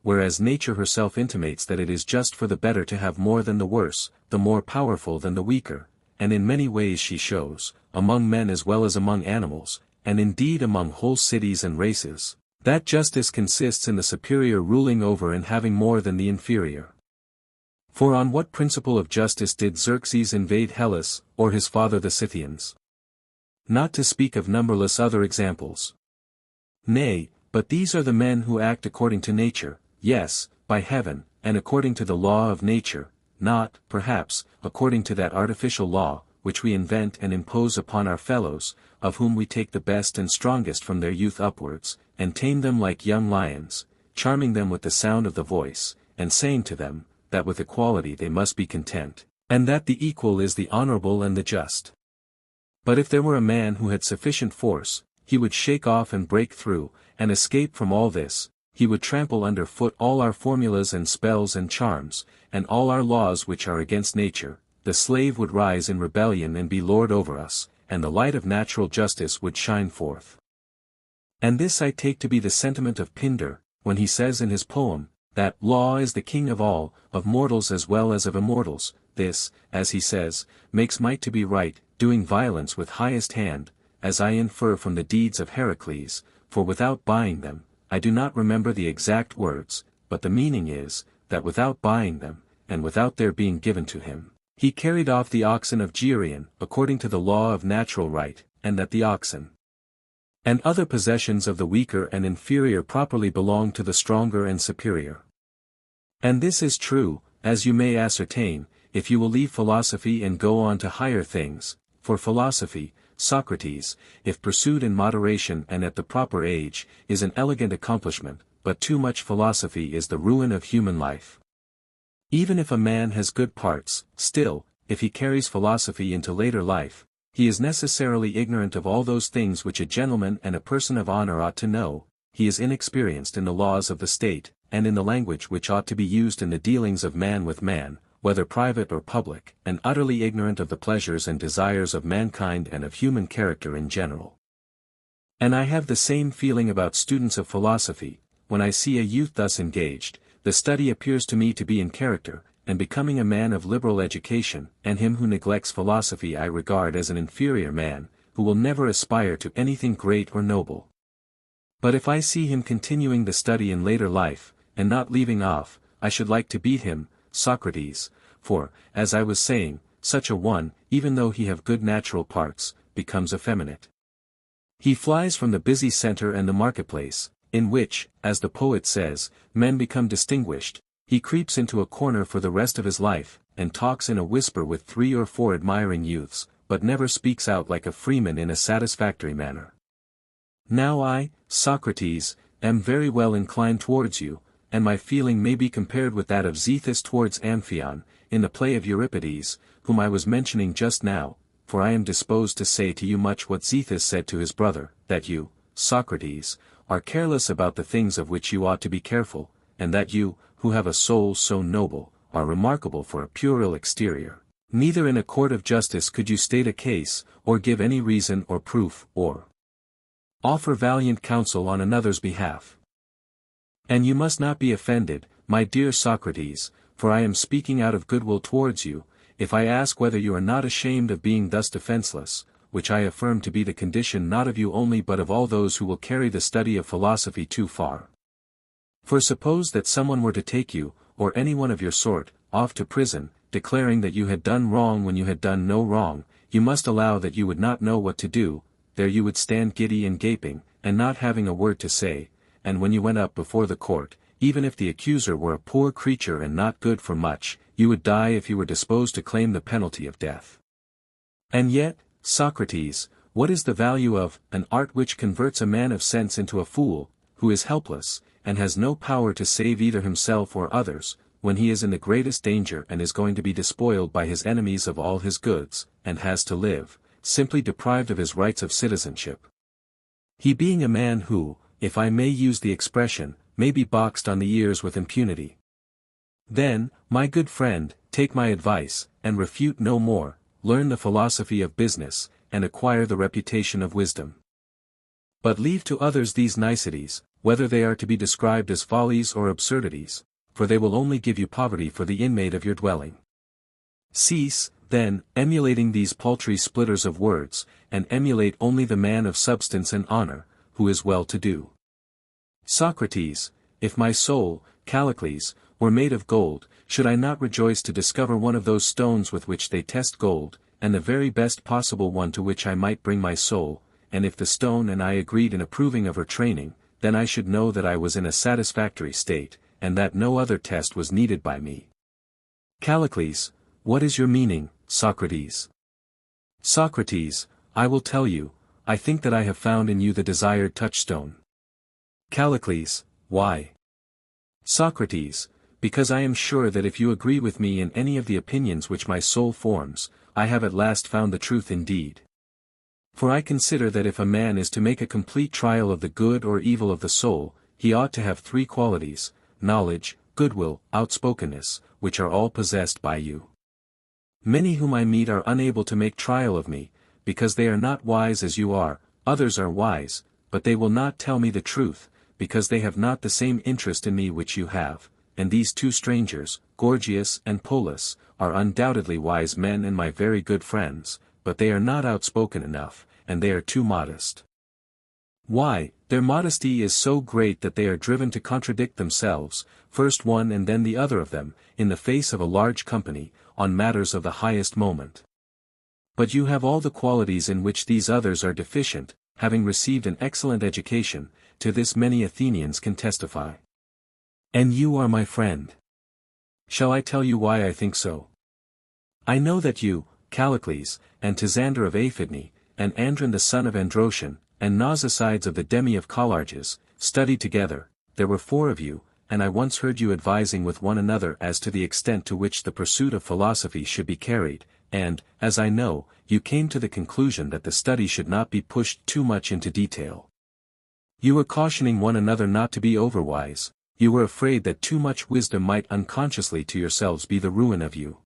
whereas nature herself intimates that it is just for the better to have more than the worse, the more powerful than the weaker, and in many ways she shows, among men as well as among animals, and indeed among whole cities and races, that justice consists in the superior ruling over and having more than the inferior. For on what principle of justice did Xerxes invade Hellas, or his father the Scythians? Not to speak of numberless other examples. Nay, but these are the men who act according to nature, yes, by heaven, and according to the law of nature, not, perhaps, according to that artificial law, which we invent and impose upon our fellows, of whom we take the best and strongest from their youth upwards, and tame them like young lions, charming them with the sound of the voice, and saying to them, that with equality they must be content, and that the equal is the honorable and the just. But if there were a man who had sufficient force, he would shake off and break through, and escape from all this, he would trample under foot all our formulas and spells and charms, and all our laws which are against nature, the slave would rise in rebellion and be lord over us, and the light of natural justice would shine forth. And this I take to be the sentiment of Pindar, when he says in his poem, that law is the king of all, of mortals as well as of immortals. This, as he says, makes might to be right, doing violence with highest hand, as I infer from the deeds of Heracles, for without buying them, I do not remember the exact words, but the meaning is, that without buying them, and without their being given to him, he carried off the oxen of Geryon, according to the law of natural right, and that the oxen and other possessions of the weaker and inferior properly belong to the stronger and superior. And this is true, as you may ascertain, if you will leave philosophy and go on to higher things, for philosophy, Socrates, if pursued in moderation and at the proper age, is an elegant accomplishment, but too much philosophy is the ruin of human life. Even if a man has good parts, still, if he carries philosophy into later life, he is necessarily ignorant of all those things which a gentleman and a person of honor ought to know, he is inexperienced in the laws of the state, and in the language which ought to be used in the dealings of man with man, whether private or public, and utterly ignorant of the pleasures and desires of mankind and of human character in general. And I have the same feeling about students of philosophy. When I see a youth thus engaged, the study appears to me to be in character, and becoming a man of liberal education, and him who neglects philosophy I regard as an inferior man, who will never aspire to anything great or noble. But if I see him continuing the study in later life, and not leaving off, I should like to beat him, Socrates, for, as I was saying, such a one, even though he have good natural parts, becomes effeminate. He flies from the busy center and the marketplace, in which, as the poet says, men become distinguished. He creeps into a corner for the rest of his life, and talks in a whisper with 3 or 4 admiring youths, but never speaks out like a freeman in a satisfactory manner. Now I, Socrates, am very well inclined towards you, and my feeling may be compared with that of Zethus towards Amphion, in the play of Euripides, whom I was mentioning just now, for I am disposed to say to you much what Zethus said to his brother, that you, Socrates, are careless about the things of which you ought to be careful, and that you, who have a soul so noble, are remarkable for a puerile exterior. Neither in a court of justice could you state a case, or give any reason or proof, or offer valiant counsel on another's behalf. And you must not be offended, my dear Socrates, for I am speaking out of goodwill towards you, if I ask whether you are not ashamed of being thus defenseless, which I affirm to be the condition not of you only but of all those who will carry the study of philosophy too far. For suppose that someone were to take you, or any one of your sort, off to prison, declaring that you had done wrong when you had done no wrong, you must allow that you would not know what to do, there you would stand giddy and gaping, and not having a word to say, and when you went up before the court, even if the accuser were a poor creature and not good for much, you would die if you were disposed to claim the penalty of death. And yet, Socrates, what is the value of an art which converts a man of sense into a fool, who is helpless, and has no power to save either himself or others, when he is in the greatest danger and is going to be despoiled by his enemies of all his goods, and has to live, simply deprived of his rights of citizenship? He being a man who, if I may use the expression, may be boxed on the ears with impunity. Then, my good friend, take my advice, and refute no more, learn the philosophy of business, and acquire the reputation of wisdom. But leave to others these niceties, whether they are to be described as follies or absurdities, for they will only give you poverty for the inmate of your dwelling. Cease, then, emulating these paltry splitters of words, and emulate only the man of substance and honor, who is well-to-do. Socrates, if my soul, Callicles, were made of gold, should I not rejoice to discover one of those stones with which they test gold, and the very best possible one to which I might bring my soul, and if the stone and I agreed in approving of her training, then I should know that I was in a satisfactory state, and that no other test was needed by me. Callicles, what is your meaning, Socrates? Socrates, I will tell you, I think that I have found in you the desired touchstone. Callicles, why? Socrates, because I am sure that if you agree with me in any of the opinions which my soul forms, I have at last found the truth indeed. For I consider that if a man is to make a complete trial of the good or evil of the soul, he ought to have three qualities: knowledge, goodwill, outspokenness, which are all possessed by you. Many whom I meet are unable to make trial of me, because they are not wise as you are. Others are wise, but they will not tell me the truth, because they have not the same interest in me which you have. And these two strangers, Gorgias and Polus, are undoubtedly wise men and my very good friends, but they are not outspoken enough, and they are too modest. Why, their modesty is so great that they are driven to contradict themselves, first one and then the other of them, in the face of a large company, on matters of the highest moment. But you have all the qualities in which these others are deficient, having received an excellent education, to this many Athenians can testify. And you are my friend. Shall I tell you why I think so? I know that you, Callicles, and Tisander of Aphidne, and Andron the son of Androtion, and Nausicides of the Demi of Collarges, studied together. There were 4 of you, and I once heard you advising with one another as to the extent to which the pursuit of philosophy should be carried, and, as I know, you came to the conclusion that the study should not be pushed too much into detail. You were cautioning one another not to be overwise. You were afraid that too much wisdom might unconsciously to yourselves be the ruin of you.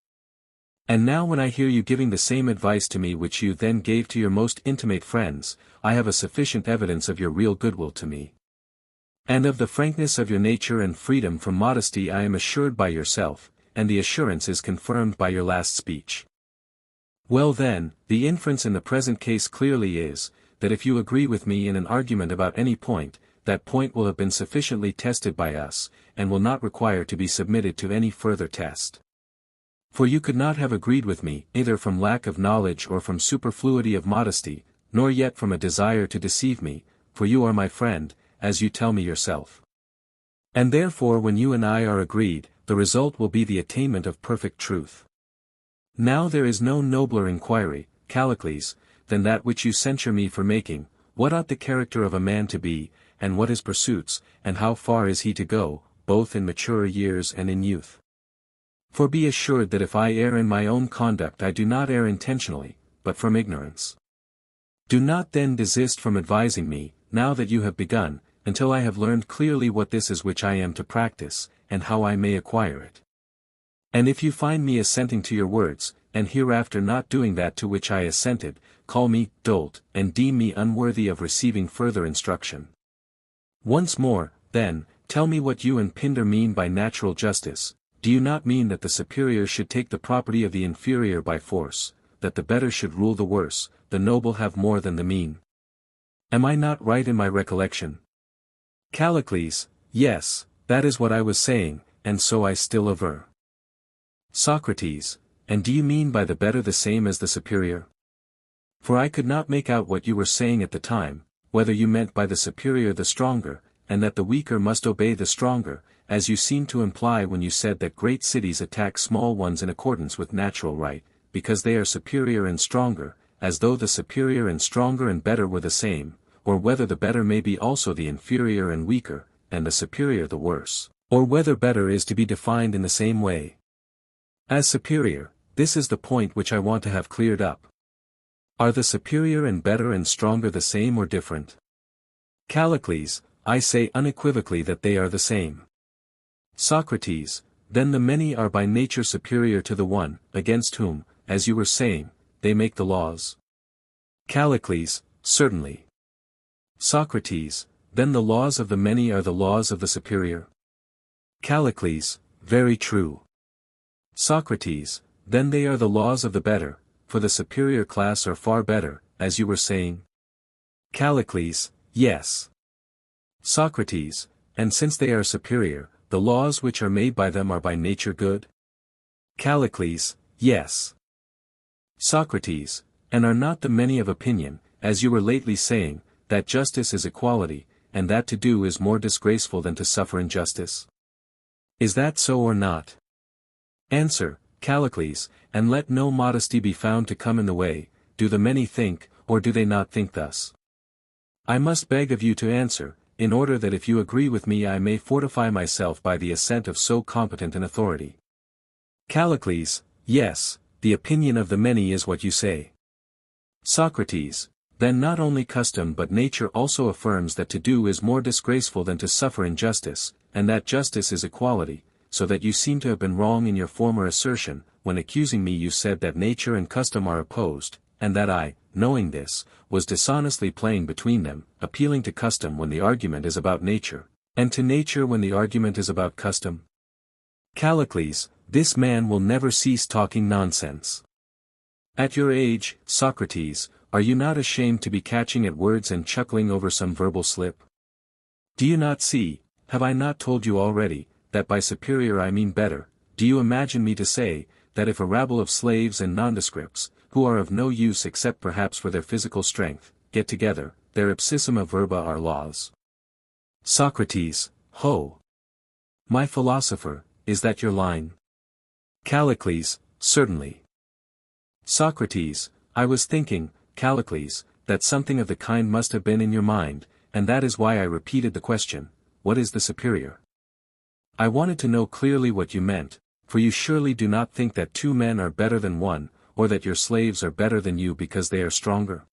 And now when I hear you giving the same advice to me which you then gave to your most intimate friends, I have a sufficient evidence of your real goodwill to me. And of the frankness of your nature and freedom from modesty I am assured by yourself, and the assurance is confirmed by your last speech. Well then, the inference in the present case clearly is, that if you agree with me in an argument about any point, that point will have been sufficiently tested by us, and will not require to be submitted to any further test. For you could not have agreed with me, either from lack of knowledge or from superfluity of modesty, nor yet from a desire to deceive me, for you are my friend, as you tell me yourself. And therefore when you and I are agreed, the result will be the attainment of perfect truth. Now there is no nobler inquiry, Callicles, than that which you censure me for making: what ought the character of a man to be, and what his pursuits, and how far is he to go, both in mature years and in youth? For be assured that if I err in my own conduct I do not err intentionally, but from ignorance. Do not then desist from advising me, now that you have begun, until I have learned clearly what this is which I am to practice, and how I may acquire it. And if you find me assenting to your words, and hereafter not doing that to which I assented, call me dolt, and deem me unworthy of receiving further instruction. Once more, then, tell me what you and Pindar mean by natural justice. Do you not mean that the superior should take the property of the inferior by force, that the better should rule the worse, the noble have more than the mean? Am I not right in my recollection? Callicles, yes, that is what I was saying, and so I still aver. Socrates, and do you mean by the better the same as the superior? For I could not make out what you were saying at the time, whether you meant by the superior the stronger, and that the weaker must obey the stronger, as you seemed to imply when you said that great cities attack small ones in accordance with natural right, because they are superior and stronger, as though the superior and stronger and better were the same, or whether the better may be also the inferior and weaker, and the superior the worse, or whether better is to be defined in the same way. As superior, this is the point which I want to have cleared up. Are the superior and better and stronger the same or different? Callicles, I say unequivocally that they are the same. Socrates, then the many are by nature superior to the one, against whom, as you were saying, they make the laws. Callicles, certainly. Socrates, then the laws of the many are the laws of the superior? Callicles, very true. Socrates, then they are the laws of the better, for the superior class are far better, as you were saying? Callicles, yes. Socrates, and since they are superior, the laws which are made by them are by nature good? Callicles, yes. Socrates, and are not the many of opinion, as you were lately saying, that justice is equality, and that to do is more disgraceful than to suffer injustice? Is that so or not? Answer, Callicles, and let no modesty be found to come in the way, do the many think, or do they not think thus? I must beg of you to answer, in order that if you agree with me I may fortify myself by the assent of so competent an authority. Callicles, yes, the opinion of the many is what you say. Socrates, then not only custom but nature also affirms that to do is more disgraceful than to suffer injustice, and that justice is equality, so that you seem to have been wrong in your former assertion, when accusing me you said that nature and custom are opposed, and that I, knowing this, was dishonestly playing between them, appealing to custom when the argument is about nature, and to nature when the argument is about custom. Callicles, this man will never cease talking nonsense. At your age, Socrates, are you not ashamed to be catching at words and chuckling over some verbal slip? Do you not see, have I not told you already, that by superior I mean better? Do you imagine me to say, that if a rabble of slaves and nondescripts, who are of no use except perhaps for their physical strength, get together, their ipsissima verba are laws? Socrates, ho! My philosopher, is that your line? Callicles, certainly. Socrates, I was thinking, Callicles, that something of the kind must have been in your mind, and that is why I repeated the question, what is the superior? I wanted to know clearly what you meant, for you surely do not think that two men are better than one, or that your slaves are better than you because they are stronger.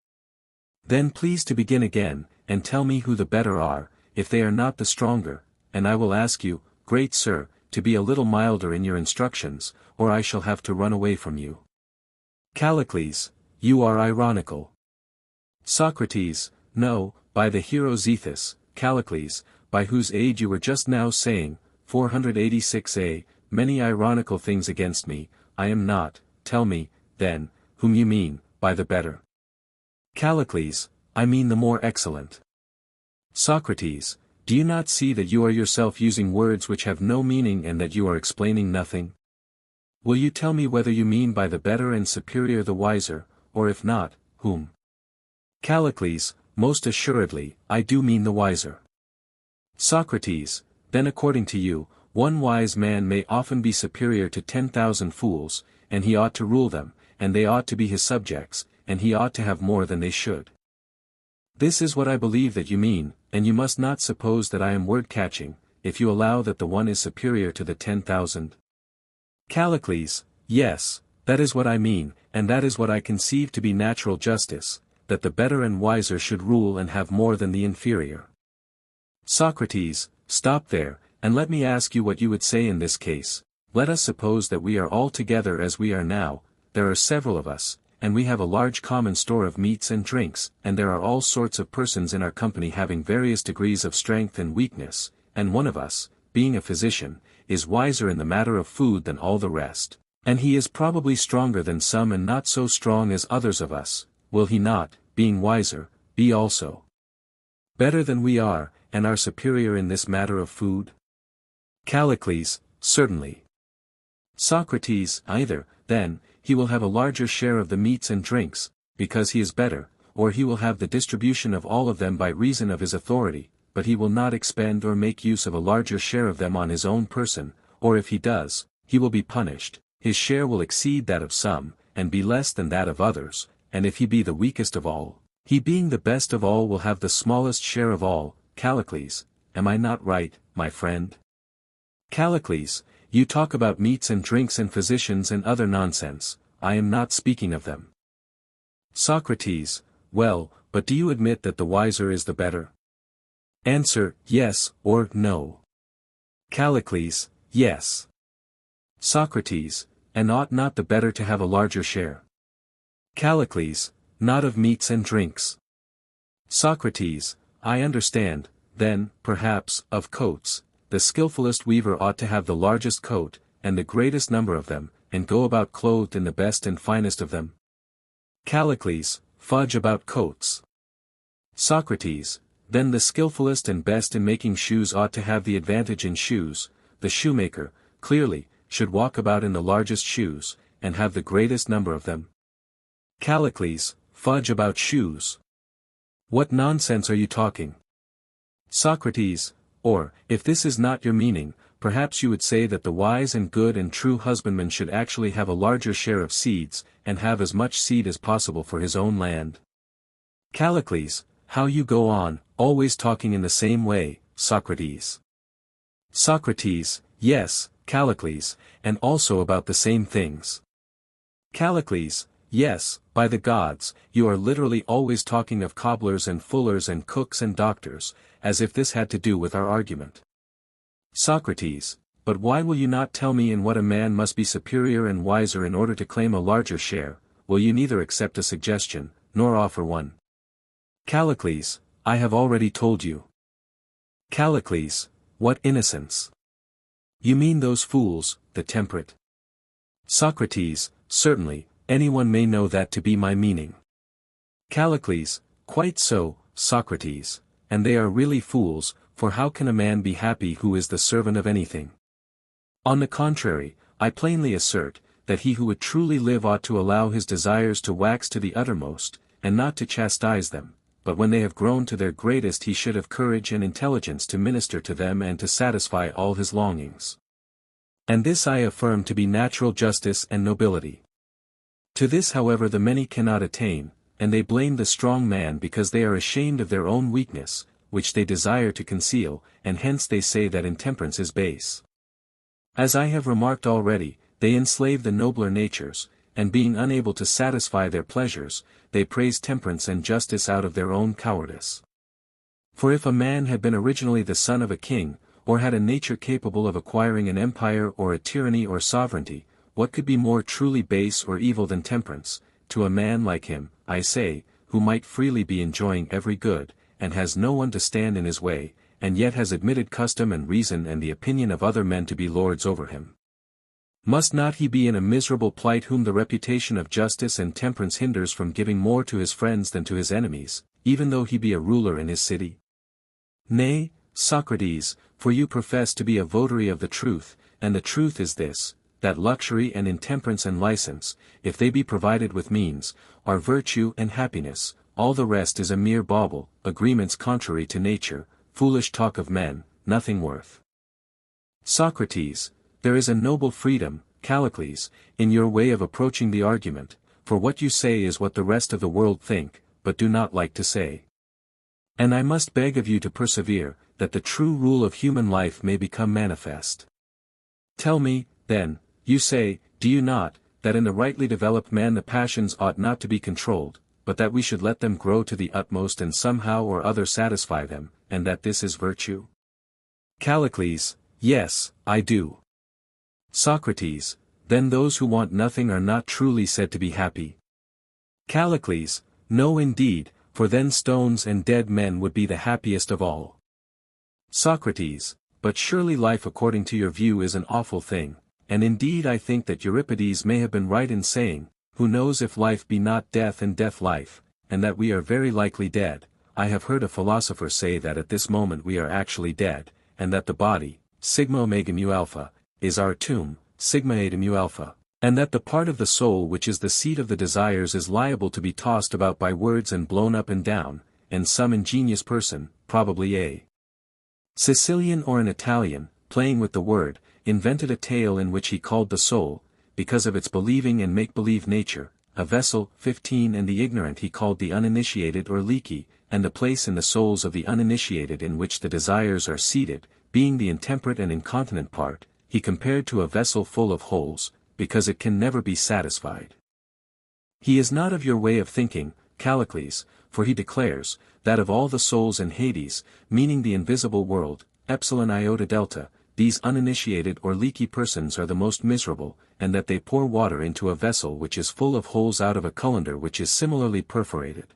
Then please to begin again, and tell me who the better are, if they are not the stronger, and I will ask you, great sir, to be a little milder in your instructions, or I shall have to run away from you. Callicles, you are ironical. Socrates, no, by the hero Zethus, Callicles, by whose aid you were just now saying, 486a, many ironical things against me, I am not, tell me, then, whom you mean, by the better. Callicles, I mean the more excellent. Socrates, do you not see that you are yourself using words which have no meaning and that you are explaining nothing? Will you tell me whether you mean by the better and superior the wiser, or if not, whom? Callicles, most assuredly, I do mean the wiser. Socrates, then according to you, one wise man may often be superior to 10,000 fools, and he ought to rule them, and they ought to be his subjects, and he ought to have more than they should. This is what I believe that you mean, and you must not suppose that I am word-catching, if you allow that the one is superior to the 10,000. Callicles, yes, that is what I mean, and that is what I conceive to be natural justice, that the better and wiser should rule and have more than the inferior. Socrates, stop there, and let me ask you what you would say in this case. Let us suppose that we are all together as we are now, there are several of us, and we have a large common store of meats and drinks, and there are all sorts of persons in our company having various degrees of strength and weakness, and one of us, being a physician, is wiser in the matter of food than all the rest, and he is probably stronger than some and not so strong as others of us, will he not, being wiser, be also better than we are, and are superior in this matter of food? Callicles, certainly. Socrates, either, then, he will have a larger share of the meats and drinks, because he is better, or he will have the distribution of all of them by reason of his authority, but he will not expend or make use of a larger share of them on his own person, or if he does, he will be punished, his share will exceed that of some, and be less than that of others, and if he be the weakest of all, he being the best of all will have the smallest share of all. Callicles, am I not right, my friend? Callicles, you talk about meats and drinks and physicians and other nonsense, I am not speaking of them. Socrates, well, but do you admit that the wiser is the better? Answer, yes, or no. Callicles, yes. Socrates, and ought not the better to have a larger share? Callicles, not of meats and drinks. Socrates, I understand, then, perhaps, of coats, the skillfulest weaver ought to have the largest coat, and the greatest number of them, and go about clothed in the best and finest of them. Callicles, fudge about coats. Socrates, then the skillfulest and best in making shoes ought to have the advantage in shoes, the shoemaker, clearly, should walk about in the largest shoes, and have the greatest number of them. Callicles, fudge about shoes. What nonsense are you talking? Socrates, or, if this is not your meaning, perhaps you would say that the wise and good and true husbandman should actually have a larger share of seeds, and have as much seed as possible for his own land. Callicles, how you go on, always talking in the same way, Socrates. Socrates, yes, Callicles, and also about the same things. Callicles, yes, by the gods, you are literally always talking of cobblers and fullers and cooks and doctors, as if this had to do with our argument. Socrates, but why will you not tell me in what a man must be superior and wiser in order to claim a larger share? Will you neither accept a suggestion, nor offer one? Callicles, I have already told you. Callicles, what innocence! You mean those fools, the temperate. Socrates, certainly, anyone may know that to be my meaning. Callicles, quite so, Socrates, and they are really fools, for how can a man be happy who is the servant of anything? On the contrary, I plainly assert, that he who would truly live ought to allow his desires to wax to the uttermost, and not to chastise them, but when they have grown to their greatest he should have courage and intelligence to minister to them and to satisfy all his longings. And this I affirm to be natural justice and nobility. To this however the many cannot attain, and they blame the strong man because they are ashamed of their own weakness, which they desire to conceal, and hence they say that intemperance is base. As I have remarked already, they enslave the nobler natures, and being unable to satisfy their pleasures, they praise temperance and justice out of their own cowardice. For if a man had been originally the son of a king, or had a nature capable of acquiring an empire or a tyranny or sovereignty, what could be more truly base or evil than temperance, to a man like him, I say, who might freely be enjoying every good, and has no one to stand in his way, and yet has admitted custom and reason and the opinion of other men to be lords over him? Must not he be in a miserable plight whom the reputation of justice and temperance hinders from giving more to his friends than to his enemies, even though he be a ruler in his city? Nay, Socrates, for you profess to be a votary of the truth, and the truth is this, that luxury and intemperance and license, if they be provided with means, are virtue and happiness, all the rest is a mere bauble, agreements contrary to nature, foolish talk of men, nothing worth. Socrates, there is a noble freedom, Callicles, in your way of approaching the argument, for what you say is what the rest of the world think, but do not like to say. And I must beg of you to persevere, that the true rule of human life may become manifest. Tell me, then, you say, do you not, that in the rightly developed man the passions ought not to be controlled, but that we should let them grow to the utmost and somehow or other satisfy them, and that this is virtue? Callicles, yes, I do. Socrates, then those who want nothing are not truly said to be happy? Callicles, no indeed, for then stones and dead men would be the happiest of all. Socrates, but surely life according to your view is an awful thing, and indeed I think that Euripides may have been right in saying, who knows if life be not death and death life, and that we are very likely dead. I have heard a philosopher say that at this moment we are actually dead, and that the body, sigma omega mu alpha, is our tomb, sigma eta mu alpha, and that the part of the soul which is the seat of the desires is liable to be tossed about by words and blown up and down, and some ingenious person, probably a Sicilian or an Italian, playing with the word, invented a tale in which he called the soul, because of its believing and make-believe nature, a vessel, 15, and the ignorant he called the uninitiated or leaky, and the place in the souls of the uninitiated in which the desires are seated, being the intemperate and incontinent part, he compared to a vessel full of holes, because it can never be satisfied. He is not of your way of thinking, Callicles, for he declares, that of all the souls in Hades, meaning the invisible world, epsilon iota delta, these uninitiated or leaky persons are the most miserable, and that they pour water into a vessel which is full of holes out of a colander which is similarly perforated.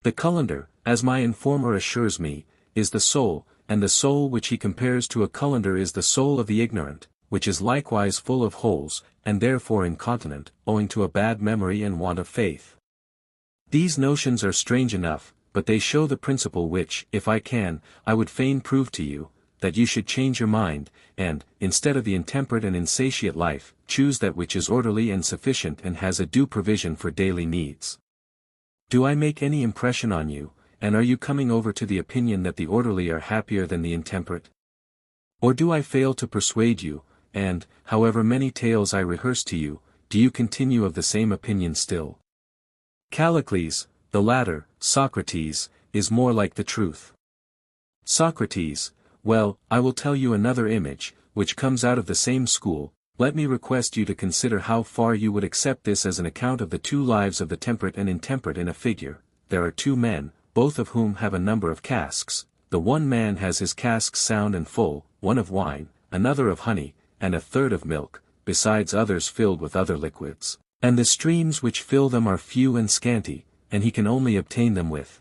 The colander, as my informer assures me, is the soul, and the soul which he compares to a colander is the soul of the ignorant, which is likewise full of holes, and therefore incontinent, owing to a bad memory and want of faith. These notions are strange enough, but they show the principle which, if I can, I would fain prove to you, that you should change your mind, and, instead of the intemperate and insatiate life, choose that which is orderly and sufficient and has a due provision for daily needs. Do I make any impression on you, and are you coming over to the opinion that the orderly are happier than the intemperate? Or do I fail to persuade you, and, however many tales I rehearse to you, do you continue of the same opinion still? Callicles, the latter, Socrates, is more like the truth. Socrates, well, I will tell you another image, which comes out of the same school. Let me request you to consider how far you would accept this as an account of the two lives of the temperate and intemperate in a figure. There are two men, both of whom have a number of casks. The one man has his casks sound and full, one of wine, another of honey, and a third of milk, besides others filled with other liquids, and the streams which fill them are few and scanty, and he can only obtain them with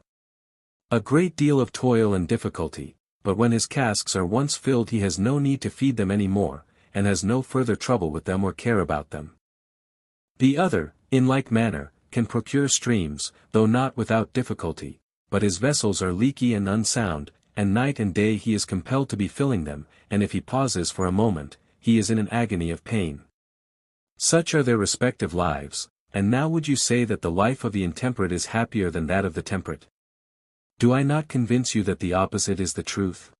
a great deal of toil and difficulty, but when his casks are once filled he has no need to feed them any more, and has no further trouble with them or care about them. The other, in like manner, can procure streams, though not without difficulty, but his vessels are leaky and unsound, and night and day he is compelled to be filling them, and if he pauses for a moment, he is in an agony of pain. Such are their respective lives, and now would you say that the life of the intemperate is happier than that of the temperate? Do I not convince you that the opposite is the truth?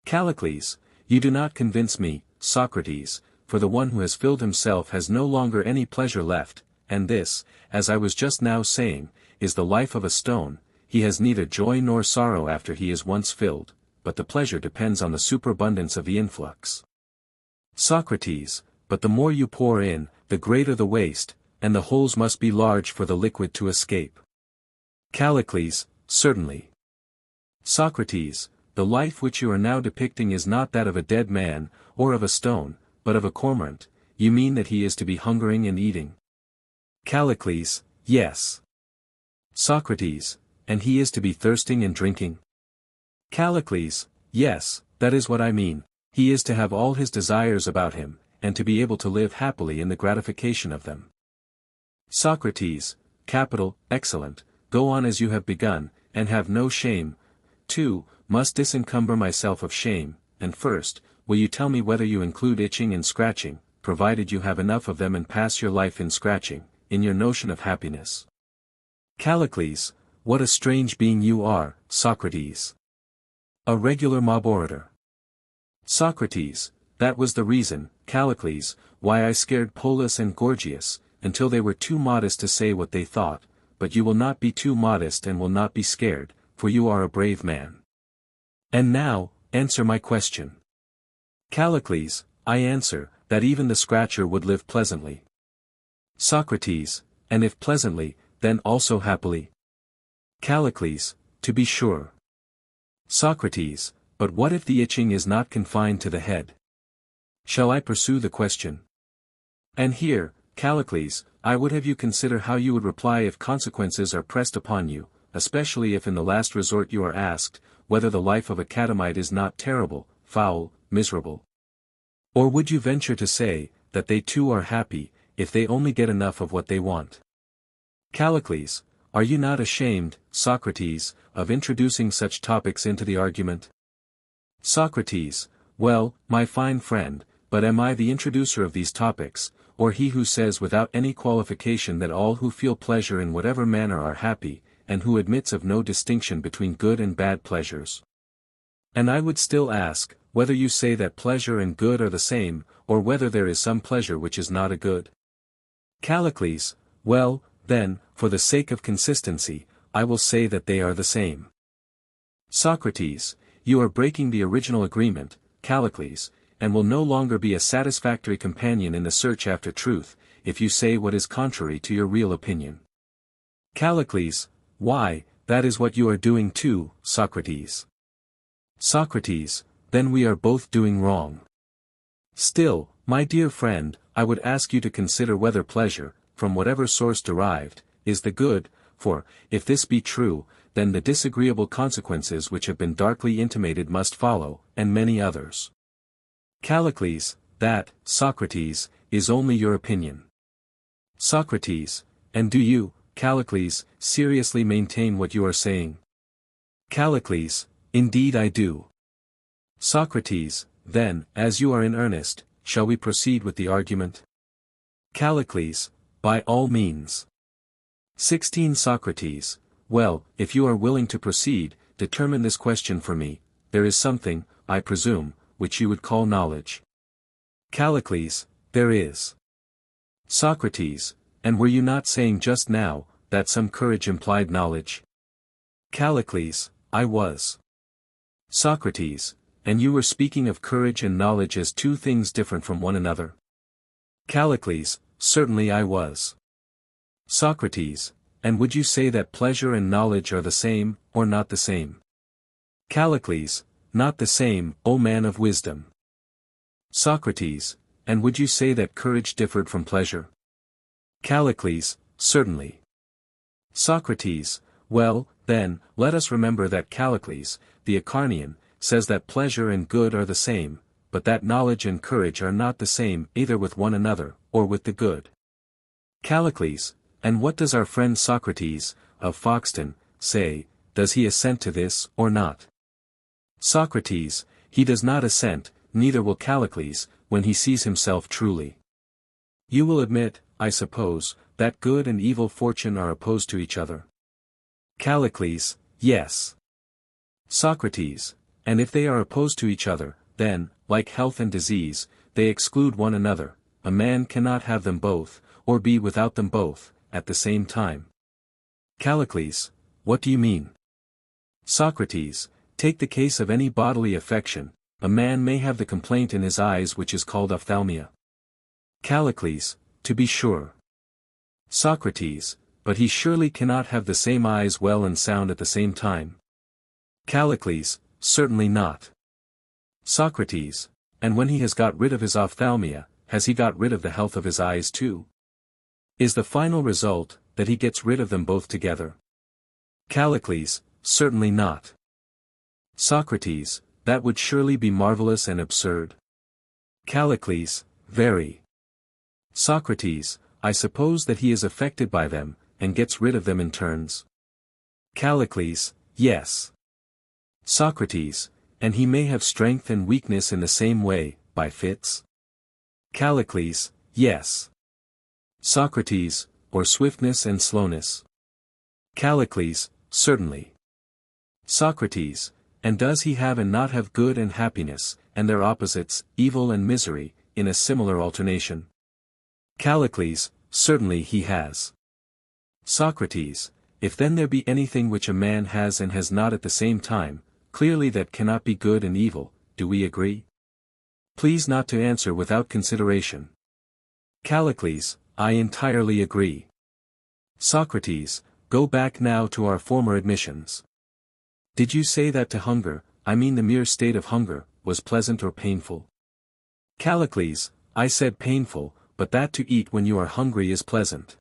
Callicles, you do not convince me, Socrates, for the one who has filled himself has no longer any pleasure left, and this, as I was just now saying, is the life of a stone. He has neither joy nor sorrow after he is once filled, but the pleasure depends on the superabundance of the influx. Socrates, but the more you pour in, the greater the waste, and the holes must be large for the liquid to escape. Callicles, certainly. Socrates, the life which you are now depicting is not that of a dead man, or of a stone, but of a cormorant. You mean that he is to be hungering and eating? Callicles, yes. Socrates, and he is to be thirsting and drinking? Callicles, yes, that is what I mean. He is to have all his desires about him, and to be able to live happily in the gratification of them. Socrates, capital, excellent, go on as you have begun, and have no shame. 2. Must disencumber myself of shame, and first, will you tell me whether you include itching and scratching, provided you have enough of them and pass your life in scratching, in your notion of happiness? Callicles, what a strange being you are, Socrates. A regular mob orator. Socrates, that was the reason, Callicles, why I scared Polus and Gorgias, until they were too modest to say what they thought, but you will not be too modest and will not be scared, for you are a brave man. And now, answer my question. Callicles, I answer, that even the scratcher would live pleasantly. Socrates, and if pleasantly, then also happily. Callicles, to be sure. Socrates, but what if the itching is not confined to the head? Shall I pursue the question? And here, Callicles, I would have you consider how you would reply if consequences are pressed upon you, especially if in the last resort you are asked, whether the life of a catamite is not terrible, foul, miserable. Or would you venture to say, that they too are happy, if they only get enough of what they want? Callicles, are you not ashamed, Socrates, of introducing such topics into the argument? Socrates, well, my fine friend, but am I the introducer of these topics, or he who says without any qualification that all who feel pleasure in whatever manner are happy, and who admits of no distinction between good and bad pleasures? And I would still ask, whether you say that pleasure and good are the same, or whether there is some pleasure which is not a good? Callicles, well, then, for the sake of consistency, I will say that they are the same. Socrates, you are breaking the original agreement, Callicles, and will no longer be a satisfactory companion in the search after truth, if you say what is contrary to your real opinion. Callicles, why, that is what you are doing too, Socrates. Socrates, then we are both doing wrong. Still, my dear friend, I would ask you to consider whether pleasure, from whatever source derived, is the good, for, if this be true, then the disagreeable consequences which have been darkly intimated must follow, and many others. Callicles, that, Socrates, is only your opinion. Socrates, and do you, Callicles, seriously maintain what you are saying? Callicles, indeed I do. Socrates, then, as you are in earnest, shall we proceed with the argument? Callicles, by all means. 16 Socrates, well, if you are willing to proceed, determine this question for me. There is something, I presume, which you would call knowledge. Callicles, there is. Socrates, and were you not saying just now, that some courage implied knowledge? Callicles, I was. Socrates, and you were speaking of courage and knowledge as two things different from one another? Callicles, certainly I was. Socrates, and would you say that pleasure and knowledge are the same, or not the same? Callicles, not the same, O man of wisdom. Socrates, and would you say that courage differed from pleasure? Callicles, certainly. Socrates, well, then, let us remember that Callicles, the Acarnanian, says that pleasure and good are the same, but that knowledge and courage are not the same either with one another, or with the good. Callicles, and what does our friend Socrates, of Foxton, say, does he assent to this, or not? Socrates, he does not assent, neither will Callicles, when he sees himself truly. You will admit, I suppose, that good and evil fortune are opposed to each other. Callicles, yes. Socrates, and if they are opposed to each other, then, like health and disease, they exclude one another. A man cannot have them both, or be without them both, at the same time. Callicles, what do you mean? Socrates, take the case of any bodily affection. A man may have the complaint in his eyes which is called ophthalmia. Callicles, to be sure. Socrates, but he surely cannot have the same eyes well and sound at the same time. Callicles, certainly not. Socrates, and when he has got rid of his ophthalmia, has he got rid of the health of his eyes too? Is the final result, that he gets rid of them both together? Callicles, certainly not. Socrates, that would surely be marvelous and absurd. Callicles, very. Socrates, I suppose that he is affected by them, and gets rid of them in turns. Callicles, yes. Socrates, and he may have strength and weakness in the same way, by fits? Callicles, yes. Socrates, or swiftness and slowness? Callicles, certainly. Socrates, and does he have and not have good and happiness, and their opposites, evil and misery, in a similar alternation? Callicles, certainly he has. Socrates, if then there be anything which a man has and has not at the same time, clearly that cannot be good and evil, do we agree? Please not to answer without consideration. Callicles, I entirely agree. Socrates, go back now to our former admissions. Did you say that to hunger, I mean the mere state of hunger, was pleasant or painful? Callicles, I said painful, but that to eat when you are hungry is pleasant.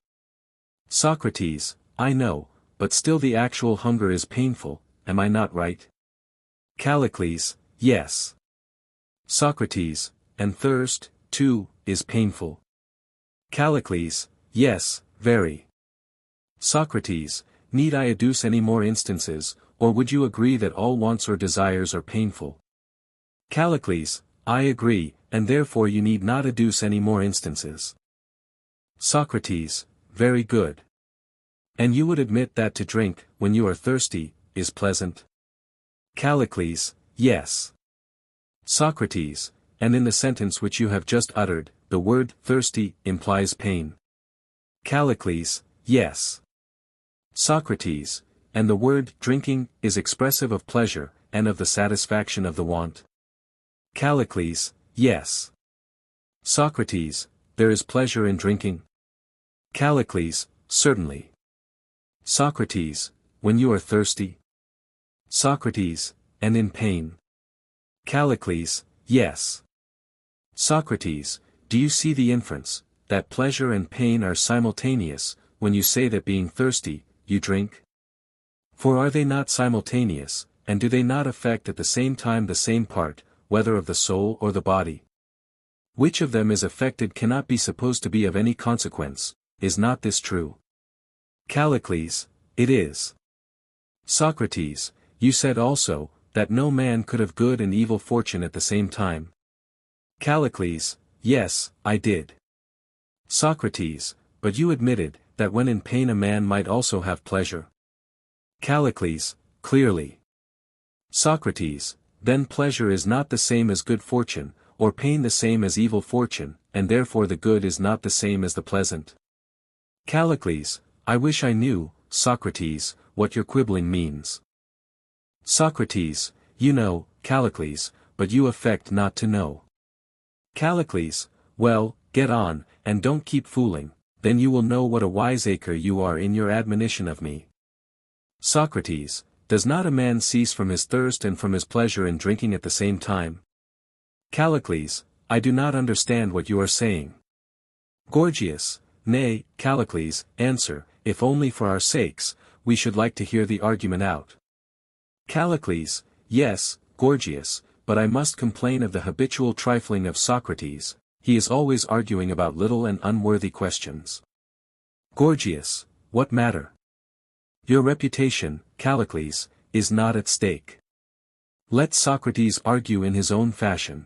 Socrates, I know, but still the actual hunger is painful, am I not right? Callicles, yes. Socrates, and thirst, too, is painful. Callicles, yes, very. Socrates, need I adduce any more instances, or would you agree that all wants or desires are painful? Callicles, I agree, and therefore you need not adduce any more instances. Socrates, very good. And you would admit that to drink, when you are thirsty, is pleasant? Callicles, yes. Socrates, and in the sentence which you have just uttered, the word thirsty implies pain. Callicles, yes. Socrates, and the word drinking is expressive of pleasure, and of the satisfaction of the want. Callicles, yes. Socrates, there is pleasure in drinking? Callicles, certainly. Socrates, when you are thirsty? Socrates, and in pain? Callicles, yes. Socrates, do you see the inference, that pleasure and pain are simultaneous, when you say that being thirsty, you drink? For are they not simultaneous, and do they not affect at the same time the same part, whether of the soul or the body? Which of them is affected cannot be supposed to be of any consequence, is not this true? Callicles, it is. Socrates, you said also, that no man could have good and evil fortune at the same time. Callicles, yes, I did. Socrates, but you admitted, that when in pain a man might also have pleasure. Callicles, clearly. Socrates, then pleasure is not the same as good fortune, or pain the same as evil fortune, and therefore the good is not the same as the pleasant. Callicles, I wish I knew, Socrates, what your quibbling means. Socrates, you know, Callicles, but you affect not to know. Callicles, well, get on, and don't keep fooling, then you will know what a wiseacre you are in your admonition of me. Socrates, does not a man cease from his thirst and from his pleasure in drinking at the same time? Callicles, I do not understand what you are saying. Gorgias, nay, Callicles, answer, if only for our sakes, we should like to hear the argument out. Callicles, yes, Gorgias, but I must complain of the habitual trifling of Socrates, he is always arguing about little and unworthy questions. Gorgias, what matter? Your reputation, Callicles, is not at stake. Let Socrates argue in his own fashion.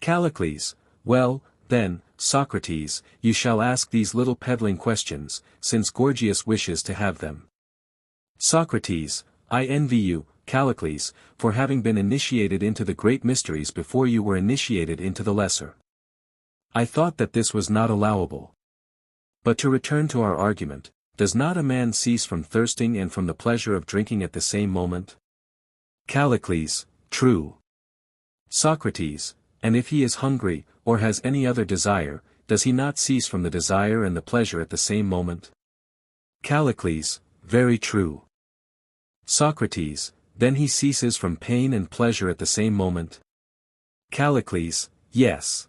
Callicles, well, then, Socrates, you shall ask these little peddling questions, since Gorgias wishes to have them. Socrates, I envy you, Callicles, for having been initiated into the great mysteries before you were initiated into the lesser. I thought that this was not allowable. But to return to our argument, does not a man cease from thirsting and from the pleasure of drinking at the same moment? Callicles, true. Socrates, and if he is hungry, or has any other desire, does he not cease from the desire and the pleasure at the same moment? Callicles, very true. Socrates, then he ceases from pain and pleasure at the same moment? Callicles, yes.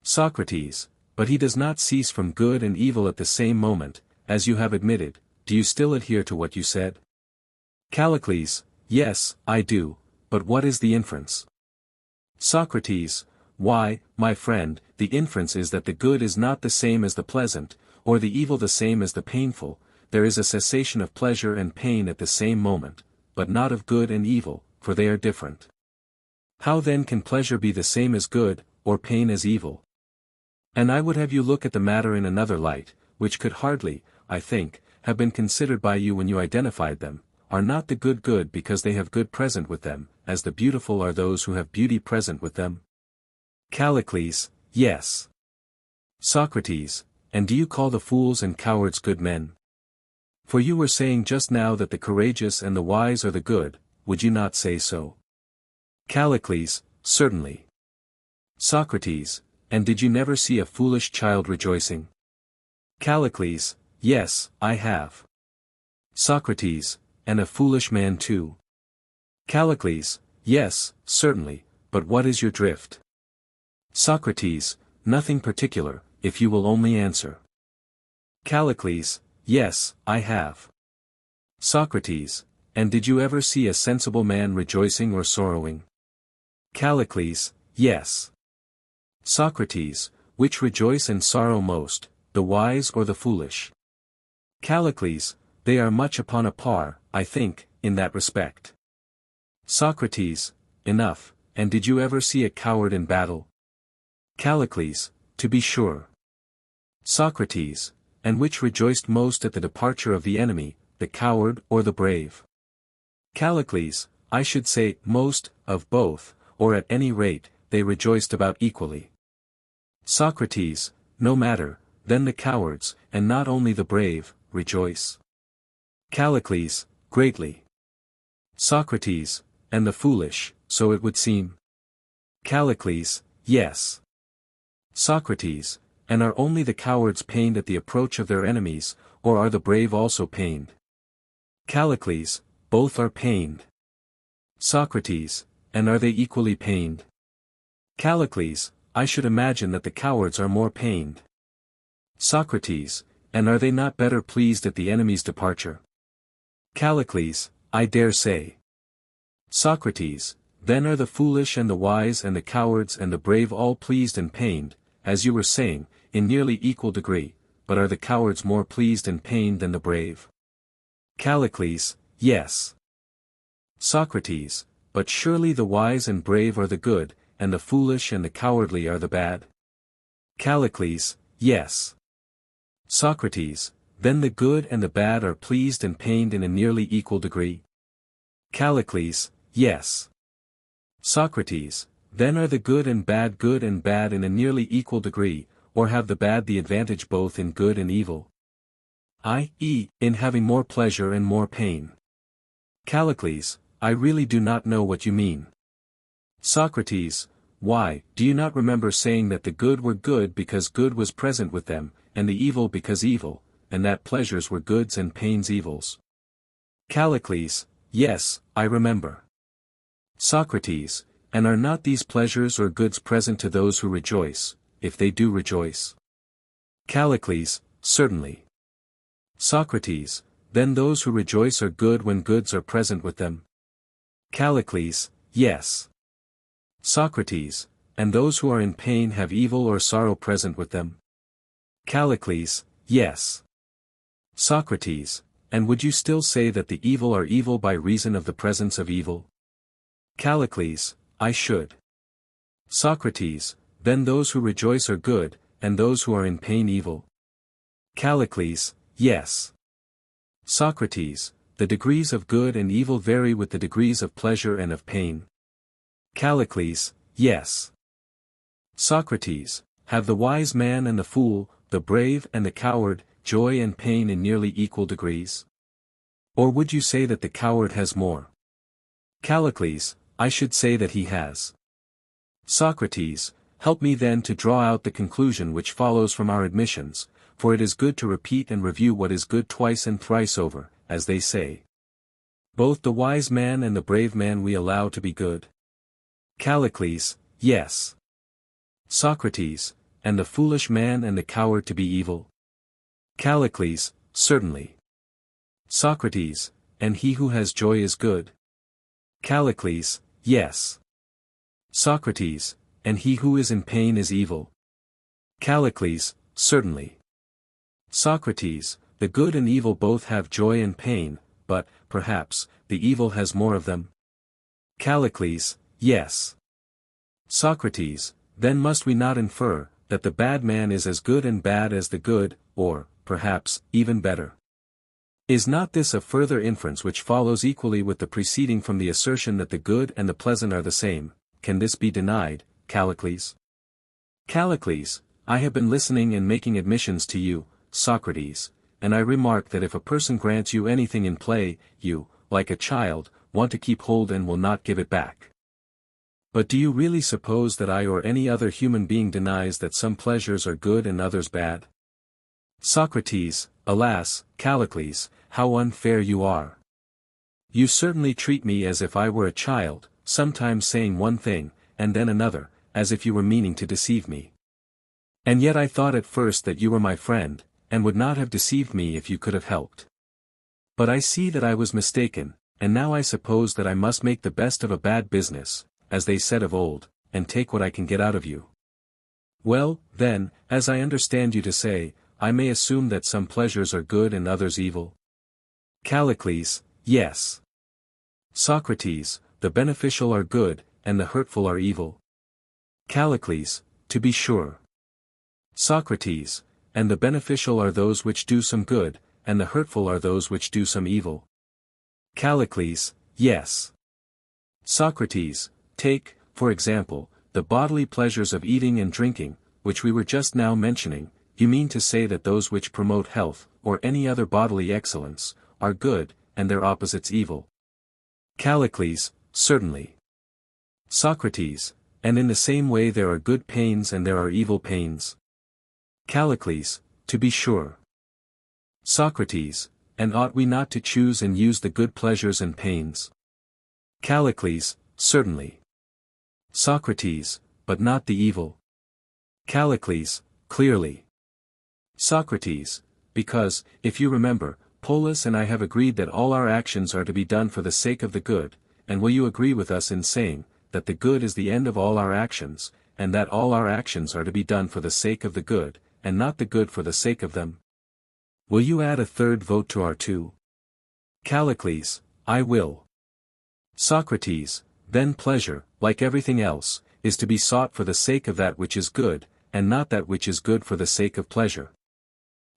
Socrates, but he does not cease from good and evil at the same moment, as you have admitted. Do you still adhere to what you said? Callicles, yes, I do, but what is the inference? Socrates, why, my friend, the inference is that the good is not the same as the pleasant, or the evil the same as the painful. There is a cessation of pleasure and pain at the same moment, but not of good and evil, for they are different. How then can pleasure be the same as good, or pain as evil? And I would have you look at the matter in another light, which could hardly, I think, have been considered by you when you identified them. Are not the good good because they have good present with them, as the beautiful are those who have beauty present with them? Callicles, yes. Socrates, and do you call the fools and cowards good men? For you were saying just now that the courageous and the wise are the good, would you not say so? Callicles, certainly. Socrates, and did you never see a foolish child rejoicing? Callicles, yes, I have. Socrates, and a foolish man too? Callicles, yes, certainly, but what is your drift? Socrates, nothing particular, if you will only answer. Callicles, yes, I have. Socrates, and did you ever see a sensible man rejoicing or sorrowing? Callicles, yes. Socrates, which rejoice and sorrow most, the wise or the foolish? Callicles, they are much upon a par, I think, in that respect. Socrates, enough, and did you ever see a coward in battle? Callicles, to be sure. Socrates, and which rejoiced most at the departure of the enemy, the coward or the brave? Callicles, I should say, most, of both, or at any rate, they rejoiced about equally. Socrates, no matter, then the cowards, and not only the brave, rejoice. Callicles, greatly. Socrates, and the foolish, so it would seem. Callicles, yes. Socrates, and are only the cowards pained at the approach of their enemies, or are the brave also pained? Callicles, both are pained. Socrates, and are they equally pained? Callicles, I should imagine that the cowards are more pained. Socrates, and are they not better pleased at the enemy's departure? Callicles, I dare say. Socrates, then are the foolish and the wise and the cowards and the brave all pleased and pained, as you were saying, in nearly equal degree, but are the cowards more pleased and pained than the brave? Callicles, yes. Socrates, but surely the wise and brave are the good, and the foolish and the cowardly are the bad? Callicles, yes. Socrates, then the good and the bad are pleased and pained in a nearly equal degree? Callicles, yes. Socrates, then are the good and bad in a nearly equal degree, or have the bad the advantage both in good and evil? I.e., in having more pleasure and more pain? Callicles, I really do not know what you mean. Socrates, why, do you not remember saying that the good were good because good was present with them, and the evil because evil, and that pleasures were goods and pains evils? Callicles, yes, I remember. Socrates, and are not these pleasures or goods present to those who rejoice, if they do rejoice? Callicles, certainly. Socrates, then those who rejoice are good when goods are present with them? Callicles, yes. Socrates, and those who are in pain have evil or sorrow present with them? Callicles, yes. Socrates, and would you still say that the evil are evil by reason of the presence of evil? Callicles, I should. Socrates, then those who rejoice are good, and those who are in pain evil? Callicles, yes. Socrates, the degrees of good and evil vary with the degrees of pleasure and of pain? Callicles, yes. Socrates, have the wise man and the fool, the brave and the coward, joy and pain in nearly equal degrees? Or would you say that the coward has more? Callicles, I should say that he has. Socrates, help me then to draw out the conclusion which follows from our admissions, for it is good to repeat and review what is good twice and thrice over, as they say. Both the wise man and the brave man we allow to be good? Callicles, yes. Socrates, and the foolish man and the coward to be evil? Callicles, certainly. Socrates, and he who has joy is good? Callicles, yes. Socrates, and he who is in pain is evil? Callicles, certainly. Socrates, the good and evil both have joy and pain, but, perhaps, the evil has more of them? Callicles, yes. Socrates, then must we not infer, that the bad man is as good and bad as the good, or, perhaps, even better? Is not this a further inference which follows equally with the preceding from the assertion that the good and the pleasant are the same? Can this be denied, Callicles? Callicles, I have been listening and making admissions to you, Socrates, and I remark that if a person grants you anything in play, you, like a child, want to keep hold and will not give it back. But do you really suppose that I or any other human being denies that some pleasures are good and others bad? Socrates, alas, Callicles, how unfair you are. You certainly treat me as if I were a child, sometimes saying one thing, and then another, as if you were meaning to deceive me. And yet I thought at first that you were my friend, and would not have deceived me if you could have helped. But I see that I was mistaken, and now I suppose that I must make the best of a bad business, as they said of old, and take what I can get out of you. Well, then, as I understand you to say, I may assume that some pleasures are good and others evil? Callicles, yes. Socrates, the beneficial are good, and the hurtful are evil? Callicles, to be sure. Socrates, and the beneficial are those which do some good, and the hurtful are those which do some evil? Callicles, yes. Socrates, take, for example, the bodily pleasures of eating and drinking, which we were just now mentioning. You mean to say that those which promote health, or any other bodily excellence, are good, and their opposites evil? Callicles, certainly. Socrates, and in the same way there are good pains and there are evil pains? Callicles, to be sure. Socrates, and ought we not to choose and use the good pleasures and pains? Callicles, certainly. Socrates, but not the evil? Callicles, clearly. Socrates, because, if you remember, Polus and I have agreed that all our actions are to be done for the sake of the good, and will you agree with us in saying, that the good is the end of all our actions, and that all our actions are to be done for the sake of the good, and not the good for the sake of them? Will you add a third vote to our two? Callicles, I will. Socrates, then pleasure, like everything else, is to be sought for the sake of that which is good, and not that which is good for the sake of pleasure.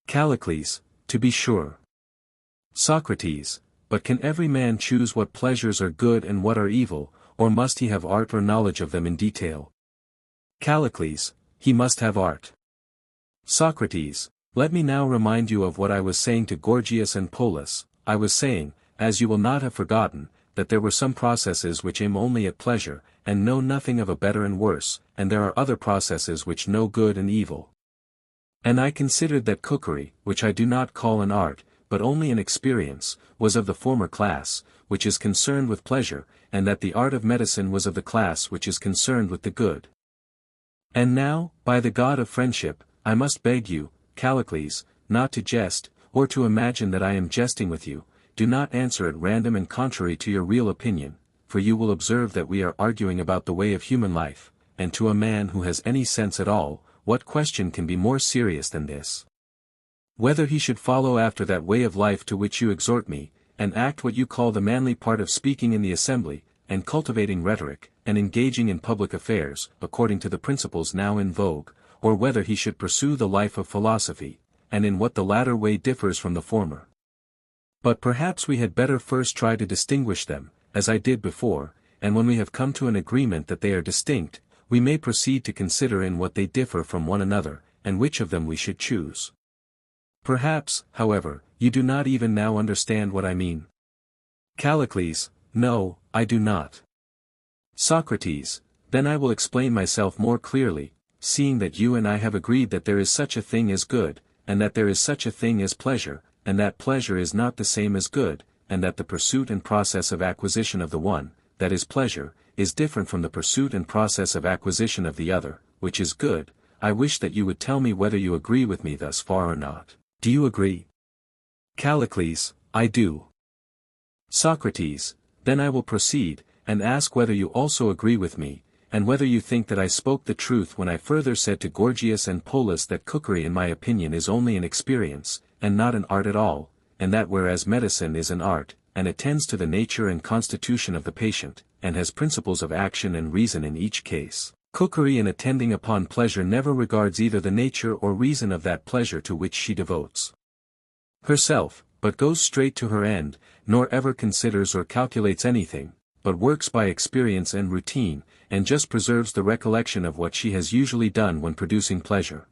Callicles, to be sure. Socrates, but can every man choose what pleasures are good and what are evil, or must he have art or knowledge of them in detail? Callicles, he must have art. Socrates, let me now remind you of what I was saying to Gorgias and Polus. I was saying, as you will not have forgotten, that there were some processes which aim only at pleasure, and know nothing of a better and worse, and there are other processes which know good and evil. And I considered that cookery, which I do not call an art, but only an experience, was of the former class, which is concerned with pleasure, and that the art of medicine was of the class which is concerned with the good. And now, by the God of friendship, I must beg you, Callicles, not to jest, or to imagine that I am jesting with you. Do not answer at random and contrary to your real opinion, for you will observe that we are arguing about the way of human life, and to a man who has any sense at all, what question can be more serious than this? Whether he should follow after that way of life to which you exhort me, and act what you call the manly part of speaking in the assembly, and cultivating rhetoric, and engaging in public affairs, according to the principles now in vogue, or whether he should pursue the life of philosophy, and in what the latter way differs from the former. But perhaps we had better first try to distinguish them, as I did before, and when we have come to an agreement that they are distinct, we may proceed to consider in what they differ from one another, and which of them we should choose. Perhaps, however, you do not even now understand what I mean. Callicles, no, I do not. Socrates, then I will explain myself more clearly, seeing that you and I have agreed that there is such a thing as good, and that there is such a thing as pleasure, and that pleasure is not the same as good, and that the pursuit and process of acquisition of the one, that is pleasure, is different from the pursuit and process of acquisition of the other, which is good. I wish that you would tell me whether you agree with me thus far or not. Do you agree? Callicles, I do. Socrates, then I will proceed, and ask whether you also agree with me, and whether you think that I spoke the truth when I further said to Gorgias and Polus that cookery in my opinion is only an experience, and not an art at all, and that whereas medicine is an art, and attends to the nature and constitution of the patient, and has principles of action and reason in each case, cookery in attending upon pleasure never regards either the nature or reason of that pleasure to which she devotes herself, but goes straight to her end, nor ever considers or calculates anything, but works by experience and routine, and just preserves the recollection of what she has usually done when producing pleasure.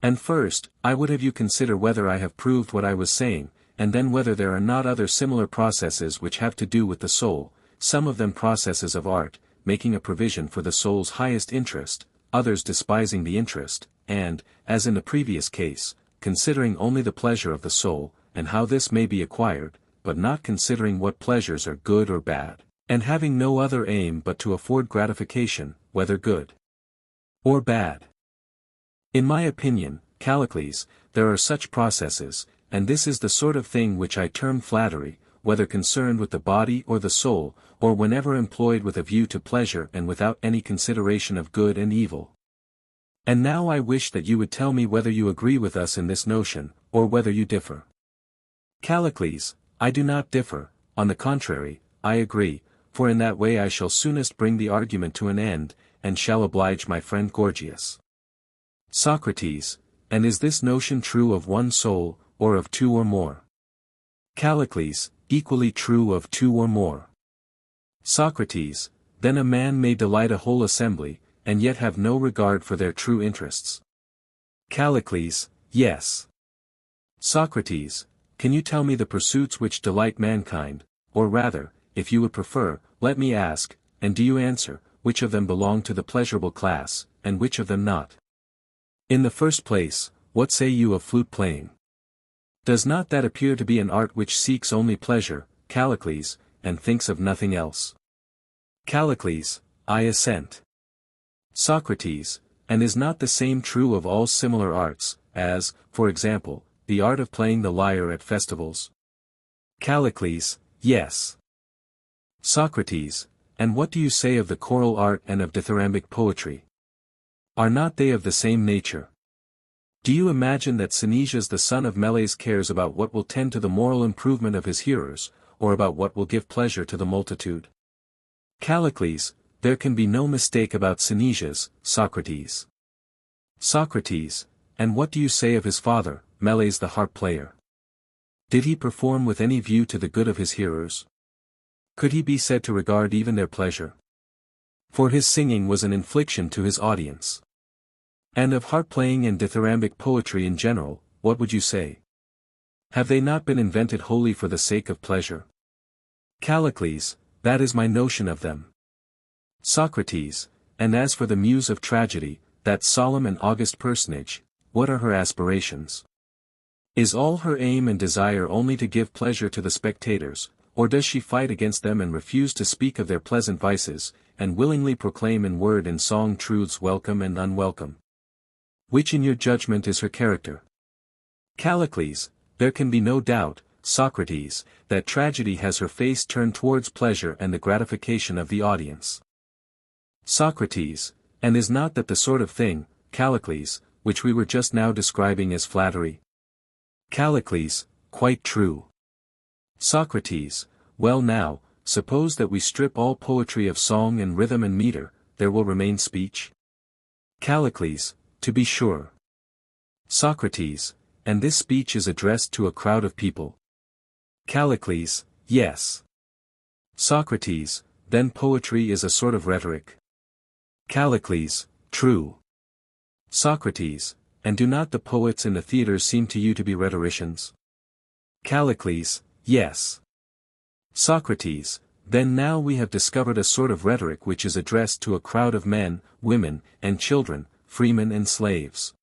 And first, I would have you consider whether I have proved what I was saying, and then whether there are not other similar processes which have to do with the soul, some of them processes of art, making a provision for the soul's highest interest, others despising the interest, and, as in the previous case, considering only the pleasure of the soul, and how this may be acquired, but not considering what pleasures are good or bad, and having no other aim but to afford gratification, whether good or bad. In my opinion, Callicles, there are such processes, and this is the sort of thing which I term flattery, whether concerned with the body or the soul, or whenever employed with a view to pleasure and without any consideration of good and evil. And now I wish that you would tell me whether you agree with us in this notion, or whether you differ. Callicles, I do not differ, on the contrary, I agree, for in that way I shall soonest bring the argument to an end, and shall oblige my friend Gorgias. Socrates, and is this notion true of one soul, or of two or more? Callicles, equally true of two or more. Socrates, then a man may delight a whole assembly, and yet have no regard for their true interests. Callicles, yes. Socrates, can you tell me the pursuits which delight mankind, or rather, if you would prefer, let me ask, and do you answer, which of them belong to the pleasurable class, and which of them not? In the first place, what say you of flute playing? Does not that appear to be an art which seeks only pleasure, Callicles, and thinks of nothing else? Callicles, I assent. Socrates, and is not the same true of all similar arts, as, for example, the art of playing the lyre at festivals? Callicles, yes. Socrates, and what do you say of the choral art and of dithyrambic poetry? Are not they of the same nature? Do you imagine that Synesius the son of Meles cares about what will tend to the moral improvement of his hearers, or about what will give pleasure to the multitude? Callicles, there can be no mistake about Synesius, Socrates. Socrates, and what do you say of his father, Meles the harp player? Did he perform with any view to the good of his hearers? Could he be said to regard even their pleasure? For his singing was an infliction to his audience. And of harp playing and dithyrambic poetry in general, what would you say? Have they not been invented wholly for the sake of pleasure? Callicles, that is my notion of them. Socrates, and as for the muse of tragedy, that solemn and august personage, what are her aspirations? Is all her aim and desire only to give pleasure to the spectators, or does she fight against them and refuse to speak of their pleasant vices, and willingly proclaim in word and song truths welcome and unwelcome? Which in your judgment is her character? Callicles, there can be no doubt, Socrates, that tragedy has her face turned towards pleasure and the gratification of the audience. Socrates, and is not that the sort of thing, Callicles, which we were just now describing as flattery? Callicles, quite true. Socrates, well now, suppose that we strip all poetry of song and rhythm and meter, there will remain speech? Callicles, to be sure. Socrates, and this speech is addressed to a crowd of people? Callicles, yes. Socrates, then poetry is a sort of rhetoric? Callicles, true. Socrates, and do not the poets in the theatres seem to you to be rhetoricians? Callicles, yes. Socrates, then now we have discovered a sort of rhetoric which is addressed to a crowd of men, women, and children, freemen and slaves.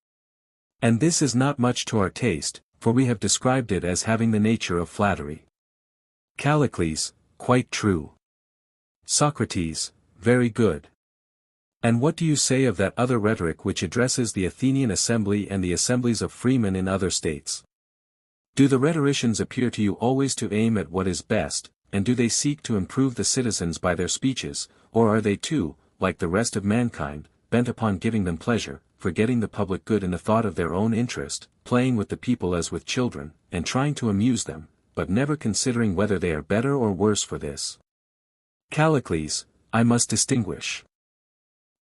And this is not much to our taste, for we have described it as having the nature of flattery. Callicles, quite true. Socrates, very good. And what do you say of that other rhetoric which addresses the Athenian assembly and the assemblies of freemen in other states? Do the rhetoricians appear to you always to aim at what is best, and do they seek to improve the citizens by their speeches, or are they too, like the rest of mankind, bent upon giving them pleasure, forgetting the public good in the thought of their own interest, playing with the people as with children, and trying to amuse them, but never considering whether they are better or worse for this? Callicles, I must distinguish.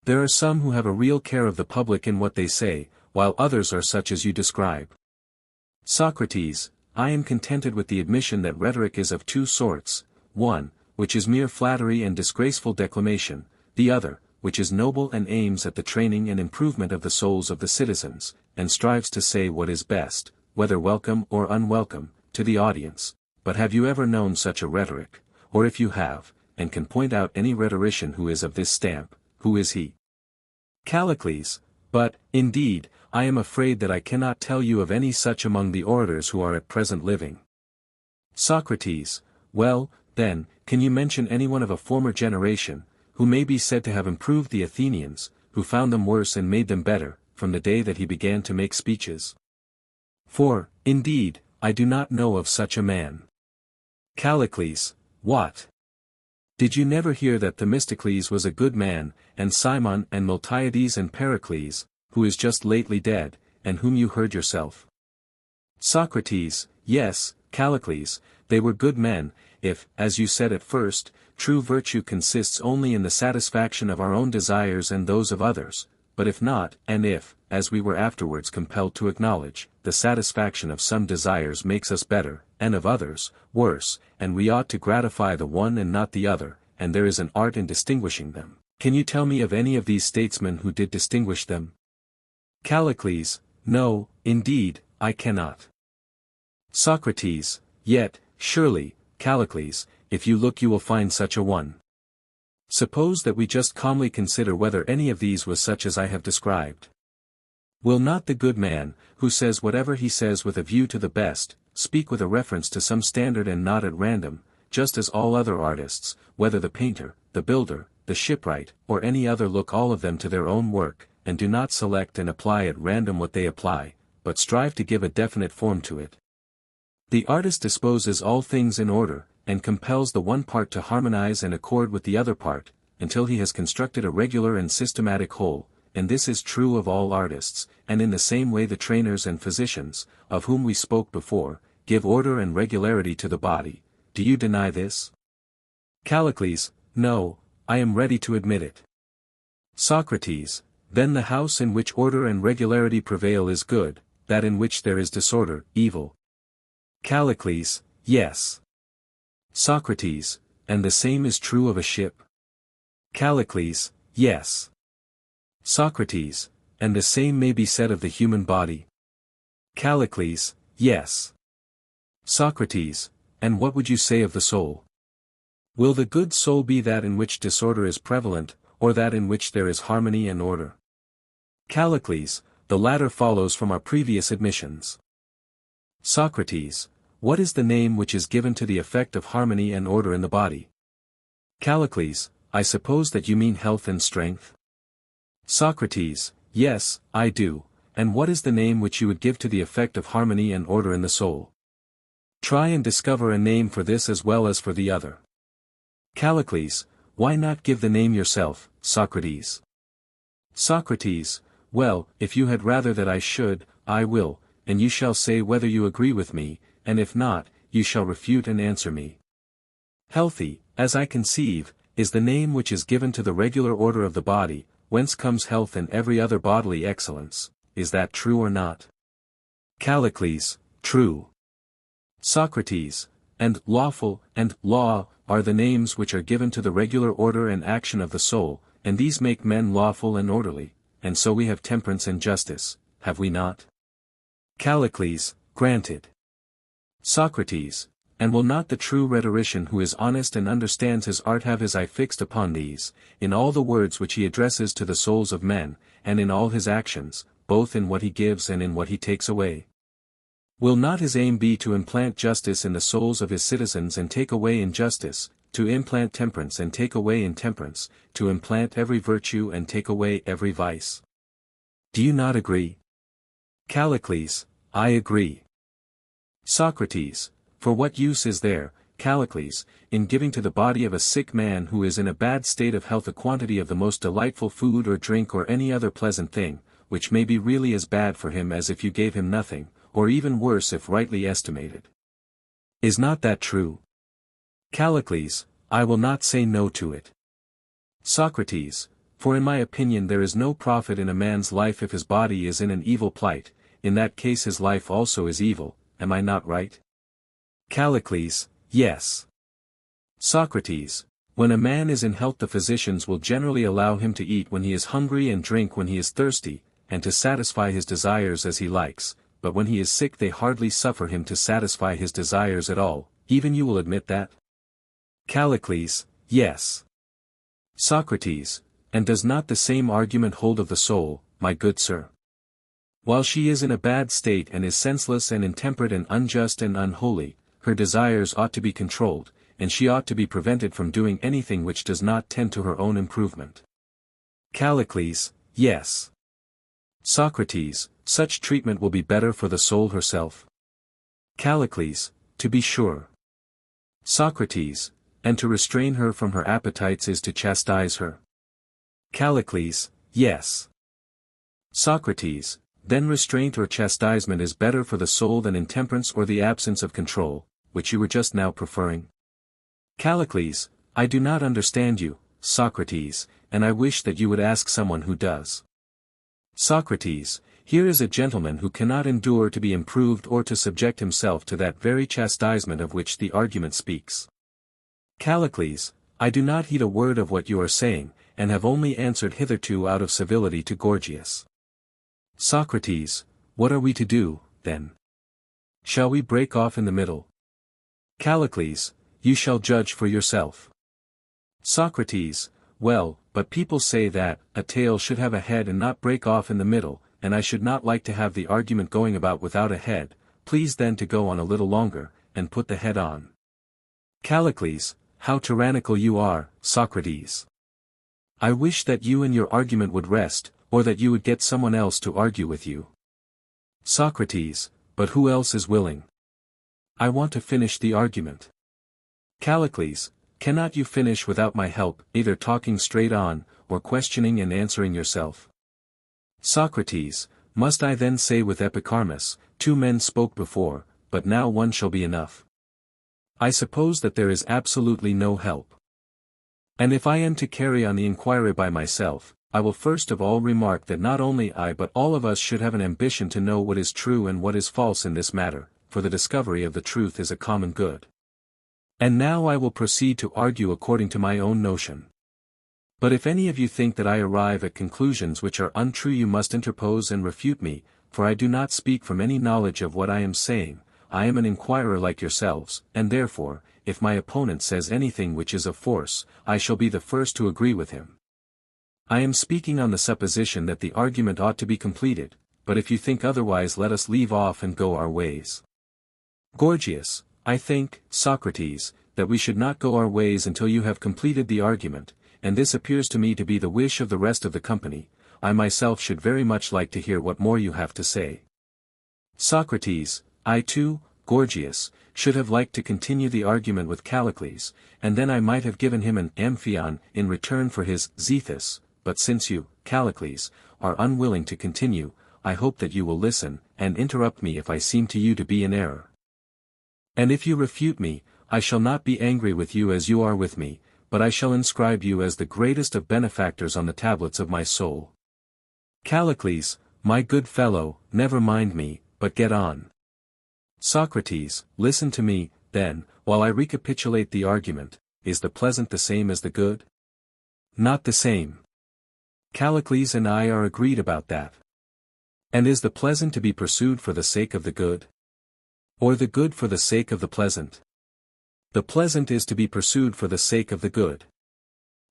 There are some who have a real care of the public in what they say, while others are such as you describe. Socrates, I am contented with the admission that rhetoric is of two sorts, one, which is mere flattery and disgraceful declamation, the other, which is noble and aims at the training and improvement of the souls of the citizens, and strives to say what is best, whether welcome or unwelcome, to the audience. But have you ever known such a rhetoric, or if you have, and can point out any rhetorician who is of this stamp, who is he? Callicles, but, indeed, I am afraid that I cannot tell you of any such among the orators who are at present living. Socrates, well, then, can you mention anyone of a former generation, who may be said to have improved the Athenians, who found them worse and made them better, from the day that he began to make speeches? For, indeed, I do not know of such a man. Callicles, what? Did you never hear that Themistocles was a good man, and Cimon and Miltiades and Pericles, who is just lately dead, and whom you heard yourself? Socrates, yes, Callicles, they were good men, if, as you said at first, true virtue consists only in the satisfaction of our own desires and those of others, but if not, and if, as we were afterwards compelled to acknowledge, the satisfaction of some desires makes us better, and of others, worse, and we ought to gratify the one and not the other, and there is an art in distinguishing them. Can you tell me of any of these statesmen who did distinguish them? Callicles, no, indeed, I cannot. Socrates, yet, surely, Callicles, if you look you will find such a one. Suppose that we just calmly consider whether any of these was such as I have described. Will not the good man, who says whatever he says with a view to the best, speak with a reference to some standard and not at random, just as all other artists, whether the painter, the builder, the shipwright, or any other look all of them to their own work, and do not select and apply at random what they apply, but strive to give a definite form to it. The artist disposes all things in order, and compels the one part to harmonize and accord with the other part, until he has constructed a regular and systematic whole, and this is true of all artists, and in the same way the trainers and physicians, of whom we spoke before, give order and regularity to the body. Do you deny this? Callicles: No, I am ready to admit it. Socrates: Then the house in which order and regularity prevail is good, that in which there is disorder, evil. Callicles: Yes. Socrates: And the same is true of a ship? Callicles: Yes. Socrates: And the same may be said of the human body? Callicles: Yes. Socrates: And what would you say of the soul? Will the good soul be that in which disorder is prevalent, or that in which there is harmony and order? Callicles: The latter follows from our previous admissions. Socrates: What is the name which is given to the effect of harmony and order in the body? Callicles: I suppose that you mean health and strength? Socrates: Yes, I do, and what is the name which you would give to the effect of harmony and order in the soul? Try and discover a name for this as well as for the other. Callicles: Why not give the name yourself, Socrates? Socrates: Well, if you had rather that I should, I will, and you shall say whether you agree with me, and if not, you shall refute and answer me. Healthy, as I conceive, is the name which is given to the regular order of the body, whence comes health and every other bodily excellence. Is that true or not? Callicles: True. Socrates: And lawful, and law, are the names which are given to the regular order and action of the soul, and these make men lawful and orderly, and so we have temperance and justice, have we not? Callicles: Granted. Socrates: And will not the true rhetorician who is honest and understands his art have his eye fixed upon these, in all the words which he addresses to the souls of men, and in all his actions, both in what he gives and in what he takes away? Will not his aim be to implant justice in the souls of his citizens and take away injustice, to implant temperance and take away intemperance, to implant every virtue and take away every vice? Do you not agree? Callicles: I agree. Socrates: For what use is there, Callicles, in giving to the body of a sick man who is in a bad state of health a quantity of the most delightful food or drink or any other pleasant thing, which may be really as bad for him as if you gave him nothing, or even worse if rightly estimated? Is not that true? Callicles: I will not say no to it. Socrates: For in my opinion there is no profit in a man's life if his body is in an evil plight, in that case his life also is evil, am I not right? Callicles: Yes. Socrates: When a man is in health the physicians will generally allow him to eat when he is hungry and drink when he is thirsty, and to satisfy his desires as he likes, but when he is sick they hardly suffer him to satisfy his desires at all. Even you will admit that? Callicles: Yes. Socrates: And does not the same argument hold of the soul, my good sir? While she is in a bad state and is senseless and intemperate and unjust and unholy, her desires ought to be controlled, and she ought to be prevented from doing anything which does not tend to her own improvement. Callicles: Yes. Socrates: Such treatment will be better for the soul herself? Callicles: To be sure. Socrates: And to restrain her from her appetites is to chastise her? Callicles: Yes. Socrates: Then restraint or chastisement is better for the soul than intemperance or the absence of control, which you were just now preferring? Callicles: I do not understand you, Socrates, and I wish that you would ask someone who does. Socrates: Here is a gentleman who cannot endure to be improved or to subject himself to that very chastisement of which the argument speaks. Callicles: I do not heed a word of what you are saying, and have only answered hitherto out of civility to Gorgias. Socrates: What are we to do, then? Shall we break off in the middle? Callicles: You shall judge for yourself. Socrates: Well, but people say that a tail should have a head and not break off in the middle, and I should not like to have the argument going about without a head. Please then to go on a little longer, and put the head on. Callicles: How tyrannical you are, Socrates! I wish that you and your argument would rest, or that you would get someone else to argue with you. Socrates, but who else is willing? I want to finish the argument. Callicles, cannot you finish without my help, either talking straight on, or questioning and answering yourself? Socrates, must I then say with Epicharmus, 2 men spoke before, but now 1 shall be enough? I suppose that there is absolutely no help. And if I am to carry on the inquiry by myself, I will first of all remark that not only I but all of us should have an ambition to know what is true and what is false in this matter, for the discovery of the truth is a common good. And now I will proceed to argue according to my own notion. But if any of you think that I arrive at conclusions which are untrue, you must interpose and refute me, for I do not speak from any knowledge of what I am saying. I am an inquirer like yourselves, and therefore, if my opponent says anything which is of force, I shall be the first to agree with him. I am speaking on the supposition that the argument ought to be completed, but if you think otherwise, let us leave off and go our ways. Gorgias, I think, Socrates, that we should not go our ways until you have completed the argument, and this appears to me to be the wish of the rest of the company. I myself should very much like to hear what more you have to say. Socrates, I too, Gorgias, should have liked to continue the argument with Callicles, and then I might have given him an Amphion in return for his Zethus. But since you, Callicles, are unwilling to continue, I hope that you will listen, and interrupt me if I seem to you to be in error. And if you refute me, I shall not be angry with you as you are with me, but I shall inscribe you as the greatest of benefactors on the tablets of my soul. Callicles, my good fellow, never mind me, but get on. Socrates, listen to me, then, while I recapitulate the argument. Is the pleasant the same as the good? Not the same. Callicles and I are agreed about that. And is the pleasant to be pursued for the sake of the good? Or the good for the sake of the pleasant? The pleasant is to be pursued for the sake of the good.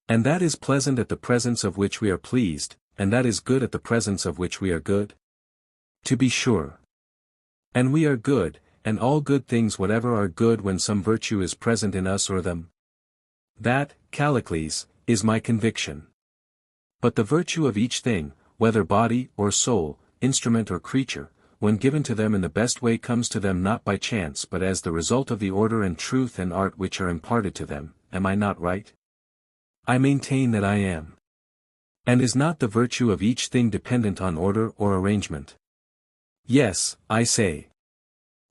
And that is pleasant at the presence of which we are pleased, and that is good at the presence of which we are good? To be sure. And we are good, and all good things whatever are good when some virtue is present in us or them. That, Callicles, is my conviction. But the virtue of each thing, whether body or soul, instrument or creature, when given to them in the best way comes to them not by chance but as the result of the order and truth and art which are imparted to them. Am I not right? I maintain that I am. And is not the virtue of each thing dependent on order or arrangement? Yes, I say.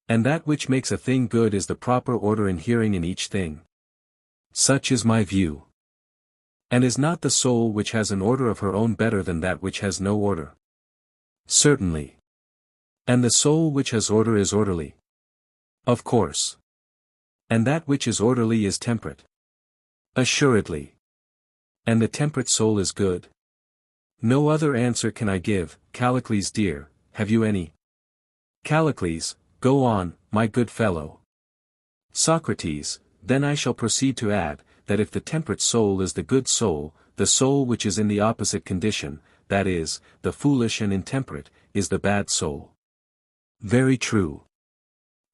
And that which makes a thing good is the proper order inhering in each thing. Such is my view. And is not the soul which has an order of her own better than that which has no order? Certainly. And the soul which has order is orderly? Of course. And that which is orderly is temperate? Assuredly. And the temperate soul is good? No other answer can I give. Callicles dear, have you any? Callicles, go on, my good fellow. Socrates, then I shall proceed to add, that if the temperate soul is the good soul, the soul which is in the opposite condition, that is, the foolish and intemperate, is the bad soul. Very true.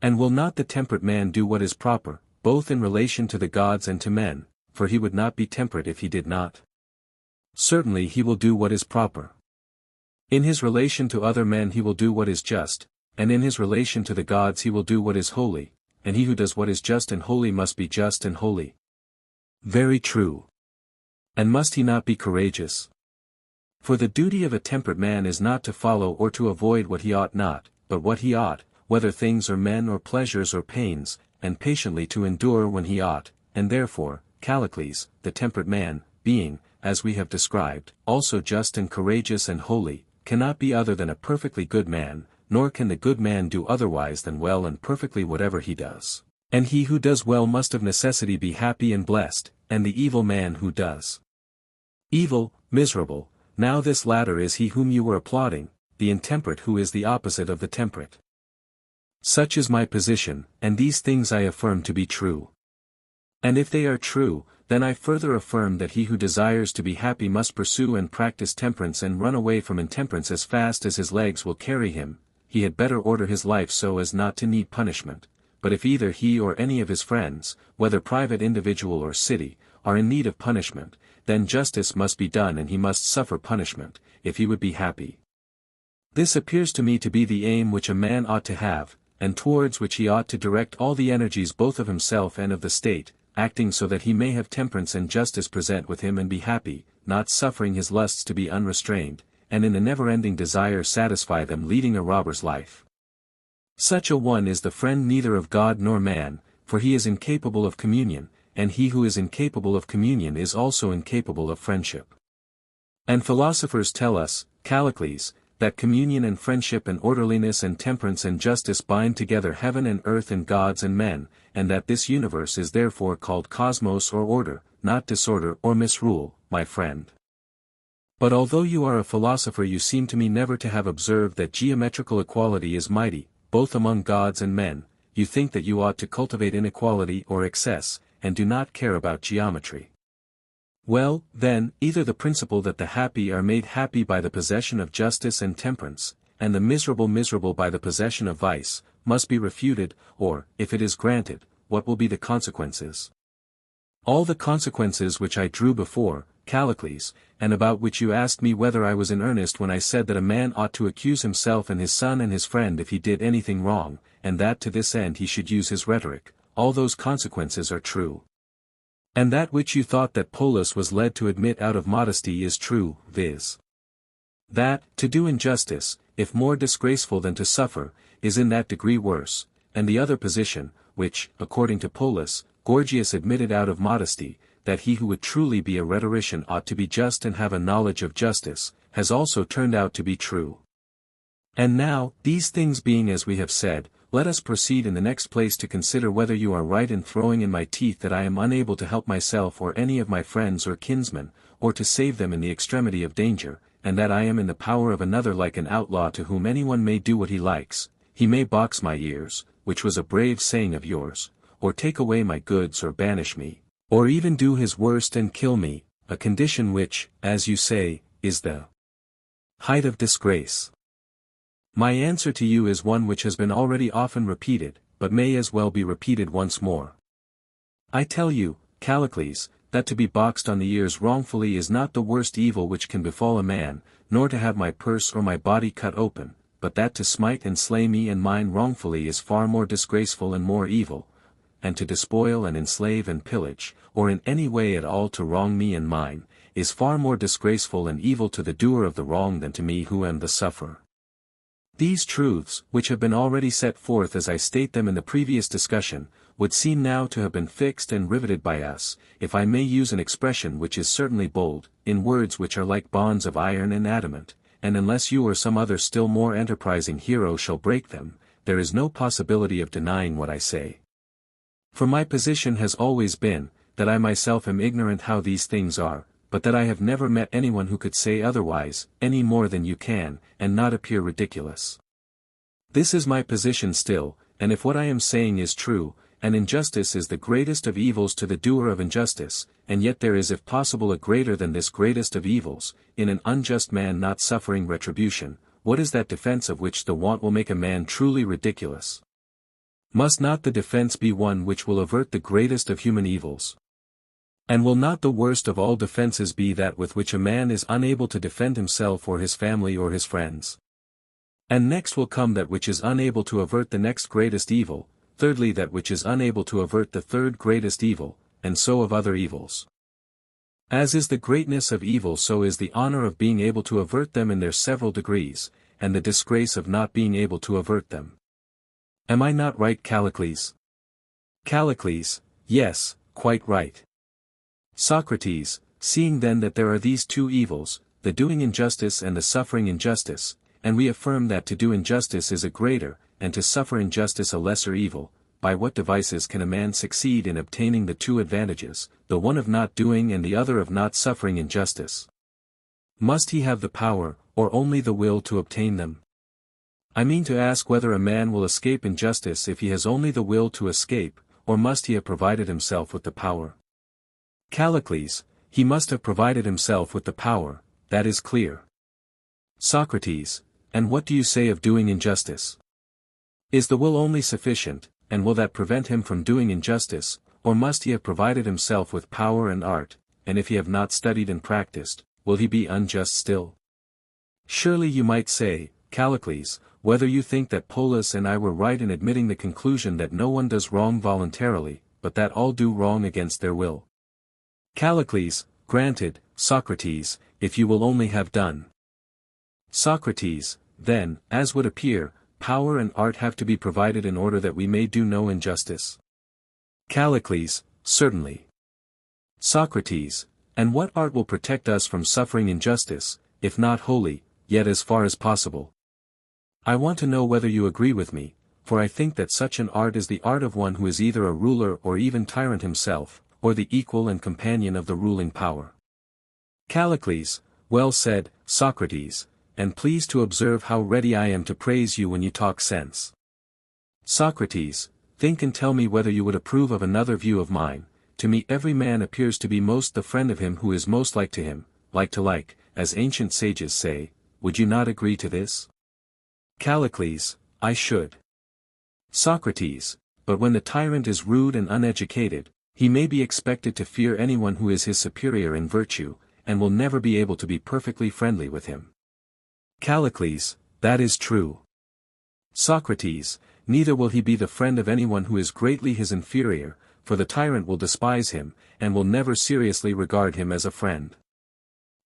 And will not the temperate man do what is proper, both in relation to the gods and to men, for he would not be temperate if he did not? Certainly he will do what is proper. In his relation to other men he will do what is just, and in his relation to the gods he will do what is holy, and he who does what is just and holy must be just and holy. Very true. And must he not be courageous? For the duty of a temperate man is not to follow or to avoid what he ought not, but what he ought, whether things or men or pleasures or pains, and patiently to endure when he ought, and therefore, Callicles, the temperate man, being, as we have described, also just and courageous and holy, cannot be other than a perfectly good man, nor can the good man do otherwise than well and perfectly whatever he does. And he who does well must of necessity be happy and blessed, and the evil man who does evil, miserable. Now this latter is he whom you were applauding, the intemperate who is the opposite of the temperate. Such is my position, and these things I affirm to be true. And if they are true, then I further affirm that he who desires to be happy must pursue and practice temperance and run away from intemperance as fast as his legs will carry him. He had better order his life so as not to need punishment. But if either he or any of his friends, whether private individual or city, are in need of punishment, then justice must be done and he must suffer punishment, if he would be happy. This appears to me to be the aim which a man ought to have, and towards which he ought to direct all the energies both of himself and of the state, acting so that he may have temperance and justice present with him and be happy, not suffering his lusts to be unrestrained, and in a never-ending desire satisfy them, leading a robber's life. Such a one is the friend neither of God nor man, for he is incapable of communion, and he who is incapable of communion is also incapable of friendship. And philosophers tell us, Callicles, that communion and friendship and orderliness and temperance and justice bind together heaven and earth and gods and men, and that this universe is therefore called cosmos or order, not disorder or misrule, my friend. But although you are a philosopher, you seem to me never to have observed that geometrical equality is mighty, both among gods and men. You think that you ought to cultivate inequality or excess, and do not care about geometry. Well, then, either the principle that the happy are made happy by the possession of justice and temperance, and the miserable miserable by the possession of vice, must be refuted, or, if it is granted, what will be the consequences? All the consequences which I drew before, Callicles, and about which you asked me whether I was in earnest when I said that a man ought to accuse himself and his son and his friend if he did anything wrong, and that to this end he should use his rhetoric, all those consequences are true. And that which you thought that Polus was led to admit out of modesty is true, viz. that, to do injustice, if more disgraceful than to suffer, is in that degree worse, and the other position, which, according to Polus, Gorgias admitted out of modesty, that he who would truly be a rhetorician ought to be just and have a knowledge of justice, has also turned out to be true. And now, these things being as we have said, let us proceed in the next place to consider whether you are right in throwing in my teeth that I am unable to help myself or any of my friends or kinsmen, or to save them in the extremity of danger, and that I am in the power of another like an outlaw to whom anyone may do what he likes. He may box my ears, which was a brave saying of yours, or take away my goods or banish me, or even do his worst and kill me, a condition which, as you say, is the height of disgrace. My answer to you is one which has been already often repeated, but may as well be repeated once more. I tell you, Callicles, that to be boxed on the ears wrongfully is not the worst evil which can befall a man, nor to have my purse or my body cut open, but that to smite and slay me and mine wrongfully is far more disgraceful and more evil, and to despoil and enslave and pillage, or in any way at all to wrong me and mine, is far more disgraceful and evil to the doer of the wrong than to me who am the sufferer. These truths, which have been already set forth as I state them in the previous discussion, would seem now to have been fixed and riveted by us, if I may use an expression which is certainly bold, in words which are like bonds of iron and adamant, and unless you or some other still more enterprising hero shall break them, there is no possibility of denying what I say. For my position has always been, that I myself am ignorant how these things are, but that I have never met anyone who could say otherwise, any more than you can, and not appear ridiculous. This is my position still, and if what I am saying is true, and injustice is the greatest of evils to the doer of injustice, and yet there is if possible a greater than this greatest of evils, in an unjust man not suffering retribution, what is that defense of which the want will make a man truly ridiculous? Must not the defense be one which will avert the greatest of human evils? And will not the worst of all defenses be that with which a man is unable to defend himself or his family or his friends? And next will come that which is unable to avert the next greatest evil, thirdly that which is unable to avert the third greatest evil, and so of other evils. As is the greatness of evil, so is the honor of being able to avert them in their several degrees, and the disgrace of not being able to avert them. Am I not right, Callicles? Callicles, yes, quite right. Socrates, seeing then that there are these two evils, the doing injustice and the suffering injustice, and we affirm that to do injustice is a greater, and to suffer injustice a lesser evil, by what devices can a man succeed in obtaining the two advantages, the one of not doing and the other of not suffering injustice? Must he have the power, or only the will to obtain them? I mean to ask whether a man will escape injustice if he has only the will to escape, or must he have provided himself with the power? Callicles, he must have provided himself with the power, that is clear. Socrates, and what do you say of doing injustice? Is the will only sufficient, and will that prevent him from doing injustice, or must he have provided himself with power and art, and if he have not studied and practiced, will he be unjust still? Surely you might say, Callicles, whether you think that Polus and I were right in admitting the conclusion that no one does wrong voluntarily, but that all do wrong against their will. Callicles, granted, Socrates, if you will only have done. Socrates, then, as would appear, power and art have to be provided in order that we may do no injustice. Callicles, certainly. Socrates, and what art will protect us from suffering injustice, if not wholly, yet as far as possible? I want to know whether you agree with me, for I think that such an art is the art of one who is either a ruler or even tyrant himself, or the equal and companion of the ruling power. Callicles, well said, Socrates, and please to observe how ready I am to praise you when you talk sense. Socrates, think and tell me whether you would approve of another view of mine. To me every man appears to be most the friend of him who is most like to him, like to like, as ancient sages say. Would you not agree to this? Callicles, I should. Socrates, but when the tyrant is rude and uneducated, he may be expected to fear anyone who is his superior in virtue, and will never be able to be perfectly friendly with him. Callicles, that is true. Socrates, neither will he be the friend of anyone who is greatly his inferior, for the tyrant will despise him, and will never seriously regard him as a friend.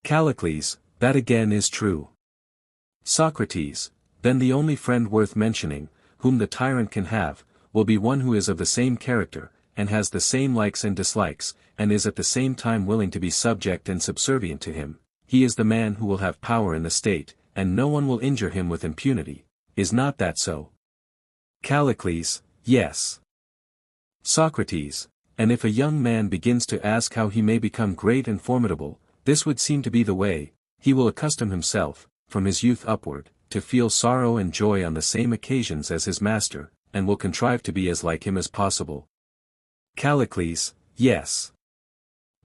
Callicles, that again is true. Socrates, then the only friend worth mentioning, whom the tyrant can have, will be one who is of the same character, and has the same likes and dislikes, and is at the same time willing to be subject and subservient to him. He is the man who will have power in the state, and no one will injure him with impunity. Is not that so? Callicles, yes. Socrates, and if a young man begins to ask how he may become great and formidable, this would seem to be the way. He will accustom himself, from his youth upward, to feel sorrow and joy on the same occasions as his master, and will contrive to be as like him as possible. Callicles, yes.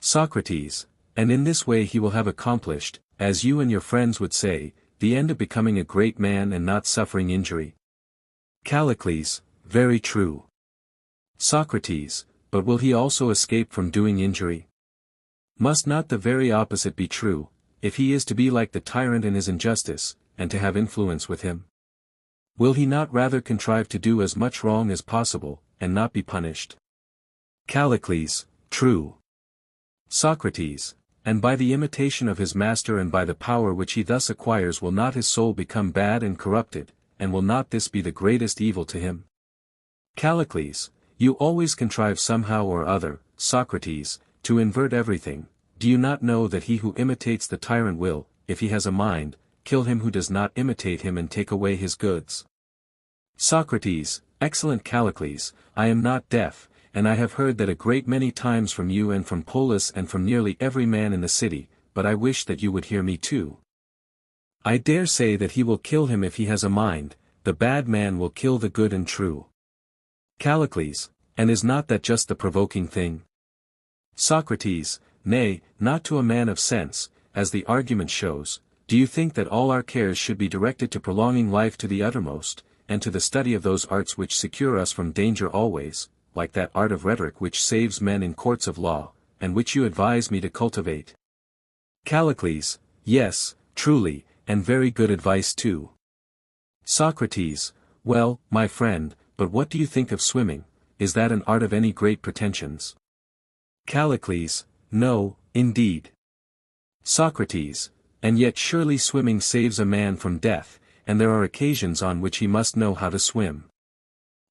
Socrates, and in this way he will have accomplished, as you and your friends would say, the end of becoming a great man and not suffering injury. Callicles, very true. Socrates, but will he also escape from doing injury? Must not the very opposite be true, if he is to be like the tyrant in his injustice, and to have influence with him? Will he not rather contrive to do as much wrong as possible, and not be punished? Callicles, true. Socrates, and by the imitation of his master and by the power which he thus acquires will not his soul become bad and corrupted, and will not this be the greatest evil to him? Callicles, you always contrive somehow or other, Socrates, to invert everything. Do you not know that he who imitates the tyrant will, if he has a mind, kill him who does not imitate him and take away his goods? Socrates, excellent Callicles, I am not deaf, and I have heard that a great many times from you and from Polus and from nearly every man in the city, but I wish that you would hear me too. I dare say that he will kill him if he has a mind, the bad man will kill the good and true. Callicles, and is not that just the provoking thing? Socrates, nay, not to a man of sense, as the argument shows. Do you think that all our cares should be directed to prolonging life to the uttermost, and to the study of those arts which secure us from danger always, like that art of rhetoric which saves men in courts of law, and which you advise me to cultivate? Callicles, yes, truly, and very good advice too. Socrates, well, my friend, but what do you think of swimming? Is that an art of any great pretensions? Callicles, no, indeed. Socrates, and yet surely swimming saves a man from death, and there are occasions on which he must know how to swim.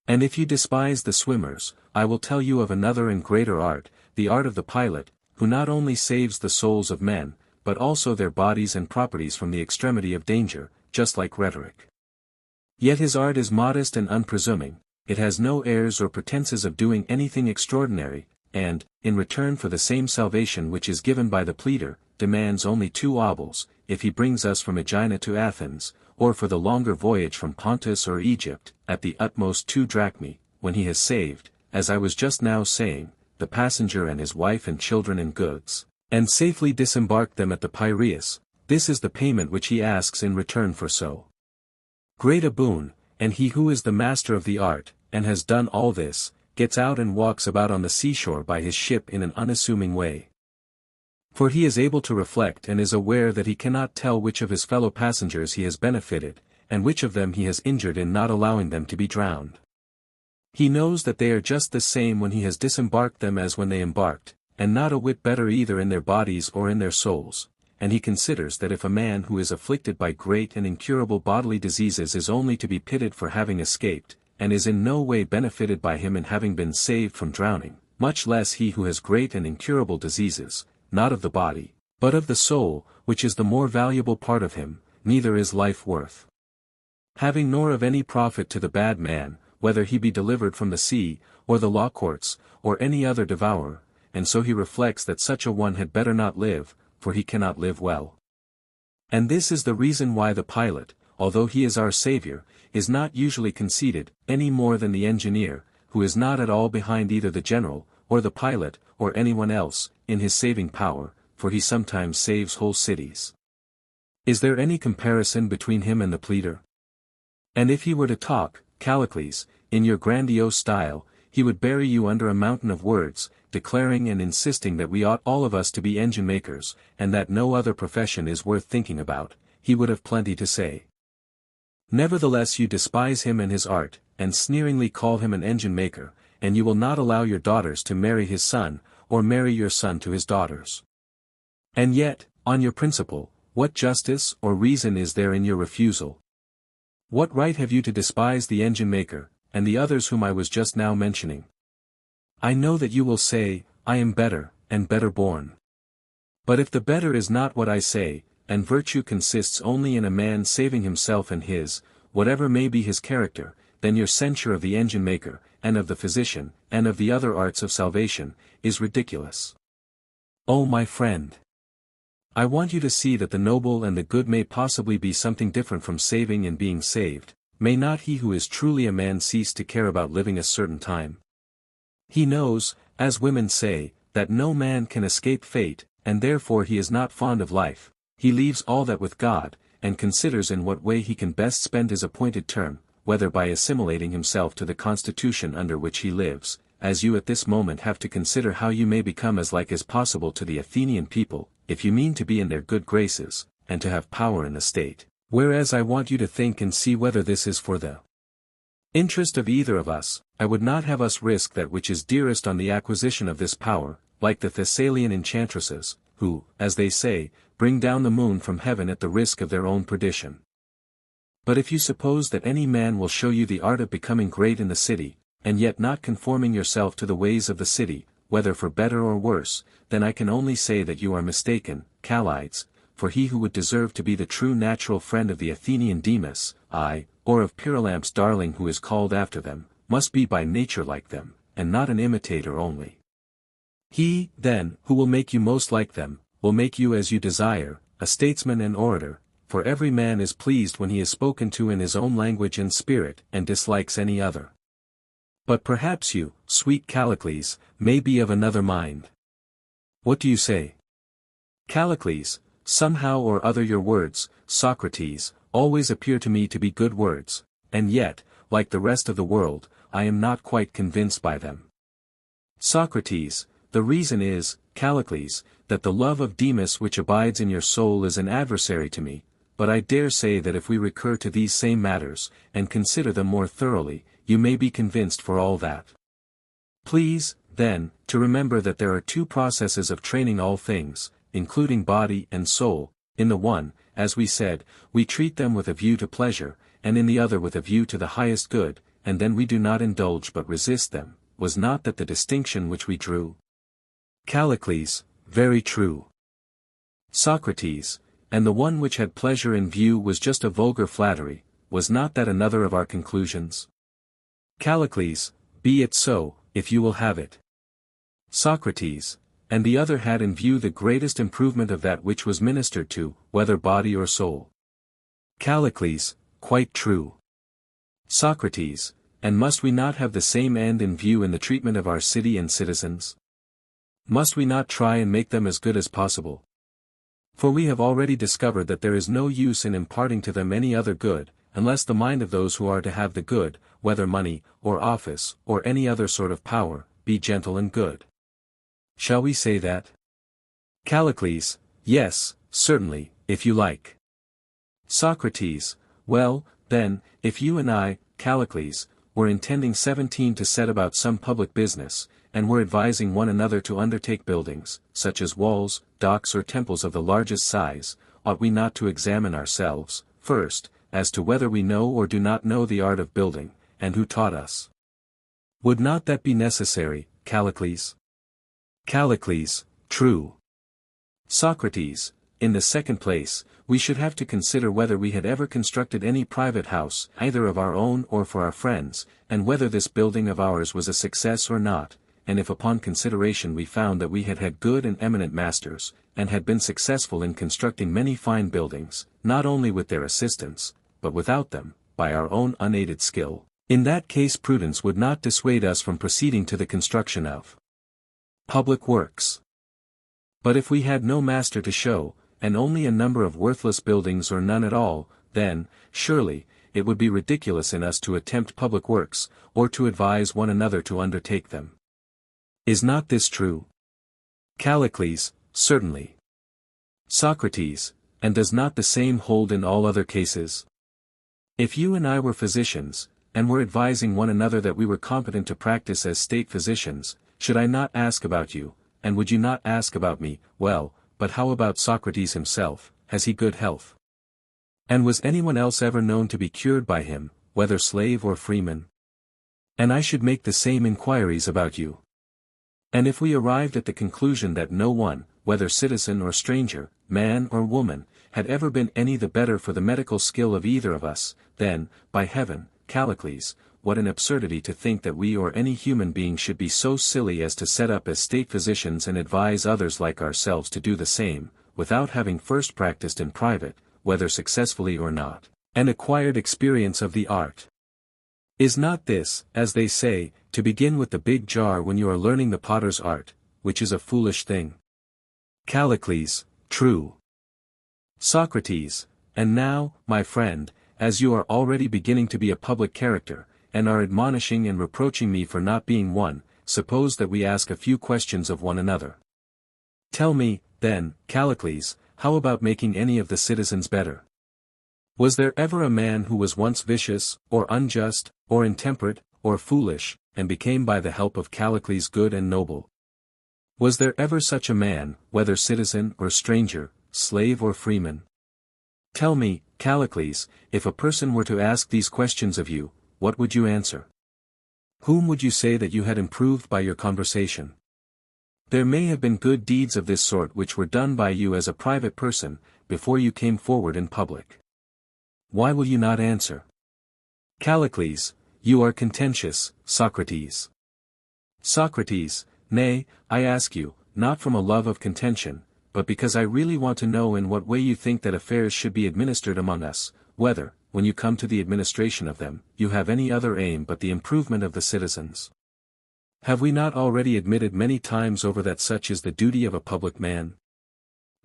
And if you despise the swimmers, I will tell you of another and greater art, the art of the pilot, who not only saves the souls of men, but also their bodies and properties from the extremity of danger, just like rhetoric. Yet his art is modest and unpresuming, it has no airs or pretenses of doing anything extraordinary, and, in return for the same salvation which is given by the pleader, demands only 2 obols, if he brings us from Aegina to Athens, or for the longer voyage from Pontus or Egypt, at the utmost 2 drachmae, when he has saved, as I was just now saying, the passenger and his wife and children and goods, and safely disembarked them at the Piraeus. This is the payment which he asks in return for so great a boon, and he who is the master of the art, and has done all this, gets out and walks about on the seashore by his ship in an unassuming way. For he is able to reflect and is aware that he cannot tell which of his fellow passengers he has benefited, and which of them he has injured in not allowing them to be drowned. He knows that they are just the same when he has disembarked them as when they embarked, and not a whit better either in their bodies or in their souls, and he considers that if a man who is afflicted by great and incurable bodily diseases is only to be pitied for having escaped, and is in no way benefited by him in having been saved from drowning, much less he who has great and incurable diseases, not of the body, but of the soul, which is the more valuable part of him, neither is life worth having nor of any profit to the bad man, whether he be delivered from the sea, or the law courts, or any other devourer, and so he reflects that such a one had better not live, for he cannot live well. And this is the reason why the pilot, although he is our Savior, is not usually conceited, any more than the engineer, who is not at all behind either the general, or the pilot, or anyone else, in his saving power, for he sometimes saves whole cities. Is there any comparison between him and the pleader? And if he were to talk, Callicles, in your grandiose style, he would bury you under a mountain of words, declaring and insisting that we ought all of us to be engine makers, and that no other profession is worth thinking about. He would have plenty to say. Nevertheless you despise him and his art, and sneeringly call him an engine maker, and you will not allow your daughters to marry his son, or marry your son to his daughters. And yet, on your principle, what justice or reason is there in your refusal? What right have you to despise the engine maker, and the others whom I was just now mentioning? I know that you will say, I am better, and better born. But if the better is not what I say, and virtue consists only in a man saving himself and his, whatever may be his character, then your censure of the engine maker, and of the physician, and of the other arts of salvation, is ridiculous. Oh my friend! I want you to see that the noble and the good may possibly be something different from saving and being saved. May not he who is truly a man cease to care about living a certain time? He knows, as women say, that no man can escape fate, and therefore he is not fond of life. He leaves all that with God, and considers in what way he can best spend his appointed term, whether by assimilating himself to the constitution under which he lives, as you at this moment have to consider how you may become as like as possible to the Athenian people, if you mean to be in their good graces, and to have power in the state. Whereas I want you to think and see whether this is for the interest of either of us. I would not have us risk that which is dearest on the acquisition of this power, like the Thessalian enchantresses, who, as they say, bring down the moon from heaven at the risk of their own perdition. But if you suppose that any man will show you the art of becoming great in the city, and yet not conforming yourself to the ways of the city, whether for better or worse, then I can only say that you are mistaken, Callides, for he who would deserve to be the true natural friend of the Athenian Demas, or of Pyrilamp's darling who is called after them, must be by nature like them, and not an imitator only. He, then, who will make you most like them, will make you as you desire, a statesman and orator, for every man is pleased when he is spoken to in his own language and spirit, and dislikes any other. But perhaps you, sweet Callicles, may be of another mind. What do you say? Callicles, somehow or other your words, Socrates, always appear to me to be good words, and yet, like the rest of the world, I am not quite convinced by them. Socrates, the reason is, Callicles, that the love of Demas which abides in your soul is an adversary to me, but I dare say that if we recur to these same matters, and consider them more thoroughly, you may be convinced for all that. Please, then, to remember that there are two processes of training all things, including body and soul. In the one, as we said, we treat them with a view to pleasure, and in the other with a view to the highest good, and then we do not indulge but resist them. Was not that the distinction which we drew? Callicles, very true. Socrates, and the one which had pleasure in view was just a vulgar flattery, was not that another of our conclusions? Callicles, be it so, if you will have it. Socrates, and the other had in view the greatest improvement of that which was ministered to, whether body or soul. Callicles, quite true. Socrates, and must we not have the same end in view in the treatment of our city and citizens? Must we not try and make them as good as possible? For we have already discovered that there is no use in imparting to them any other good, unless the mind of those who are to have the good, whether money, or office, or any other sort of power, be gentle and good. Shall we say that? Callicles, yes, certainly, if you like. Socrates, well, Then, if you and I, Callicles, were intending 17 to set about some public business, and were advising one another to undertake buildings, such as walls, docks or temples of the largest size, ought we not to examine ourselves, first, as to whether we know or do not know the art of building, and who taught us? Would not that be necessary, Callicles? Callicles, true. Socrates, in the second place, we should have to consider whether we had ever constructed any private house, either of our own or for our friends, and whether this building of ours was a success or not, and if upon consideration we found that we had had good and eminent masters, and had been successful in constructing many fine buildings, not only with their assistance, but without them, by our own unaided skill, in that case prudence would not dissuade us from proceeding to the construction of public works. But if we had no master to show, and only a number of worthless buildings or none at all, then, surely, it would be ridiculous in us to attempt public works, or to advise one another to undertake them. Is not this true? Callicles, certainly. Socrates, and does not the same hold in all other cases? If you and I were physicians, and were advising one another that we were competent to practice as state physicians, should I not ask about you, and would you not ask about me? Well, but how about Socrates himself, has he good health? And was anyone else ever known to be cured by him, whether slave or freeman? And I should make the same inquiries about you. And if we arrived at the conclusion that no one, whether citizen or stranger, man or woman, had ever been any the better for the medical skill of either of us, then, by heaven, Callicles, what an absurdity to think that we or any human being should be so silly as to set up as state physicians and advise others like ourselves to do the same, without having first practiced in private, whether successfully or not, and acquired experience of the art. Is not this, as they say, to begin with the big jar when you are learning the potter's art, which is a foolish thing? Callicles, true. Socrates, and now, my friend, as you are already beginning to be a public character, and are admonishing and reproaching me for not being one, suppose that we ask a few questions of one another. Tell me, then, Callicles, how about making any of the citizens better? Was there ever a man who was once vicious, or unjust, or intemperate, or foolish, and became by the help of Callicles good and noble? Was there ever such a man, whether citizen or stranger, slave or freeman? Tell me, Callicles, if a person were to ask these questions of you, what would you answer? Whom would you say that you had improved by your conversation? There may have been good deeds of this sort which were done by you as a private person, before you came forward in public. Why will you not answer? Callicles, you are contentious, Socrates. Socrates, nay, I ask you, not from a love of contention, but because I really want to know in what way you think that affairs should be administered among us, whether, when you come to the administration of them, you have any other aim but the improvement of the citizens. Have we not already admitted many times over that such is the duty of a public man?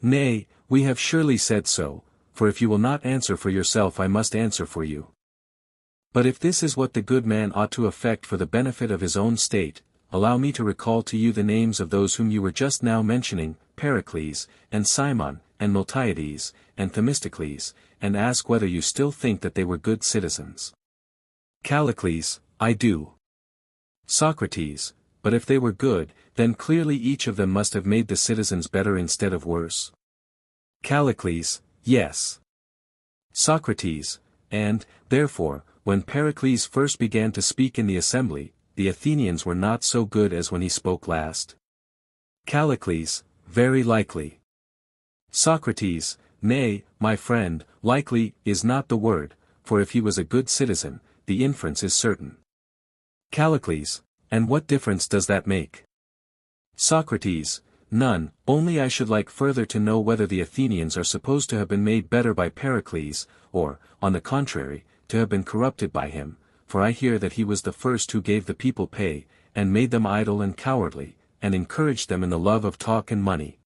Nay, we have surely said so, for if you will not answer for yourself I must answer for you. But if this is what the good man ought to effect for the benefit of his own state, allow me to recall to you the names of those whom you were just now mentioning, Pericles, and Cimon, and Miltiades, and Themistocles, and ask whether you still think that they were good citizens. Callicles, I do. Socrates, but if they were good, then clearly each of them must have made the citizens better instead of worse. Callicles, yes. Socrates, and, therefore, when Pericles first began to speak in the assembly, the Athenians were not so good as when he spoke last. Callicles, very likely. Socrates, nay, my friend, likely is not the word, for if he was a good citizen, the inference is certain. Callicles, and what difference does that make? Socrates, none, only I should like further to know whether the Athenians are supposed to have been made better by Pericles, or, on the contrary, to have been corrupted by him, for I hear that he was the first who gave the people pay, and made them idle and cowardly, and encouraged them in the love of talk and money.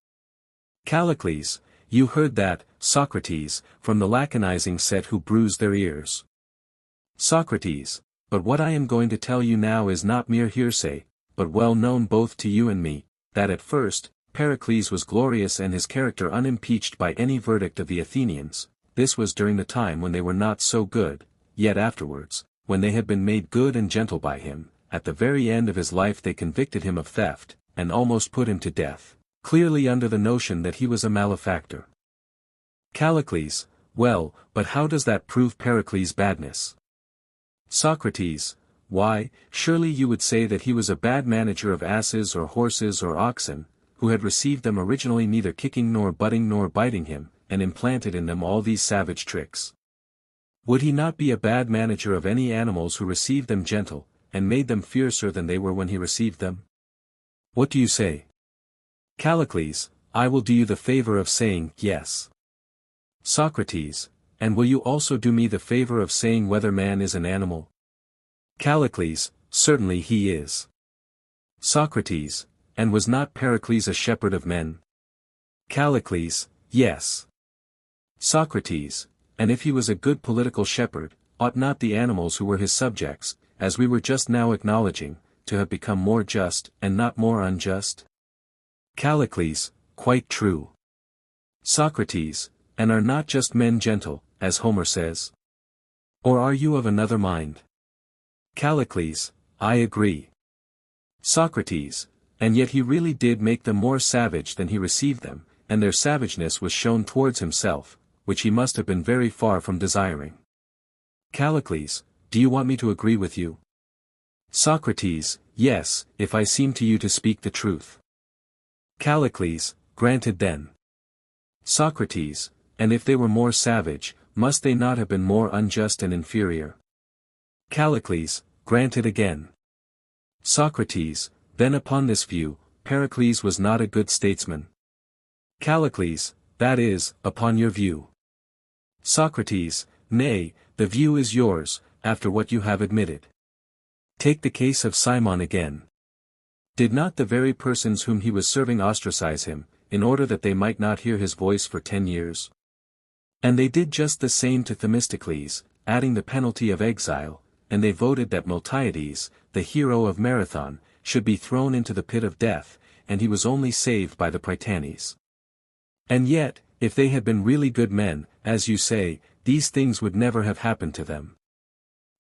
Callicles, you heard that, Socrates, from the laconizing set who bruised their ears. Socrates, but what I am going to tell you now is not mere hearsay, but well known both to you and me, that at first, Pericles was glorious and his character unimpeached by any verdict of the Athenians. This was during the time when they were not so good, yet afterwards, when they had been made good and gentle by him, at the very end of his life they convicted him of theft, and almost put him to death, clearly under the notion that he was a malefactor. Callicles, well, but how does that prove Pericles' badness? Socrates, why, surely you would say that he was a bad manager of asses or horses or oxen, who had received them originally neither kicking nor butting nor biting him, and implanted in them all these savage tricks. Would he not be a bad manager of any animals who received them gentle, and made them fiercer than they were when he received them? What do you say? Callicles, I will do you the favor of saying yes. Socrates, and will you also do me the favor of saying whether man is an animal? Callicles, certainly he is. Socrates, and was not Pericles a shepherd of men? Callicles, yes. Socrates, and if he was a good political shepherd, ought not the animals who were his subjects, as we were just now acknowledging, to have become more just and not more unjust? Callicles, quite true. Socrates, and are not just men gentle, as Homer says? Or are you of another mind? Callicles, I agree. Socrates, and yet he really did make them more savage than he received them, and their savageness was shown towards himself, which he must have been very far from desiring. Callicles, do you want me to agree with you? Socrates, yes, if I seem to you to speak the truth. Callicles, granted then. Socrates, and if they were more savage, must they not have been more unjust and inferior? Callicles, granted again. Socrates, then upon this view, Pericles was not a good statesman. Callicles, that is, upon your view. Socrates, nay, the view is yours, after what you have admitted. Take the case of Simon again. Did not the very persons whom he was serving ostracize him, in order that they might not hear his voice for 10 years? And they did just the same to Themistocles, adding the penalty of exile, and they voted that Miltiades, the hero of Marathon, should be thrown into the pit of death, and he was only saved by the Prytanes. And yet, if they had been really good men, as you say, these things would never have happened to them.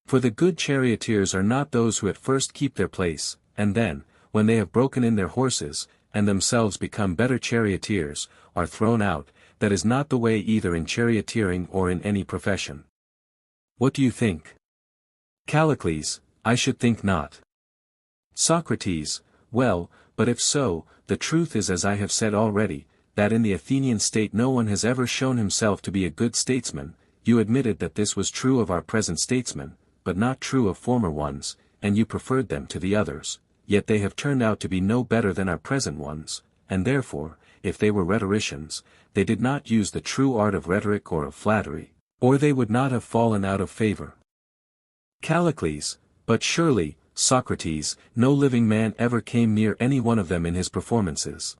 For the good charioteers are not those who at first keep their place, and then, when they have broken in their horses, and themselves become better charioteers, are thrown out. That is not the way either in charioteering or in any profession. What do you think? Callicles, I should think not. Socrates, well, but if so, the truth is as I have said already, that in the Athenian state no one has ever shown himself to be a good statesman. You admitted that this was true of our present statesmen, but not true of former ones, and you preferred them to the others, yet they have turned out to be no better than our present ones, and therefore, if they were rhetoricians, they did not use the true art of rhetoric or of flattery, or they would not have fallen out of favor. Callicles, but surely, Socrates, no living man ever came near any one of them in his performances.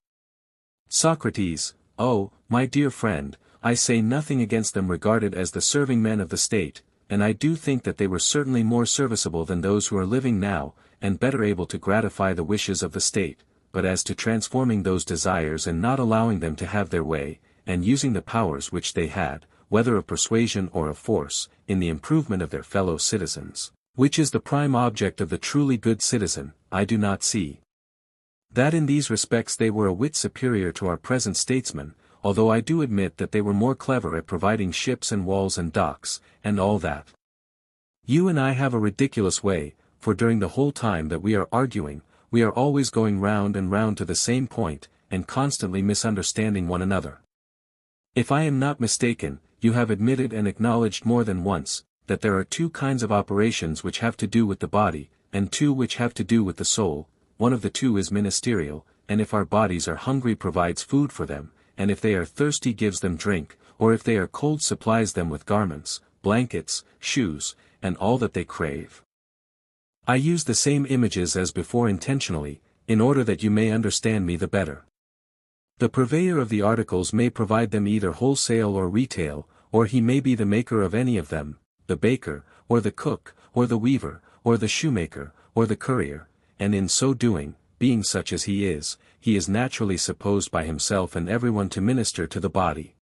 Socrates, oh, my dear friend, I say nothing against them regarded as the serving men of the state, and I do think that they were certainly more serviceable than those who are living now, and better able to gratify the wishes of the state, but as to transforming those desires and not allowing them to have their way, and using the powers which they had, whether of persuasion or of force, in the improvement of their fellow citizens, which is the prime object of the truly good citizen, I do not see. That in these respects they were a whit superior to our present statesmen, although I do admit that they were more clever at providing ships and walls and docks, and all that. You and I have a ridiculous way, for during the whole time that we are arguing, we are always going round and round to the same point, and constantly misunderstanding one another. If I am not mistaken, you have admitted and acknowledged more than once, that there are two kinds of operations which have to do with the body, and two which have to do with the soul. One of the two is ministerial, and if our bodies are hungry provides food for them, and if they are thirsty gives them drink, or if they are cold supplies them with garments, blankets, shoes, and all that they crave. I use the same images as before intentionally, in order that you may understand me the better. The purveyor of the articles may provide them either wholesale or retail, or he may be the maker of any of them, the baker, or the cook, or the weaver, or the shoemaker, or the courier, and in so doing, being such as he is naturally supposed by himself and everyone to minister to the body.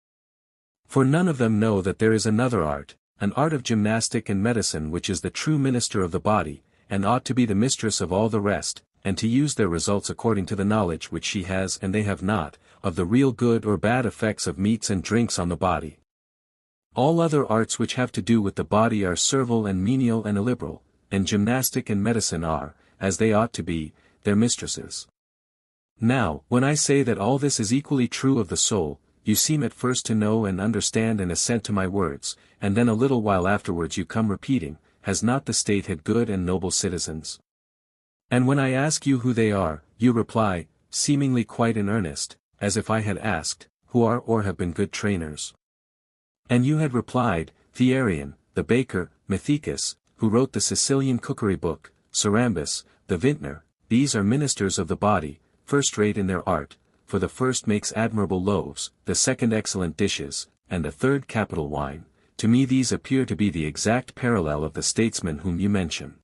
For none of them know that there is another art, an art of gymnastic and medicine which is the true minister of the body, and ought to be the mistress of all the rest, and to use their results according to the knowledge which she has and they have not, of the real good or bad effects of meats and drinks on the body. All other arts which have to do with the body are servile and menial and illiberal, and gymnastic and medicine are, as they ought to be, their mistresses. Now, when I say that all this is equally true of the soul, you seem at first to know and understand and assent to my words, and then a little while afterwards you come repeating, has not the state had good and noble citizens? And when I ask you who they are, you reply, seemingly quite in earnest, as if I had asked, who are or have been good trainers? And you had replied, Thearion, the baker, Methicus, who wrote the Sicilian cookery book, Sarambus, the vintner, these are ministers of the body, first-rate in their art, for the first makes admirable loaves, the second excellent dishes, and the third capital wine. To me these appear to be the exact parallel of the statesmen whom you mention.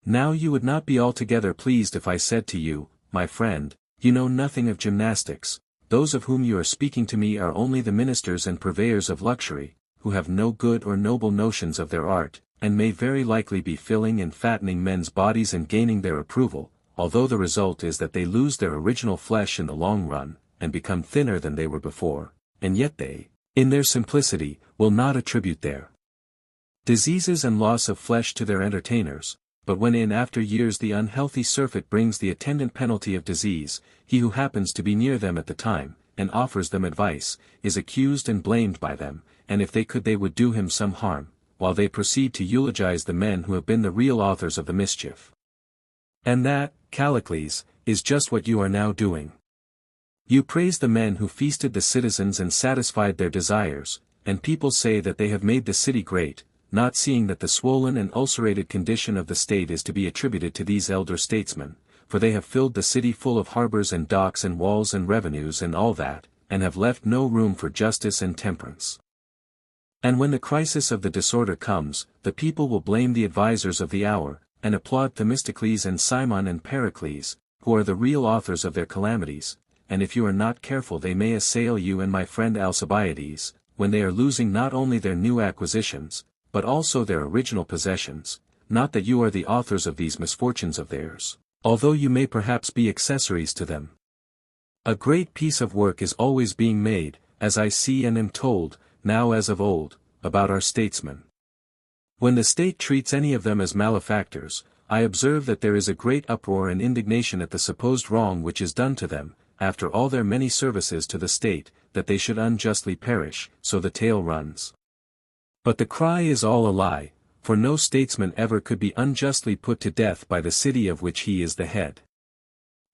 Now you would not be altogether pleased if I said to you, my friend, you know nothing of gymnastics, those of whom you are speaking to me are only the ministers and purveyors of luxury, who have no good or noble notions of their art, and may very likely be filling and fattening men's bodies and gaining their approval, although the result is that they lose their original flesh in the long run, and become thinner than they were before, and yet they, in their simplicity, will not attribute their diseases and loss of flesh to their entertainers, but when in after years the unhealthy surfeit brings the attendant penalty of disease, he who happens to be near them at the time, and offers them advice, is accused and blamed by them, and if they could they would do him some harm, while they proceed to eulogize the men who have been the real authors of the mischief. And that, Callicles, is just what you are now doing. You praise the men who feasted the citizens and satisfied their desires, and people say that they have made the city great, not seeing that the swollen and ulcerated condition of the state is to be attributed to these elder statesmen, for they have filled the city full of harbors and docks and walls and revenues and all that, and have left no room for justice and temperance. And when the crisis of the disorder comes, the people will blame the advisers of the hour, and applaud Themistocles and Cimon and Pericles, who are the real authors of their calamities, and if you are not careful they may assail you and my friend Alcibiades, when they are losing not only their new acquisitions, but also their original possessions, not that you are the authors of these misfortunes of theirs, although you may perhaps be accessories to them. A great piece of work is always being made, as I see and am told, now as of old, about our statesmen. When the state treats any of them as malefactors, I observe that there is a great uproar and indignation at the supposed wrong which is done to them, after all their many services to the state, that they should unjustly perish, so the tale runs. But the cry is all a lie, for no statesman ever could be unjustly put to death by the city of which he is the head.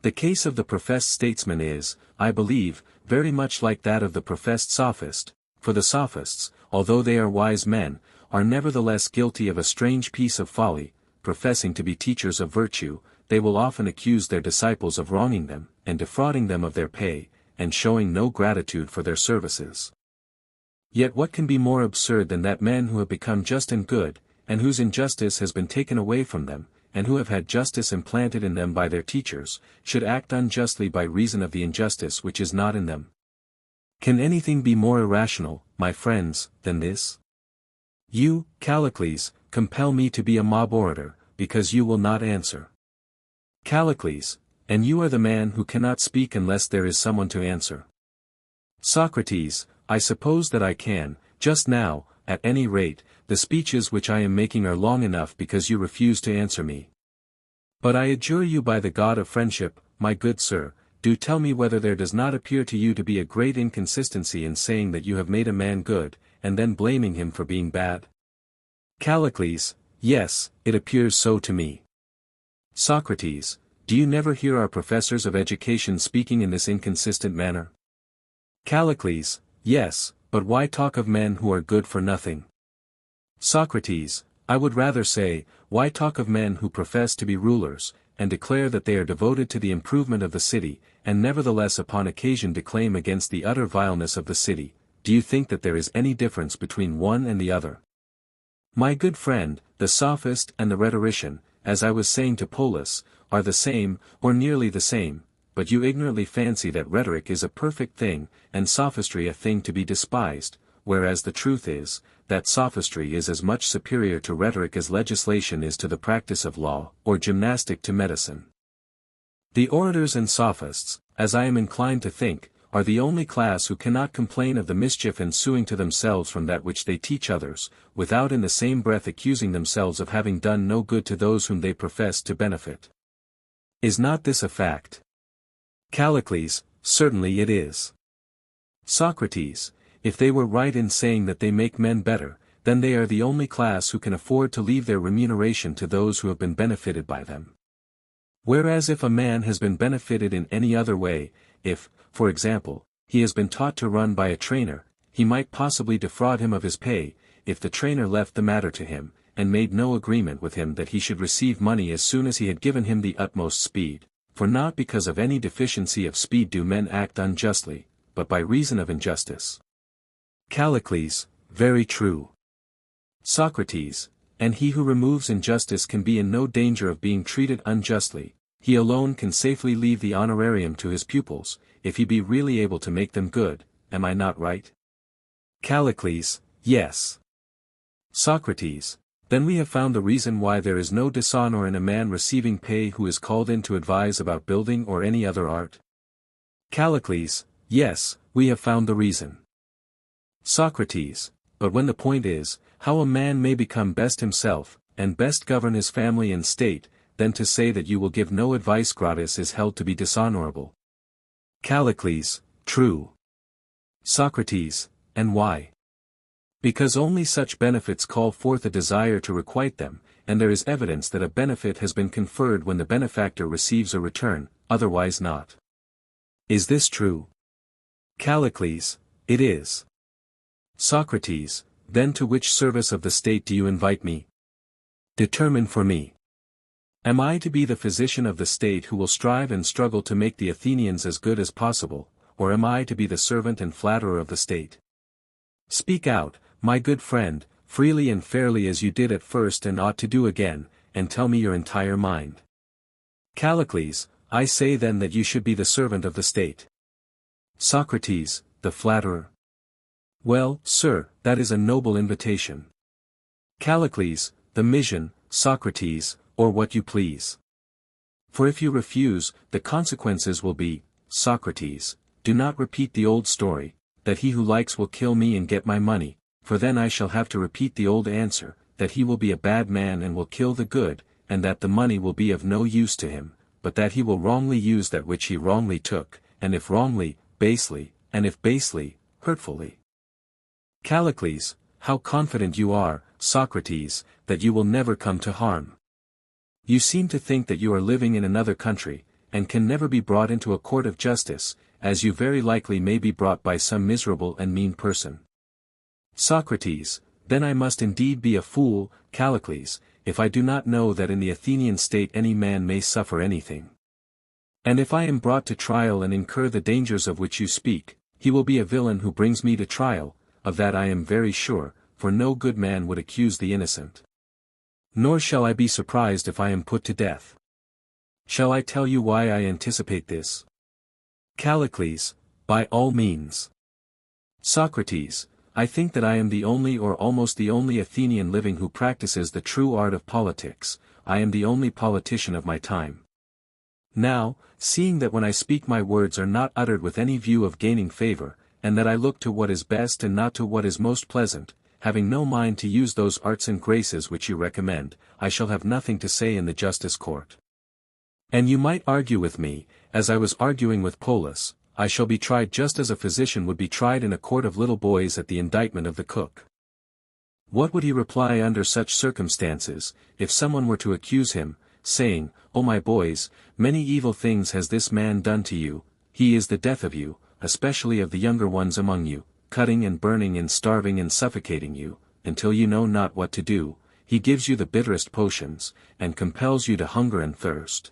The case of the professed statesman is, I believe, very much like that of the professed sophist, for the sophists, although they are wise men, are nevertheless guilty of a strange piece of folly, professing to be teachers of virtue, they will often accuse their disciples of wronging them, and defrauding them of their pay, and showing no gratitude for their services. Yet what can be more absurd than that men who have become just and good, and whose injustice has been taken away from them, and who have had justice implanted in them by their teachers, should act unjustly by reason of the injustice which is not in them? Can anything be more irrational, my friends, than this? You, Callicles, compel me to be a mob orator, because you will not answer. Callicles, and you are the man who cannot speak unless there is someone to answer. Socrates, I suppose that I can, just now, at any rate, the speeches which I am making are long enough because you refuse to answer me. But I adjure you by the God of friendship, my good sir, do tell me whether there does not appear to you to be a great inconsistency in saying that you have made a man good, and then blaming him for being bad? Callicles, yes, it appears so to me. Socrates, do you never hear our professors of education speaking in this inconsistent manner? Callicles, yes, but why talk of men who are good for nothing? Socrates, I would rather say, why talk of men who profess to be rulers, and declare that they are devoted to the improvement of the city, and nevertheless upon occasion declaim against the utter vileness of the city? Do you think that there is any difference between one and the other? My good friend, the sophist and the rhetorician, as I was saying to Polus, are the same, or nearly the same, but you ignorantly fancy that rhetoric is a perfect thing, and sophistry a thing to be despised, whereas the truth is, that sophistry is as much superior to rhetoric as legislation is to the practice of law, or gymnastic to medicine. The orators and sophists, as I am inclined to think, are the only class who cannot complain of the mischief ensuing to themselves from that which they teach others, without in the same breath accusing themselves of having done no good to those whom they profess to benefit. Is not this a fact? Callicles, certainly it is. Socrates, if they were right in saying that they make men better, then they are the only class who can afford to leave their remuneration to those who have been benefited by them. Whereas if a man has been benefited in any other way, if, for example, he has been taught to run by a trainer, he might possibly defraud him of his pay, if the trainer left the matter to him, and made no agreement with him that he should receive money as soon as he had given him the utmost speed, for not because of any deficiency of speed do men act unjustly, but by reason of injustice. Callicles, very true. Socrates, and he who removes injustice can be in no danger of being treated unjustly, he alone can safely leave the honorarium to his pupils, if he be really able to make them good, am I not right? Callicles, yes. Socrates, then we have found the reason why there is no dishonor in a man receiving pay who is called in to advise about building or any other art. Callicles, yes, we have found the reason. Socrates, but when the point is, how a man may become best himself, and best govern his family and state, then to say that you will give no advice gratis is held to be dishonorable. Callicles, true. Socrates, and why? Because only such benefits call forth a desire to requite them, and there is evidence that a benefit has been conferred when the benefactor receives a return, otherwise not. Is this true? Callicles, it is. Socrates, then to which service of the state do you invite me? Determine for me. Am I to be the physician of the state who will strive and struggle to make the Athenians as good as possible, or am I to be the servant and flatterer of the state? Speak out, my good friend, freely and fairly as you did at first and ought to do again, and tell me your entire mind. Callicles, I say then that you should be the servant of the state. Socrates, the flatterer. Well, sir, that is a noble invitation. Callicles, the mission, Socrates, or what you please. For if you refuse, the consequences will be, Socrates, do not repeat the old story, that he who likes will kill me and get my money, for then I shall have to repeat the old answer, that he will be a bad man and will kill the good, and that the money will be of no use to him, but that he will wrongly use that which he wrongly took, and if wrongly, basely, and if basely, hurtfully. Callicles, how confident you are, Socrates, that you will never come to harm. You seem to think that you are living in another country, and can never be brought into a court of justice, as you very likely may be brought by some miserable and mean person. Socrates, then I must indeed be a fool, Callicles, if I do not know that in the Athenian state any man may suffer anything. And if I am brought to trial and incur the dangers of which you speak, he will be a villain who brings me to trial, of that I am very sure, for no good man would accuse the innocent. Nor shall I be surprised if I am put to death. Shall I tell you why I anticipate this? Callicles, by all means. Socrates, I think that I am the only or almost the only Athenian living who practices the true art of politics, I am the only politician of my time. Now, seeing that when I speak my words are not uttered with any view of gaining favor, and that I look to what is best and not to what is most pleasant, having no mind to use those arts and graces which you recommend, I shall have nothing to say in the justice court. And you might argue with me, as I was arguing with Polus, I shall be tried just as a physician would be tried in a court of little boys at the indictment of the cook. What would he reply under such circumstances, if someone were to accuse him, saying, O my boys, many evil things has this man done to you, he is the death of you, especially of the younger ones among you, cutting and burning and starving and suffocating you, until you know not what to do, he gives you the bitterest potions, and compels you to hunger and thirst.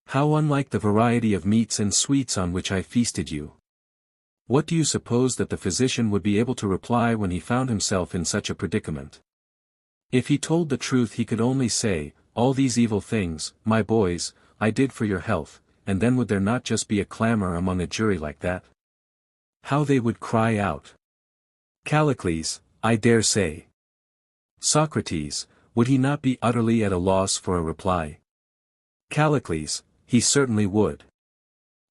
How unlike the variety of meats and sweets on which I feasted you. What do you suppose that the physician would be able to reply when he found himself in such a predicament? If he told the truth he could only say, all these evil things, my boys, I did for your health, and then would there not just be a clamor among a jury like that? How they would cry out! Callicles, I dare say. Socrates, would he not be utterly at a loss for a reply? Callicles, he certainly would.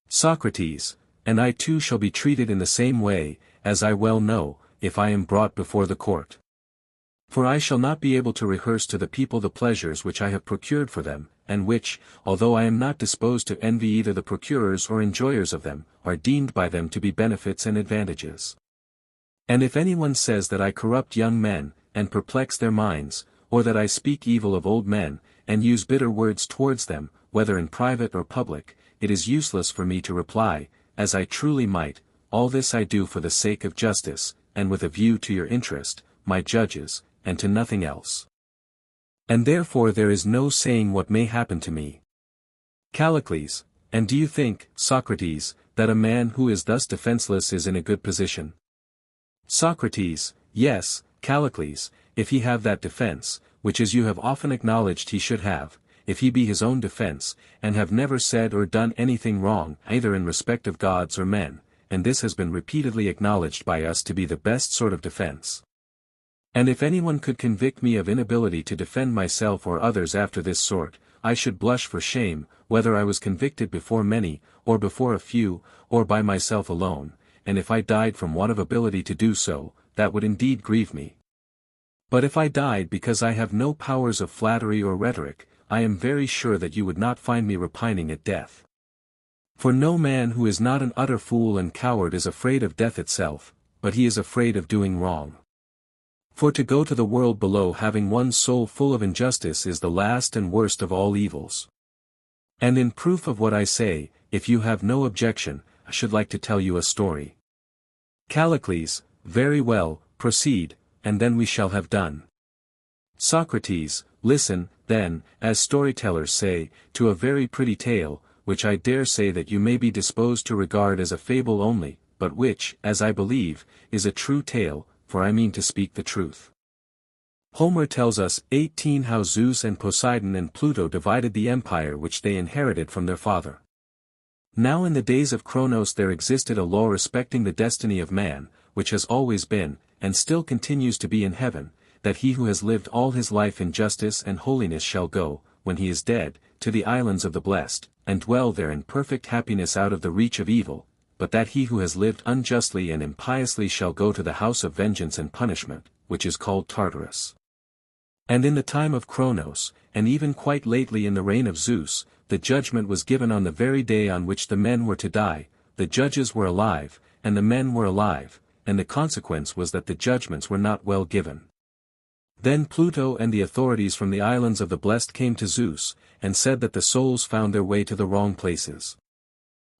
Socrates, and I too shall be treated in the same way, as I well know, if I am brought before the court. For I shall not be able to rehearse to the people the pleasures which I have procured for them, and which, although I am not disposed to envy either the procurers or enjoyers of them, are deemed by them to be benefits and advantages. And if anyone says that I corrupt young men, and perplex their minds, or that I speak evil of old men, and use bitter words towards them, whether in private or public, it is useless for me to reply, as I truly might, all this I do for the sake of justice, and with a view to your interest, my judges, and to nothing else. And therefore there is no saying what may happen to me. Callicles, and do you think, Socrates, that a man who is thus defenseless is in a good position? Socrates, yes, Callicles, if he have that defense, which as you have often acknowledged he should have, if he be his own defense, and have never said or done anything wrong either in respect of gods or men, and this has been repeatedly acknowledged by us to be the best sort of defense. And if anyone could convict me of inability to defend myself or others after this sort, I should blush for shame, whether I was convicted before many, or before a few, or by myself alone, and if I died from want of ability to do so, that would indeed grieve me. But if I died because I have no powers of flattery or rhetoric, I am very sure that you would not find me repining at death. For no man who is not an utter fool and coward is afraid of death itself, but he is afraid of doing wrong. For to go to the world below having one's soul full of injustice is the last and worst of all evils. And in proof of what I say, if you have no objection, I should like to tell you a story. Callicles, very well, proceed, and then we shall have done. Socrates, listen, then, as storytellers say, to a very pretty tale, which I dare say that you may be disposed to regard as a fable only, but which, as I believe, is a true tale, for I mean to speak the truth. Homer tells us 18 how Zeus and Poseidon and Pluto divided the empire which they inherited from their father. Now in the days of Cronos there existed a law respecting the destiny of man, which has always been, and still continues to be in heaven, that he who has lived all his life in justice and holiness shall go, when he is dead, to the islands of the blessed, and dwell there in perfect happiness out of the reach of evil, but that he who has lived unjustly and impiously shall go to the house of vengeance and punishment, which is called Tartarus. And in the time of Cronos, and even quite lately in the reign of Zeus, the judgment was given on the very day on which the men were to die, the judges were alive, and the men were alive, and the consequence was that the judgments were not well given. Then Pluto and the authorities from the islands of the blessed came to Zeus, and said that the souls found their way to the wrong places.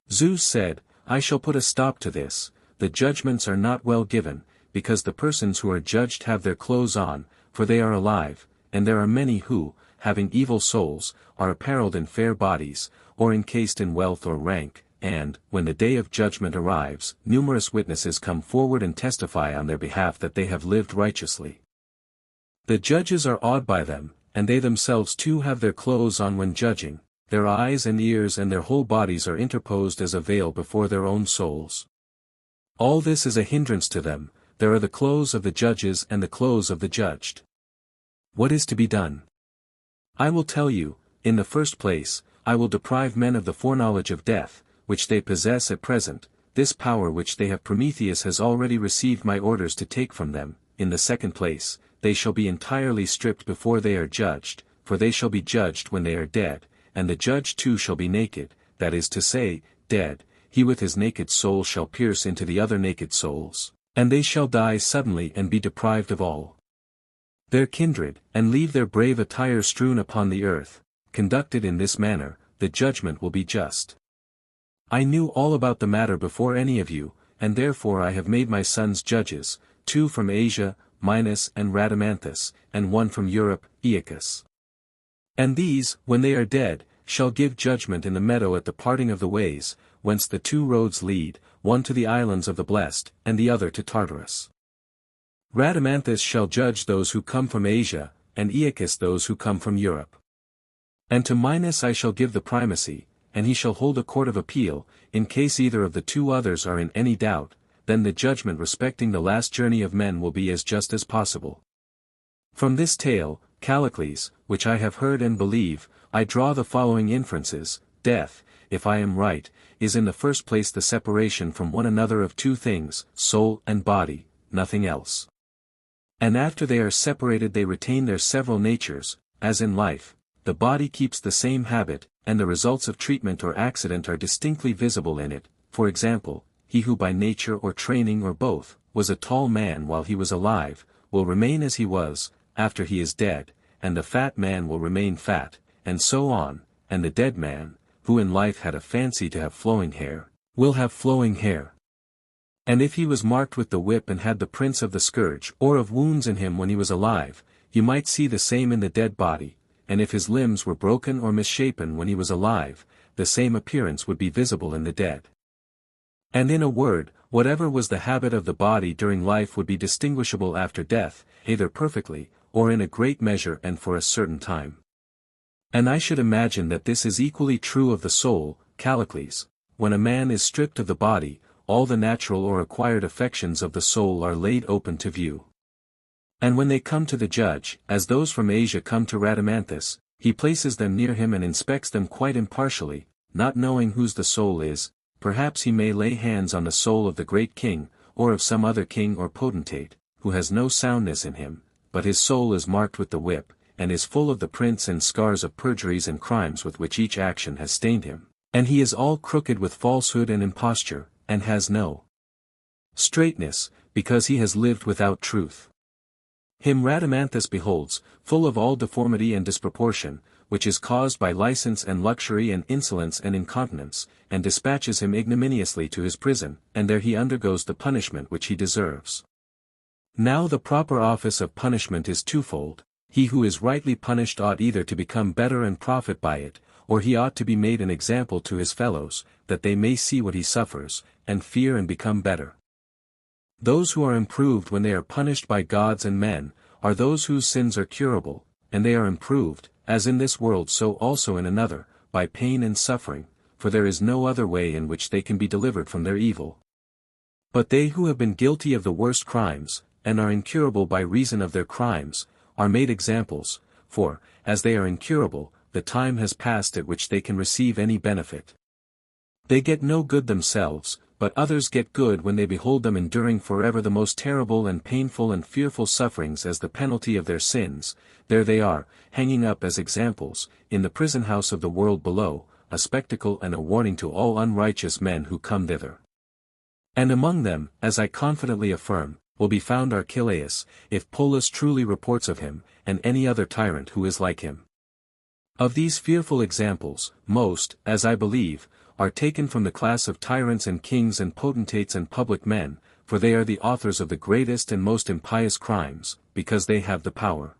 Zeus said, I shall put a stop to this, the judgments are not well given, because the persons who are judged have their clothes on, for they are alive, and there are many who, having evil souls, are apparelled in fair bodies, or encased in wealth or rank, and, when the day of judgment arrives, numerous witnesses come forward and testify on their behalf that they have lived righteously. The judges are awed by them, and they themselves too have their clothes on when judging, their eyes and ears and their whole bodies are interposed as a veil before their own souls. All this is a hindrance to them, there are the clothes of the judges and the clothes of the judged. What is to be done? I will tell you, in the first place, I will deprive men of the foreknowledge of death, which they possess at present, this power which they have Prometheus has already received my orders to take from them. In the second place, they shall be entirely stripped before they are judged, for they shall be judged when they are dead, and the judge too shall be naked, that is to say, dead, he with his naked soul shall pierce into the other naked souls, and they shall die suddenly and be deprived of all their kindred, and leave their brave attire strewn upon the earth. Conducted in this manner, the judgment will be just. I knew all about the matter before any of you, and therefore I have made my sons judges, 2 from Asia, Minos and Rhadamanthus, and 1 from Europe, Aeacus. And these, when they are dead, shall give judgment in the meadow at the parting of the ways, whence the 2 roads lead, one to the islands of the blessed, and the other to Tartarus. Rhadamanthus shall judge those who come from Asia, and Aeacus those who come from Europe. And to Minos I shall give the primacy, and he shall hold a court of appeal, in case either of the 2 others are in any doubt, then the judgment respecting the last journey of men will be as just as possible. From this tale, Callicles, which I have heard and believe, I draw the following inferences. Death, if I am right, is in the first place the separation from one another of two things, soul and body, nothing else. And after they are separated they retain their several natures, as in life, the body keeps the same habit, and the results of treatment or accident are distinctly visible in it. For example, he who by nature or training or both, was a tall man while he was alive, will remain as he was, after he is dead, and the fat man will remain fat, and so on, and the dead man, who in life had a fancy to have flowing hair, will have flowing hair. And if he was marked with the whip and had the prints of the scourge or of wounds in him when he was alive, you might see the same in the dead body, and if his limbs were broken or misshapen when he was alive, the same appearance would be visible in the dead. And in a word, whatever was the habit of the body during life would be distinguishable after death, either perfectly, or in a great measure and for a certain time. And I should imagine that this is equally true of the soul, Callicles. When a man is stripped of the body, all the natural or acquired affections of the soul are laid open to view. And when they come to the judge, as those from Asia come to Rhadamanthus, he places them near him and inspects them quite impartially, not knowing whose the soul is. Perhaps he may lay hands on the soul of the great king, or of some other king or potentate, who has no soundness in him, but his soul is marked with the whip, and is full of the prints and scars of perjuries and crimes with which each action has stained him, and he is all crooked with falsehood and imposture, and has no straightness, because he has lived without truth. Him Rhadamanthus beholds, full of all deformity and disproportion, which is caused by license and luxury and insolence and incontinence, and dispatches him ignominiously to his prison, and there he undergoes the punishment which he deserves. Now the proper office of punishment is twofold. He who is rightly punished ought either to become better and profit by it, or he ought to be made an example to his fellows, that they may see what he suffers, and fear and become better. Those who are improved when they are punished by gods and men, are those whose sins are curable, and they are improved, as in this world so also in another, by pain and suffering, for there is no other way in which they can be delivered from their evil. But they who have been guilty of the worst crimes, and are incurable by reason of their crimes, are made examples, for, as they are incurable, the time has passed at which they can receive any benefit. They get no good themselves, but others get good when they behold them enduring forever the most terrible and painful and fearful sufferings as the penalty of their sins. There they are, hanging up as examples, in the prison house of the world below, a spectacle and a warning to all unrighteous men who come thither. And among them, as I confidently affirm, will be found Archelaus, if Polus truly reports of him, and any other tyrant who is like him. Of these fearful examples, most, as I believe, are taken from the class of tyrants and kings and potentates and public men, for they are the authors of the greatest and most impious crimes, because they have the power.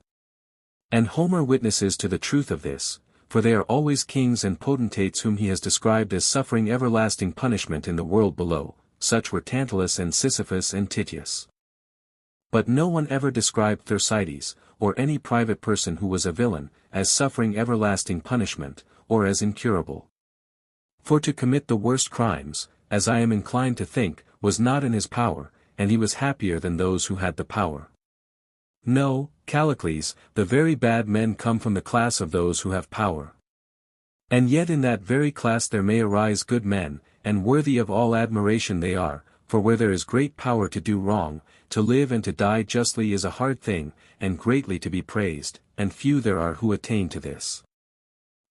And Homer witnesses to the truth of this, for they are always kings and potentates whom he has described as suffering everlasting punishment in the world below. Such were Tantalus and Sisyphus and Titius. But no one ever described Thersites, or any private person who was a villain, as suffering everlasting punishment, or as incurable. For to commit the worst crimes, as I am inclined to think, was not in his power, and he was happier than those who had the power. No, Callicles, the very bad men come from the class of those who have power. And yet in that very class there may arise good men, and worthy of all admiration they are, for where there is great power to do wrong, to live and to die justly is a hard thing, and greatly to be praised, and few there are who attain to this.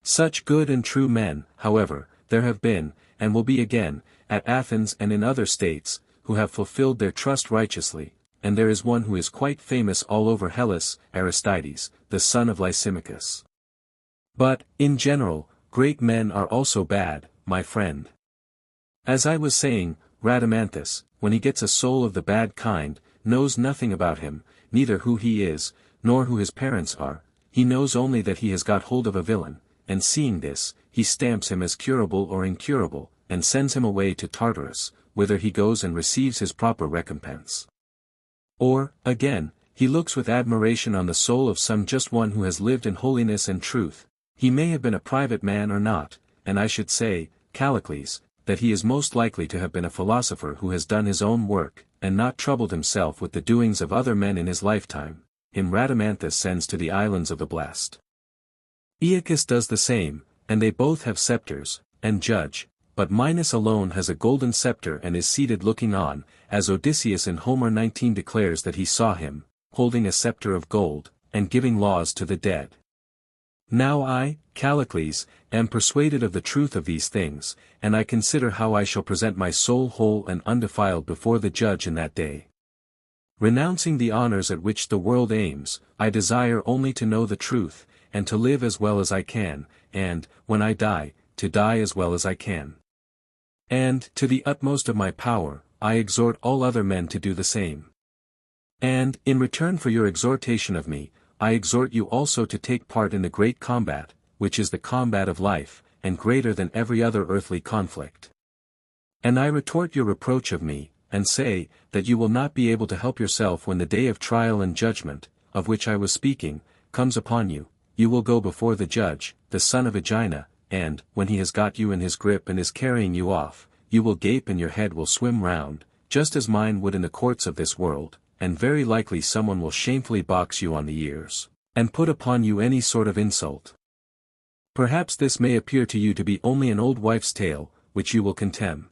Such good and true men, however, there have been, and will be again, at Athens and in other states, who have fulfilled their trust righteously, and there is one who is quite famous all over Hellas, Aristides, the son of Lysimachus. But, in general, great men are also bad, my friend. As I was saying, Rhadamanthus, when he gets a soul of the bad kind, knows nothing about him, neither who he is, nor who his parents are. He knows only that he has got hold of a villain, and seeing this, he stamps him as curable or incurable, and sends him away to Tartarus, whither he goes and receives his proper recompense. Or, again, he looks with admiration on the soul of some just one who has lived in holiness and truth. He may have been a private man or not, and I should say, Callicles, that he is most likely to have been a philosopher who has done his own work, and not troubled himself with the doings of other men in his lifetime. Him Rhadamanthus sends to the islands of the blessed. Aeacus does the same, and they both have scepters, and judge, but Minos alone has a golden scepter and is seated looking on, as Odysseus in Homer 19 declares that he saw him, holding a scepter of gold, and giving laws to the dead. Now I, Callicles, am persuaded of the truth of these things, and I consider how I shall present my soul whole and undefiled before the judge in that day. Renouncing the honors at which the world aims, I desire only to know the truth, and to live as well as I can, and, when I die, to die as well as I can. And, to the utmost of my power, I exhort all other men to do the same. And, in return for your exhortation of me, I exhort you also to take part in the great combat, which is the combat of life, and greater than every other earthly conflict. And I retort your reproach of me, and say, that you will not be able to help yourself when the day of trial and judgment, of which I was speaking, comes upon you. You will go before the judge, the son of Aegina, and, when he has got you in his grip and is carrying you off, you will gape and your head will swim round, just as mine would in the courts of this world, and very likely someone will shamefully box you on the ears, and put upon you any sort of insult. Perhaps this may appear to you to be only an old wife's tale, which you will contemn.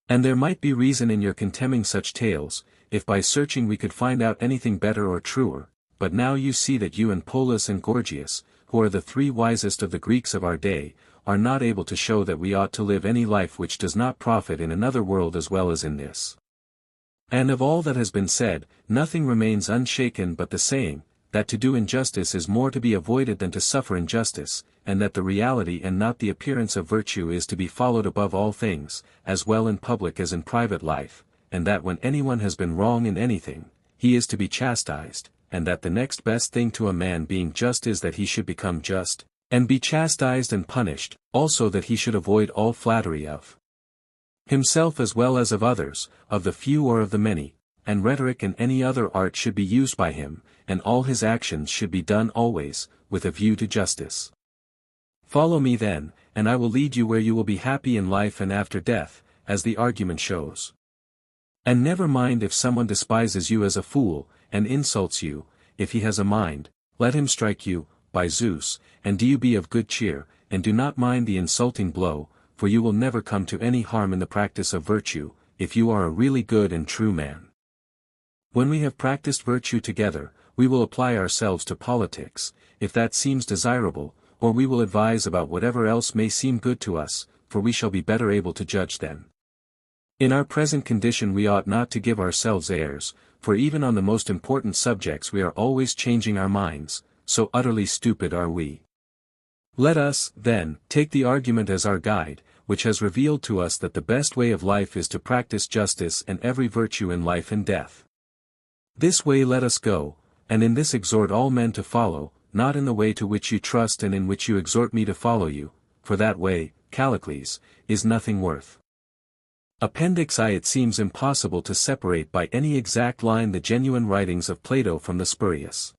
And there might be reason in your contemning such tales, if by searching we could find out anything better or truer, but now you see that you and Polus and Gorgias, who are the three wisest of the Greeks of our day, are not able to show that we ought to live any life which does not profit in another world as well as in this. And of all that has been said, nothing remains unshaken but the saying, that to do injustice is more to be avoided than to suffer injustice, and that the reality and not the appearance of virtue is to be followed above all things, as well in public as in private life, and that when anyone has been wrong in anything, he is to be chastised, and that the next best thing to a man being just is that he should become just, and be chastised and punished, also that he should avoid all flattery of himself as well as of others, of the few or of the many, and rhetoric and any other art should be used by him, and all his actions should be done always, with a view to justice. Follow me then, and I will lead you where you will be happy in life and after death, as the argument shows. And never mind if someone despises you as a fool, and insults you, if he has a mind, let him strike you, by Zeus, and do you be of good cheer, and do not mind the insulting blow, for you will never come to any harm in the practice of virtue, if you are a really good and true man. When we have practiced virtue together, we will apply ourselves to politics, if that seems desirable, or we will advise about whatever else may seem good to us, for we shall be better able to judge then. In our present condition we ought not to give ourselves airs, for even on the most important subjects we are always changing our minds, so utterly stupid are we. Let us, then, take the argument as our guide, which has revealed to us that the best way of life is to practice justice and every virtue in life and death. This way let us go, and in this exhort all men to follow, not in the way to which you trust and in which you exhort me to follow you, for that way, Callicles, is nothing worth. Appendix I. It seems impossible to separate by any exact line the genuine writings of Plato from the spurious.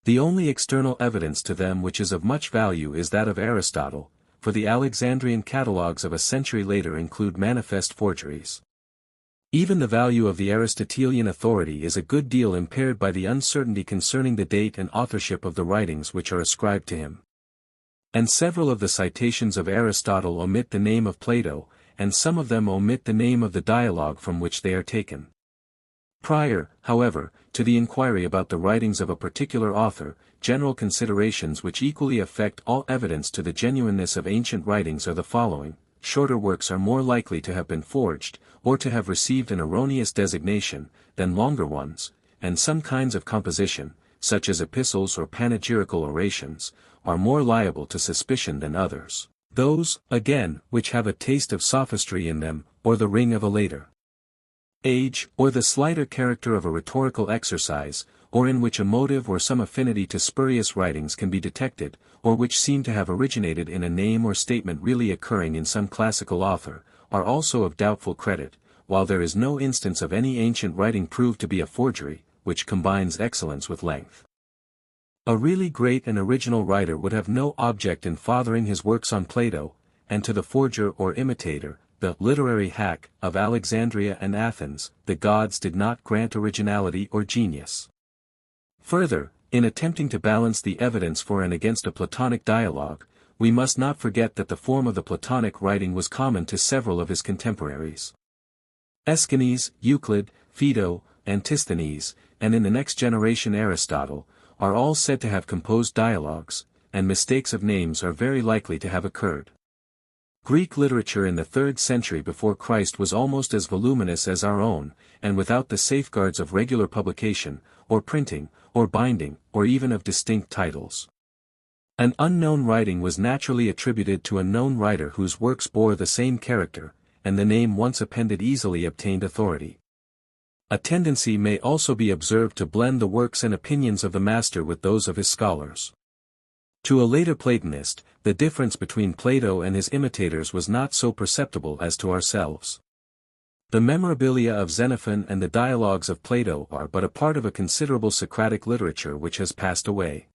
The only external evidence to them which is of much value is that of Aristotle, for the Alexandrian catalogues of a century later include manifest forgeries. Even the value of the Aristotelian authority is a good deal impaired by the uncertainty concerning the date and authorship of the writings which are ascribed to him. And several of the citations of Aristotle omit the name of Plato, and some of them omit the name of the dialogue from which they are taken. Prior, however, to the inquiry about the writings of a particular author, general considerations which equally affect all evidence to the genuineness of ancient writings are the following: shorter works are more likely to have been forged, or to have received an erroneous designation, than longer ones, and some kinds of composition, such as epistles or panegyrical orations, are more liable to suspicion than others. Those, again, which have a taste of sophistry in them, or the ring of a later age, or the slighter character of a rhetorical exercise, or in which a motive or some affinity to spurious writings can be detected, or which seem to have originated in a name or statement really occurring in some classical author, are also of doubtful credit, while there is no instance of any ancient writing proved to be a forgery, which combines excellence with length. A really great and original writer would have no object in fathering his works on Plato, and to the forger or imitator, the literary hack, of Alexandria and Athens, the gods did not grant originality or genius. Further, in attempting to balance the evidence for and against a Platonic dialogue, we must not forget that the form of the Platonic writing was common to several of his contemporaries. Aeschines, Euclid, Phaedo, Antisthenes, and in the next generation Aristotle, are all said to have composed dialogues, and mistakes of names are very likely to have occurred. Greek literature in the 3rd century before Christ was almost as voluminous as our own, and without the safeguards of regular publication, or printing, or binding, or even of distinct titles. An unknown writing was naturally attributed to a known writer whose works bore the same character, and the name once appended easily obtained authority. A tendency may also be observed to blend the works and opinions of the master with those of his scholars. To a later Platonist, the difference between Plato and his imitators was not so perceptible as to ourselves. The memorabilia of Xenophon and the dialogues of Plato are but a part of a considerable Socratic literature which has passed away.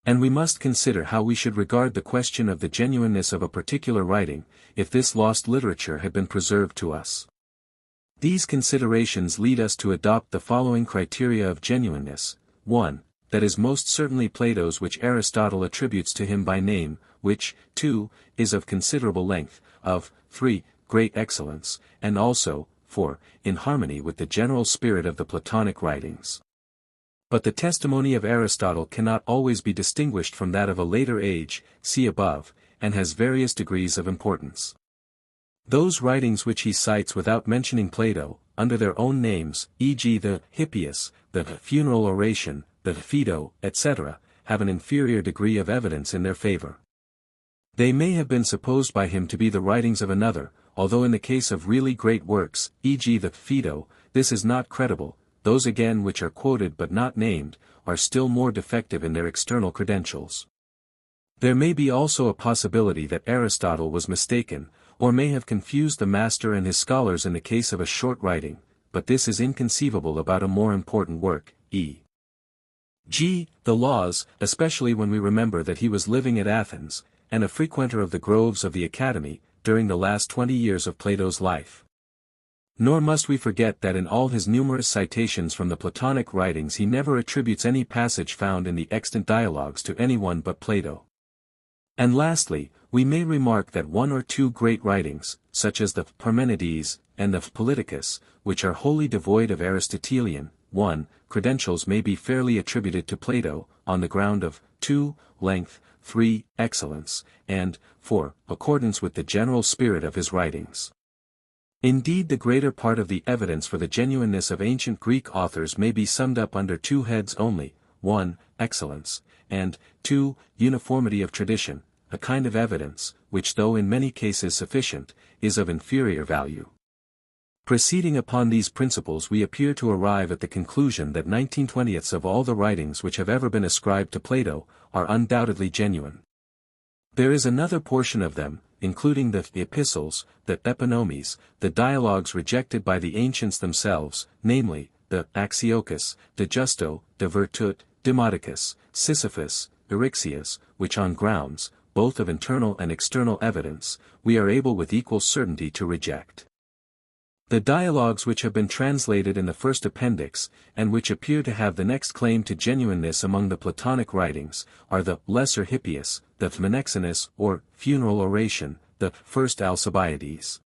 And we must consider how we should regard the question of the genuineness of a particular writing, if this lost literature had been preserved to us. These considerations lead us to adopt the following criteria of genuineness: 1. That is most certainly Plato's which Aristotle attributes to him by name, which, 2, is of considerable length, of, 3, great excellence, and also, 4, in harmony with the general spirit of the Platonic writings. But the testimony of Aristotle cannot always be distinguished from that of a later age, see above, and has various degrees of importance. Those writings which he cites without mentioning Plato, under their own names, e.g. the Hippias, the funeral oration, the Phaedo, etc., have an inferior degree of evidence in their favor. They may have been supposed by him to be the writings of another, although in the case of really great works, e.g. the Phaedo, this is not credible. Those again which are quoted but not named, are still more defective in their external credentials. There may be also a possibility that Aristotle was mistaken, or may have confused the master and his scholars in the case of a short writing, but this is inconceivable about a more important work, e.g. the Laws, especially when we remember that he was living at Athens, and a frequenter of the groves of the Academy, during the last 20 years of Plato's life. Nor must we forget that in all his numerous citations from the Platonic writings he never attributes any passage found in the extant dialogues to anyone but Plato. And lastly, we may remark that one or two great writings, such as the Parmenides, and the Politicus, which are wholly devoid of Aristotelian, 1, credentials may be fairly attributed to Plato, on the ground of, 2, length, 3, excellence, and, 4, accordance with the general spirit of his writings. Indeed, the greater part of the evidence for the genuineness of ancient Greek authors may be summed up under two heads only: 1, excellence, and 2, uniformity of tradition, a kind of evidence, which though in many cases sufficient, is of inferior value. Proceeding upon these principles, we appear to arrive at the conclusion that 19/20ths of all the writings which have ever been ascribed to Plato, are undoubtedly genuine. There is another portion of them, including the epistles, the epinomies, the dialogues rejected by the ancients themselves, namely, the Axiochus, de Justo, de Virtute, Demodicus, Sisyphus, Eryxias, which on grounds, both of internal and external evidence, we are able with equal certainty to reject. The dialogues which have been translated in the first appendix, and which appear to have the next claim to genuineness among the Platonic writings, are the Lesser Hippias, the Menexenus or funeral oration, the First Alcibiades.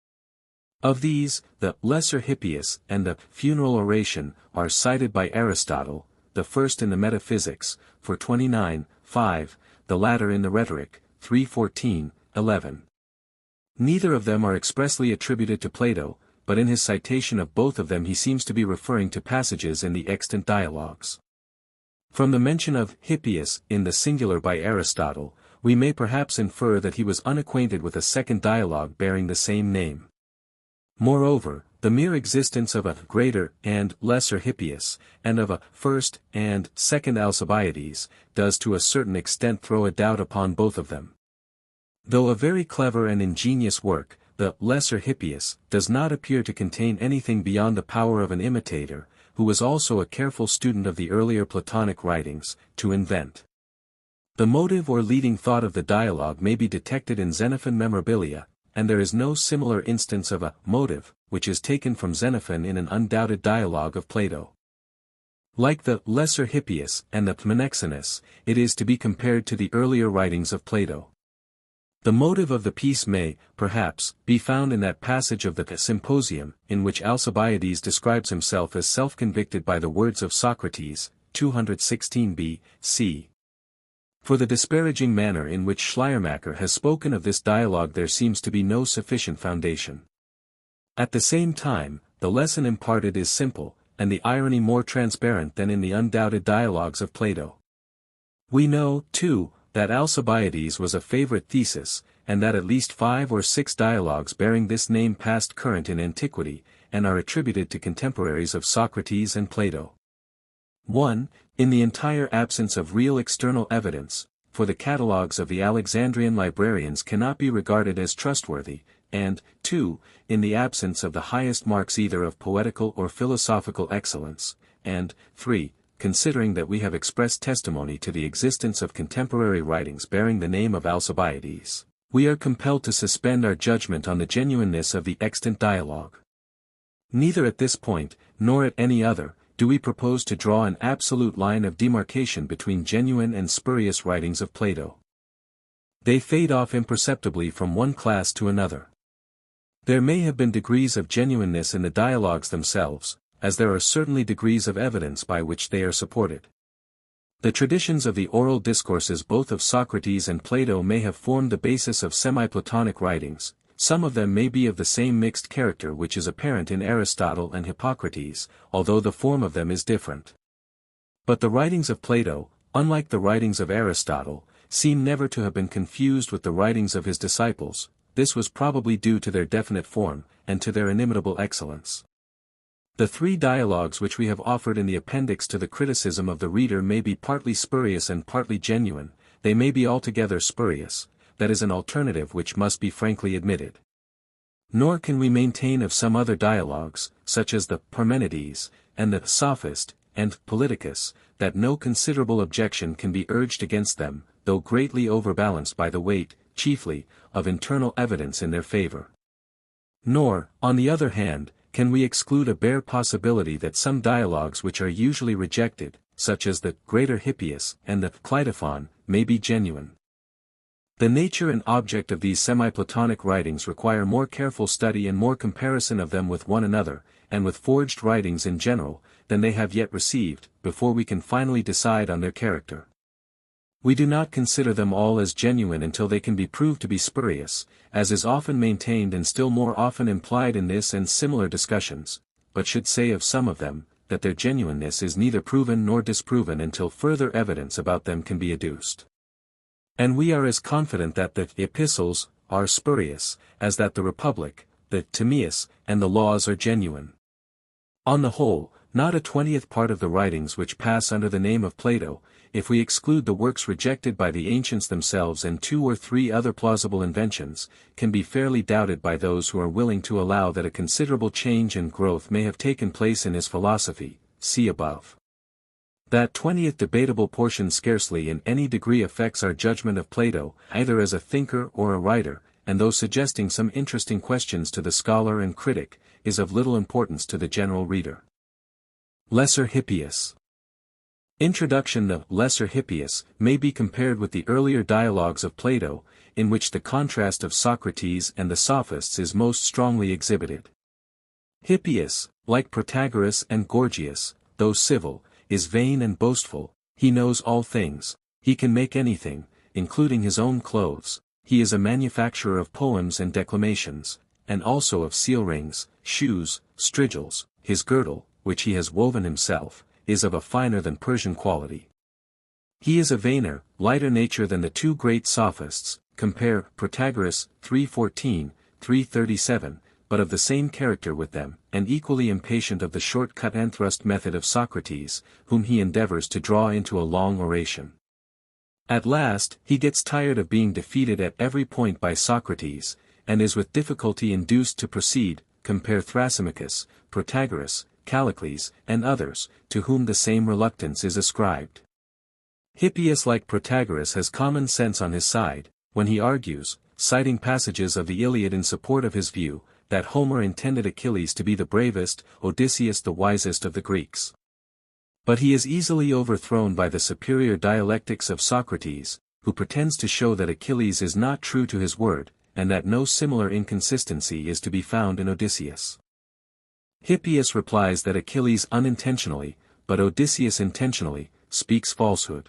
Of these, the Lesser Hippias and the funeral oration are cited by Aristotle, the first in the Metaphysics, for 29:5, the latter in the Rhetoric, 3:14-11. Neither of them are expressly attributed to Plato, but in his citation of both of them he seems to be referring to passages in the extant dialogues. From the mention of Hippias in the singular by Aristotle, we may perhaps infer that he was unacquainted with a second dialogue bearing the same name. Moreover, the mere existence of a greater and lesser Hippias, and of a first and second Alcibiades, does to a certain extent throw a doubt upon both of them. Though a very clever and ingenious work, the Lesser Hippias does not appear to contain anything beyond the power of an imitator, who was also a careful student of the earlier Platonic writings, to invent. The motive or leading thought of the dialogue may be detected in Xenophon memorabilia, and there is no similar instance of a motive, which is taken from Xenophon in an undoubted dialogue of Plato. Like the Lesser Hippias and the Menexenus, it is to be compared to the earlier writings of Plato. The motive of the piece may, perhaps, be found in that passage of the Symposium, in which Alcibiades describes himself as self-convicted by the words of Socrates, 216b, c. For the disparaging manner in which Schleiermacher has spoken of this dialogue there seems to be no sufficient foundation. At the same time, the lesson imparted is simple, and the irony more transparent than in the undoubted dialogues of Plato. We know, too, that Alcibiades was a favorite thesis, and that at least 5 or 6 dialogues bearing this name passed current in antiquity, and are attributed to contemporaries of Socrates and Plato. 1. In the entire absence of real external evidence, for the catalogues of the Alexandrian librarians cannot be regarded as trustworthy, and, 2. In the absence of the highest marks either of poetical or philosophical excellence, and, 3. Considering that we have expressed testimony to the existence of contemporary writings bearing the name of Alcibiades, we are compelled to suspend our judgment on the genuineness of the extant dialogue. Neither at this point, nor at any other, do we propose to draw an absolute line of demarcation between genuine and spurious writings of Plato. They fade off imperceptibly from one class to another. There may have been degrees of genuineness in the dialogues themselves, as there are certainly degrees of evidence by which they are supported. The traditions of the oral discourses both of Socrates and Plato may have formed the basis of semi-Platonic writings. Some of them may be of the same mixed character which is apparent in Aristotle and Hippocrates, although the form of them is different. But the writings of Plato, unlike the writings of Aristotle, seem never to have been confused with the writings of his disciples. This was probably due to their definite form, and to their inimitable excellence. The 3 dialogues which we have offered in the appendix to the criticism of the reader may be partly spurious and partly genuine. They may be altogether spurious. That is an alternative which must be frankly admitted. Nor can we maintain of some other dialogues, such as the Parmenides, and the Sophist, and Politicus, that no considerable objection can be urged against them, though greatly overbalanced by the weight, chiefly, of internal evidence in their favor. Nor, on the other hand, can we exclude a bare possibility that some dialogues which are usually rejected, such as the Greater Hippias and the Cleitophon, may be genuine. The nature and object of these semi-Platonic writings require more careful study and more comparison of them with one another, and with forged writings in general, than they have yet received, before we can finally decide on their character. We do not consider them all as genuine until they can be proved to be spurious, as is often maintained and still more often implied in this and similar discussions, but should say of some of them, that their genuineness is neither proven nor disproven until further evidence about them can be adduced. And we are as confident that the epistles are spurious, as that the Republic, the Timaeus, and the Laws are genuine. On the whole, not a 20th part of the writings which pass under the name of Plato, if we exclude the works rejected by the ancients themselves and 2 or 3 other plausible inventions, can be fairly doubted by those who are willing to allow that a considerable change and growth may have taken place in his philosophy, see above. That 20th debatable portion scarcely in any degree affects our judgment of Plato, either as a thinker or a writer, and though suggesting some interesting questions to the scholar and critic, is of little importance to the general reader. Lesser Hippias. Introduction. The Lesser Hippias may be compared with the earlier dialogues of Plato, in which the contrast of Socrates and the Sophists is most strongly exhibited. Hippias, like Protagoras and Gorgias, though civil, is vain and boastful. He knows all things, he can make anything, including his own clothes. He is a manufacturer of poems and declamations, and also of seal rings, shoes, strigils. His girdle, which he has woven himself, is of a finer than Persian quality. He is a vainer, lighter nature than the 2 great sophists, compare Protagoras, 3:14, 3:37, but of the same character with them, and equally impatient of the short-cut and thrust method of Socrates, whom he endeavors to draw into a long oration. At last, he gets tired of being defeated at every point by Socrates, and is with difficulty induced to proceed, compare Thrasymachus, Protagoras, Callicles, and others, to whom the same reluctance is ascribed. Hippias like Protagoras has common sense on his side. When he argues, citing passages of the Iliad in support of his view, that Homer intended Achilles to be the bravest, Odysseus the wisest of the Greeks. But he is easily overthrown by the superior dialectics of Socrates, who pretends to show that Achilles is not true to his word, and that no similar inconsistency is to be found in Odysseus. Hippias replies that Achilles unintentionally, but Odysseus intentionally, speaks falsehood.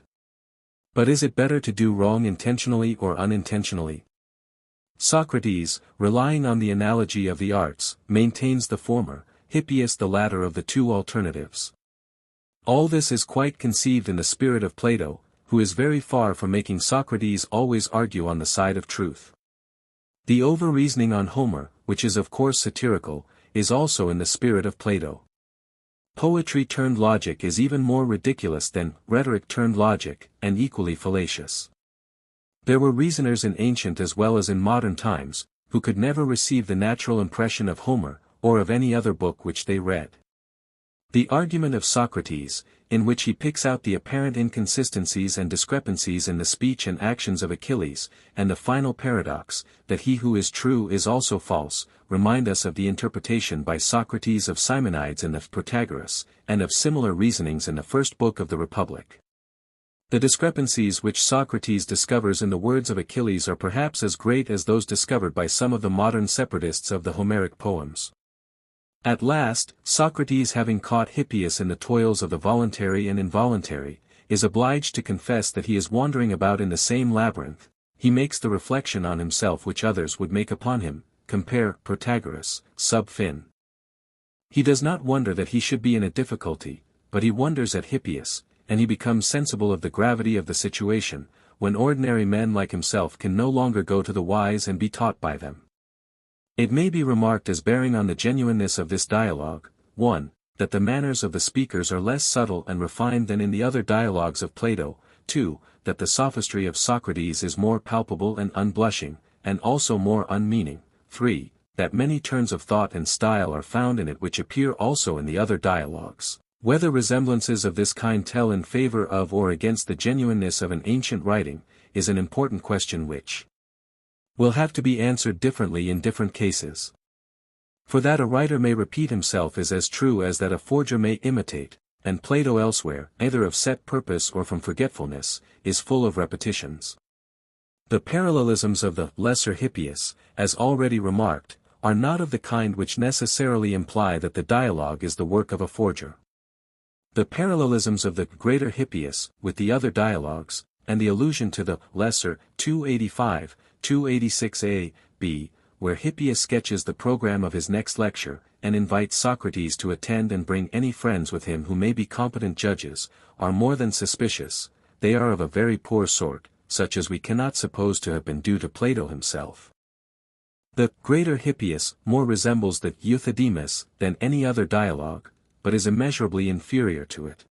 But is it better to do wrong intentionally or unintentionally? Socrates, relying on the analogy of the arts, maintains the former, Hippias the latter of the two alternatives. All this is quite conceived in the spirit of Plato, who is very far from making Socrates always argue on the side of truth. The over-reasoning on Homer, which is of course satirical, is also in the spirit of Plato. Poetry turned logic is even more ridiculous than rhetoric turned logic, and equally fallacious. There were reasoners in ancient as well as in modern times, who could never receive the natural impression of Homer, or of any other book which they read. The argument of Socrates, in which he picks out the apparent inconsistencies and discrepancies in the speech and actions of Achilles, and the final paradox, that he who is true is also false, remind us of the interpretation by Socrates of Simonides in the Protagoras, and of similar reasonings in the first book of the Republic. The discrepancies which Socrates discovers in the words of Achilles are perhaps as great as those discovered by some of the modern separatists of the Homeric poems. At last, Socrates, having caught Hippias in the toils of the voluntary and involuntary, is obliged to confess that he is wandering about in the same labyrinth. He makes the reflection on himself which others would make upon him, compare Protagoras, sub fin. He does not wonder that he should be in a difficulty, but he wonders at Hippias, and he becomes sensible of the gravity of the situation, when ordinary men like himself can no longer go to the wise and be taught by them. It may be remarked as bearing on the genuineness of this dialogue, 1. That the manners of the speakers are less subtle and refined than in the other dialogues of Plato, 2. That the sophistry of Socrates is more palpable and unblushing, and also more unmeaning, 3. That many turns of thought and style are found in it which appear also in the other dialogues. Whether resemblances of this kind tell in favor of or against the genuineness of an ancient writing, is an important question which will have to be answered differently in different cases. For that a writer may repeat himself is as true as that a forger may imitate, and Plato elsewhere, either of set purpose or from forgetfulness, is full of repetitions. The parallelisms of the lesser Hippias, as already remarked, are not of the kind which necessarily imply that the dialogue is the work of a forger. The parallelisms of the greater Hippias, with the other dialogues, and the allusion to the lesser, 285, 286a, b, where Hippias sketches the program of his next lecture, and invites Socrates to attend and bring any friends with him who may be competent judges, are more than suspicious. They are of a very poor sort, such as we cannot suppose to have been due to Plato himself. The greater Hippias more resembles the Euthydemus than any other dialogue, but is immeasurably inferior to it.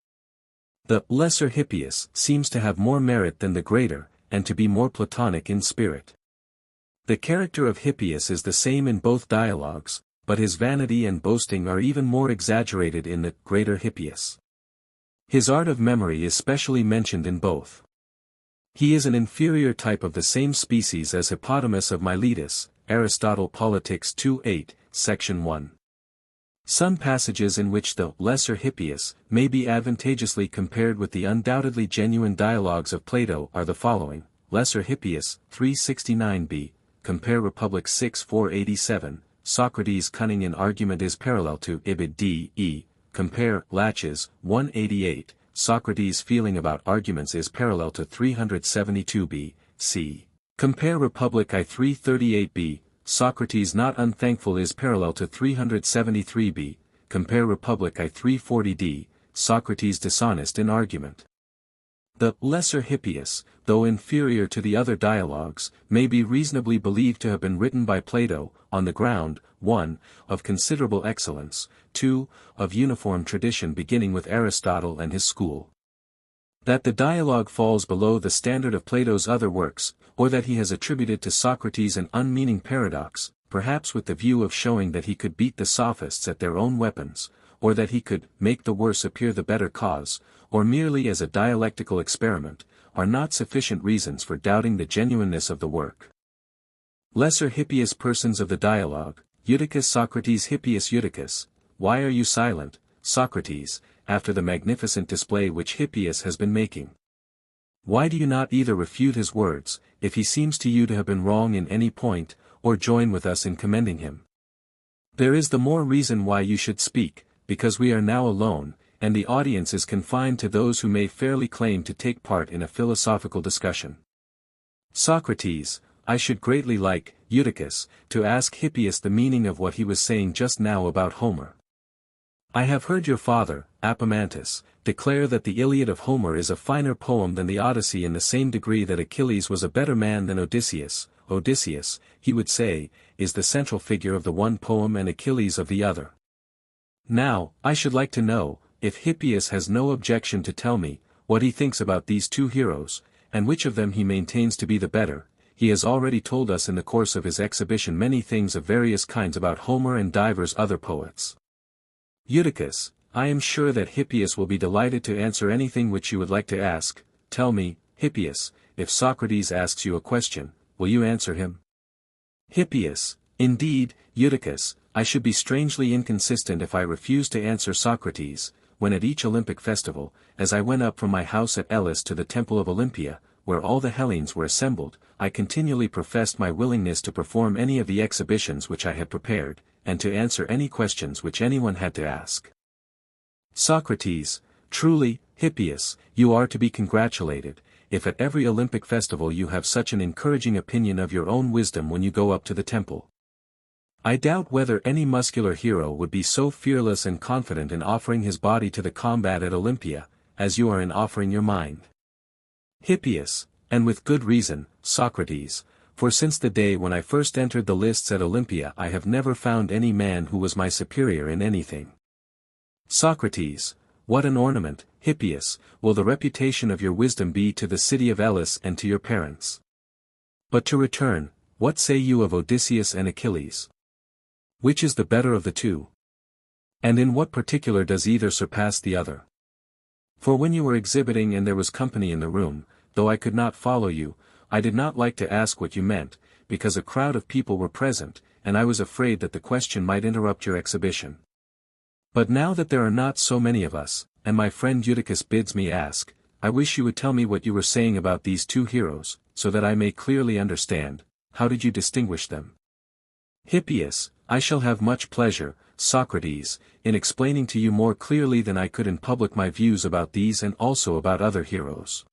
The lesser Hippias seems to have more merit than the greater, and to be more Platonic in spirit. The character of Hippias is the same in both dialogues, but his vanity and boasting are even more exaggerated in the greater Hippias. His art of memory is specially mentioned in both. He is an inferior type of the same species as Hippodamus of Miletus, Aristotle Politics 2:8, Section 1. Some passages in which the lesser Hippias may be advantageously compared with the undoubtedly genuine dialogues of Plato are the following: Lesser Hippias, 369b, compare Republic 6:487, Socrates' cunning in argument is parallel to Ibid d.e., compare Laches, 188, Socrates' feeling about arguments is parallel to 372b, c. Compare Republic I 338b, Socrates not unthankful is parallel to 373b, compare Republic I 340d, Socrates dishonest in argument. The lesser Hippias, though inferior to the other dialogues, may be reasonably believed to have been written by Plato, on the ground, 1. Of considerable excellence, 2. Of uniform tradition beginning with Aristotle and his school. That the dialogue falls below the standard of Plato's other works, or that he has attributed to Socrates an unmeaning paradox, perhaps with the view of showing that he could beat the sophists at their own weapons, or that he could make the worse appear the better cause, or merely as a dialectical experiment, are not sufficient reasons for doubting the genuineness of the work. Lesser Hippias persons of the dialogue, Eutychus Socrates Hippias Eutychus, why are you silent, Socrates, after the magnificent display which Hippias has been making? Why do you not either refute his words, if he seems to you to have been wrong in any point, or join with us in commending him? There is the more reason why you should speak, because we are now alone, and the audience is confined to those who may fairly claim to take part in a philosophical discussion. Socrates, I should greatly like, Eutychus, to ask Hippias the meaning of what he was saying just now about Homer. I have heard your father, Apomantus, declare that the Iliad of Homer is a finer poem than the Odyssey in the same degree that Achilles was a better man than Odysseus. Odysseus, he would say, is the central figure of the one poem and Achilles of the other. Now, I should like to know, if Hippias has no objection to tell me, what he thinks about these two heroes, and which of them he maintains to be the better. He has already told us in the course of his exhibition many things of various kinds about Homer and divers other poets. Eutychus, I am sure that Hippias will be delighted to answer anything which you would like to ask. Tell me, Hippias, if Socrates asks you a question, will you answer him? Hippias, indeed, Eutychus, I should be strangely inconsistent if I refused to answer Socrates, when at each Olympic festival, as I went up from my house at Elis to the temple of Olympia, where all the Hellenes were assembled, I continually professed my willingness to perform any of the exhibitions which I had prepared, and to answer any questions which anyone had to ask. Socrates, truly, Hippias, you are to be congratulated, if at every Olympic festival you have such an encouraging opinion of your own wisdom when you go up to the temple. I doubt whether any muscular hero would be so fearless and confident in offering his body to the combat at Olympia, as you are in offering your mind. Hippias, and with good reason, Socrates, for since the day when I first entered the lists at Olympia I have never found any man who was my superior in anything. Socrates, what an ornament, Hippias, will the reputation of your wisdom be to the city of Elis and to your parents. But to return, what say you of Odysseus and Achilles? Which is the better of the two? And in what particular does either surpass the other? For when you were exhibiting and there was company in the room, though I could not follow you, I did not like to ask what you meant, because a crowd of people were present, and I was afraid that the question might interrupt your exhibition. But now that there are not so many of us, and my friend Eutychus bids me ask, I wish you would tell me what you were saying about these two heroes, so that I may clearly understand. How did you distinguish them? Hippias, I shall have much pleasure, Socrates, in explaining to you more clearly than I could in public my views about these and also about other heroes.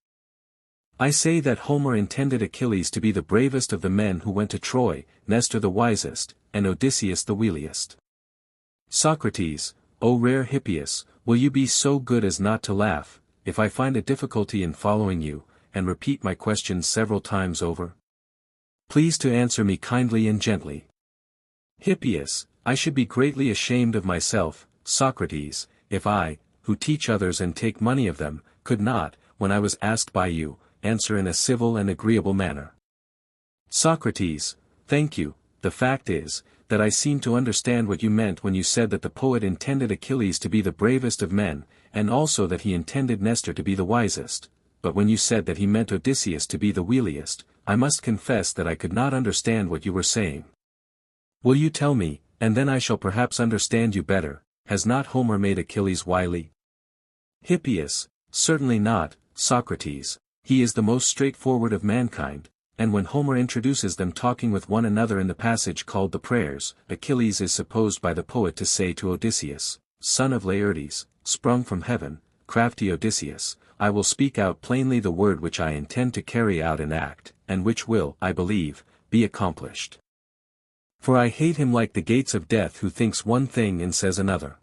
I say that Homer intended Achilles to be the bravest of the men who went to Troy, Nestor the wisest, and Odysseus the wiliest. Socrates, O rare Hippias, will you be so good as not to laugh, if I find a difficulty in following you, and repeat my questions several times over? Please to answer me kindly and gently. Hippias, I should be greatly ashamed of myself, Socrates, if I, who teach others and take money of them, could not, when I was asked by you, answer in a civil and agreeable manner. Socrates, thank you. The fact is, that I seem to understand what you meant when you said that the poet intended Achilles to be the bravest of men, and also that he intended Nestor to be the wisest, but when you said that he meant Odysseus to be the wiliest, I must confess that I could not understand what you were saying. Will you tell me, and then I shall perhaps understand you better, has not Homer made Achilles wily? Hippias, certainly not, Socrates. He is the most straightforward of mankind, and when Homer introduces them talking with one another in the passage called the Prayers, Achilles is supposed by the poet to say to Odysseus, son of Laertes, sprung from heaven, crafty Odysseus, I will speak out plainly the word which I intend to carry out in act, and which will, I believe, be accomplished. For I hate him like the gates of death who thinks one thing and says another.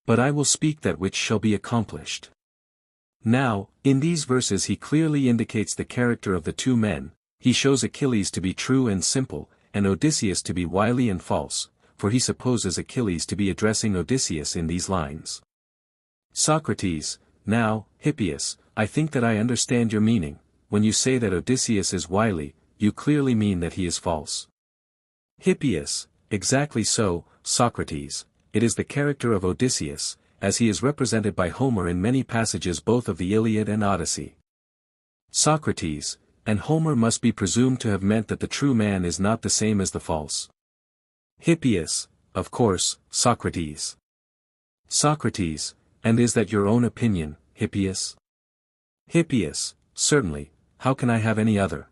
But I will speak that which shall be accomplished. Now, in these verses he clearly indicates the character of the two men. He shows Achilles to be true and simple, and Odysseus to be wily and false, for he supposes Achilles to be addressing Odysseus in these lines. Socrates, now, Hippias, I think that I understand your meaning. When you say that Odysseus is wily, you clearly mean that he is false. Hippias, exactly so, Socrates, it is the character of Odysseus, as he is represented by Homer in many passages both of the Iliad and Odyssey. Socrates, and Homer must be presumed to have meant that the true man is not the same as the false. Hippias, of course, Socrates. Socrates, and is that your own opinion, Hippias? Hippias, certainly, how can I have any other?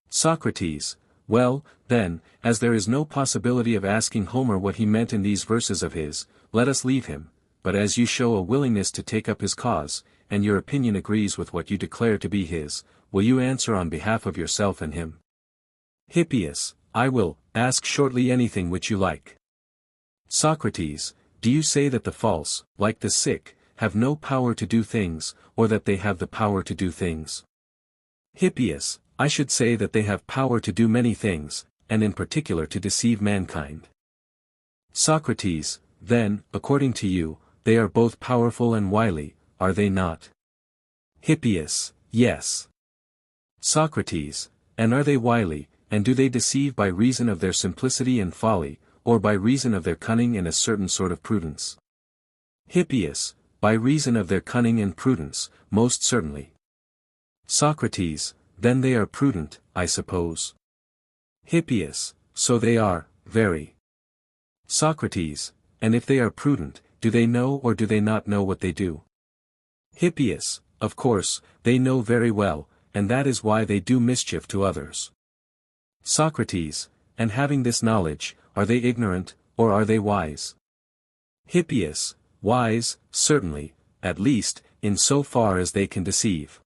Socrates, well, then, as there is no possibility of asking Homer what he meant in these verses of his, let us leave him, but as you show a willingness to take up his cause, and your opinion agrees with what you declare to be his, will you answer on behalf of yourself and him? Hippias, I will, ask shortly anything which you like. Socrates, do you say that the false, like the sick, have no power to do things, or that they have the power to do things? Hippias, I should say that they have power to do many things, and in particular to deceive mankind. Socrates, then, according to you, they are both powerful and wily, are they not? Hippias, yes. Socrates, and are they wily, and do they deceive by reason of their simplicity and folly, or by reason of their cunning and a certain sort of prudence? Hippias, by reason of their cunning and prudence, most certainly. Socrates, then they are prudent, I suppose. Hippias, so they are, very. Socrates, and if they are prudent, do they know or do they not know what they do? Hippias, of course, they know very well, and that is why they do mischief to others. Socrates, and having this knowledge, are they ignorant, or are they wise? Hippias, wise, certainly, at least, in so far as they can deceive.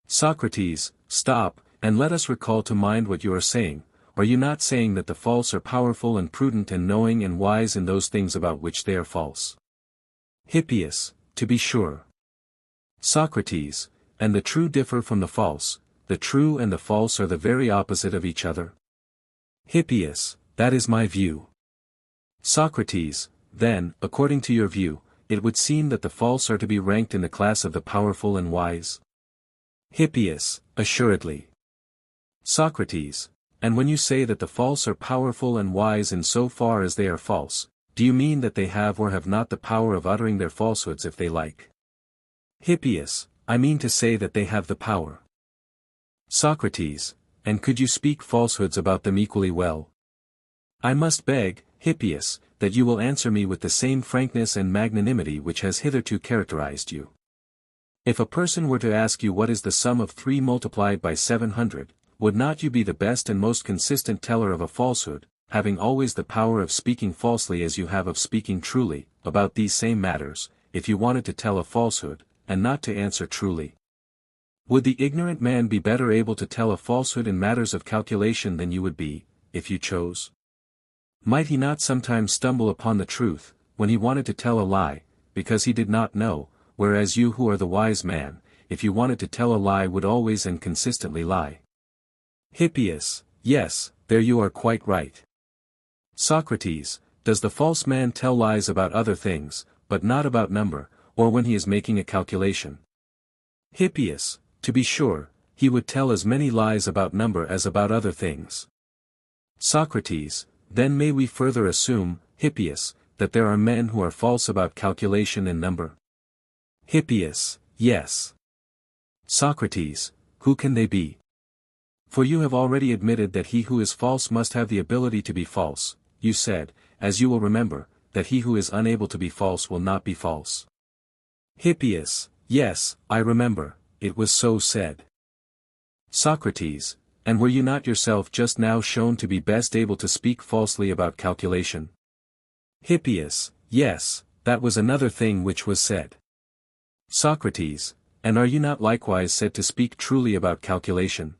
Socrates, stop, and let us recall to mind what you are saying. Are you not saying that the false are powerful and prudent and knowing and wise in those things about which they are false? Hippias, to be sure. Socrates, and the true differ from the false, the true and the false are the very opposite of each other? Hippias, that is my view. Socrates, then, according to your view, it would seem that the false are to be ranked in the class of the powerful and wise? Hippias, assuredly. Socrates, and when you say that the false are powerful and wise in so far as they are false, do you mean that they have or have not the power of uttering their falsehoods if they like? Hippias, I mean to say that they have the power. Socrates, and could you speak falsehoods about them equally well? I must beg, Hippias, that you will answer me with the same frankness and magnanimity which has hitherto characterized you. If a person were to ask you what is the sum of 3 multiplied by 700, would not you be the best and most consistent teller of a falsehood, having always the power of speaking falsely as you have of speaking truly, about these same matters, if you wanted to tell a falsehood, and not to answer truly? Would the ignorant man be better able to tell a falsehood in matters of calculation than you would be, if you chose? Might he not sometimes stumble upon the truth, when he wanted to tell a lie, because he did not know, whereas you who are the wise man, if you wanted to tell a lie would always and consistently lie? Hippias, yes, there you are quite right. Socrates, does the false man tell lies about other things, but not about number, or when he is making a calculation? Hippias, to be sure, he would tell as many lies about number as about other things. Socrates, then may we further assume, Hippias, that there are men who are false about calculation and number? Hippias, yes. Socrates, who can they be? For you have already admitted that he who is false must have the ability to be false. You said, as you will remember, that he who is unable to be false will not be false. Hippias, yes, I remember, it was so said. Socrates, and were you not yourself just now shown to be best able to speak falsely about calculation? Hippias, yes, that was another thing which was said. Socrates, and are you not likewise said to speak truly about calculation?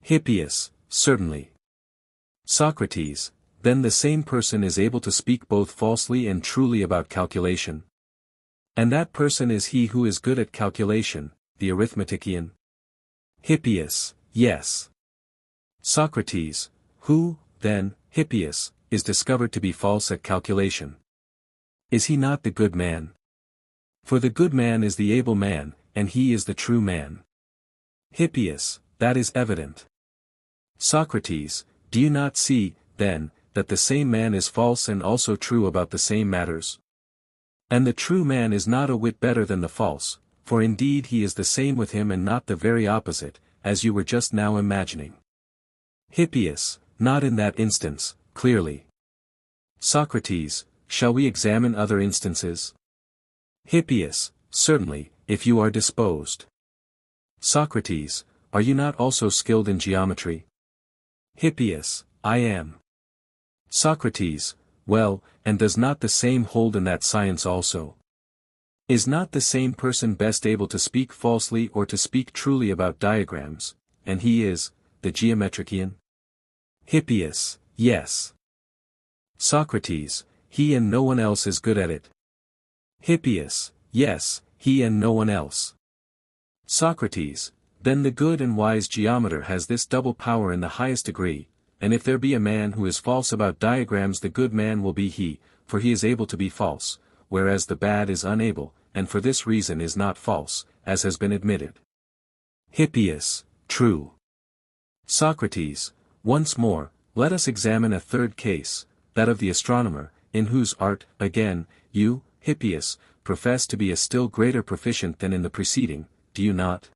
Hippias, certainly. Socrates, then the same person is able to speak both falsely and truly about calculation. And that person is he who is good at calculation, the arithmetician? Hippias, yes. Socrates, who, then, Hippias, is discovered to be false at calculation? Is he not the good man? For the good man is the able man, and he is the true man. Hippias, that is evident. Socrates, do you not see, then, that the same man is false and also true about the same matters? And the true man is not a whit better than the false, for indeed he is the same with him and not the very opposite, as you were just now imagining. Hippias, not in that instance, clearly. Socrates, shall we examine other instances? Hippias, certainly, if you are disposed. Socrates, are you not also skilled in geometry? Hippias, I am. Socrates, well, and does not the same hold in that science also? Is not the same person best able to speak falsely or to speak truly about diagrams, and he is, the geometrician? Hippias, yes. Socrates, he and no one else is good at it. Hippias, yes, he and no one else. Socrates, then the good and wise geometer has this double power in the highest degree, and if there be a man who is false about diagrams, the good man will be he, for he is able to be false, whereas the bad is unable, and for this reason is not false, as has been admitted. Hippias, true. Socrates, once more, let us examine a third case, that of the astronomer, in whose art, again, you, Hippias, profess to be a still greater proficient than in the preceding, do you not?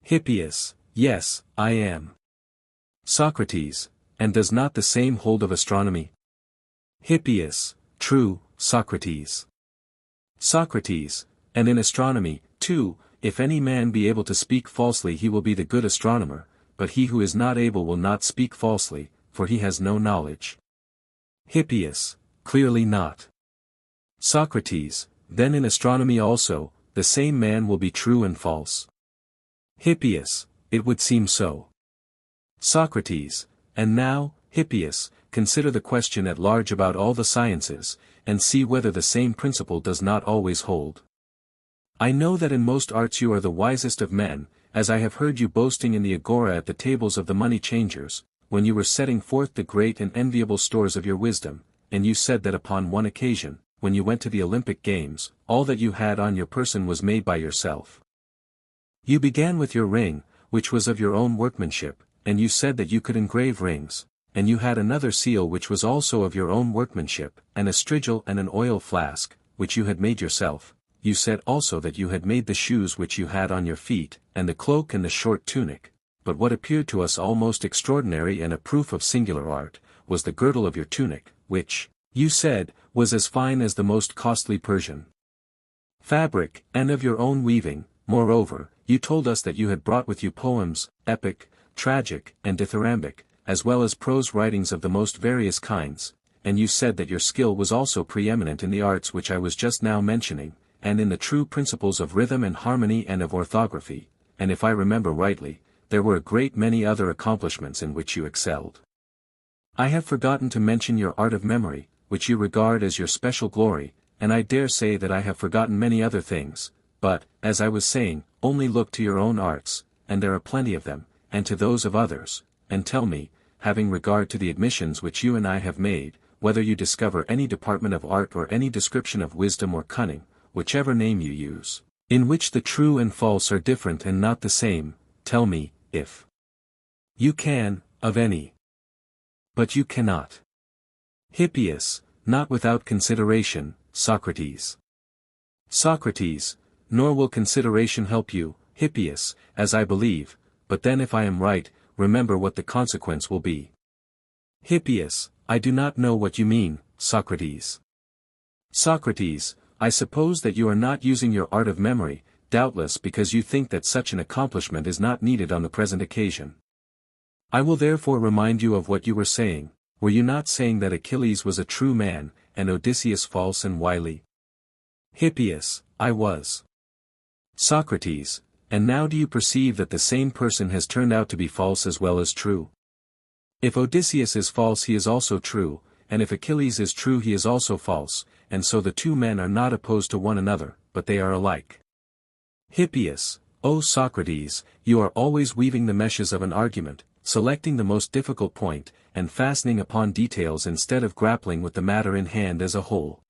Hippias, yes, I am. Socrates, and does not the same hold of astronomy? Hippias, true, Socrates. Socrates, and in astronomy, too, if any man be able to speak falsely he will be the good astronomer, but he who is not able will not speak falsely, for he has no knowledge. Hippias, clearly not. Socrates, then in astronomy also, the same man will be true and false. Hippias, it would seem so. Socrates, and now, Hippias, consider the question at large about all the sciences, and see whether the same principle does not always hold. I know that in most arts you are the wisest of men, as I have heard you boasting in the agora at the tables of the money changers, when you were setting forth the great and enviable stores of your wisdom, and you said that upon one occasion, when you went to the Olympic Games, all that you had on your person was made by yourself. You began with your ring, which was of your own workmanship, and you said that you could engrave rings, and you had another seal which was also of your own workmanship, and a strigil and an oil flask, which you had made yourself. You said also that you had made the shoes which you had on your feet, and the cloak and the short tunic, but what appeared to us all most extraordinary and a proof of singular art, was the girdle of your tunic, which, you said, was as fine as the most costly Persian fabric, and of your own weaving. Moreover, you told us that you had brought with you poems, epic, tragic, and dithyrambic, as well as prose writings of the most various kinds, and you said that your skill was also preeminent in the arts which I was just now mentioning, and in the true principles of rhythm and harmony and of orthography, and if I remember rightly, there were a great many other accomplishments in which you excelled. I have forgotten to mention your art of memory, which you regard as your special glory, and I dare say that I have forgotten many other things, but, as I was saying, only look to your own arts, and there are plenty of them, and to those of others, and tell me, having regard to the admissions which you and I have made, whether you discover any department of art or any description of wisdom or cunning, whichever name you use, in which the true and false are different and not the same, tell me, if you can, of any. But you cannot. Hippias, not without consideration, Socrates. Socrates, nor will consideration help you, Hippias, as I believe, but then if I am right, remember what the consequence will be. Hippias, I do not know what you mean, Socrates. Socrates, I suppose that you are not using your art of memory, doubtless because you think that such an accomplishment is not needed on the present occasion. I will therefore remind you of what you were saying. Were you not saying that Achilles was a true man, and Odysseus false and wily? Hippias, I was. Socrates, and now do you perceive that the same person has turned out to be false as well as true? If Odysseus is false he is also true, and if Achilles is true he is also false, and so the two men are not opposed to one another, but they are alike. Hippias, O Socrates, you are always weaving the meshes of an argument, selecting the most difficult point, and fastening upon details instead of grappling with the matter in hand as a whole.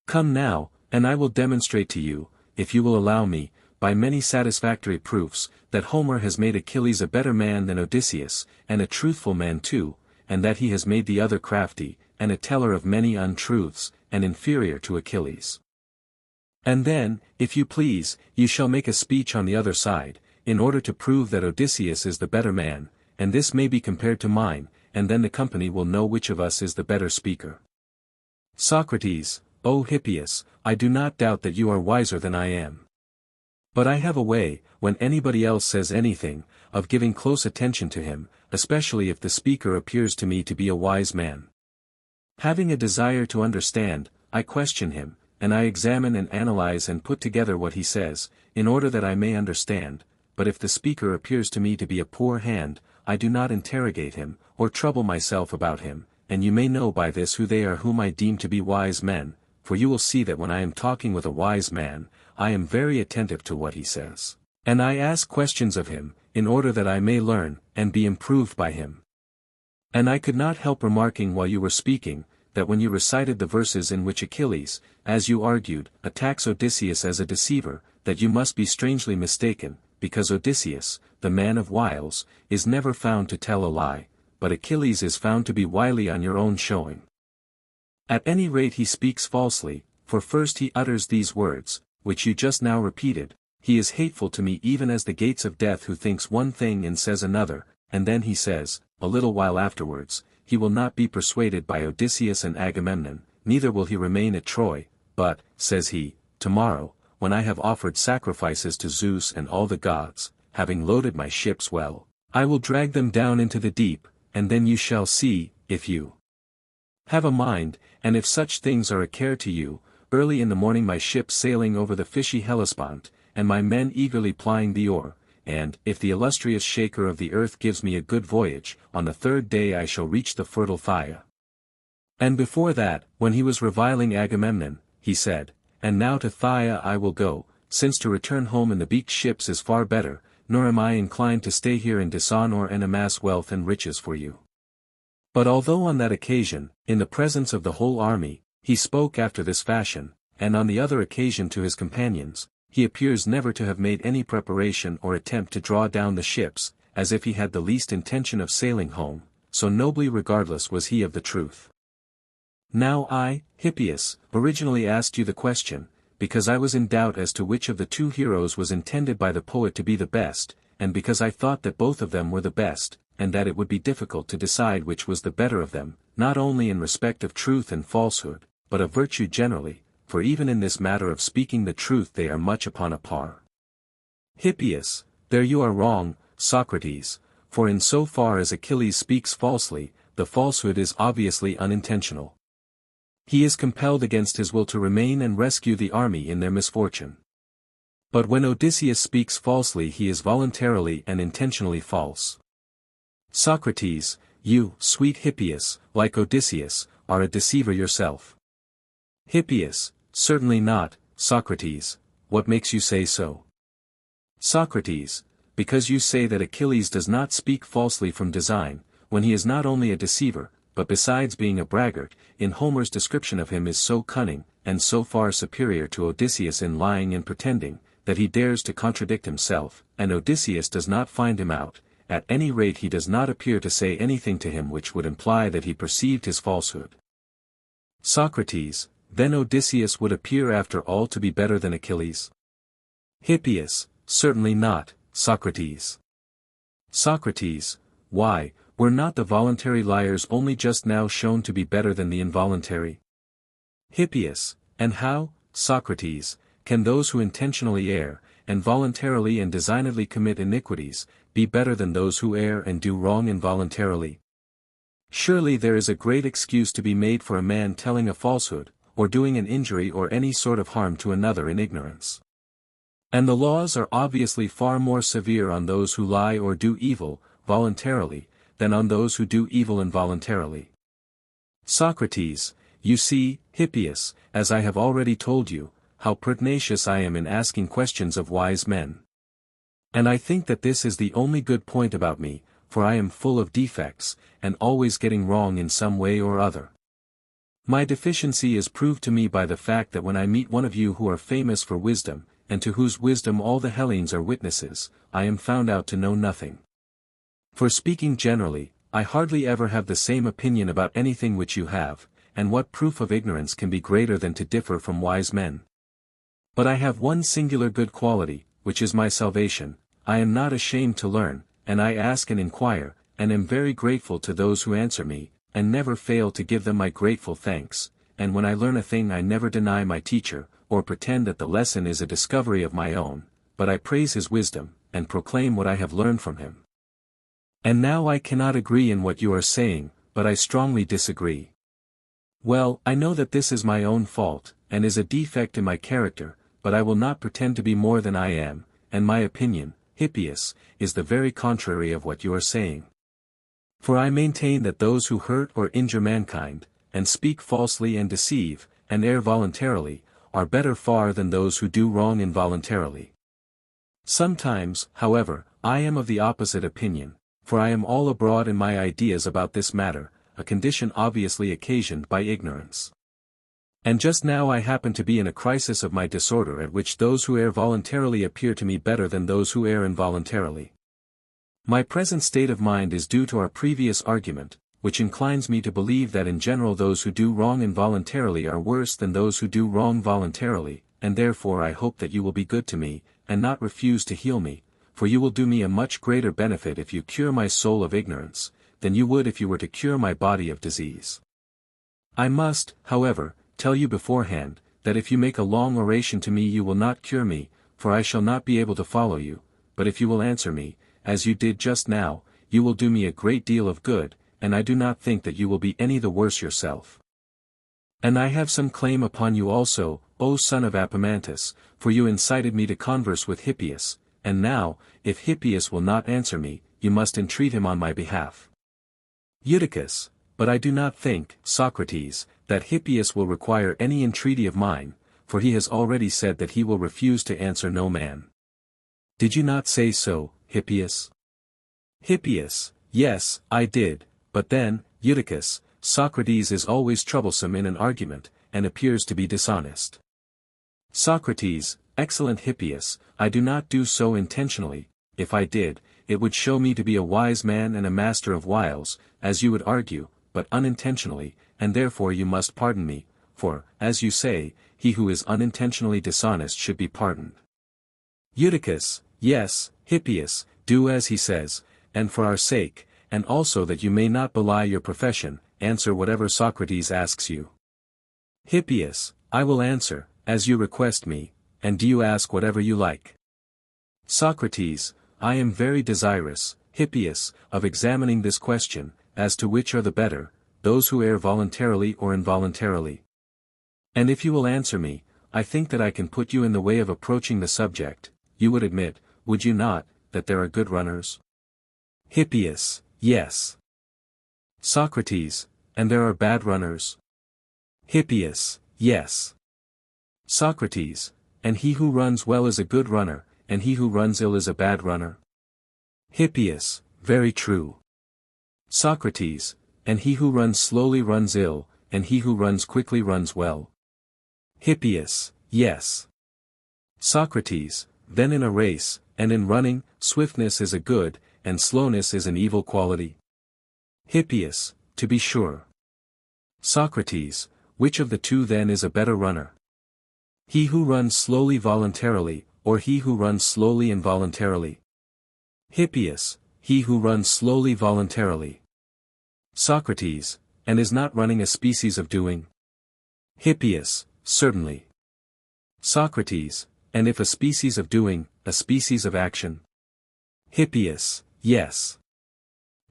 Come now, and I will demonstrate to you, if you will allow me, by many satisfactory proofs, that Homer has made Achilles a better man than Odysseus, and a truthful man too, and that he has made the other crafty, and a teller of many untruths, and inferior to Achilles. And then, if you please, you shall make a speech on the other side, in order to prove that Odysseus is the better man, and this may be compared to mine, and then the company will know which of us is the better speaker. Socrates, O Hippias, I do not doubt that you are wiser than I am. But I have a way, when anybody else says anything, of giving close attention to him, especially if the speaker appears to me to be a wise man. Having a desire to understand, I question him, and I examine and analyze and put together what he says, in order that I may understand, but if the speaker appears to me to be a poor hand, I do not interrogate him, or trouble myself about him, and you may know by this who they are whom I deem to be wise men, for you will see that when I am talking with a wise man, I am very attentive to what he says, and I ask questions of him, in order that I may learn, and be improved by him. And I could not help remarking while you were speaking, that when you recited the verses in which Achilles, as you argued, attacks Odysseus as a deceiver, that you must be strangely mistaken, because Odysseus, the man of wiles, is never found to tell a lie, but Achilles is found to be wily on your own showing. At any rate he speaks falsely, for first he utters these words, which you just now repeated, he is hateful to me even as the gates of death who thinks one thing and says another, and then he says, a little while afterwards, he will not be persuaded by Odysseus and Agamemnon, neither will he remain at Troy, but, says he, tomorrow, when I have offered sacrifices to Zeus and all the gods, having loaded my ships well, I will drag them down into the deep, and then you shall see, if you have a mind, and if such things are a care to you, early in the morning my ship sailing over the fishy Hellespont, and my men eagerly plying the oar, and, if the illustrious shaker of the earth gives me a good voyage, on the third day I shall reach the fertile Phthia. And before that, when he was reviling Agamemnon, he said, and now to Phthia I will go, since to return home in the beaked ships is far better, nor am I inclined to stay here in dishonor and amass wealth and riches for you. But although on that occasion, in the presence of the whole army, he spoke after this fashion, and on the other occasion to his companions, he appears never to have made any preparation or attempt to draw down the ships, as if he had the least intention of sailing home, so nobly regardless was he of the truth. Now I, Hippias, originally asked you the question, because I was in doubt as to which of the two heroes was intended by the poet to be the best, and because I thought that both of them were the best, and that it would be difficult to decide which was the better of them, not only in respect of truth and falsehood, but of virtue generally, for even in this matter of speaking the truth they are much upon a par. Hippias, there you are wrong, Socrates, for in so far as Achilles speaks falsely, the falsehood is obviously unintentional. He is compelled against his will to remain and rescue the army in their misfortune. But when Odysseus speaks falsely he is voluntarily and intentionally false. Socrates, you, sweet Hippias, like Odysseus, are a deceiver yourself. Hippias, certainly not, Socrates, what makes you say so? Socrates, because you say that Achilles does not speak falsely from design, when he is not only a deceiver, but besides being a braggart, in Homer's description of him is so cunning, and so far superior to Odysseus in lying and pretending, that he dares to contradict himself, and Odysseus does not find him out, at any rate he does not appear to say anything to him which would imply that he perceived his falsehood. Socrates, then Odysseus would appear after all to be better than Achilles? Hippias, certainly not, Socrates. Socrates, why, were not the voluntary liars only just now shown to be better than the involuntary? Hippias, and how, Socrates, can those who intentionally err, and voluntarily and designedly commit iniquities, be better than those who err and do wrong involuntarily? Surely there is a great excuse to be made for a man telling a falsehood, or doing an injury or any sort of harm to another in ignorance. And the laws are obviously far more severe on those who lie or do evil, voluntarily, than on those who do evil involuntarily. Socrates, you see, Hippias, as I have already told you, how pertinacious I am in asking questions of wise men. And I think that this is the only good point about me, for I am full of defects, and always getting wrong in some way or other. My deficiency is proved to me by the fact that when I meet one of you who are famous for wisdom, and to whose wisdom all the Hellenes are witnesses, I am found out to know nothing. For speaking generally, I hardly ever have the same opinion about anything which you have, and what proof of ignorance can be greater than to differ from wise men? But I have one singular good quality, which is my salvation, I am not ashamed to learn, and I ask and inquire, and am very grateful to those who answer me, and never fail to give them my grateful thanks, and when I learn a thing I never deny my teacher, or pretend that the lesson is a discovery of my own, but I praise his wisdom, and proclaim what I have learned from him. And now I cannot agree in what you are saying, but I strongly disagree. Well, I know that this is my own fault, and is a defect in my character, but I will not pretend to be more than I am, and my opinion, Hippias, is the very contrary of what you are saying. For I maintain that those who hurt or injure mankind, and speak falsely and deceive, and err voluntarily, are better far than those who do wrong involuntarily. Sometimes, however, I am of the opposite opinion, for I am all abroad in my ideas about this matter, a condition obviously occasioned by ignorance. And just now I happen to be in a crisis of my disorder at which those who err voluntarily appear to me better than those who err involuntarily. My present state of mind is due to our previous argument, which inclines me to believe that in general those who do wrong involuntarily are worse than those who do wrong voluntarily, and therefore I hope that you will be good to me, and not refuse to heal me, for you will do me a much greater benefit if you cure my soul of ignorance, than you would if you were to cure my body of disease. I must, however, tell you beforehand, that if you make a long oration to me you will not cure me, for I shall not be able to follow you, but if you will answer me, as you did just now, you will do me a great deal of good, and I do not think that you will be any the worse yourself. And I have some claim upon you also, O son of Epaminondas, for you incited me to converse with Hippias, and now, if Hippias will not answer me, you must entreat him on my behalf. Eutychus, but I do not think, Socrates, that Hippias will require any entreaty of mine, for he has already said that he will refuse to answer no man. Did you not say so, Hippias? Hippias, yes, I did, but then, Eutychus, Socrates is always troublesome in an argument, and appears to be dishonest. Socrates, excellent Hippias, I do not do so intentionally. If I did, it would show me to be a wise man and a master of wiles, as you would argue, but unintentionally, and therefore you must pardon me, for, as you say, he who is unintentionally dishonest should be pardoned. Eutychus, yes, Hippias, do as he says, and for our sake, and also that you may not belie your profession, answer whatever Socrates asks you. Hippias, I will answer, as you request me, and do you ask whatever you like. Socrates, I am very desirous, Hippias, of examining this question, as to which are the better, those who err voluntarily or involuntarily. And if you will answer me, I think that I can put you in the way of approaching the subject. You would admit, would you not, that there are good runners? Hippias, yes. Socrates, and there are bad runners? Hippias, yes. Socrates, and he who runs well is a good runner, and he who runs ill is a bad runner? Hippias, very true. Socrates, and he who runs slowly runs ill, and he who runs quickly runs well? Hippias, yes. Socrates, then in a race, and in running, swiftness is a good, and slowness is an evil quality? Hippias, to be sure. Socrates, which of the two then is a better runner? He who runs slowly voluntarily, or he who runs slowly involuntarily? Hippias, he who runs slowly voluntarily. Socrates, and is not running a species of doing? Hippias, certainly. Socrates, and if a species of doing, a species of action? Hippias, yes.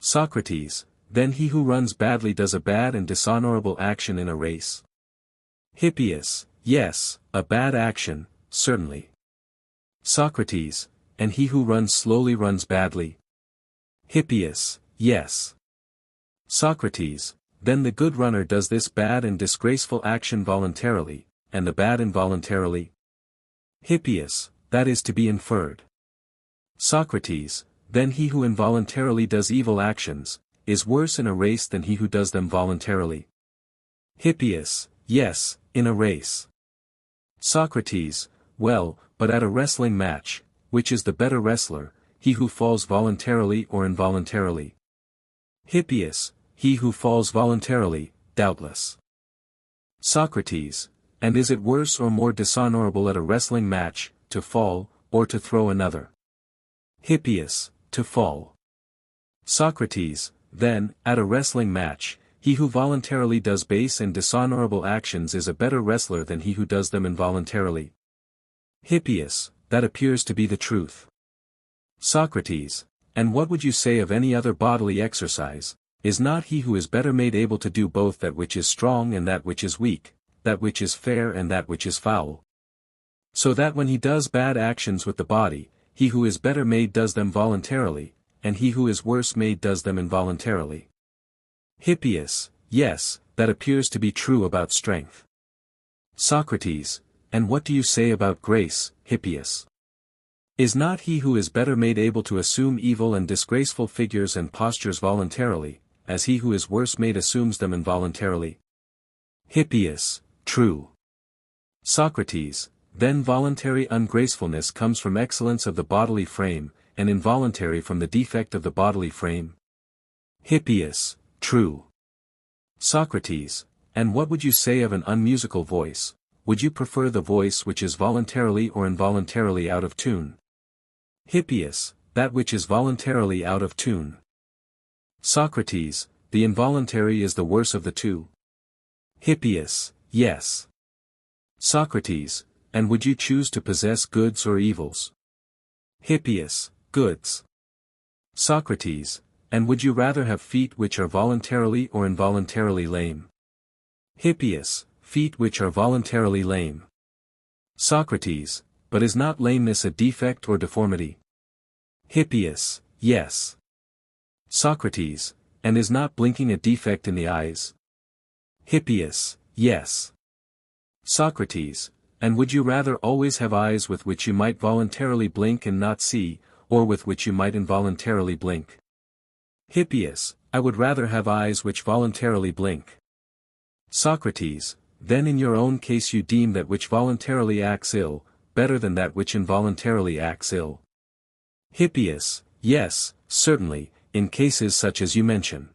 Socrates, then he who runs badly does a bad and dishonorable action in a race? Hippias, yes, a bad action, certainly. Socrates, and he who runs slowly runs badly? Hippias, yes. Socrates, then the good runner does this bad and disgraceful action voluntarily, and the bad involuntarily? Hippias, that is to be inferred. Socrates, then he who involuntarily does evil actions, is worse in a race than he who does them voluntarily? Hippias, yes, in a race. Socrates, well, but at a wrestling match, which is the better wrestler, he who falls voluntarily or involuntarily? Hippias, he who falls voluntarily, doubtless. Socrates, and is it worse or more dishonorable at a wrestling match, to fall, or to throw another? Hippias, to fall. Socrates, then, at a wrestling match, he who voluntarily does base and dishonorable actions is a better wrestler than he who does them involuntarily. Hippias, that appears to be the truth. Socrates, and what would you say of any other bodily exercise? Is not he who is better made able to do both that which is strong and that which is weak, that which is fair and that which is foul? So that when he does bad actions with the body, he who is better made does them voluntarily, and he who is worse made does them involuntarily. Hippias, yes, that appears to be true about strength. Socrates, and what do you say about grace, Hippias? Is not he who is better made able to assume evil and disgraceful figures and postures voluntarily, as he who is worse made assumes them involuntarily? Hippias, true. Socrates, then voluntary ungracefulness comes from excellence of the bodily frame, and involuntary from the defect of the bodily frame? Hippias, true. Socrates, and what would you say of an unmusical voice? Would you prefer the voice which is voluntarily or involuntarily out of tune? Hippias, that which is voluntarily out of tune. Socrates, the involuntary is the worse of the two? Hippias, yes. Socrates, and would you choose to possess goods or evils? Hippias, goods. Socrates, and would you rather have feet which are voluntarily or involuntarily lame? Hippias, feet which are voluntarily lame. Socrates, but is not lameness a defect or deformity? Hippias, yes. Socrates, and is not blinking a defect in the eyes? Hippias, yes. Socrates, and would you rather always have eyes with which you might voluntarily blink and not see, or with which you might involuntarily blink? Hippias, I would rather have eyes which voluntarily blink. Socrates, then in your own case you deem that which voluntarily acts ill, better than that which involuntarily acts ill? Hippias, yes, certainly, in cases such as you mention.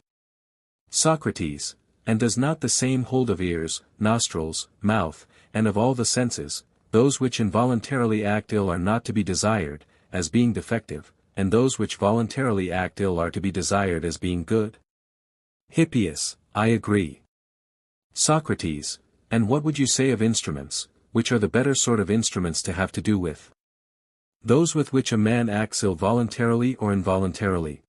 Socrates, and does not the same hold of ears, nostrils, mouth, and of all the senses? Those which involuntarily act ill are not to be desired, as being defective, and those which voluntarily act ill are to be desired as being good? Hippias, I agree. Socrates, and what would you say of instruments, which are the better sort of instruments to have to do with? Those with which a man acts ill voluntarily or involuntarily?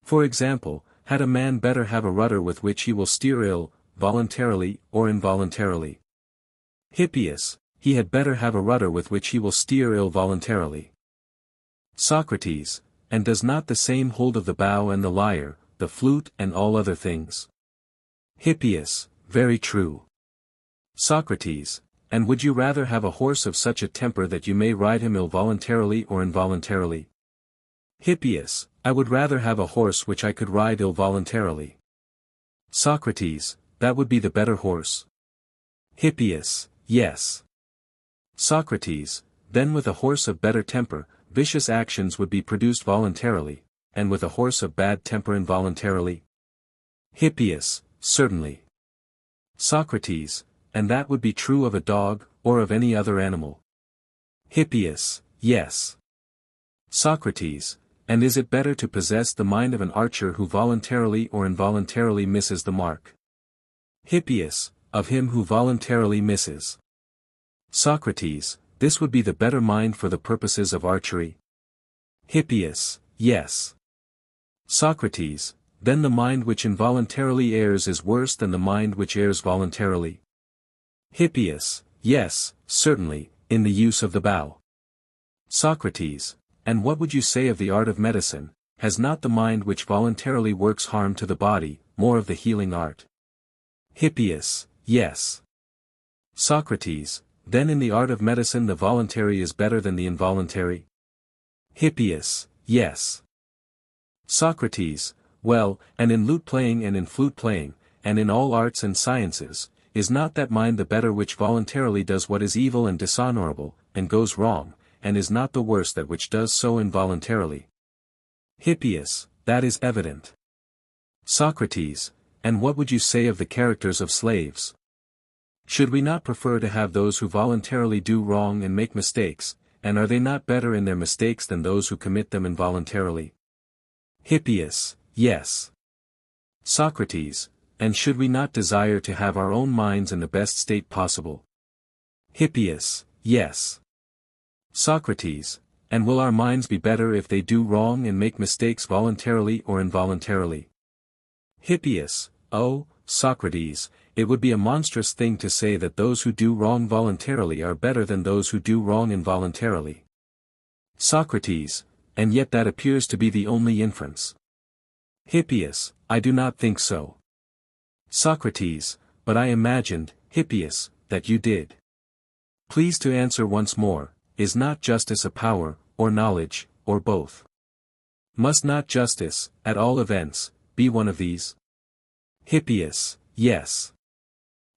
For example, had a man better have a rudder with which he will steer ill, voluntarily or involuntarily? Hippias, he had better have a rudder with which he will steer ill voluntarily. Socrates, and does not the same hold of the bow and the lyre, the flute and all other things? Hippias, very true. Socrates, and would you rather have a horse of such a temper that you may ride him ill voluntarily or involuntarily? Hippias, I would rather have a horse which I could ride ill voluntarily. Socrates, that would be the better horse? Hippias, yes. Socrates, then with a horse of better temper, vicious actions would be produced voluntarily, and with a horse of bad temper involuntarily? Hippias, certainly. Socrates, and that would be true of a dog, or of any other animal? Hippias, yes. Socrates, and is it better to possess the mind of an archer who voluntarily or involuntarily misses the mark? Hippias, of him who voluntarily misses. Socrates, this would be the better mind for the purposes of archery? Hippias, yes. Socrates, then the mind which involuntarily errs is worse than the mind which errs voluntarily? Hippias, yes, certainly, in the use of the bow. Socrates, and what would you say of the art of medicine? Has not the mind which voluntarily works harm to the body, more of the healing art? Hippias, yes. Socrates, then in the art of medicine the voluntary is better than the involuntary? Hippias, yes. Socrates, well, and in lute playing and in flute playing, and in all arts and sciences, is not that mind the better which voluntarily does what is evil and dishonorable, and goes wrong, and is not the worse that which does so involuntarily? Hippias, that is evident. Socrates, and what would you say of the characters of slaves? Should we not prefer to have those who voluntarily do wrong and make mistakes, and are they not better in their mistakes than those who commit them involuntarily? Hippias, yes. Socrates, and should we not desire to have our own minds in the best state possible? Hippias, yes. Socrates, and will our minds be better if they do wrong and make mistakes voluntarily or involuntarily? Hippias, oh, Socrates, it would be a monstrous thing to say that those who do wrong voluntarily are better than those who do wrong involuntarily. Socrates, and yet that appears to be the only inference. Hippias, I do not think so. Socrates, but I imagined, Hippias, that you did. Please to answer once more, is not justice a power, or knowledge, or both? Must not justice, at all events, be one of these? Hippias, yes.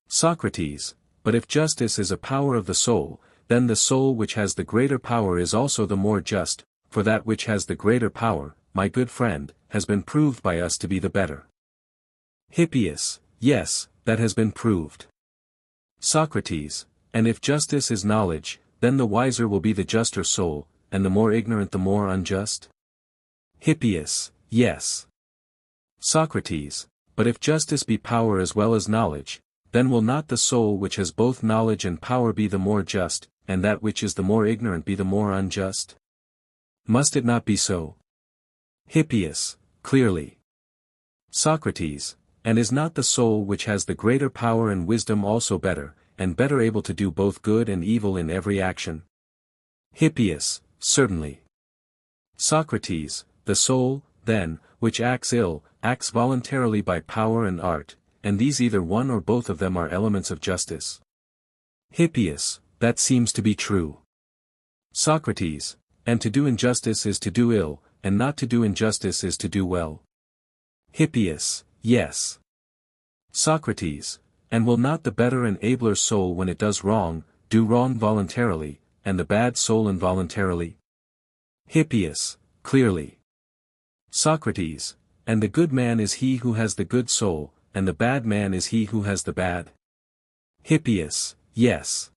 Socrates, but if justice is a power of the soul, then the soul which has the greater power is also the more just, for that which has the greater power, my good friend, has been proved by us to be the better. Hippias, yes, that has been proved. Socrates, and if justice is knowledge, then the wiser will be the juster soul, and the more ignorant the more unjust? Hippias, yes. Socrates, but if justice be power as well as knowledge, then will not the soul which has both knowledge and power be the more just, and that which is the more ignorant be the more unjust? Must it not be so? Hippias, clearly. Socrates, and is not the soul which has the greater power and wisdom also better, and better able to do both good and evil in every action? Hippias, certainly. Socrates, the soul, then, which acts ill, acts voluntarily by power and art, and these either one or both of them are elements of justice. Hippias, that seems to be true. Socrates, and to do injustice is to do ill, and not to do injustice is to do well. Hippias, yes. Socrates, and will not the better and abler soul when it does wrong, do wrong voluntarily, and the bad soul involuntarily? Hippias, clearly. Socrates, and the good man is he who has the good soul, and the bad man is he who has the bad? Hippias, yes.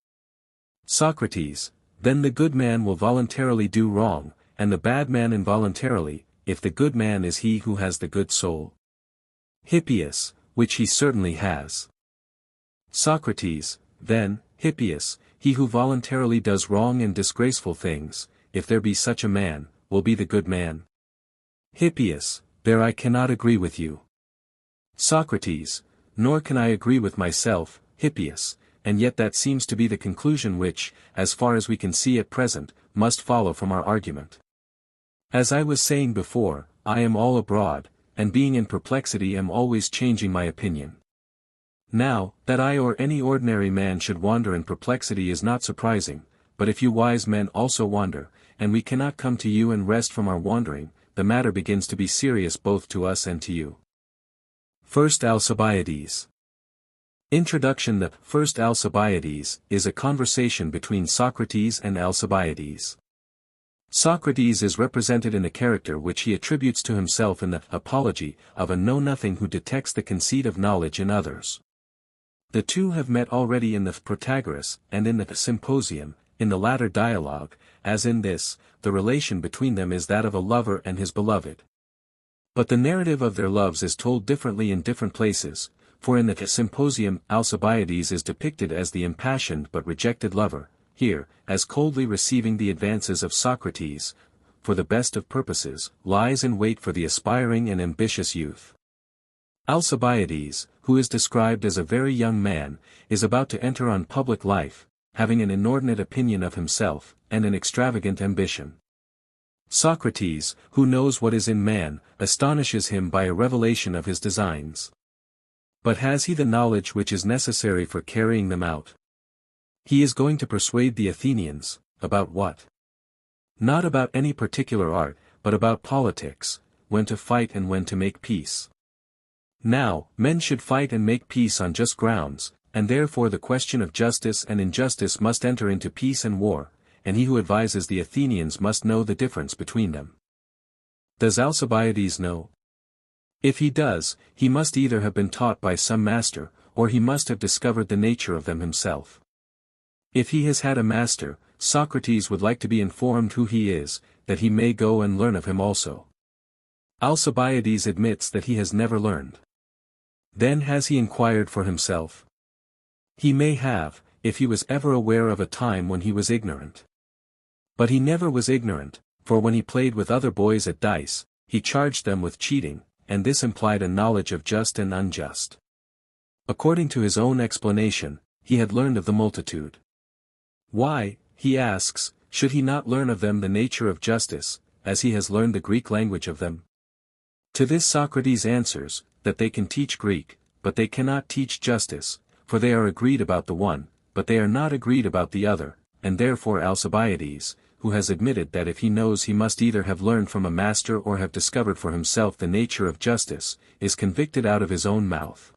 Socrates, then the good man will voluntarily do wrong, and the bad man involuntarily, if the good man is he who has the good soul? Hippias, which he certainly has. Socrates, then, Hippias, he who voluntarily does wrong and disgraceful things, if there be such a man, will be the good man? Hippias, there I cannot agree with you. Socrates, nor can I agree with myself, Hippias, and yet that seems to be the conclusion which, as far as we can see at present, must follow from our argument. As I was saying before, I am all abroad, and being in perplexity am always changing my opinion. Now, that I or any ordinary man should wander in perplexity is not surprising, but if you wise men also wander, and we cannot come to you and rest from our wandering, the matter begins to be serious both to us and to you. First Alcibiades. Introduction. The First Alcibiades is a conversation between Socrates and Alcibiades. Socrates is represented in a character which he attributes to himself in the Apology of a know-nothing who detects the conceit of knowledge in others. The two have met already in the Protagoras, and in the Symposium, in the latter dialogue, as in this, the relation between them is that of a lover and his beloved. But the narrative of their loves is told differently in different places, for in the Symposium Alcibiades is depicted as the impassioned but rejected lover, here, as coldly receiving the advances of Socrates, for the best of purposes, lies in wait for the aspiring and ambitious youth. Alcibiades, who is described as a very young man, is about to enter on public life, having an inordinate opinion of himself, and an extravagant ambition. Socrates, who knows what is in man, astonishes him by a revelation of his designs. But has he the knowledge which is necessary for carrying them out? He is going to persuade the Athenians, about what? Not about any particular art, but about politics, when to fight and when to make peace. Now, men should fight and make peace on just grounds, and therefore the question of justice and injustice must enter into peace and war, and he who advises the Athenians must know the difference between them. Does Alcibiades know? If he does, he must either have been taught by some master, or he must have discovered the nature of them himself. If he has had a master, Socrates would like to be informed who he is, that he may go and learn of him also. Alcibiades admits that he has never learned. Then has he inquired for himself? He may have, if he was ever aware of a time when he was ignorant. But he never was ignorant, for when he played with other boys at dice, he charged them with cheating, and this implied a knowledge of just and unjust. According to his own explanation, he had learned of the multitude. Why, he asks, should he not learn of them the nature of justice, as he has learned the Greek language of them? To this Socrates answers, that they can teach Greek, but they cannot teach justice, for they are agreed about the one, but they are not agreed about the other, and therefore Alcibiades, who has admitted that if he knows he must either have learned from a master or have discovered for himself the nature of justice, is convicted out of his own mouth.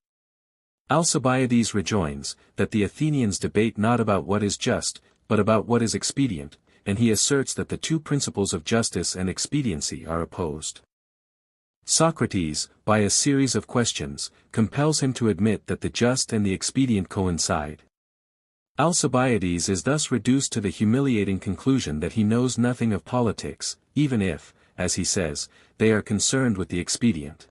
Alcibiades rejoins, that the Athenians debate not about what is just, but about what is expedient, and he asserts that the two principles of justice and expediency are opposed. Socrates, by a series of questions, compels him to admit that the just and the expedient coincide. Alcibiades is thus reduced to the humiliating conclusion that he knows nothing of politics, even if, as he says, they are concerned with the expedient.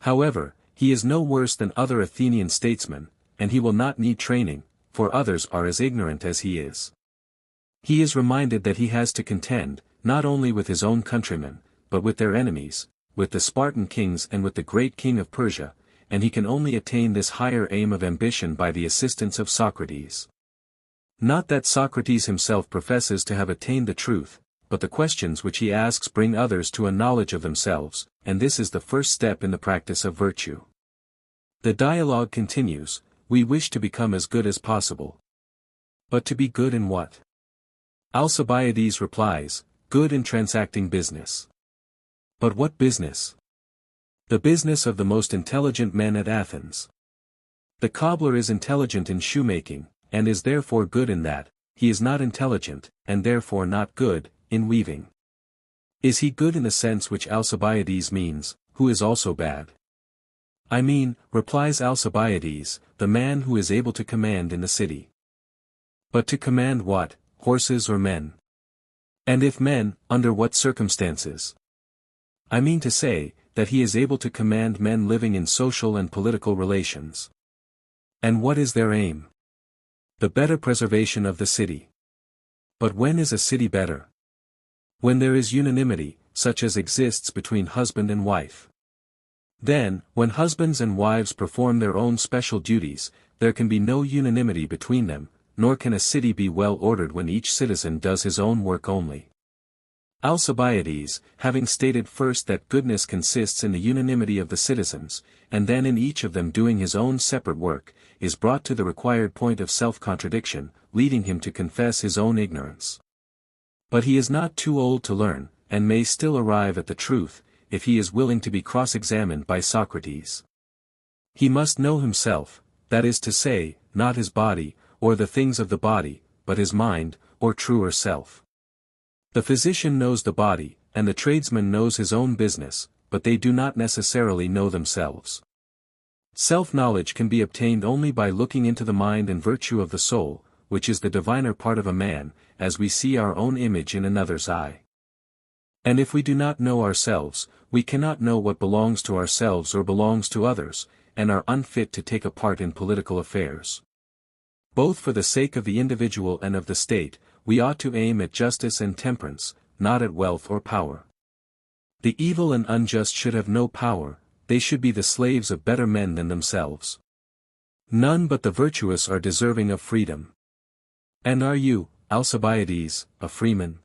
However, he is no worse than other Athenian statesmen, and he will not need training, for others are as ignorant as he is. He is reminded that he has to contend, not only with his own countrymen, but with their enemies, with the Spartan kings and with the great king of Persia, and he can only attain this higher aim of ambition by the assistance of Socrates. Not that Socrates himself professes to have attained the truth, but the questions which he asks bring others to a knowledge of themselves, and this is the first step in the practice of virtue. The dialogue continues, we wish to become as good as possible. But to be good in what? Alcibiades replies, good in transacting business. But what business? The business of the most intelligent men at Athens. The cobbler is intelligent in shoemaking, and is therefore good in that. He is not intelligent, and therefore not good, in weaving. Is he good in the sense which Alcibiades means, who is also bad? I mean, replies Alcibiades, the man who is able to command in the city. But to command what, horses or men? And if men, under what circumstances? I mean to say, that he is able to command men living in social and political relations. And what is their aim? The better preservation of the city. But when is a city better? When there is unanimity, such as exists between husband and wife. Then, when husbands and wives perform their own special duties, there can be no unanimity between them, nor can a city be well ordered when each citizen does his own work only. Alcibiades, having stated first that goodness consists in the unanimity of the citizens, and then in each of them doing his own separate work, is brought to the required point of self-contradiction, leading him to confess his own ignorance. But he is not too old to learn, and may still arrive at the truth, if he is willing to be cross-examined by Socrates. He must know himself, that is to say, not his body, or the things of the body, but his mind, or truer self. The physician knows the body, and the tradesman knows his own business, but they do not necessarily know themselves. Self-knowledge can be obtained only by looking into the mind and virtue of the soul, which is the diviner part of a man, as we see our own image in another's eye. And if we do not know ourselves, we cannot know what belongs to ourselves or belongs to others, and are unfit to take a part in political affairs. Both for the sake of the individual and of the state, we ought to aim at justice and temperance, not at wealth or power. The evil and unjust should have no power, they should be the slaves of better men than themselves. None but the virtuous are deserving of freedom. And are you, Alcibiades, a freeman?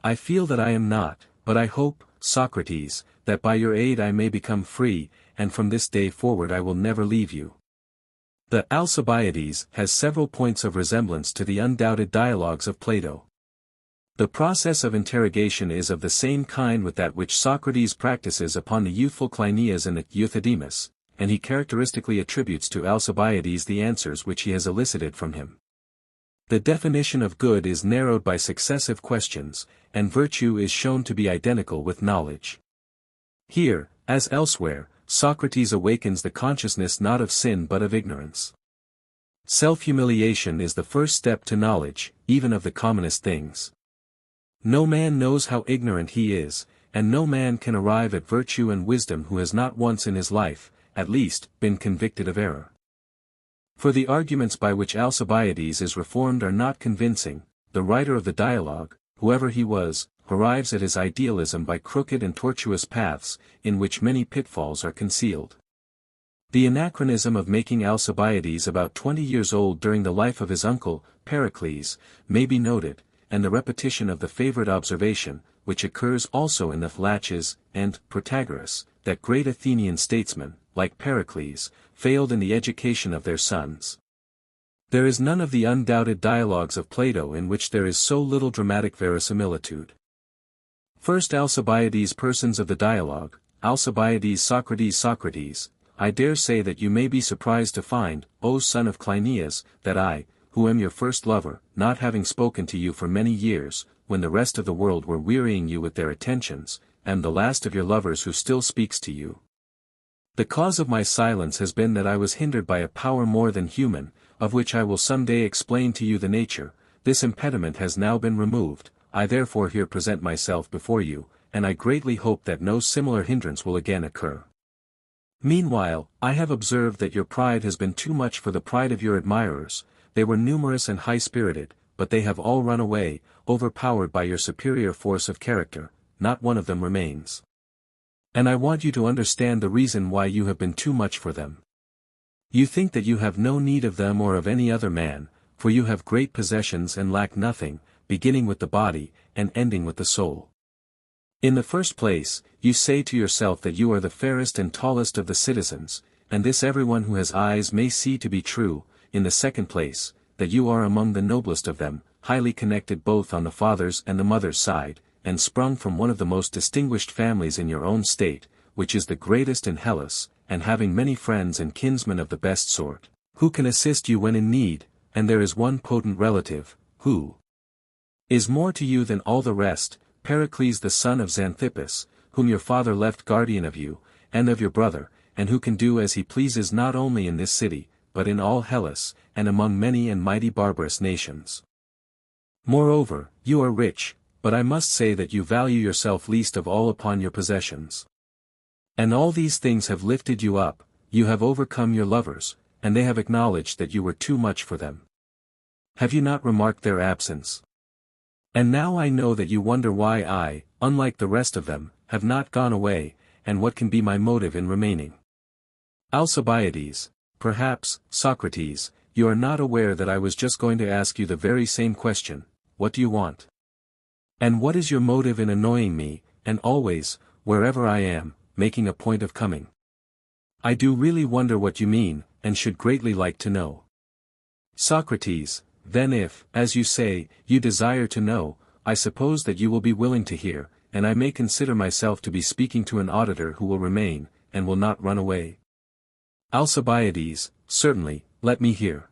I feel that I am not, but I hope, Socrates, that by your aid I may become free, and from this day forward I will never leave you. The Alcibiades has several points of resemblance to the undoubted dialogues of Plato. The process of interrogation is of the same kind with that which Socrates practices upon the youthful Cleinias and Euthydemus, and he characteristically attributes to Alcibiades the answers which he has elicited from him. The definition of good is narrowed by successive questions, and virtue is shown to be identical with knowledge. Here, as elsewhere, Socrates awakens the consciousness not of sin but of ignorance. Self-humiliation is the first step to knowledge, even of the commonest things. No man knows how ignorant he is, and no man can arrive at virtue and wisdom who has not once in his life, at least, been convicted of error. For the arguments by which Alcibiades is reformed are not convincing. The writer of the dialogue, whoever he was, arrives at his idealism by crooked and tortuous paths, in which many pitfalls are concealed. The anachronism of making Alcibiades about 20 years old during the life of his uncle, Pericles, may be noted, and the repetition of the favorite observation, which occurs also in the Laches and Protagoras, that great Athenian statesmen, like Pericles, failed in the education of their sons. There is none of the undoubted dialogues of Plato in which there is so little dramatic verisimilitude. First Alcibiades. Persons of the dialogue, Alcibiades. Socrates. I dare say that you may be surprised to find, O son of Cleinias, that I, who am your first lover, not having spoken to you for many years, when the rest of the world were wearying you with their attentions, am the last of your lovers who still speaks to you. The cause of my silence has been that I was hindered by a power more than human, of which I will some day explain to you the nature. This impediment has now been removed, I therefore here present myself before you, and I greatly hope that no similar hindrance will again occur. Meanwhile, I have observed that your pride has been too much for the pride of your admirers. They were numerous and high-spirited, but they have all run away, overpowered by your superior force of character. Not one of them remains. And I want you to understand the reason why you have been too much for them. You think that you have no need of them or of any other man, for you have great possessions and lack nothing, beginning with the body, and ending with the soul. In the first place, you say to yourself that you are the fairest and tallest of the citizens, and this everyone who has eyes may see to be true. In the second place, that you are among the noblest of them, highly connected both on the father's and the mother's side, and sprung from one of the most distinguished families in your own state, which is the greatest in Hellas, and having many friends and kinsmen of the best sort, who can assist you when in need, and there is one potent relative, who is more to you than all the rest, Pericles the son of Xanthippus, whom your father left guardian of you, and of your brother, and who can do as he pleases not only in this city, but in all Hellas, and among many and mighty barbarous nations. Moreover, you are rich, but I must say that you value yourself least of all upon your possessions. And all these things have lifted you up, you have overcome your lovers, and they have acknowledged that you were too much for them. Have you not remarked their absence? And now I know that you wonder why I, unlike the rest of them, have not gone away, and what can be my motive in remaining. Alcibiades, perhaps, Socrates, you are not aware that I was just going to ask you the very same question, what do you want? And what is your motive in annoying me, and always, wherever I am, making a point of coming? I do really wonder what you mean, and should greatly like to know. Socrates, then if, as you say, you desire to know, I suppose that you will be willing to hear, and I may consider myself to be speaking to an auditor who will remain, and will not run away. Alcibiades, certainly, let me hear.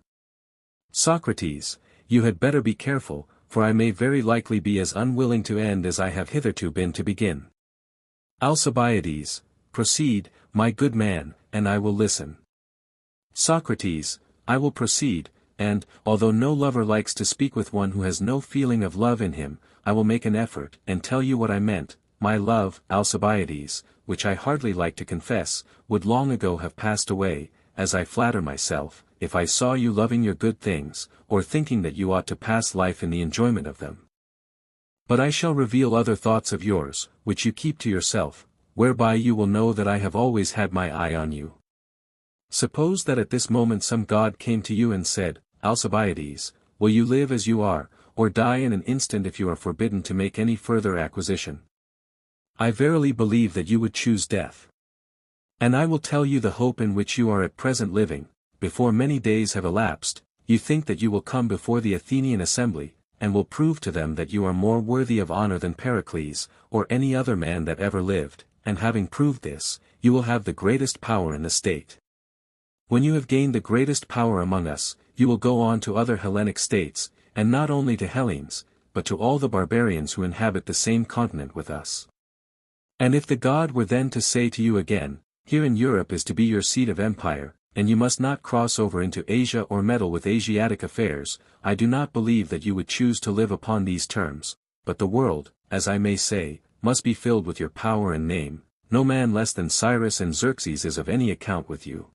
Socrates, you had better be careful, for I may very likely be as unwilling to end as I have hitherto been to begin. Alcibiades, proceed, my good man, and I will listen. Socrates, I will proceed, and, although no lover likes to speak with one who has no feeling of love in him, I will make an effort, and tell you what I meant. My love, Alcibiades, which I hardly like to confess, would long ago have passed away, as I flatter myself, if I saw you loving your good things, or thinking that you ought to pass life in the enjoyment of them. But I shall reveal other thoughts of yours, which you keep to yourself, whereby you will know that I have always had my eye on you. Suppose that at this moment some god came to you and said, Alcibiades, will you live as you are, or die in an instant if you are forbidden to make any further acquisition? I verily believe that you would choose death. And I will tell you the hope in which you are at present living. Before many days have elapsed, you think that you will come before the Athenian assembly, and will prove to them that you are more worthy of honor than Pericles, or any other man that ever lived, and having proved this, you will have the greatest power in the state. When you have gained the greatest power among us, you will go on to other Hellenic states, and not only to Hellenes, but to all the barbarians who inhabit the same continent with us. And if the god were then to say to you again, here in Europe is to be your seat of empire, and you must not cross over into Asia or meddle with Asiatic affairs. I do not believe that you would choose to live upon these terms, but the world, as I may say, must be filled with your power and name. No man less than Cyrus and Xerxes is of any account with you.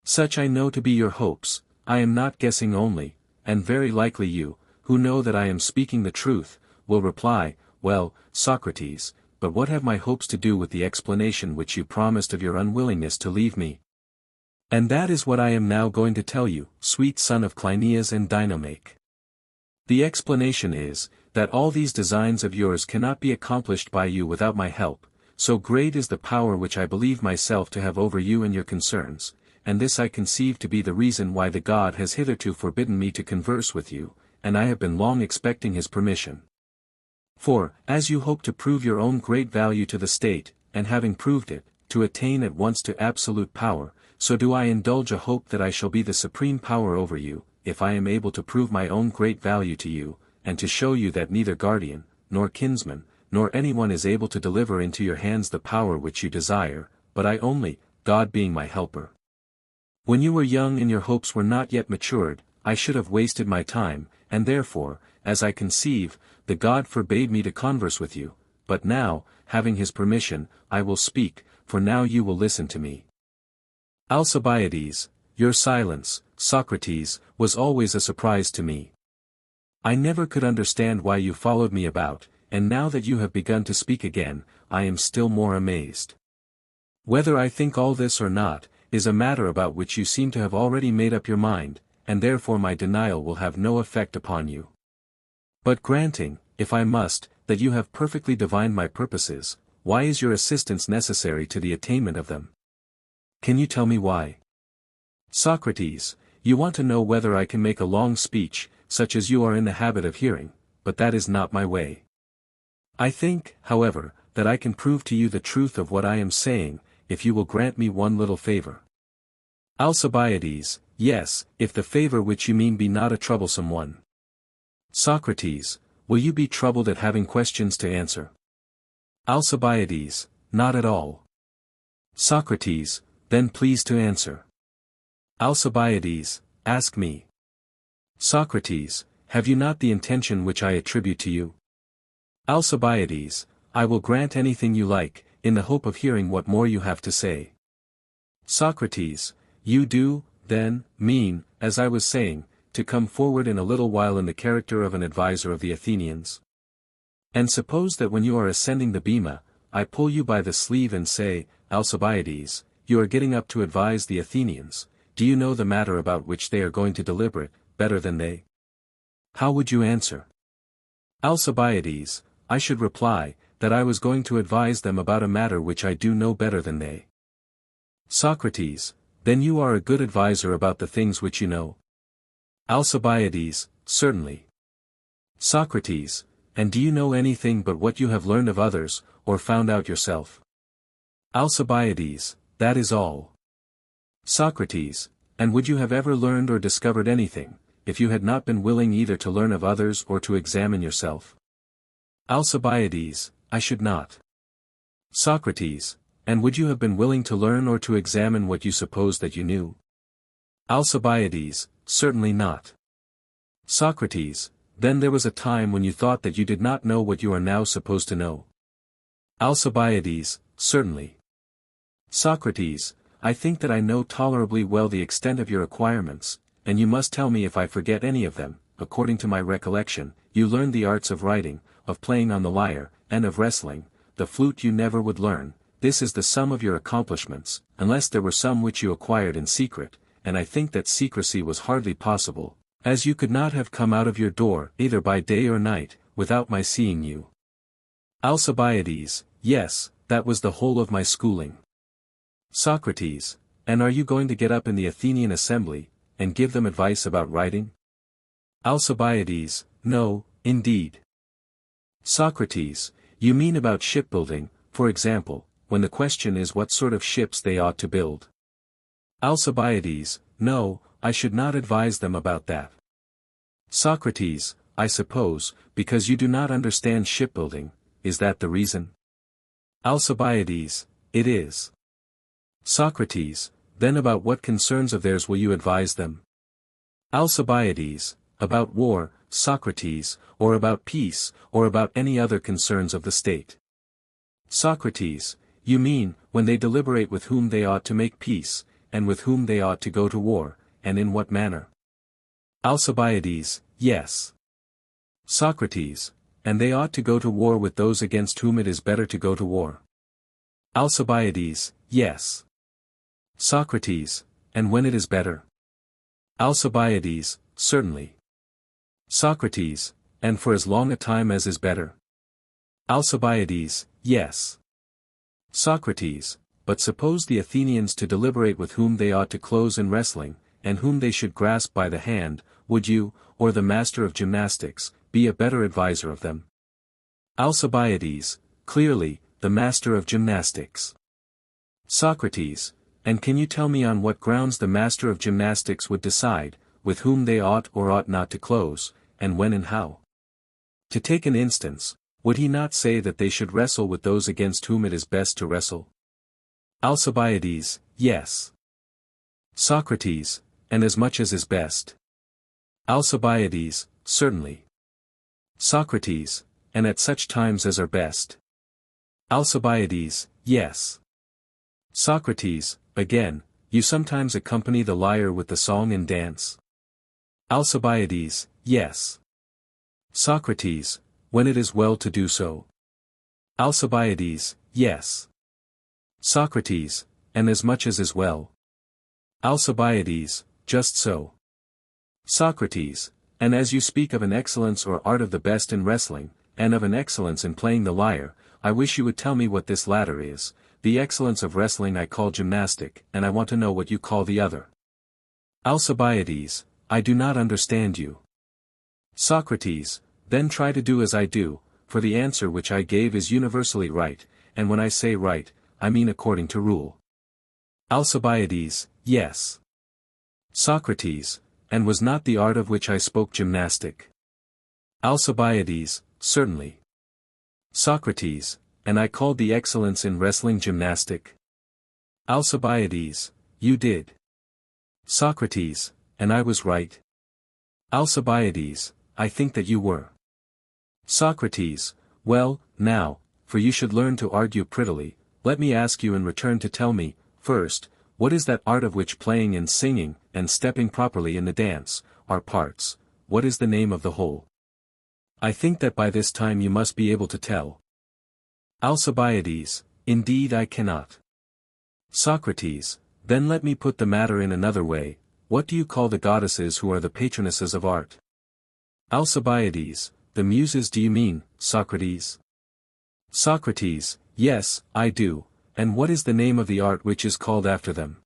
Such I know to be your hopes. I am not guessing only, and very likely you, who know that I am speaking the truth, will reply, well, Socrates, but what have my hopes to do with the explanation which you promised of your unwillingness to leave me? And that is what I am now going to tell you, sweet son of Cleinias and Dinomache. The explanation is, that all these designs of yours cannot be accomplished by you without my help, so great is the power which I believe myself to have over you and your concerns, and this I conceive to be the reason why the God has hitherto forbidden me to converse with you, and I have been long expecting his permission. For, as you hope to prove your own great value to the state, and having proved it, to attain at once to absolute power, so do I indulge a hope that I shall be the supreme power over you, if I am able to prove my own great value to you, and to show you that neither guardian, nor kinsman, nor anyone is able to deliver into your hands the power which you desire, but I only, God being my helper. When you were young and your hopes were not yet matured, I should have wasted my time, and therefore, as I conceive, the God forbade me to converse with you, but now, having his permission, I will speak, for now you will listen to me. Alcibiades, your silence, Socrates, was always a surprise to me. I never could understand why you followed me about, and now that you have begun to speak again, I am still more amazed. Whether I think all this or not, is a matter about which you seem to have already made up your mind, and therefore my denial will have no effect upon you. But granting, if I must, that you have perfectly divined my purposes, why is your assistance necessary to the attainment of them? Can you tell me why? Socrates, you want to know whether I can make a long speech, such as you are in the habit of hearing, but that is not my way. I think, however, that I can prove to you the truth of what I am saying, if you will grant me one little favor. Alcibiades, yes, if the favor which you mean be not a troublesome one. Socrates, will you be troubled at having questions to answer? Alcibiades, not at all. Socrates, then please to answer. Alcibiades, ask me. Socrates, have you not the intention which I attribute to you? Alcibiades, I will grant anything you like, in the hope of hearing what more you have to say. Socrates, you do, then, mean, as I was saying, to come forward in a little while in the character of an adviser of the Athenians? And suppose that when you are ascending the bema, I pull you by the sleeve and say, Alcibiades, you are getting up to advise the Athenians, do you know the matter about which they are going to deliberate, better than they? How would you answer? Alcibiades, I should reply, that I was going to advise them about a matter which I do know better than they. Socrates, then you are a good adviser about the things which you know. Alcibiades, certainly. Socrates, and do you know anything but what you have learned of others, or found out yourself? Alcibiades, that is all. Socrates, and would you have ever learned or discovered anything, if you had not been willing either to learn of others or to examine yourself? Alcibiades, I should not. Socrates, and would you have been willing to learn or to examine what you supposed that you knew? Alcibiades, certainly not. Socrates, then there was a time when you thought that you did not know what you are now supposed to know. Alcibiades, certainly. Socrates, I think that I know tolerably well the extent of your acquirements, and you must tell me if I forget any of them. According to my recollection, you learned the arts of writing, of playing on the lyre, and of wrestling. The flute you never would learn. This is the sum of your accomplishments, unless there were some which you acquired in secret, and I think that secrecy was hardly possible, as you could not have come out of your door, either by day or night, without my seeing you. Alcibiades, yes, that was the whole of my schooling. Socrates, and are you going to get up in the Athenian assembly, and give them advice about writing? Alcibiades, no, indeed. Socrates, you mean about shipbuilding, for example, when the question is what sort of ships they ought to build. Alcibiades, no, I should not advise them about that. Socrates, I suppose, because you do not understand shipbuilding, is that the reason? Alcibiades, it is. Socrates, Then about what concerns of theirs will you advise them? Alcibiades, about war, Socrates, or about peace, or about any other concerns of the state. Socrates, you mean, when they deliberate with whom they ought to make peace, and with whom they ought to go to war, and in what manner? Alcibiades, yes. Socrates, and they ought to go to war with those against whom it is better to go to war. Alcibiades, yes. Socrates, and when it is better? Alcibiades, certainly. Socrates, and for as long a time as is better? Alcibiades, yes. Socrates, but suppose the Athenians to deliberate with whom they ought to close in wrestling, and whom they should grasp by the hand, would you, or the master of gymnastics, be a better adviser of them? Alcibiades, clearly, the master of gymnastics. Socrates, and can you tell me on what grounds the master of gymnastics would decide, with whom they ought or ought not to close, and when and how? To take an instance, would he not say that they should wrestle with those against whom it is best to wrestle? Alcibiades, yes. Socrates, and as much as is best? Alcibiades, certainly. Socrates, and at such times as are best? Alcibiades, yes. Socrates, again, you sometimes accompany the lyre with the song and dance? Alcibiades, yes. Socrates, when it is well to do so? Alcibiades, yes. Socrates, and as much as is well? Alcibiades, just so. Socrates, and as you speak of an excellence or art of the best in wrestling, and of an excellence in playing the lyre, I wish you would tell me what this latter is. The excellence of wrestling I call gymnastic, and I want to know what you call the other. Alcibiades, I do not understand you. Socrates, then try to do as I do, for the answer which I gave is universally right, and when I say right, I mean according to rule. Alcibiades, yes. Socrates, and was not the art of which I spoke gymnastic? Alcibiades, certainly. Socrates, and I called the excellence in wrestling gymnastic? Alcibiades, you did. Socrates, and I was right? Alcibiades, I think that you were. Socrates, well, now, for you should learn to argue prettily, let me ask you in return to tell me, first, what is that art of which playing and singing, and stepping properly in the dance, are parts? What is the name of the whole? I think that by this time you must be able to tell. Alcibiades, indeed I cannot. Socrates, then let me put the matter in another way, what do you call the goddesses who are the patronesses of art? Alcibiades, the muses do you mean, Socrates? Socrates, yes, I do, and what is the name of the art which is called after them?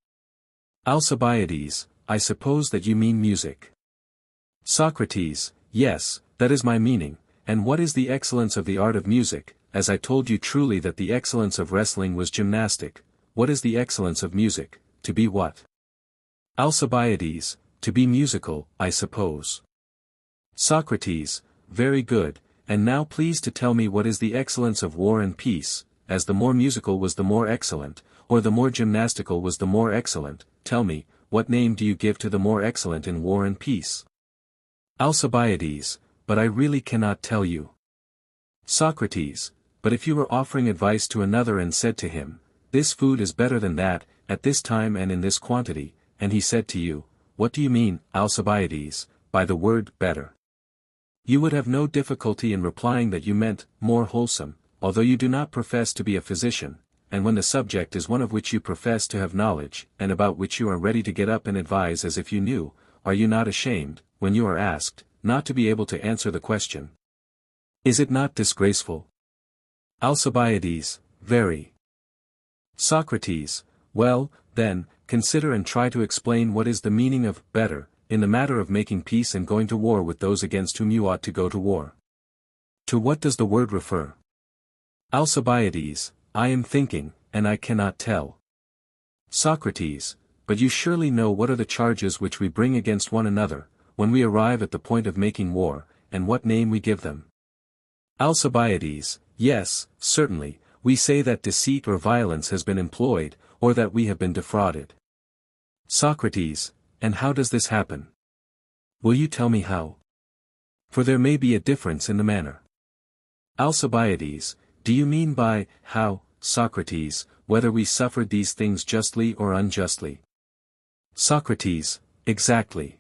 Alcibiades, I suppose that you mean music. Socrates, yes, that is my meaning, and what is the excellence of the art of music, as I told you truly that the excellence of wrestling was gymnastic, what is the excellence of music, to be what? Alcibiades, to be musical, I suppose. Socrates, very good, and now please to tell me what is the excellence of war and peace, as the more musical was the more excellent, or the more gymnastical was the more excellent, tell me, what name do you give to the more excellent in war and peace? Alcibiades, but I really cannot tell you. Socrates, but if you were offering advice to another and said to him, this food is better than that, at this time and in this quantity, and he said to you, what do you mean, Alcibiades, by the word better? You would have no difficulty in replying that you meant more wholesome, although you do not profess to be a physician, and when the subject is one of which you profess to have knowledge, and about which you are ready to get up and advise as if you knew, are you not ashamed, when you are asked, not to be able to answer the question? Is it not disgraceful? Alcibiades, very. Socrates, well, then, consider and try to explain what is the meaning of better, in the matter of making peace and going to war with those against whom you ought to go to war. To what does the word refer? Alcibiades, I am thinking, and I cannot tell. Socrates, but you surely know what are the charges which we bring against one another, when we arrive at the point of making war, and what name we give them. Alcibiades, yes, certainly, we say that deceit or violence has been employed, or that we have been defrauded. Socrates, and how does this happen? Will you tell me how? For there may be a difference in the manner. Alcibiades, do you mean by, how, Socrates, whether we suffered these things justly or unjustly? Socrates, exactly.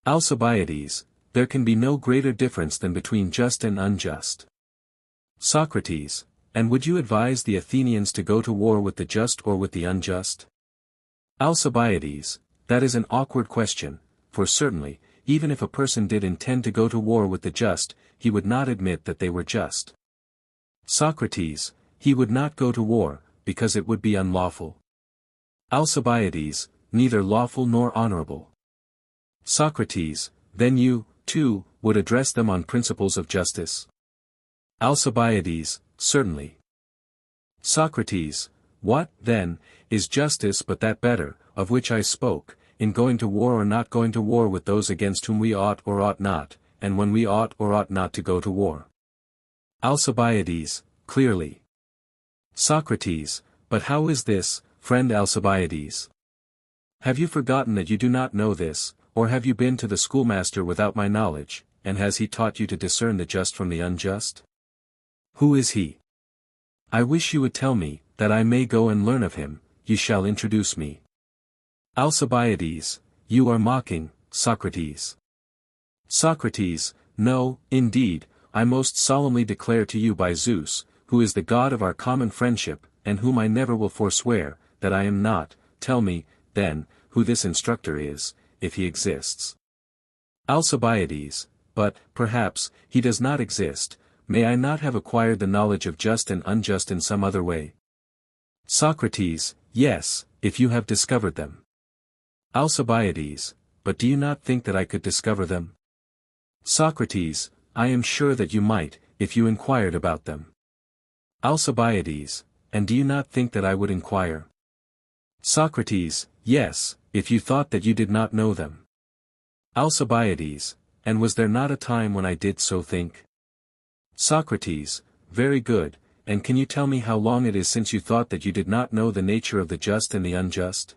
Alcibiades, there can be no greater difference than between just and unjust. Socrates, and would you advise the Athenians to go to war with the just or with the unjust? Alcibiades, that is an awkward question, for certainly, even if a person did intend to go to war with the just, he would not admit that they were just. Socrates, he would not go to war, because it would be unlawful. Alcibiades, neither lawful nor honorable. Socrates, then you, too, would address them on principles of justice? Alcibiades, certainly. Socrates, what, then, is justice but that better, of which I spoke, in going to war or not going to war with those against whom we ought or ought not, and when we ought or ought not to go to war? Alcibiades, clearly. Socrates, but how is this, friend Alcibiades? Have you forgotten that you do not know this, or have you been to the schoolmaster without my knowledge, and has he taught you to discern the just from the unjust? Who is he? I wish you would tell me, that I may go and learn of him. You shall introduce me. Alcibiades, you are mocking, Socrates. Socrates, no, indeed, I most solemnly declare to you by Zeus, who is the God of our common friendship, and whom I never will forswear, that I am not. Tell me, then, who this instructor is, if he exists. Alcibiades, but, perhaps, he does not exist. May I not have acquired the knowledge of just and unjust in some other way? Socrates, yes, if you have discovered them. Alcibiades, but do you not think that I could discover them? Socrates, I am sure that you might, if you inquired about them. Alcibiades, and do you not think that I would inquire? Socrates, yes, if you thought that you did not know them. Alcibiades, and was there not a time when I did so think? Socrates, very good, and can you tell me how long it is since you thought that you did not know the nature of the just and the unjust?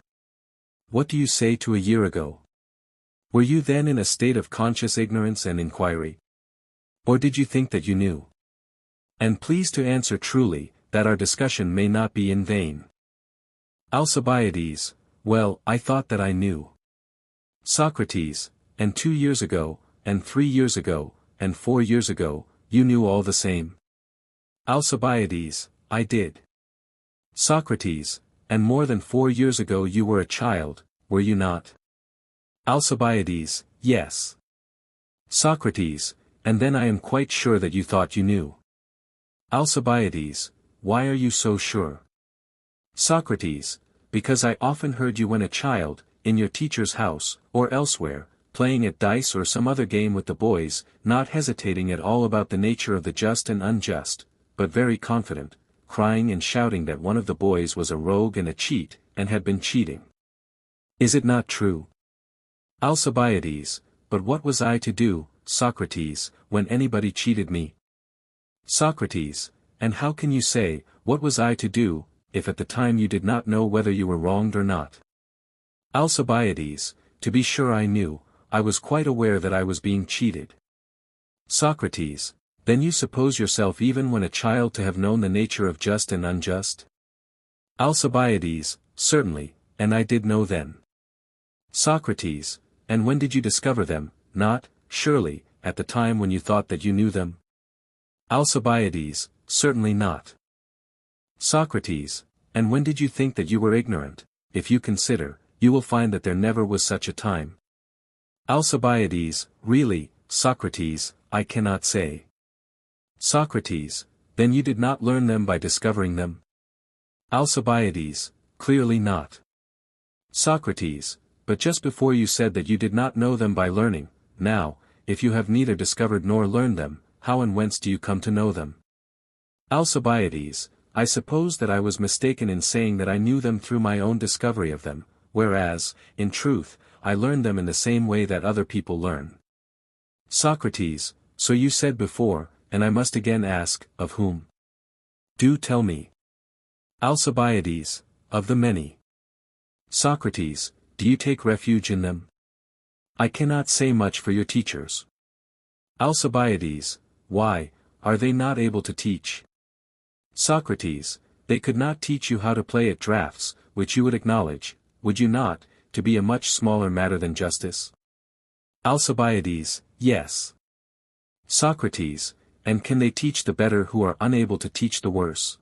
What do you say to a year ago? Were you then in a state of conscious ignorance and inquiry? Or did you think that you knew? And please to answer truly, that our discussion may not be in vain. Alcibiades, well, I thought that I knew. Socrates, and 2 years ago, and 3 years ago, and 4 years ago, you knew all the same? Alcibiades, I did. Socrates, and more than 4 years ago you were a child, were you not? Alcibiades, yes. Socrates, and then I am quite sure that you thought you knew. Alcibiades, why are you so sure? Socrates, because I often heard you when a child, in your teacher's house, or elsewhere, playing at dice or some other game with the boys, not hesitating at all about the nature of the just and unjust, but very confident, crying and shouting that one of the boys was a rogue and a cheat, and had been cheating. Is it not true? Alcibiades, but what was I to do, Socrates, when anybody cheated me? Socrates, and how can you say, what was I to do, if at the time you did not know whether you were wronged or not? Alcibiades, to be sure I knew, I was quite aware that I was being cheated. Socrates, then you suppose yourself even when a child to have known the nature of just and unjust? Alcibiades, certainly, and I did know then. Socrates, and when did you discover them? Not, surely, at the time when you thought that you knew them? Alcibiades, certainly not. Socrates, and when did you think that you were ignorant? If you consider, you will find that there never was such a time. Alcibiades, really, Socrates, I cannot say. Socrates, then you did not learn them by discovering them? Alcibiades, clearly not. Socrates, but just before you said that you did not know them by learning. Now, if you have neither discovered nor learned them, how and whence do you come to know them? Alcibiades, I suppose that I was mistaken in saying that I knew them through my own discovery of them, whereas, in truth, I learned them in the same way that other people learn. Socrates, so you said before, and I must again ask, of whom? Do tell me. Alcibiades, of the many. Socrates, do do you take refuge in them? I cannot say much for your teachers. Alcibiades, why, are they not able to teach? Socrates, they could not teach you how to play at draughts, which you would acknowledge, would you not, to be a much smaller matter than justice? Alcibiades, yes. Socrates, and can they teach the better who are unable to teach the worse?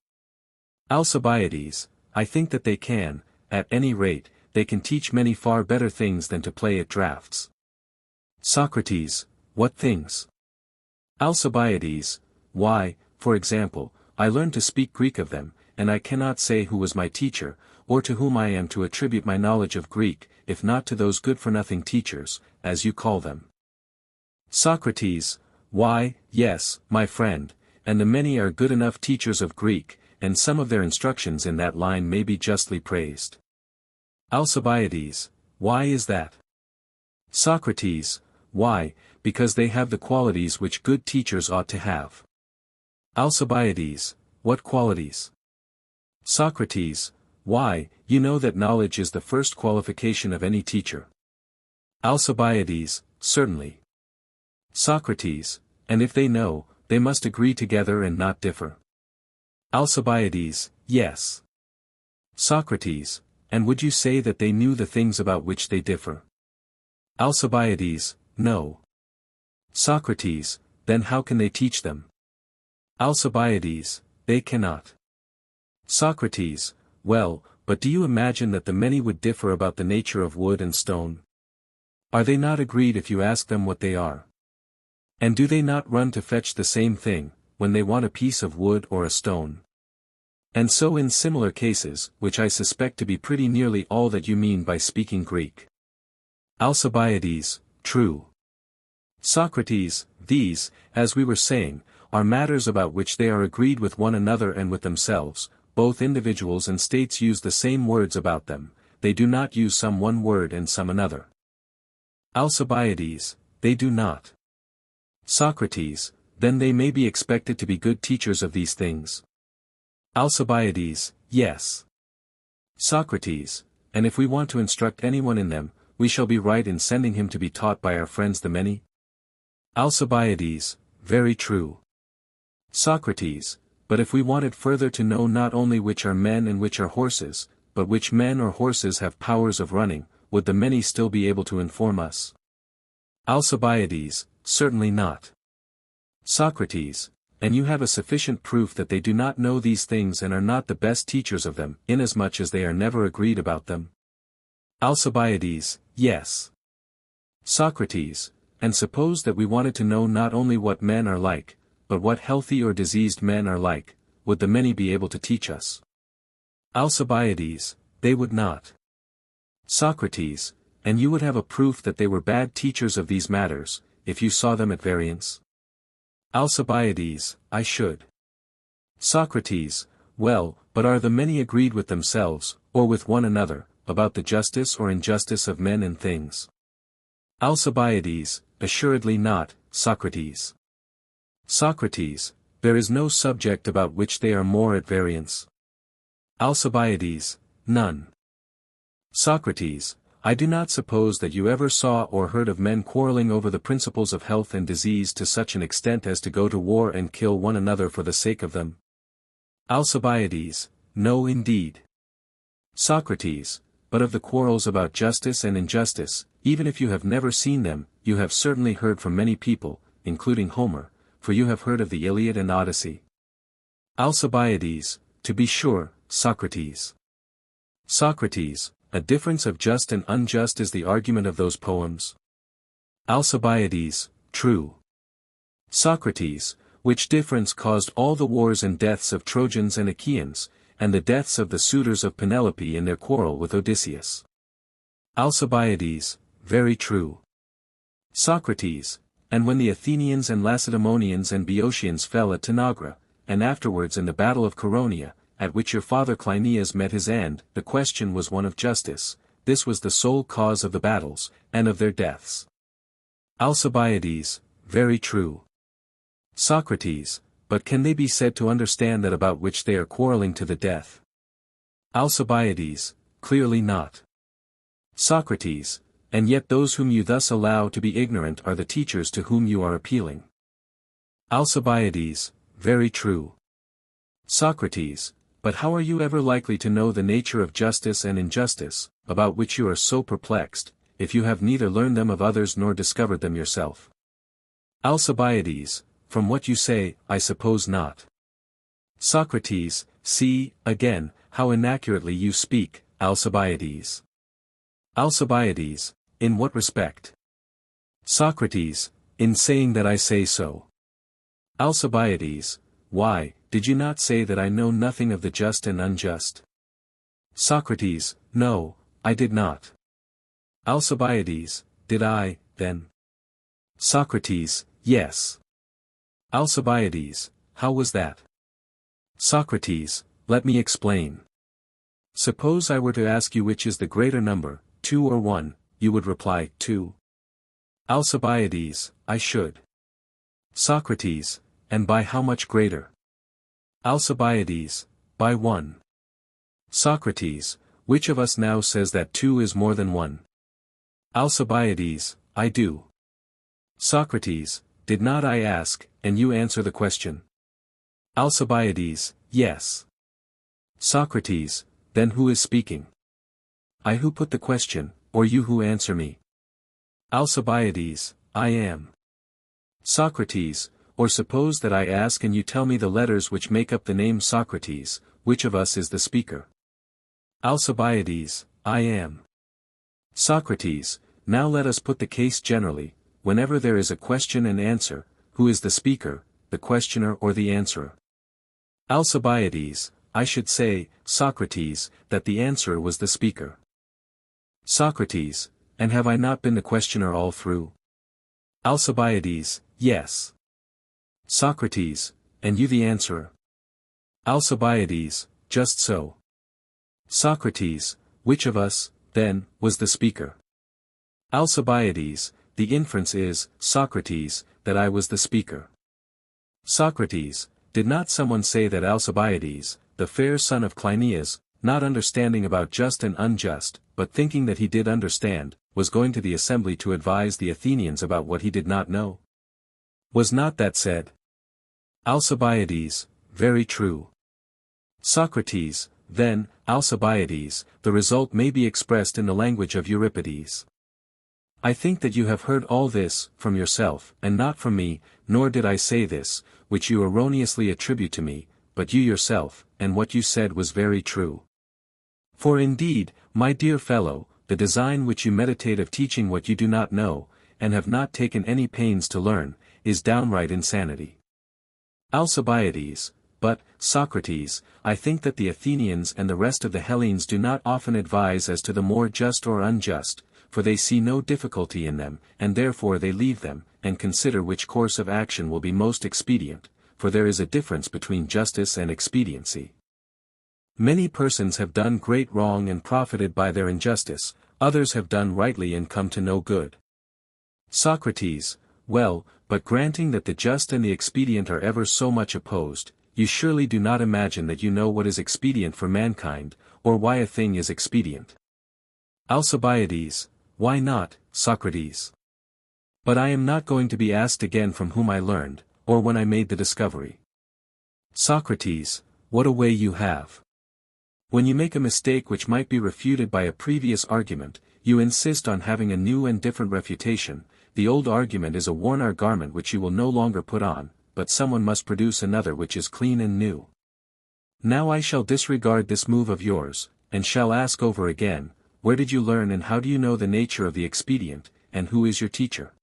Alcibiades, I think that they can, at any rate, they can teach many far better things than to play at draughts. Socrates, what things? Alcibiades, why, for example, I learned to speak Greek of them, and I cannot say who was my teacher, or to whom I am to attribute my knowledge of Greek, if not to those good-for-nothing teachers, as you call them. Socrates, why, yes, my friend, and the many are good enough teachers of Greek, and some of their instructions in that line may be justly praised. Alcibiades, why is that? Socrates, why, because they have the qualities which good teachers ought to have. Alcibiades, what qualities? Socrates, why, you know that knowledge is the first qualification of any teacher. Alcibiades, certainly. Socrates, and if they know, they must agree together and not differ. Alcibiades, yes. Socrates, and would you say that they knew the things about which they differ? Alcibiades, no. Socrates, then how can they teach them? Alcibiades, they cannot. Socrates, well, but do you imagine that the many would differ about the nature of wood and stone? Are they not agreed if you ask them what they are? And do they not run to fetch the same thing, when they want a piece of wood or a stone? And so in similar cases, which I suspect to be pretty nearly all that you mean by speaking Greek. Alcibiades, true. Socrates, these, as we were saying, are matters about which they are agreed with one another and with themselves, both individuals and states use the same words about them, they do not use some one word and some another. Alcibiades, they do not. Socrates, then they may be expected to be good teachers of these things. Alcibiades, yes. Socrates, and if we want to instruct anyone in them, we shall be right in sending him to be taught by our friends the many? Alcibiades, very true. Socrates, but if we wanted further to know not only which are men and which are horses, but which men or horses have powers of running, would the many still be able to inform us? Alcibiades, certainly not. Socrates, and you have a sufficient proof that they do not know these things and are not the best teachers of them, inasmuch as they are never agreed about them? Alcibiades, yes. Socrates, and suppose that we wanted to know not only what men are like, but what healthy or diseased men are like, would the many be able to teach us? Alcibiades, they would not. Socrates, and you would have a proof that they were bad teachers of these matters, if you saw them at variance? Alcibiades, I should. Socrates, well, but are the many agreed with themselves, or with one another, about the justice or injustice of men and things? Alcibiades, assuredly not, Socrates. Socrates, there is no subject about which they are more at variance. Alcibiades, none. Socrates, I do not suppose that you ever saw or heard of men quarreling over the principles of health and disease to such an extent as to go to war and kill one another for the sake of them. Alcibiades, no indeed. Socrates, but of the quarrels about justice and injustice, even if you have never seen them, you have certainly heard from many people, including Homer, for you have heard of the Iliad and Odyssey. Alcibiades, to be sure, Socrates. Socrates, a difference of just and unjust is the argument of those poems. Alcibiades, true. Socrates, which difference caused all the wars and deaths of Trojans and Achaeans, and the deaths of the suitors of Penelope in their quarrel with Odysseus. Alcibiades, very true. Socrates, and when the Athenians and Lacedaemonians and Boeotians fell at Tanagra, and afterwards in the battle of Chaeronea, at which your father Cleinias met his end, the question was one of justice, this was the sole cause of the battles, and of their deaths. Alcibiades, very true. Socrates, but can they be said to understand that about which they are quarreling to the death? Alcibiades, clearly not. Socrates, and yet those whom you thus allow to be ignorant are the teachers to whom you are appealing. Alcibiades, very true. Socrates, but how are you ever likely to know the nature of justice and injustice, about which you are so perplexed, if you have neither learned them of others nor discovered them yourself? Alcibiades, from what you say, I suppose not. Socrates, see, again, how inaccurately you speak, Alcibiades. Alcibiades, in what respect? Socrates, in saying that I say so. Alcibiades, why, did you not say that I know nothing of the just and unjust? Socrates, no, I did not. Alcibiades, did I, then? Socrates, yes. Alcibiades, how was that? Socrates, let me explain. Suppose I were to ask you which is the greater number, 2 or 1, you would reply, 2. Alcibiades, I should. Socrates, and by how much greater? Alcibiades, by 1. Socrates, which of us now says that 2 is more than 1? Alcibiades, I do. Socrates, did not I ask, and you answer the question? Alcibiades, yes. Socrates, then who is speaking? I who put the question, or you who answer me? Alcibiades, I am. Socrates, or suppose that I ask and you tell me the letters which make up the name Socrates, which of us is the speaker? Alcibiades, I am. Socrates, now let us put the case generally, whenever there is a question and answer, who is the speaker, the questioner or the answerer? Alcibiades, I should say, Socrates, that the answerer was the speaker. Socrates, and have I not been the questioner all through? Alcibiades, yes. Socrates, and you the answerer? Alcibiades, just so. Socrates, which of us, then, was the speaker? Alcibiades, the inference is, Socrates, that I was the speaker. Socrates, did not someone say that Alcibiades, the fair son of Cleinias, not understanding about just and unjust, but thinking that he did understand, was going to the assembly to advise the Athenians about what he did not know? Was not that said? Alcibiades, very true. Socrates, then, Alcibiades, the result may be expressed in the language of Euripides. I think that you have heard all this, from yourself, and not from me, nor did I say this, which you erroneously attribute to me, but you yourself, and what you said was very true. For indeed, my dear fellow, the design which you meditate of teaching what you do not know, and have not taken any pains to learn, is downright insanity. Alcibiades, but, Socrates, I think that the Athenians and the rest of the Hellenes do not often advise as to the more just or unjust, for they see no difficulty in them, and therefore they leave them, and consider which course of action will be most expedient, for there is a difference between justice and expediency. Many persons have done great wrong and profited by their injustice, others have done rightly and come to no good. Socrates, well, but granting that the just and the expedient are ever so much opposed, you surely do not imagine that you know what is expedient for mankind, or why a thing is expedient. Alcibiades, why not, Socrates? But I am not going to be asked again from whom I learned, or when I made the discovery. Socrates, what a way you have. When you make a mistake which might be refuted by a previous argument, you insist on having a new and different refutation. The old argument is a worn-out garment which you will no longer put on, but someone must produce another which is clean and new. Now I shall disregard this move of yours, and shall ask over again, where did you learn and how do you know the nature of the expedient, and who is your teacher?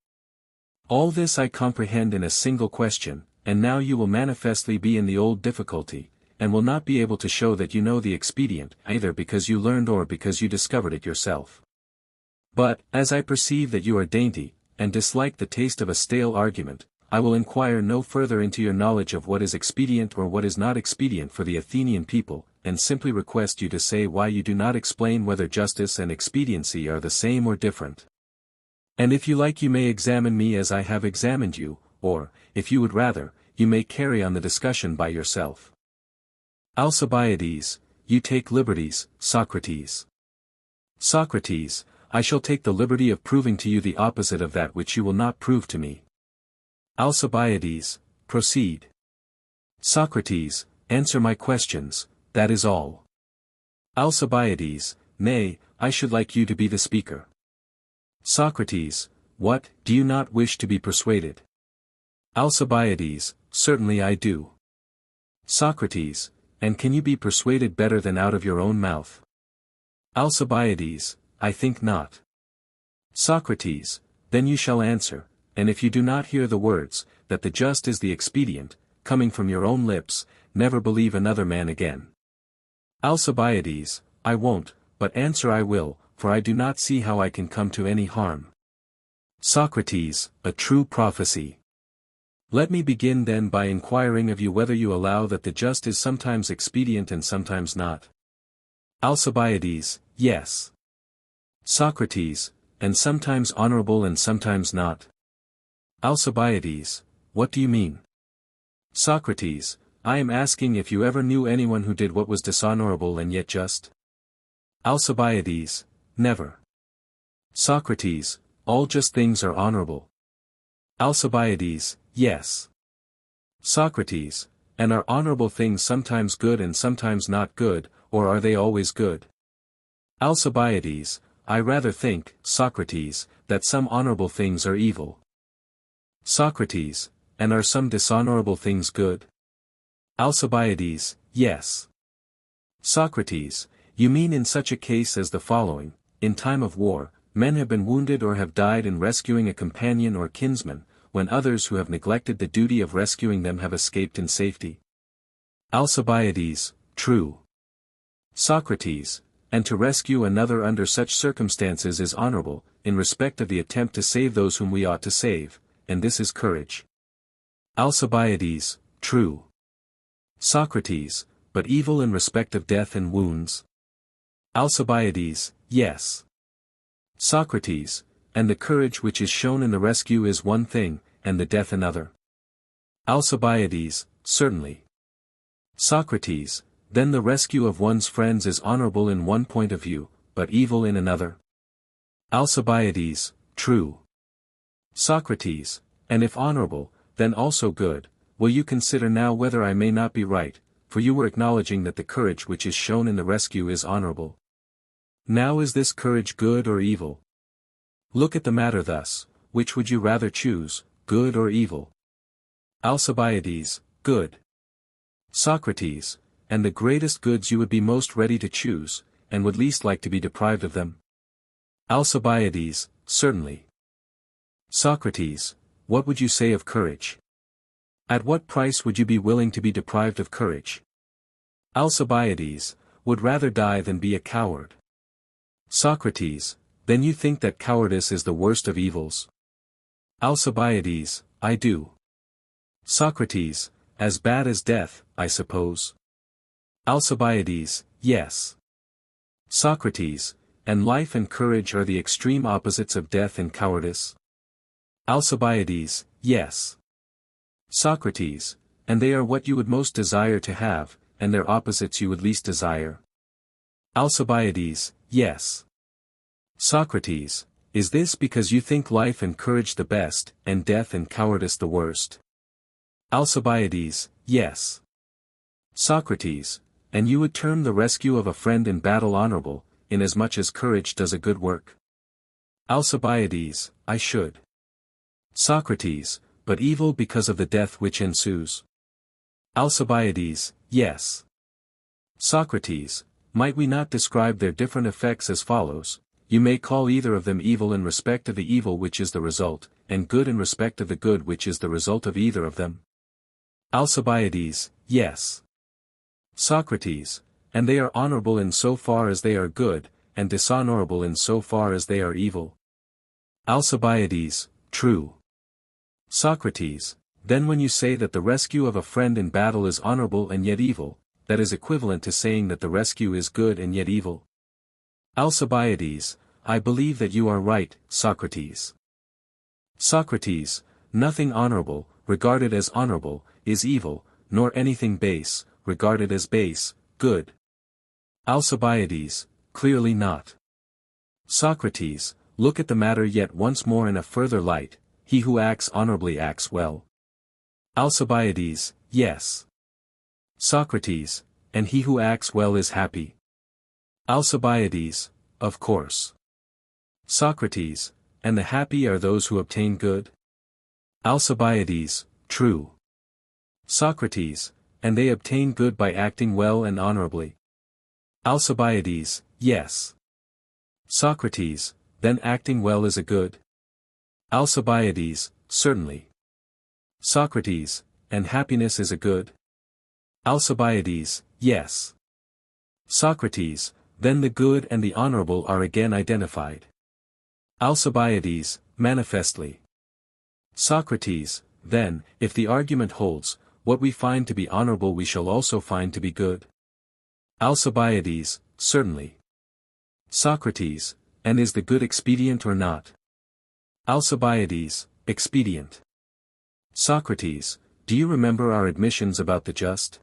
All this I comprehend in a single question, and now you will manifestly be in the old difficulty, and will not be able to show that you know the expedient, either because you learned or because you discovered it yourself. But, as I perceive that you are dainty, and dislike the taste of a stale argument, I will inquire no further into your knowledge of what is expedient or what is not expedient for the Athenian people, and simply request you to say why you do not explain whether justice and expediency are the same or different. And if you like you may examine me as I have examined you, or, if you would rather, you may carry on the discussion by yourself. Alcibiades, you take liberties, Socrates. Socrates, I shall take the liberty of proving to you the opposite of that which you will not prove to me. Alcibiades, proceed. Socrates, answer my questions, that is all. Alcibiades, nay, I should like you to be the speaker. Socrates, what, do you not wish to be persuaded? Alcibiades, certainly I do. Socrates, and can you be persuaded better than out of your own mouth? Alcibiades, I think not. Socrates, then you shall answer, and if you do not hear the words, that the just is the expedient, coming from your own lips, never believe another man again. Alcibiades, I won't, but answer I will, for I do not see how I can come to any harm. Socrates, a true prophecy. Let me begin then by inquiring of you whether you allow that the just is sometimes expedient and sometimes not. Alcibiades, yes. Socrates, and sometimes honorable and sometimes not. Alcibiades, what do you mean? Socrates, I am asking if you ever knew anyone who did what was dishonorable and yet just? Alcibiades, never. Socrates, all just things are honorable. Alcibiades, yes. Socrates, and are honorable things sometimes good and sometimes not good, or are they always good? Alcibiades, I rather think, Socrates, that some honorable things are evil. Socrates, and are some dishonorable things good? Alcibiades, yes. Socrates, you mean in such a case as the following: in time of war, men have been wounded or have died in rescuing a companion or kinsman, when others who have neglected the duty of rescuing them have escaped in safety. Alcibiades, true. Socrates, and to rescue another under such circumstances is honorable, in respect of the attempt to save those whom we ought to save, and this is courage. Alcibiades, true. Socrates, but evil in respect of death and wounds? Alcibiades, yes. Socrates, and the courage which is shown in the rescue is one thing, and the death another? Alcibiades, certainly. Socrates, then the rescue of one's friends is honorable in one point of view, but evil in another? Alcibiades, true. Socrates, and if honorable, then also good. Will you consider now whether I may not be right, for you were acknowledging that the courage which is shown in the rescue is honorable. Now is this courage good or evil? Look at the matter thus: which would you rather choose, good or evil? Alcibiades, good. Socrates, and the greatest goods you would be most ready to choose, and would least like to be deprived of them? Alcibiades, certainly. Socrates, what would you say of courage? At what price would you be willing to be deprived of courage? Alcibiades, would rather die than be a coward. Socrates, then you think that cowardice is the worst of evils? Alcibiades, I do. Socrates, as bad as death, I suppose? Alcibiades, yes. Socrates, and life and courage are the extreme opposites of death and cowardice? Alcibiades, yes. Socrates, and they are what you would most desire to have, and their opposites you would least desire? Alcibiades, yes. Socrates, is this because you think life and courage the best, and death and cowardice the worst? Alcibiades, yes. Socrates, and you would term the rescue of a friend in battle honorable, inasmuch as courage does a good work? Alcibiades, I should. Socrates, but evil because of the death which ensues? Alcibiades, yes. Socrates, might we not describe their different effects as follows: you may call either of them evil in respect of the evil which is the result, and good in respect of the good which is the result of either of them? Alcibiades, yes. Socrates, and they are honorable in so far as they are good, and dishonorable in so far as they are evil? Alcibiades, true. Socrates, then when you say that the rescue of a friend in battle is honorable and yet evil, that is equivalent to saying that the rescue is good and yet evil? Alcibiades, I believe that you are right, Socrates. Socrates, nothing honorable, regarded as honorable, is evil, nor anything base, regarded as base, good. Alcibiades, clearly not. Socrates, look at the matter yet once more in a further light, he who acts honorably acts well. Alcibiades, yes. Socrates, and he who acts well is happy. Alcibiades, of course. Socrates, and the happy are those who obtain good? Alcibiades, true. Socrates, and they obtain good by acting well and honorably? Alcibiades, yes. Socrates, then acting well is a good? Alcibiades, certainly. Socrates, and happiness is a good? Alcibiades, yes. Socrates, then the good and the honorable are again identified. Alcibiades, manifestly. Socrates, then, if the argument holds, what we find to be honorable we shall also find to be good? Alcibiades, certainly. Socrates, and is the good expedient or not? Alcibiades, expedient. Socrates, do you remember our admissions about the just?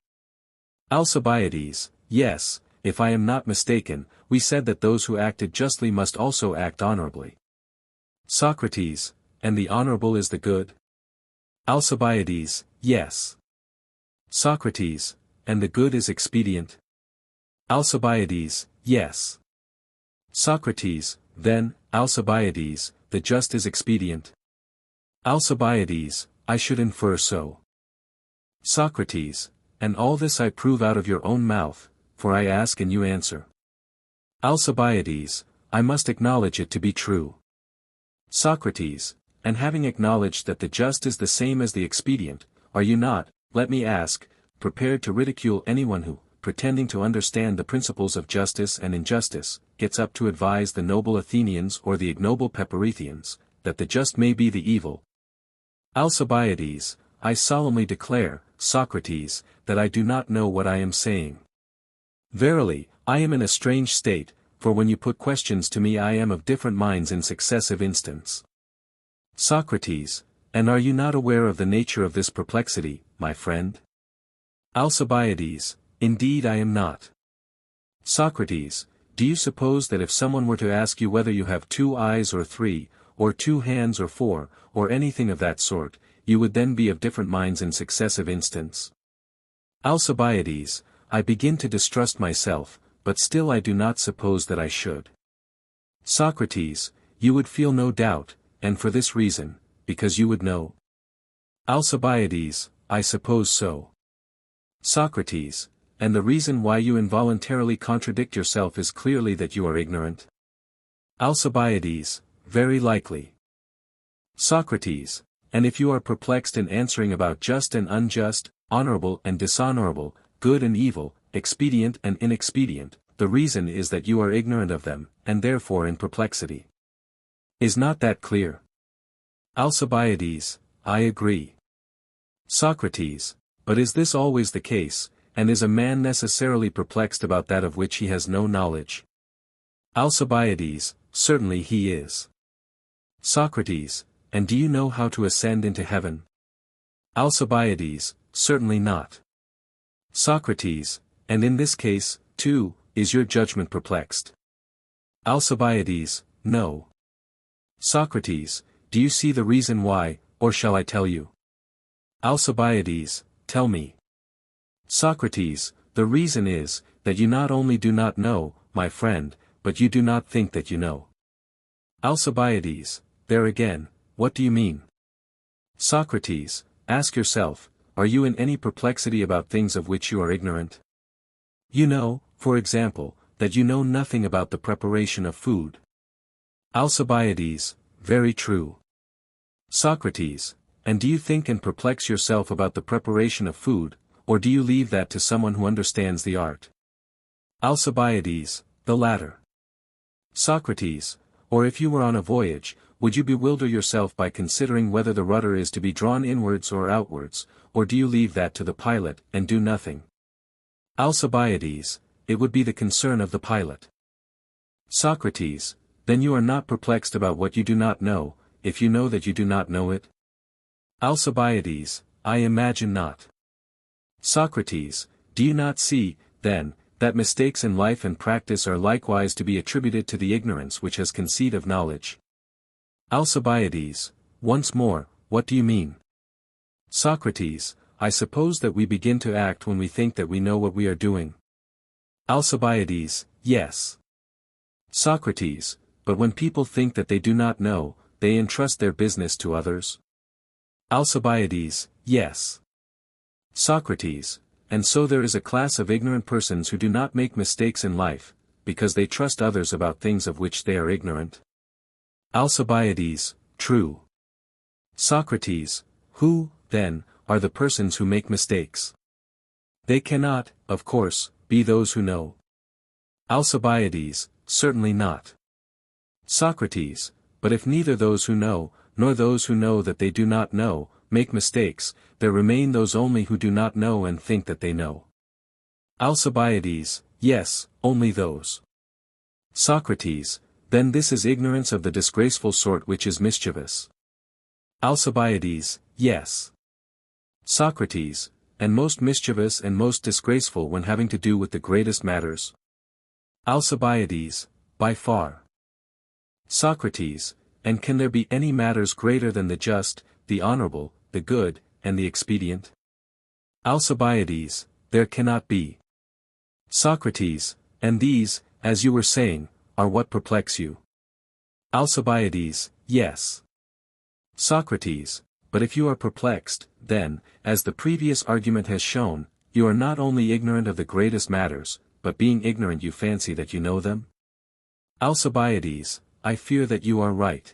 Alcibiades, yes, if I am not mistaken, we said that those who acted justly must also act honorably. Socrates, and the honorable is the good? Alcibiades, yes. Socrates, and the good is expedient? Alcibiades, yes. Socrates, then, Alcibiades, the just is expedient? Alcibiades, I should infer so. Socrates, and all this I prove out of your own mouth, for I ask and you answer. Alcibiades, I must acknowledge it to be true. Socrates, and having acknowledged that the just is the same as the expedient, are you not, let me ask, prepared to ridicule anyone who, pretending to understand the principles of justice and injustice, gets up to advise the noble Athenians or the ignoble Peparethians, that the just may be the evil? Alcibiades, I solemnly declare, Socrates, that I do not know what I am saying. Verily, I am in a strange state, for when you put questions to me I am of different minds in successive instants. Socrates, and are you not aware of the nature of this perplexity, my friend? Alcibiades, indeed I am not. Socrates, do you suppose that if someone were to ask you whether you have 2 eyes or 3, or 2 hands or 4, or anything of that sort, you would then be of different minds in successive instants? Alcibiades, I begin to distrust myself, but still I do not suppose that I should. Socrates, you would feel no doubt, and for this reason, because you would know. Alcibiades, I suppose so. Socrates, and the reason why you involuntarily contradict yourself is clearly that you are ignorant? Alcibiades, very likely. Socrates, and if you are perplexed in answering about just and unjust, honorable and dishonorable, good and evil, expedient and inexpedient, the reason is that you are ignorant of them, and therefore in perplexity. Is not that clear? Alcibiades, I agree. Socrates, but is this always the case, and is a man necessarily perplexed about that of which he has no knowledge? Alcibiades, certainly he is. Socrates, and do you know how to ascend into heaven? Alcibiades, certainly not. Socrates, and in this case, too, is your judgment perplexed? Alcibiades, no. Socrates, do you see the reason why, or shall I tell you? Alcibiades, tell me. Socrates, the reason is, that you not only do not know, my friend, but you do not think that you know. Alcibiades, there again, what do you mean? Socrates, ask yourself, are you in any perplexity about things of which you are ignorant? You know, for example, that you know nothing about the preparation of food. Alcibiades, very true. Socrates, and do you think and perplex yourself about the preparation of food, or do you leave that to someone who understands the art? Alcibiades, the latter. Socrates, or if you were on a voyage, would you bewilder yourself by considering whether the rudder is to be drawn inwards or outwards, or do you leave that to the pilot, and do nothing? Alcibiades, it would be the concern of the pilot. Socrates, then you are not perplexed about what you do not know, if you know that you do not know it? Alcibiades, I imagine not. Socrates, do you not see, then, that mistakes in life and practice are likewise to be attributed to the ignorance which has conceit of knowledge. Alcibiades, once more, what do you mean? Socrates, I suppose that we begin to act when we think that we know what we are doing. Alcibiades, yes. Socrates, but when people think that they do not know, they entrust their business to others. Alcibiades, yes. Socrates, and so there is a class of ignorant persons who do not make mistakes in life, because they trust others about things of which they are ignorant. Alcibiades, true. Socrates, who, then, are the persons who make mistakes? They cannot, of course, be those who know. Alcibiades, certainly not. Socrates, but if neither those who know, nor those who know that they do not know, make mistakes, there remain those only who do not know and think that they know. Alcibiades, yes, only those. Socrates, then this is ignorance of the disgraceful sort which is mischievous. Alcibiades, yes. Socrates, and most mischievous and most disgraceful when having to do with the greatest matters. Alcibiades, by far. Socrates, and can there be any matters greater than the just, the honorable, the good, and the expedient? Alcibiades, there cannot be. Socrates, and these, as you were saying, are what perplex you. Alcibiades, yes. Socrates, but if you are perplexed, then, as the previous argument has shown, you are not only ignorant of the greatest matters, but being ignorant you fancy that you know them? Alcibiades, I fear that you are right.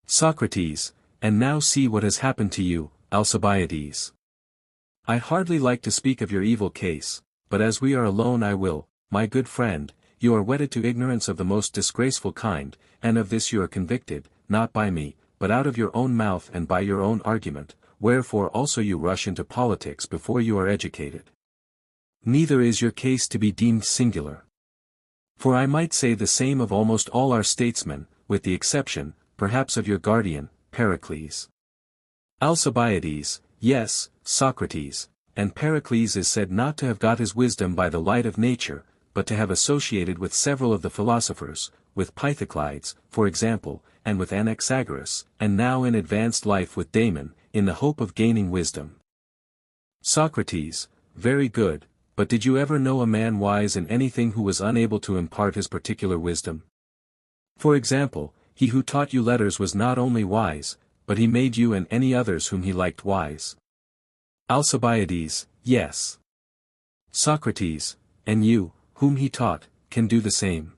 Socrates, and now see what has happened to you, Alcibiades. I hardly like to speak of your evil case, but as we are alone I will, my good friend, you are wedded to ignorance of the most disgraceful kind, and of this you are convicted, not by me, but out of your own mouth and by your own argument, wherefore also you rush into politics before you are educated. Neither is your case to be deemed singular. For I might say the same of almost all our statesmen, with the exception, perhaps of your guardian, Pericles. Alcibiades, yes, Socrates, and Pericles is said not to have got his wisdom by the light of nature, but to have associated with several of the philosophers, with Pythoclides, for example, and with Anaxagoras, and now in advanced life with Damon, in the hope of gaining wisdom. Socrates, very good, but did you ever know a man wise in anything who was unable to impart his particular wisdom? For example, he who taught you letters was not only wise, but he made you and any others whom he liked wise. Alcibiades, yes. Socrates, and you, whom he taught, can do the same.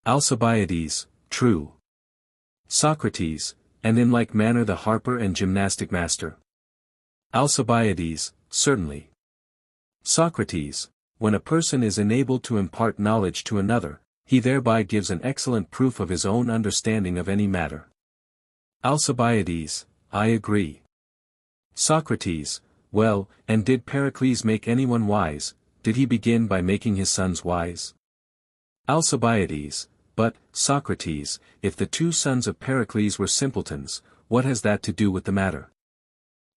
Alcibiades, true. Socrates, and in like manner the harper and gymnastic master. Alcibiades, certainly. Socrates, when a person is enabled to impart knowledge to another, he thereby gives an excellent proof of his own understanding of any matter. Alcibiades, I agree. Socrates, well, and did Pericles make anyone wise? Did he begin by making his sons wise? Alcibiades, but, Socrates, if the 2 sons of Pericles were simpletons, what has that to do with the matter?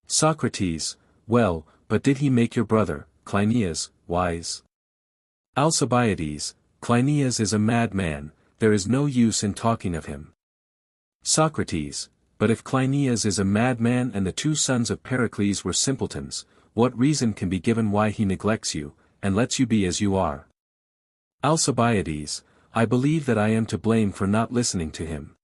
Socrates, well, but did he make your brother, Cleinias, wise? Alcibiades, Cleinias is a madman, there is no use in talking of him. Socrates, but if Cleinias is a madman and the 2 sons of Pericles were simpletons, what reason can be given why he neglects you, and lets you be as you are? Alcibiades, I believe that I am to blame for not listening to him.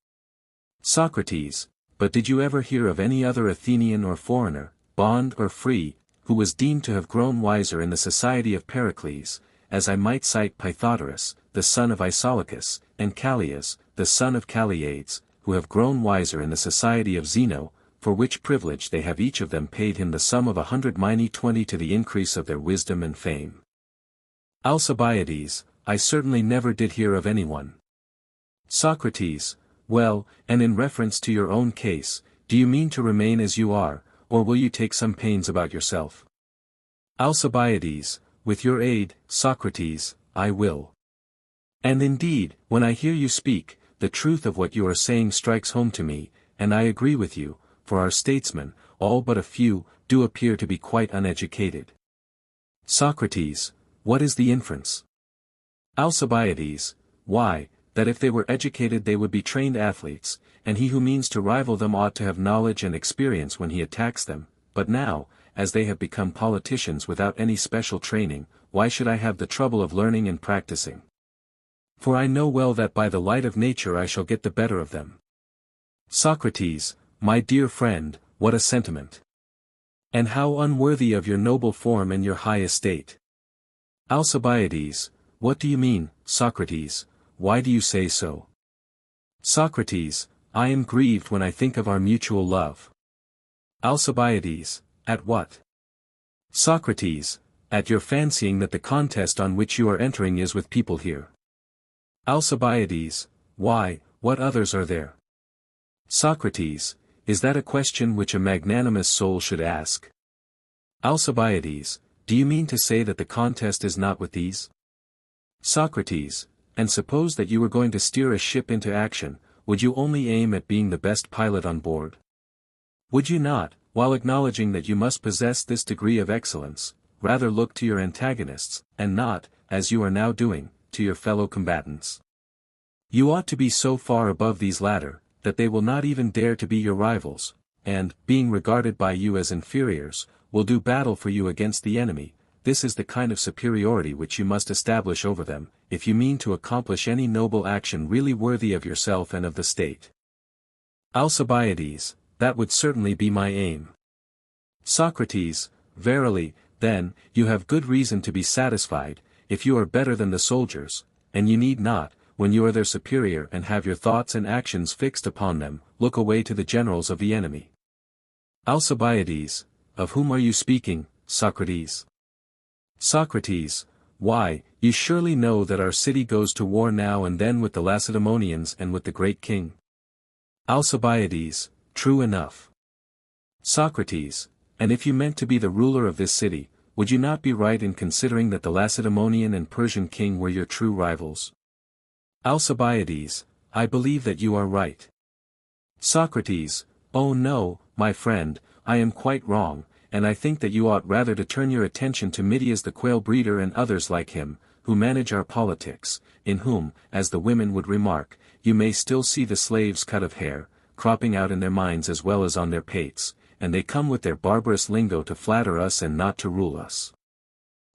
Socrates, but did you ever hear of any other Athenian or foreigner, bond or free, who was deemed to have grown wiser in the society of Pericles, as I might cite Pythodorus, the son of Isolacus, and Callias, the son of Calliades, who have grown wiser in the society of Zeno, for which privilege they have each of them paid him the sum of 100 minae 20 to the increase of their wisdom and fame. Alcibiades, I certainly never did hear of anyone. Socrates, well, and in reference to your own case, do you mean to remain as you are, or will you take some pains about yourself? Alcibiades, with your aid, Socrates, I will. And indeed, when I hear you speak, the truth of what you are saying strikes home to me, and I agree with you, for our statesmen, all but a few, do appear to be quite uneducated. Socrates, what is the inference? Alcibiades, why, that if they were educated they would be trained athletes, and he who means to rival them ought to have knowledge and experience when he attacks them, but now, as they have become politicians without any special training, why should I have the trouble of learning and practicing? For I know well that by the light of nature I shall get the better of them. Socrates, my dear friend, what a sentiment! And how unworthy of your noble form and your high estate! Alcibiades, what do you mean, Socrates, why do you say so? Socrates, I am grieved when I think of our mutual love. Alcibiades, at what? Socrates, at your fancying that the contest on which you are entering is with people here. Alcibiades, why, what others are there? Socrates, is that a question which a magnanimous soul should ask? Alcibiades, do you mean to say that the contest is not with these? Socrates, and suppose that you were going to steer a ship into action, would you only aim at being the best pilot on board? Would you not, while acknowledging that you must possess this degree of excellence, rather look to your antagonists, and not, as you are now doing, to your fellow combatants? You ought to be so far above these latter, that they will not even dare to be your rivals, and, being regarded by you as inferiors, will do battle for you against the enemy. This is the kind of superiority which you must establish over them, if you mean to accomplish any noble action really worthy of yourself and of the state. Alcibiades, that would certainly be my aim. Socrates, verily, then, you have good reason to be satisfied, if you are better than the soldiers, and you need not, when you are their superior and have your thoughts and actions fixed upon them, look away to the generals of the enemy. Alcibiades, of whom are you speaking, Socrates? Socrates, why, you surely know that our city goes to war now and then with the Lacedaemonians and with the great king. Alcibiades, true enough. Socrates, and if you meant to be the ruler of this city, would you not be right in considering that the Lacedaemonian and Persian king were your true rivals? Alcibiades, I believe that you are right. Socrates, oh no, my friend, I am quite wrong, and I think that you ought rather to turn your attention to Midias the quail breeder and others like him, who manage our politics, in whom, as the women would remark, you may still see the slaves' cut of hair, cropping out in their minds as well as on their pates, and they come with their barbarous lingo to flatter us and not to rule us.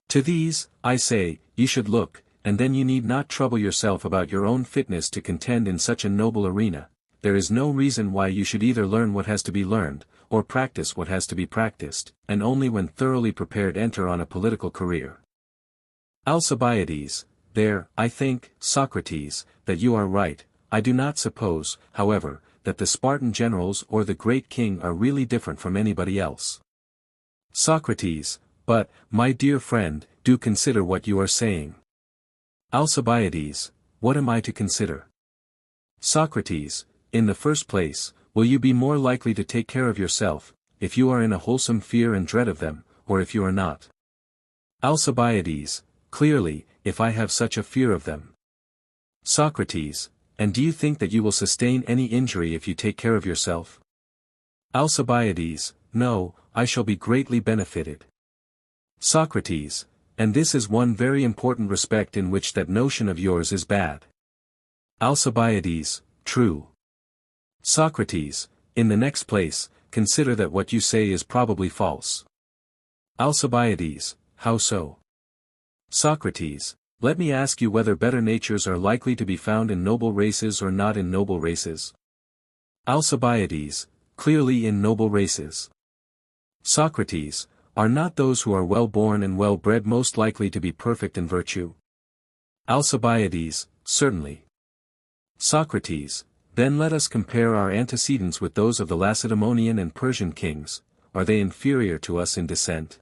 To these, I say, you should look, and then you need not trouble yourself about your own fitness to contend in such a noble arena. There is no reason why you should either learn what has to be learned, or practice what has to be practiced, and only when thoroughly prepared enter on a political career. Alcibiades, there, I think, Socrates, that you are right. I do not suppose, however, that the Spartan generals or the great king are really different from anybody else. Socrates, but, my dear friend, do consider what you are saying. Alcibiades, what am I to consider? Socrates, in the first place, will you be more likely to take care of yourself, if you are in a wholesome fear and dread of them, or if you are not? Alcibiades, clearly, if I have such a fear of them. Socrates, and do you think that you will sustain any injury if you take care of yourself? Alcibiades, no, I shall be greatly benefited. Socrates, and this is one very important respect in which that notion of yours is bad. Alcibiades, true. Socrates, in the next place, consider that what you say is probably false. Alcibiades, how so? Socrates, let me ask you whether better natures are likely to be found in noble races or not in noble races. Alcibiades, clearly in noble races. Socrates, are not those who are well born and well bred most likely to be perfect in virtue? Alcibiades, certainly. Socrates, then let us compare our antecedents with those of the Lacedaemonian and Persian kings. Are they inferior to us in descent?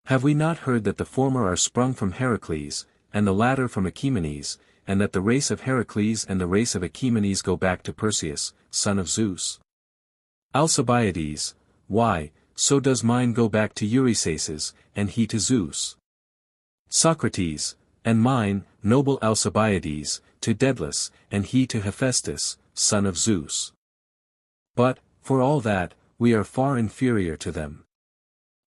Have we not heard that the former are sprung from Heracles, and the latter from Achaemenes, and that the race of Heracles and the race of Achaemenes go back to Perseus, son of Zeus? Alcibiades, why, so does mine go back to Eurysaces, and he to Zeus. Socrates, and mine, noble Alcibiades, to Daedalus, and he to Hephaestus, son of Zeus. But, for all that, we are far inferior to them.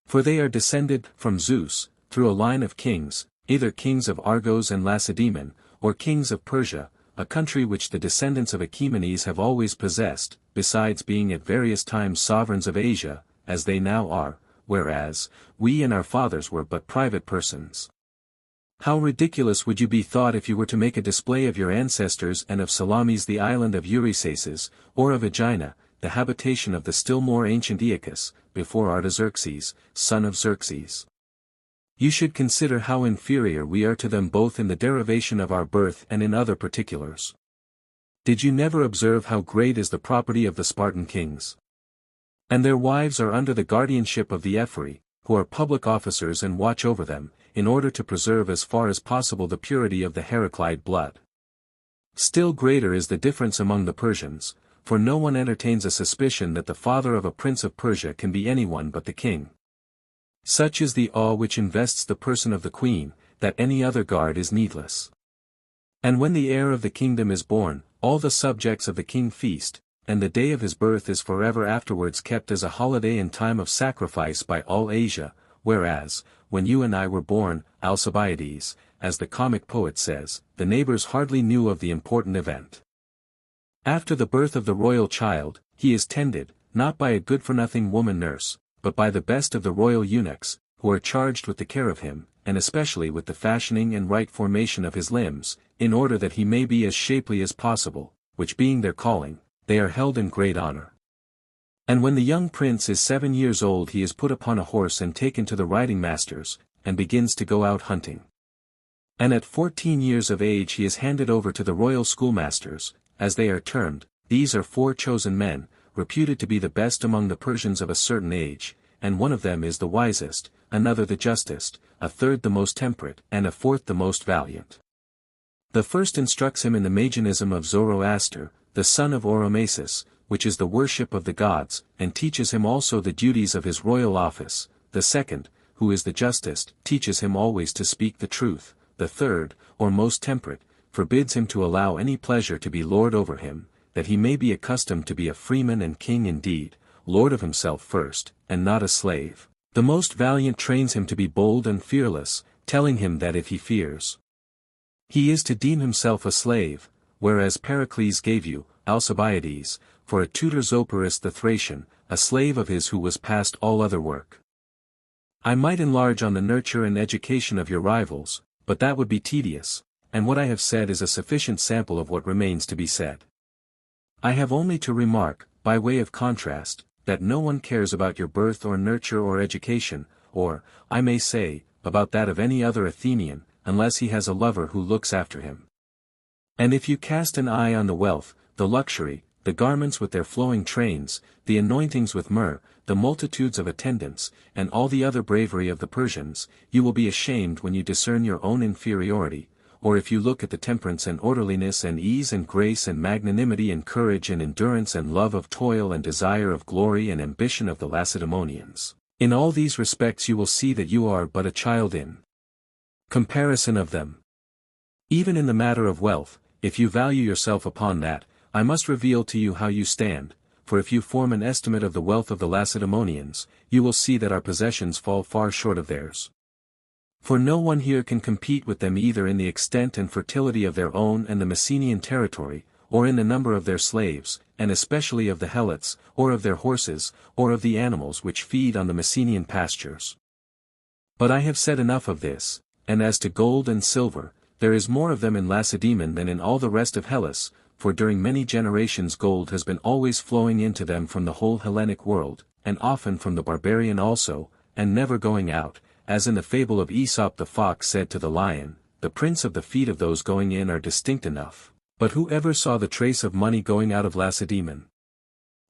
For they are descended from Zeus, through a line of kings, either kings of Argos and Lacedaemon, or kings of Persia, a country which the descendants of Achaemenes have always possessed, besides being at various times sovereigns of Asia, as they now are, whereas, we and our fathers were but private persons. How ridiculous would you be thought if you were to make a display of your ancestors and of Salamis the island of Eurysaces, or of Aegina, the habitation of the still more ancient Aeacus, before Artaxerxes, son of Xerxes. You should consider how inferior we are to them both in the derivation of our birth and in other particulars. Did you never observe how great is the property of the Spartan kings? And their wives are under the guardianship of the Ephori, who are public officers and watch over them, in order to preserve as far as possible the purity of the Heraclid blood. Still greater is the difference among the Persians, for no one entertains a suspicion that the father of a prince of Persia can be anyone but the king. Such is the awe which invests the person of the queen, that any other guard is needless. And when the heir of the kingdom is born, all the subjects of the king feast, and the day of his birth is forever afterwards kept as a holiday and time of sacrifice by all Asia, whereas, when you and I were born, Alcibiades, as the comic poet says, the neighbors hardly knew of the important event. After the birth of the royal child, he is tended, not by a good-for-nothing woman-nurse, but by the best of the royal eunuchs, who are charged with the care of him, and especially with the fashioning and right formation of his limbs, in order that he may be as shapely as possible, which being their calling, they are held in great honor. And when the young prince is 7 years old he is put upon a horse and taken to the riding masters, and begins to go out hunting. And at 14 years of age he is handed over to the royal schoolmasters, as they are termed. These are 4 chosen men, reputed to be the best among the Persians of a certain age, and one of them is the wisest, another the justest, a third the most temperate, and a fourth the most valiant. The first instructs him in the Magianism of Zoroaster, the son of Oromasis, which is the worship of the gods, and teaches him also the duties of his royal office. The second, who is the justest, teaches him always to speak the truth. The third, or most temperate, forbids him to allow any pleasure to be lord over him, that he may be accustomed to be a freeman and king indeed, lord of himself first, and not a slave. The most valiant trains him to be bold and fearless, telling him that if he fears, he is to deem himself a slave, whereas Pericles gave you, Alcibiades, for a tutor Zopyrus the Thracian, a slave of his who was past all other work. I might enlarge on the nurture and education of your rivals, but that would be tedious, and what I have said is a sufficient sample of what remains to be said. I have only to remark, by way of contrast, that no one cares about your birth or nurture or education, or, I may say, about that of any other Athenian, unless he has a lover who looks after him. And if you cast an eye on the wealth, the luxury, the garments with their flowing trains, the anointings with myrrh, the multitudes of attendants, and all the other bravery of the Persians, you will be ashamed when you discern your own inferiority, or if you look at the temperance and orderliness and ease and grace and magnanimity and courage and endurance and love of toil and desire of glory and ambition of the Lacedaemonians. In all these respects you will see that you are but a child in comparison of them. Even in the matter of wealth, if you value yourself upon that, I must reveal to you how you stand, for if you form an estimate of the wealth of the Lacedaemonians, you will see that our possessions fall far short of theirs. For no one here can compete with them either in the extent and fertility of their own and the Messenian territory, or in the number of their slaves, and especially of the Helots, or of their horses, or of the animals which feed on the Messenian pastures. But I have said enough of this, and as to gold and silver, there is more of them in Lacedaemon than in all the rest of Hellas, for during many generations gold has been always flowing into them from the whole Hellenic world, and often from the barbarian also, and never going out, as in the fable of Aesop the fox said to the lion, the prints of the feet of those going in are distinct enough, but who ever saw the trace of money going out of Lacedaemon?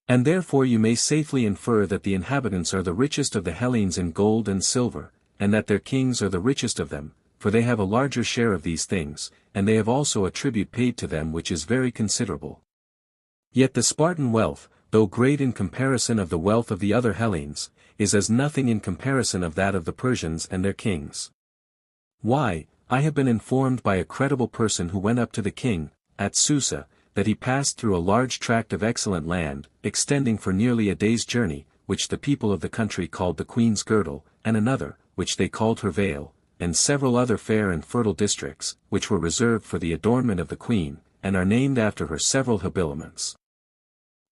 And therefore you may safely infer that the inhabitants are the richest of the Hellenes in gold and silver, and that their kings are the richest of them, for they have a larger share of these things, and they have also a tribute paid to them which is very considerable. Yet the Spartan wealth, though great in comparison of the wealth of the other Hellenes, is as nothing in comparison of that of the Persians and their kings. Why, I have been informed by a credible person who went up to the king, at Susa, that he passed through a large tract of excellent land, extending for nearly a day's journey, which the people of the country called the Queen's Girdle, and another, which they called her Vale, and several other fair and fertile districts, which were reserved for the adornment of the queen, and are named after her several habiliments.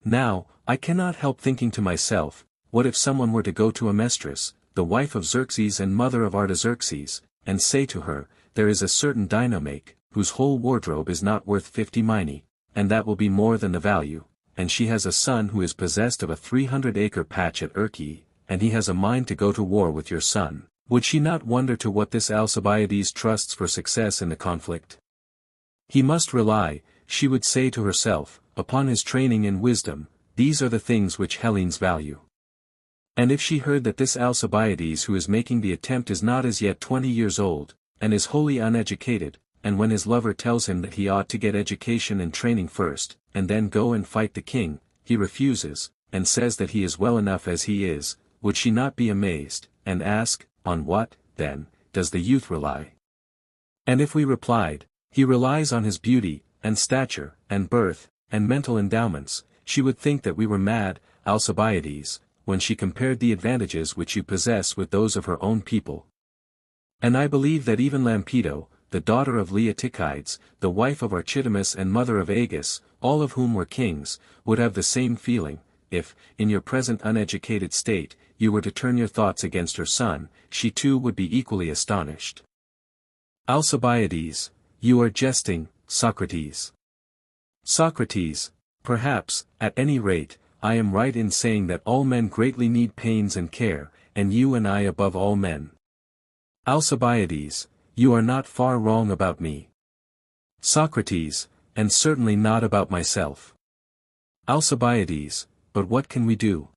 Now, I cannot help thinking to myself, what if someone were to go to Amestris, the wife of Xerxes and mother of Artaxerxes, and say to her, there is a certain Dinomache, whose whole wardrobe is not worth 50 minae, and that will be more than the value, and she has a son who is possessed of a 300-acre patch at Urki, and he has a mind to go to war with your son. Would she not wonder to what this Alcibiades trusts for success in the conflict? He must rely, she would say to herself, upon his training and wisdom. These are the things which Hellenes value. And if she heard that this Alcibiades who is making the attempt is not as yet 20 years old, and is wholly uneducated, and when his lover tells him that he ought to get education and training first, and then go and fight the king, he refuses, and says that he is well enough as he is, would she not be amazed, and ask, on what, then, does the youth rely? And if we replied, he relies on his beauty, and stature, and birth, and mental endowments, she would think that we were mad, Alcibiades, when she compared the advantages which you possess with those of her own people. And I believe that even Lampedo, the daughter of Leotychides, the wife of Architimus and mother of Agis, all of whom were kings, would have the same feeling, if, in your present uneducated state, you were to turn your thoughts against her son, she too would be equally astonished. Alcibiades, you are jesting, Socrates. Socrates, perhaps, at any rate, I am right in saying that all men greatly need pains and care, and you and I above all men. Alcibiades, you are not far wrong about me. Socrates, and certainly not about myself. Alcibiades, but what can we do?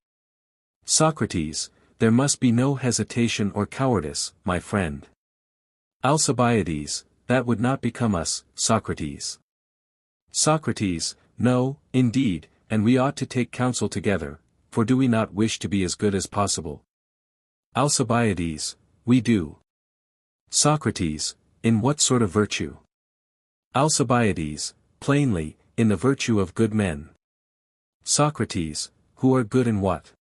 Socrates, there must be no hesitation or cowardice, my friend. Alcibiades, that would not become us, Socrates. Socrates, no, indeed, and we ought to take counsel together, for do we not wish to be as good as possible? Alcibiades, we do. Socrates, in what sort of virtue? Alcibiades, plainly, in the virtue of good men. Socrates, who are good in what?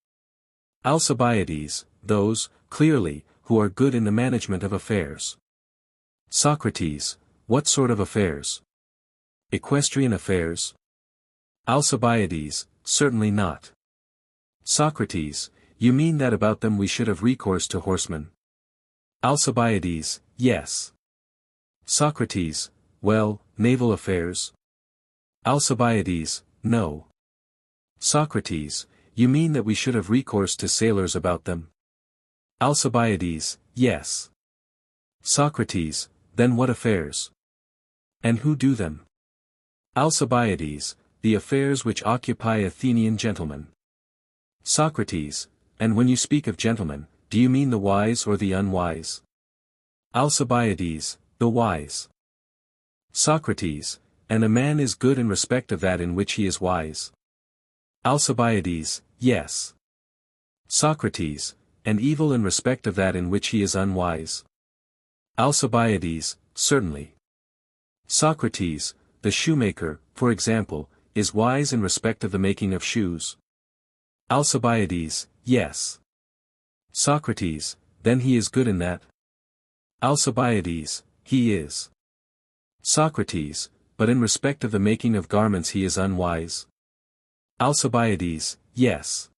Alcibiades, those, clearly, who are good in the management of affairs. Socrates, what sort of affairs? Equestrian affairs? Alcibiades, certainly not. Socrates, you mean that about them we should have recourse to horsemen? Alcibiades, yes. Socrates, well, naval affairs? Alcibiades, no. Socrates, you mean that we should have recourse to sailors about them? Alcibiades, yes. Socrates, then what affairs? And who do them? Alcibiades, the affairs which occupy Athenian gentlemen. Socrates, and when you speak of gentlemen, do you mean the wise or the unwise? Alcibiades, the wise. Socrates, and a man is good in respect of that in which he is wise. Alcibiades, yes. Socrates, and evil in respect of that in which he is unwise. Alcibiades, certainly. Socrates, the shoemaker, for example, is wise in respect of the making of shoes. Alcibiades, yes. Socrates, then he is good in that? Alcibiades, he is. Socrates, but in respect of the making of garments he is unwise. Alcibiades, yes.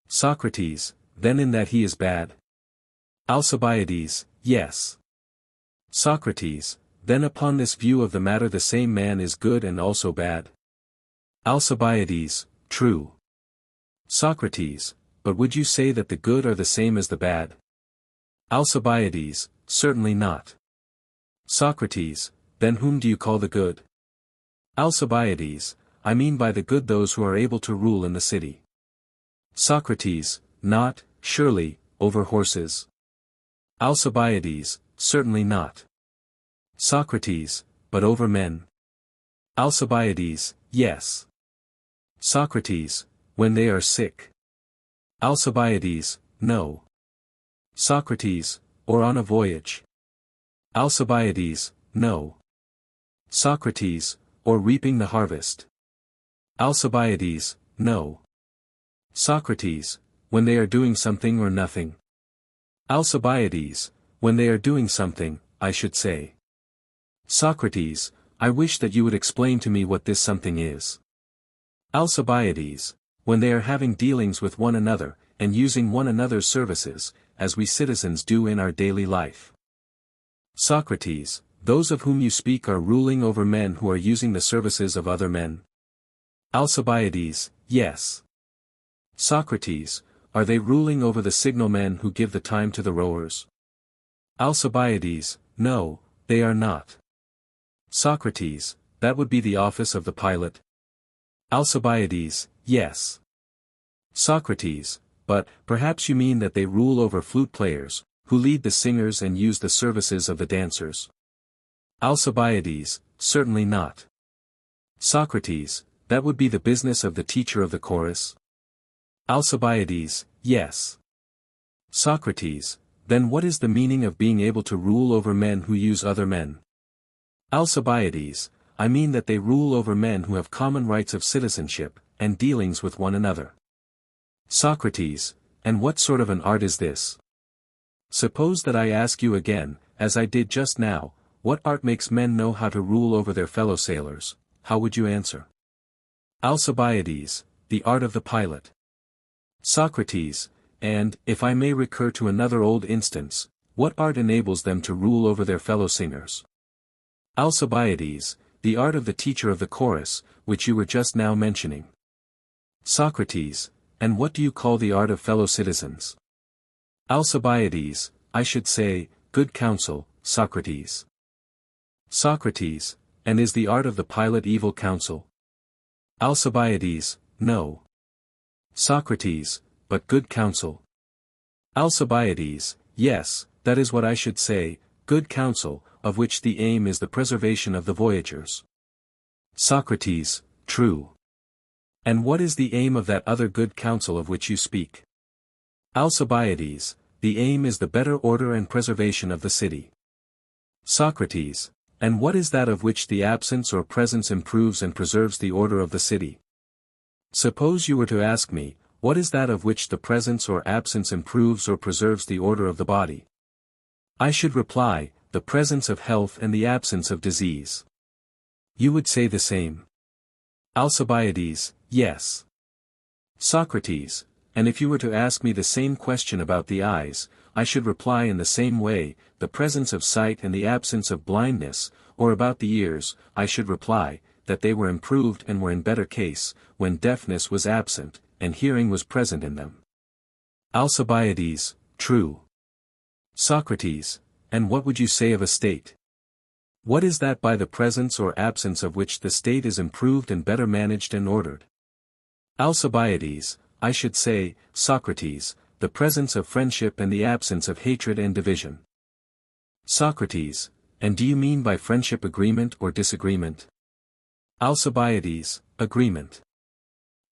Socrates, then in that he is bad. Alcibiades, yes. Socrates, then upon this view of the matter the same man is good and also bad. Alcibiades, true. Socrates, but would you say that the good are the same as the bad? Alcibiades, certainly not. Socrates, then whom do you call the good? Alcibiades, I mean by the good those who are able to rule in the city. Socrates, not, surely, over horses. Alcibiades, certainly not. Socrates, but over men. Alcibiades, yes. Socrates, when they are sick. Alcibiades, no. Socrates, or on a voyage. Alcibiades, no. Socrates, or reaping the harvest. Alcibiades, no. Socrates, when they are doing something or nothing. Alcibiades, When they are doing something, I should say. Socrates, I wish that you would explain to me what this something is. Alcibiades, when they are having dealings with one another, and using one another's services, as we citizens do in our daily life. Socrates, those of whom you speak are ruling over men who are using the services of other men. Alcibiades, yes. Socrates, are they ruling over the signalmen who give the time to the rowers? Alcibiades, no, they are not. Socrates, that would be the office of the pilot. Alcibiades, yes. Socrates, but, perhaps you mean that they rule over flute players, who lead the singers and use the services of the dancers. Alcibiades, certainly not. Socrates, that would be the business of the teacher of the chorus. Alcibiades, yes. Socrates, then what is the meaning of being able to rule over men who use other men? Alcibiades, I mean that they rule over men who have common rights of citizenship, and dealings with one another. Socrates, and what sort of an art is this? Suppose that I ask you again, as I did just now, what art makes men know how to rule over their fellow sailors, how would you answer? Alcibiades, the art of the pilot. Socrates, and, if I may recur to another old instance, what art enables them to rule over their fellow singers? Alcibiades, the art of the teacher of the chorus, which you were just now mentioning. Socrates, and what do you call the art of fellow citizens? Alcibiades, I should say, good counsel, Socrates. Socrates, and is the art of the pilot evil counsel? Alcibiades, no. Socrates, but good counsel. Alcibiades, yes, that is what I should say, good counsel, of which the aim is the preservation of the voyagers. Socrates, true. And what is the aim of that other good counsel of which you speak? Alcibiades, the aim is the better order and preservation of the city. Socrates, and what is that of which the absence or presence improves and preserves the order of the city? Suppose you were to ask me, what is that of which the presence or absence improves or preserves the order of the body? I should reply, the presence of health and the absence of disease. You would say the same. Alcibiades, yes. Socrates, and if you were to ask me the same question about the eyes, I should reply in the same way, the presence of sight and the absence of blindness, or about the ears, I should reply, that they were improved and were in better case, when deafness was absent, and hearing was present in them. Alcibiades, true. Socrates, and what would you say of a state? What is that by the presence or absence of which the state is improved and better managed and ordered? Alcibiades, I should say, Socrates, the presence of friendship and the absence of hatred and division. Socrates, and do you mean by friendship agreement or disagreement? Alcibiades, agreement.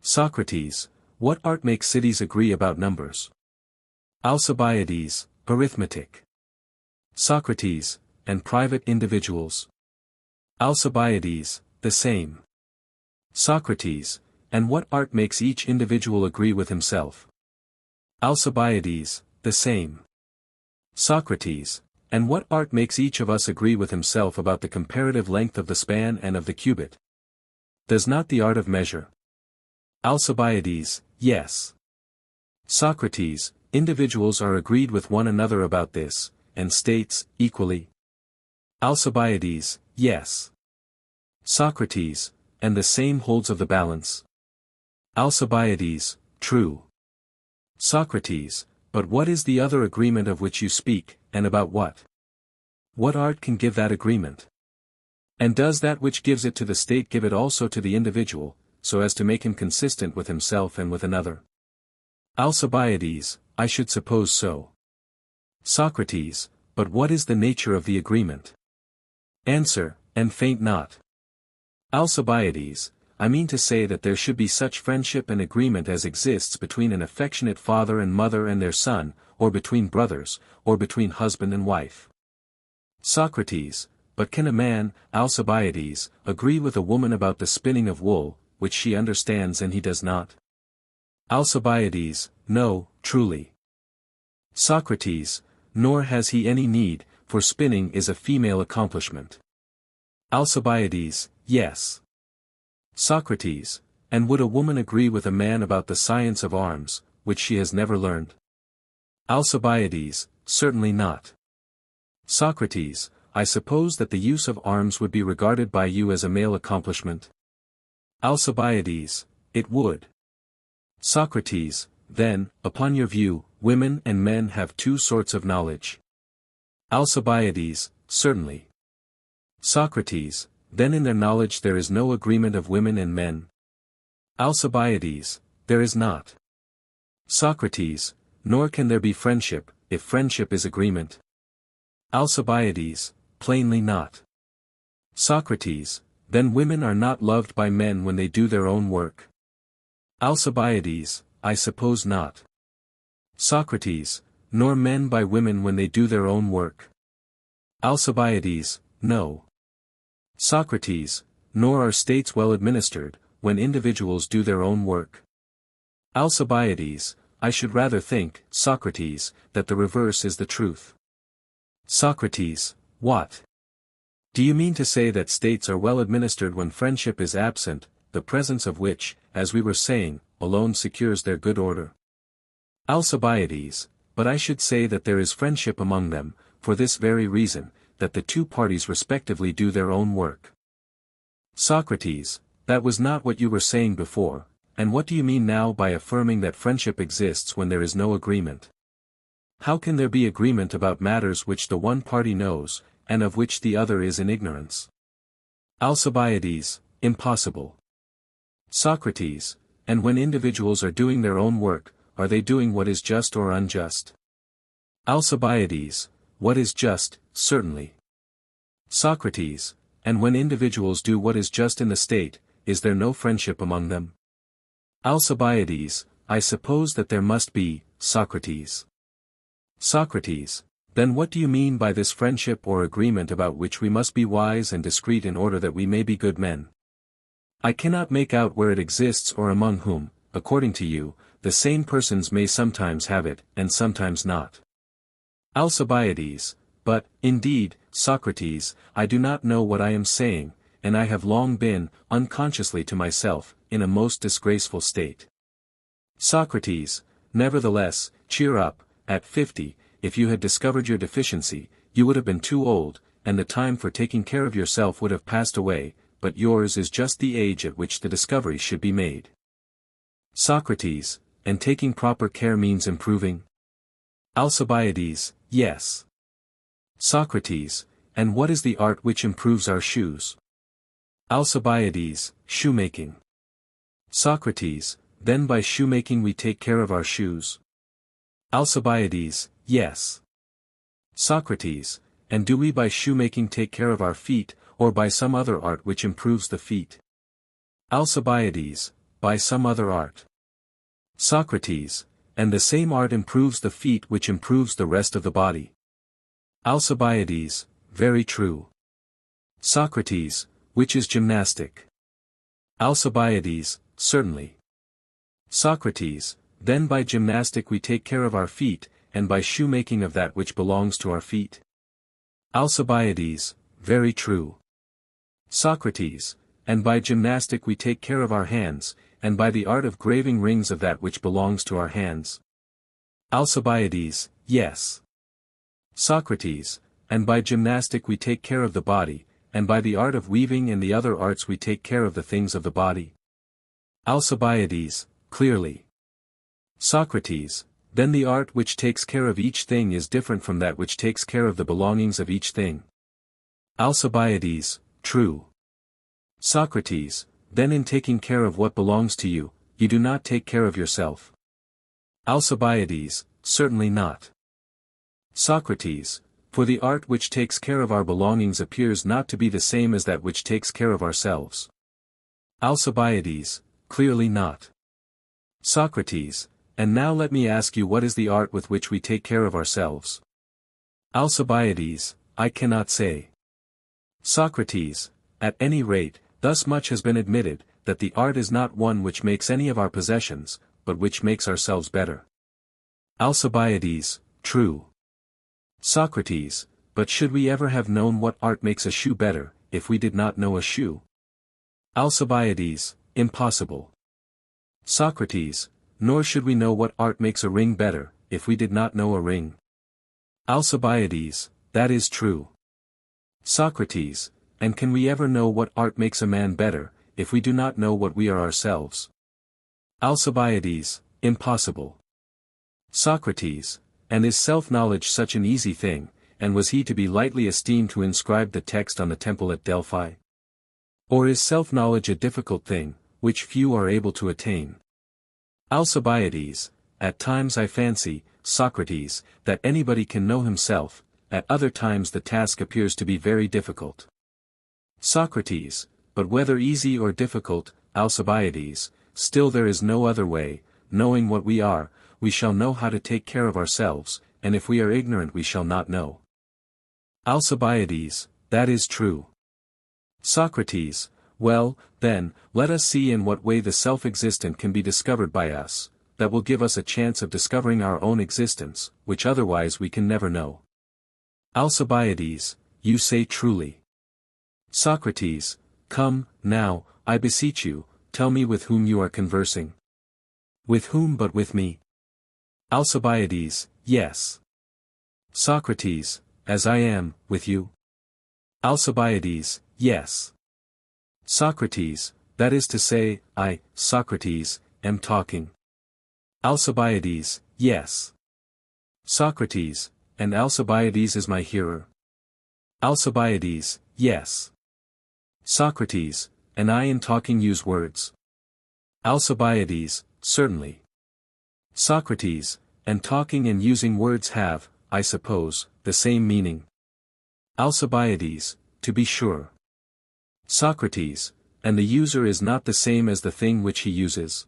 Socrates, what art makes cities agree about numbers? Alcibiades, arithmetic. Socrates, and private individuals? Alcibiades, the same. Socrates, and what art makes each individual agree with himself? Alcibiades, the same. Socrates, and what art makes each of us agree with himself about the comparative length of the span and of the cubit? Does not the art of measure? Alcibiades, yes. Socrates, individuals are agreed with one another about this, and states, equally. Alcibiades, yes. Socrates, and the same holds of the balance. Alcibiades, true. Socrates, but what is the other agreement of which you speak, and about what? What art can give that agreement? And does that which gives it to the state give it also to the individual, so as to make him consistent with himself and with another? Alcibiades, I should suppose so. Socrates, but what is the nature of the agreement? Answer, and faint not. Alcibiades, I mean to say that there should be such friendship and agreement as exists between an affectionate father and mother and their son, or between brothers, or between husband and wife. Socrates, but can a man, Alcibiades, agree with a woman about the spinning of wool, which she understands and he does not? Alcibiades, no, truly. Socrates, nor has he any need, for spinning is a female accomplishment. Alcibiades, yes. Socrates, and would a woman agree with a man about the science of arms, which she has never learned? Alcibiades, certainly not. Socrates, I suppose that the use of arms would be regarded by you as a male accomplishment? Alcibiades, it would. Socrates, then, upon your view, women and men have two sorts of knowledge. Alcibiades, certainly. Socrates, then in their knowledge there is no agreement of women and men? Alcibiades, there is not. Socrates, nor can there be friendship, if friendship is agreement? Alcibiades, plainly not. Socrates, then women are not loved by men when they do their own work? Alcibiades, I suppose not. Socrates, nor men by women when they do their own work? Alcibiades, no. Socrates, nor are states well administered, when individuals do their own work? Alcibiades, I should rather think, Socrates, that the reverse is the truth. Socrates, what? Do you mean to say that states are well administered when friendship is absent, the presence of which, as we were saying, alone secures their good order? Alcibiades, but I should say that there is friendship among them, for this very reason, that the two parties respectively do their own work. Socrates, that was not what you were saying before, and what do you mean now by affirming that friendship exists when there is no agreement? How can there be agreement about matters which the one party knows, and of which the other is in ignorance? Alcibiades, impossible. Socrates, and when individuals are doing their own work, are they doing what is just or unjust? Alcibiades, what is just, certainly. Socrates, and when individuals do what is just in the state, is there no friendship among them? Alcibiades, I suppose that there must be, Socrates. Socrates, then what do you mean by this friendship or agreement about which we must be wise and discreet in order that we may be good men? I cannot make out where it exists or among whom, according to you, the same persons may sometimes have it, and sometimes not. Alcibiades, but, indeed, Socrates, I do not know what I am saying, and I have long been, unconsciously to myself, in a most disgraceful state. Socrates, nevertheless, cheer up, at 50, if you had discovered your deficiency, you would have been too old, and the time for taking care of yourself would have passed away, but yours is just the age at which the discovery should be made. Socrates, and taking proper care means improving? Alcibiades, yes. Socrates, and what is the art which improves our shoes? Alcibiades, shoemaking. Socrates, then by shoemaking we take care of our shoes? Alcibiades, yes. Socrates, and do we by shoemaking take care of our feet, or by some other art which improves the feet? Alcibiades, by some other art. Socrates, and the same art improves the feet which improves the rest of the body? Alcibiades, very true. Socrates, which is gymnastic? Alcibiades, certainly. Socrates, then by gymnastic we take care of our feet, and by shoemaking of that which belongs to our feet? Alcibiades, very true. Socrates, and by gymnastic we take care of our hands, and by the art of graving rings of that which belongs to our hands? Alcibiades, yes. Socrates, and by gymnastic we take care of the body, and by the art of weaving and the other arts we take care of the things of the body? Alcibiades, clearly. Socrates, then the art which takes care of each thing is different from that which takes care of the belongings of each thing? Alcibiades, true. Socrates, then in taking care of what belongs to you, you do not take care of yourself? Alcibiades, certainly not. Socrates, for the art which takes care of our belongings appears not to be the same as that which takes care of ourselves? Alcibiades, clearly not. Socrates, and now let me ask you, what is the art with which we take care of ourselves? Alcibiades, I cannot say. Socrates, at any rate, thus much has been admitted, that the art is not one which makes any of our possessions, but which makes ourselves better. Alcibiades, true. Socrates, but should we ever have known what art makes a shoe better, if we did not know a shoe? Alcibiades, impossible. Socrates, nor should we know what art makes a ring better, if we did not know a ring. Alcibiades, that is true. Socrates, and can we ever know what art makes a man better, if we do not know what we are ourselves? Alcibiades, impossible. Socrates, and is self-knowledge such an easy thing, and was he to be lightly esteemed who inscribed the text on the temple at Delphi? Or is self-knowledge a difficult thing, which few are able to attain? Alcibiades, at times I fancy, Socrates, that anybody can know himself, at other times the task appears to be very difficult. Socrates, but whether easy or difficult, Alcibiades, still there is no other way, knowing what we are, we shall know how to take care of ourselves, and if we are ignorant we shall not know. Alcibiades, that is true. Socrates, well, then, let us see in what way the self-existent can be discovered by us, that will give us a chance of discovering our own existence, which otherwise we can never know. Alcibiades, you say truly. Socrates, come, now, I beseech you, tell me with whom you are conversing. With whom but with me? Alcibiades, yes. Socrates, as I am, with you? Alcibiades, yes. Socrates, that is to say, I, Socrates, am talking. Alcibiades, yes. Socrates, and Alcibiades is my hearer. Alcibiades, yes. Socrates, and I in talking use words. Alcibiades, certainly. Socrates, and talking and using words have, I suppose, the same meaning. Alcibiades, to be sure. Socrates, and the user is not the same as the thing which he uses.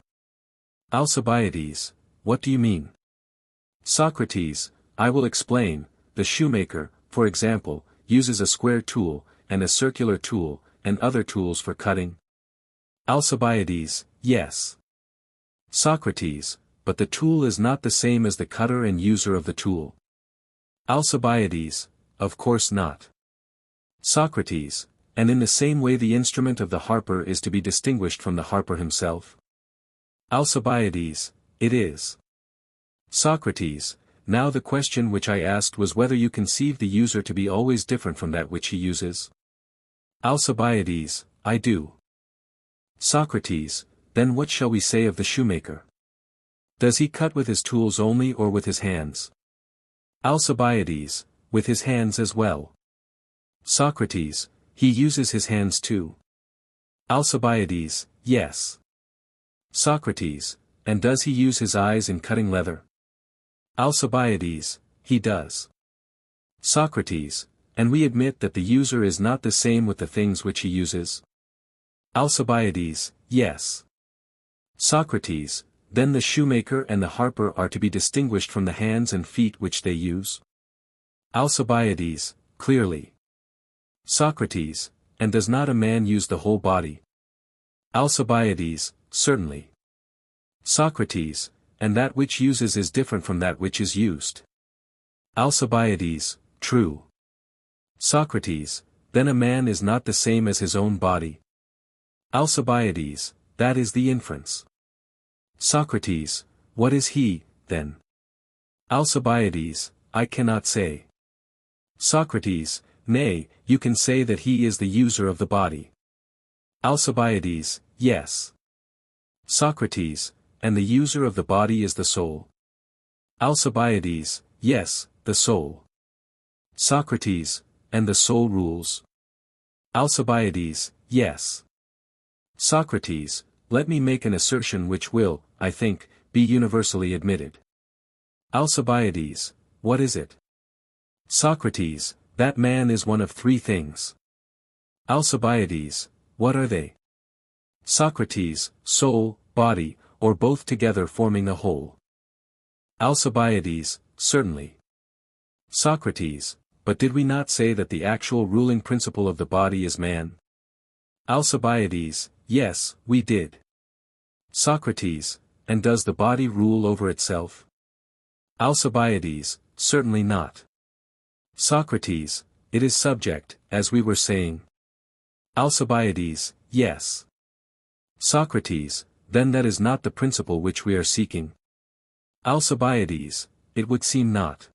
Alcibiades, what do you mean? Socrates, I will explain, the shoemaker, for example, uses a square tool, and a circular tool, and other tools for cutting. Alcibiades, yes. Socrates, but the tool is not the same as the cutter and user of the tool. Alcibiades, of course not. Socrates, and in the same way the instrument of the harper is to be distinguished from the harper himself. Alcibiades, it is. Socrates, now the question which I asked was whether you conceive the user to be always different from that which he uses. Alcibiades, I do. Socrates, then what shall we say of the shoemaker? Does he cut with his tools only or with his hands? Alcibiades, with his hands as well. Socrates, he uses his hands too. Alcibiades, yes. Socrates, and does he use his eyes in cutting leather? Alcibiades, he does. Socrates, and we admit that the user is not the same with the things which he uses? Alcibiades, yes. Socrates, then the shoemaker and the harper are to be distinguished from the hands and feet which they use? Alcibiades, clearly. Socrates, and does not a man use the whole body? Alcibiades, certainly. Socrates, and that which uses is different from that which is used? Alcibiades, true. Socrates, then a man is not the same as his own body? Alcibiades, that is the inference. Socrates, what is he, then? Alcibiades, I cannot say. Socrates, nay, you can say that he is the user of the body. Alcibiades, yes. Socrates, and the user of the body is the soul? Alcibiades, yes, the soul. Socrates, and the soul rules? Alcibiades, yes. Socrates, let me make an assertion which will, I think, be universally admitted. Alcibiades, what is it? Socrates, that man is one of three things. Alcibiades, what are they? Socrates, soul, body, or both together forming the whole. Alcibiades, certainly. Socrates, but did we not say that the actual ruling principle of the body is man? Alcibiades, yes, we did. Socrates, and does the body rule over itself? Alcibiades, certainly not. Socrates, it is subject, as we were saying. Alcibiades, yes. Socrates, then that is not the principle which we are seeking. Alcibiades, it would seem not.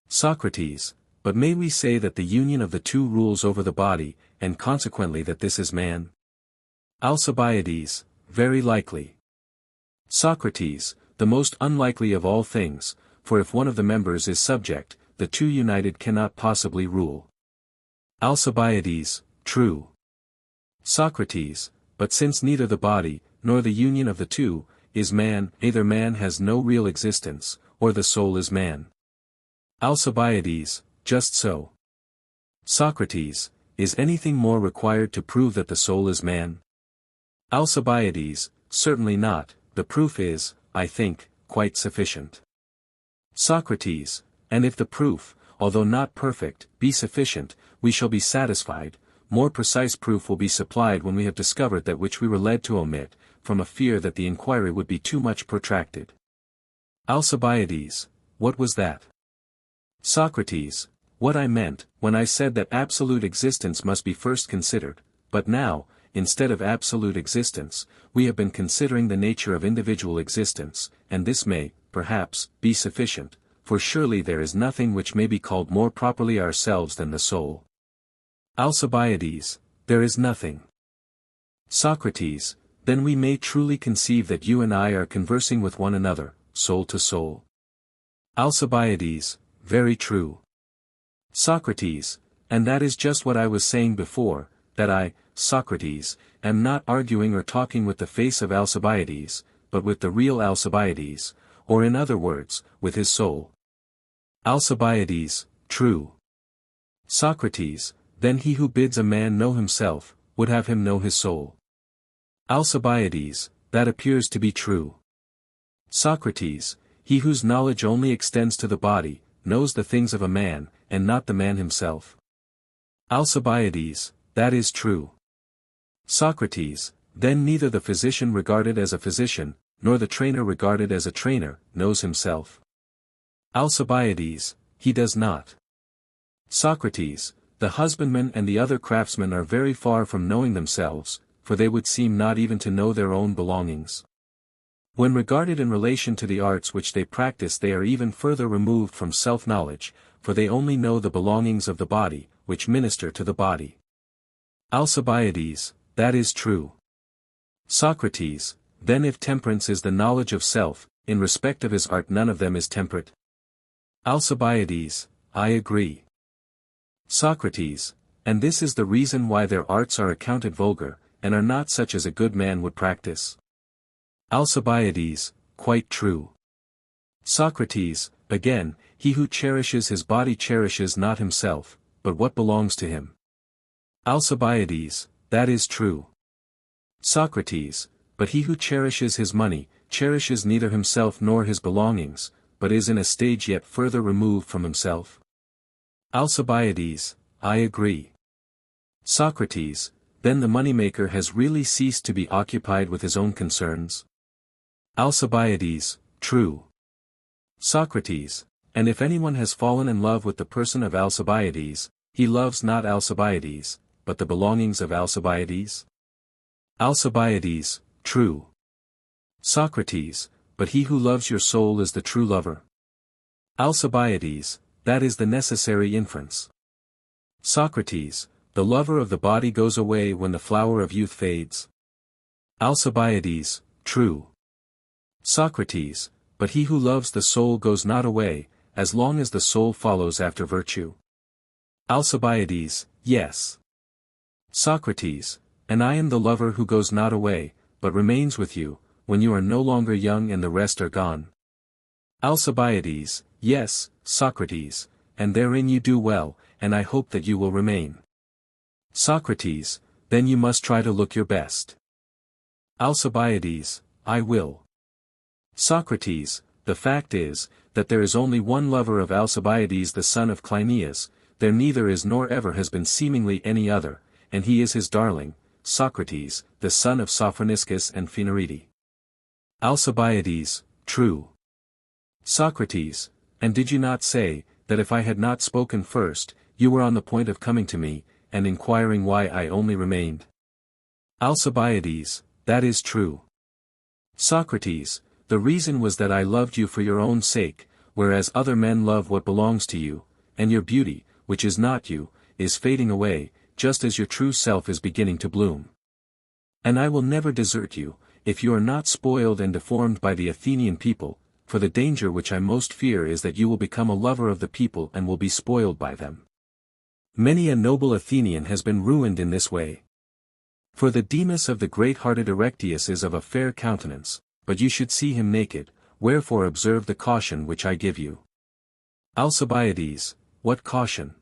Socrates, but may we say that the union of the two rules over the body, and consequently that this is man? Alcibiades, very likely. Socrates, the most unlikely of all things, for if one of the members is subject, the two united cannot possibly rule. Alcibiades, true. Socrates, but since neither the body, nor the union of the two, is man, either man has no real existence, or the soul is man. Alcibiades, just so. Socrates, is anything more required to prove that the soul is man? Alcibiades, certainly not, the proof is, I think, quite sufficient. Socrates, and if the proof, although not perfect, be sufficient, we shall be satisfied. More precise proof will be supplied when we have discovered that which we were led to omit, from a fear that the inquiry would be too much protracted. Alcibiades, what was that? Socrates, what I meant, when I said that absolute existence must be first considered, but now, instead of absolute existence, we have been considering the nature of individual existence, and this may, perhaps, be sufficient, for surely there is nothing which may be called more properly ourselves than the soul. Alcibiades, there is nothing. Socrates, then we may truly conceive that you and I are conversing with one another, soul to soul. Alcibiades, very true. Socrates, and that is just what I was saying before, that I, Socrates, am not arguing or talking with the face of Alcibiades, but with the real Alcibiades, or in other words, with his soul. Alcibiades, true. Socrates, then he who bids a man know himself, would have him know his soul. Alcibiades, that appears to be true. Socrates, he whose knowledge only extends to the body, knows the things of a man, and not the man himself. Alcibiades, that is true. Socrates, then neither the physician regarded as a physician, nor the trainer regarded as a trainer, knows himself. Alcibiades, he does not. Socrates, the husbandman and the other craftsmen are very far from knowing themselves, for they would seem not even to know their own belongings. When regarded in relation to the arts which they practice, they are even further removed from self-knowledge, for they only know the belongings of the body, which minister to the body. Alcibiades, that is true. Socrates, then if temperance is the knowledge of self, in respect of his art none of them is temperate. Alcibiades, I agree. Socrates, and this is the reason why their arts are accounted vulgar, and are not such as a good man would practice. Alcibiades, quite true. Socrates, again, he who cherishes his body cherishes not himself, but what belongs to him. Alcibiades, that is true. Socrates, but he who cherishes his money, cherishes neither himself nor his belongings, but is in a stage yet further removed from himself. Alcibiades, I agree. Socrates, then the moneymaker has really ceased to be occupied with his own concerns. Alcibiades, true. Socrates, and if anyone has fallen in love with the person of Alcibiades, he loves not Alcibiades, but the belongings of Alcibiades? Alcibiades, true. Socrates, but he who loves your soul is the true lover. Alcibiades, that is the necessary inference. Socrates, the lover of the body goes away when the flower of youth fades. Alcibiades, true. Socrates, but he who loves the soul goes not away, as long as the soul follows after virtue. Alcibiades, yes. Socrates, and I am the lover who goes not away, but remains with you, when you are no longer young and the rest are gone. Alcibiades, yes, Socrates, and therein you do well, and I hope that you will remain. Socrates, then you must try to look your best. Alcibiades, I will. Socrates, the fact is, that there is only one lover of Alcibiades the son of Cleinias, there neither is nor ever has been seemingly any other, and he is his darling, Socrates, the son of Sophroniscus and Phaenarete. Alcibiades, true. Socrates, and did you not say, that if I had not spoken first, you were on the point of coming to me, and inquiring why I only remained. Alcibiades, that is true. Socrates, the reason was that I loved you for your own sake, whereas other men love what belongs to you, and your beauty, which is not you, is fading away, just as your true self is beginning to bloom. And I will never desert you, if you are not spoiled and deformed by the Athenian people, for the danger which I most fear is that you will become a lover of the people and will be spoiled by them. Many a noble Athenian has been ruined in this way. For the Demas of the great-hearted Erechtheus is of a fair countenance, but you should see him naked, wherefore observe the caution which I give you. Alcibiades, what caution?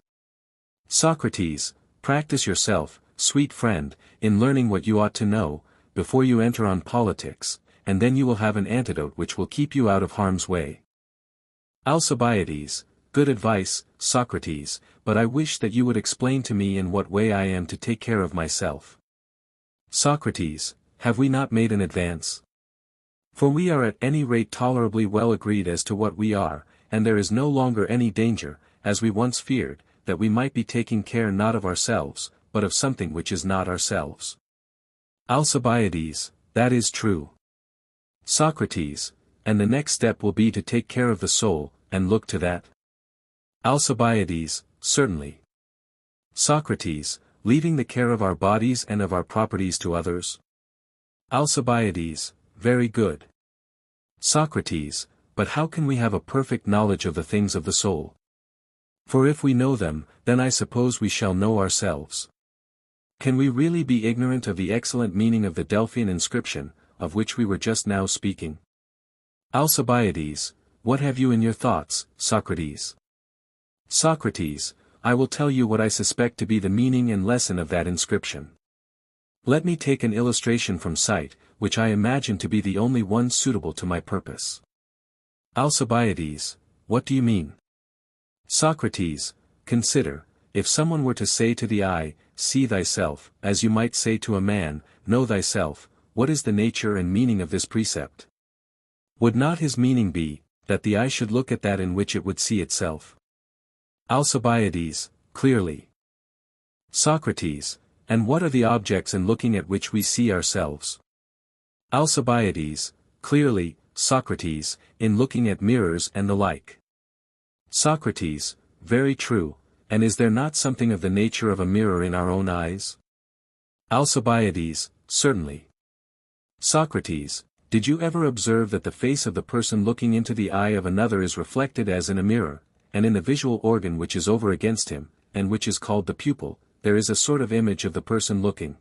Socrates, practice yourself, sweet friend, in learning what you ought to know, before you enter on politics, and then you will have an antidote which will keep you out of harm's way. Alcibiades, good advice, Socrates, but I wish that you would explain to me in what way I am to take care of myself. Socrates, have we not made an advance? For we are at any rate tolerably well agreed as to what we are, and there is no longer any danger, as we once feared, that we might be taking care not of ourselves, but of something which is not ourselves. Alcibiades, that is true. Socrates, and the next step will be to take care of the soul, and look to that. Alcibiades, certainly. Socrates, leaving the care of our bodies and of our properties to others. Alcibiades, very good. Socrates, but how can we have a perfect knowledge of the things of the soul? For if we know them, then I suppose we shall know ourselves. Can we really be ignorant of the excellent meaning of the Delphian inscription, of which we were just now speaking? Alcibiades, what have you in your thoughts, Socrates? Socrates, I will tell you what I suspect to be the meaning and lesson of that inscription. Let me take an illustration from sight, which I imagine to be the only one suitable to my purpose. Alcibiades, what do you mean? Socrates, consider, if someone were to say to the eye, see thyself, as you might say to a man, know thyself, what is the nature and meaning of this precept? Would not his meaning be, that the eye should look at that in which it would see itself? Alcibiades, clearly. Socrates, and what are the objects in looking at which we see ourselves? Alcibiades, clearly, Socrates, in looking at mirrors and the like. Socrates, very true, and is there not something of the nature of a mirror in our own eyes? Alcibiades, certainly. Socrates, did you ever observe that the face of the person looking into the eye of another is reflected as in a mirror, and in the visual organ which is over against him, and which is called the pupil, there is a sort of image of the person looking?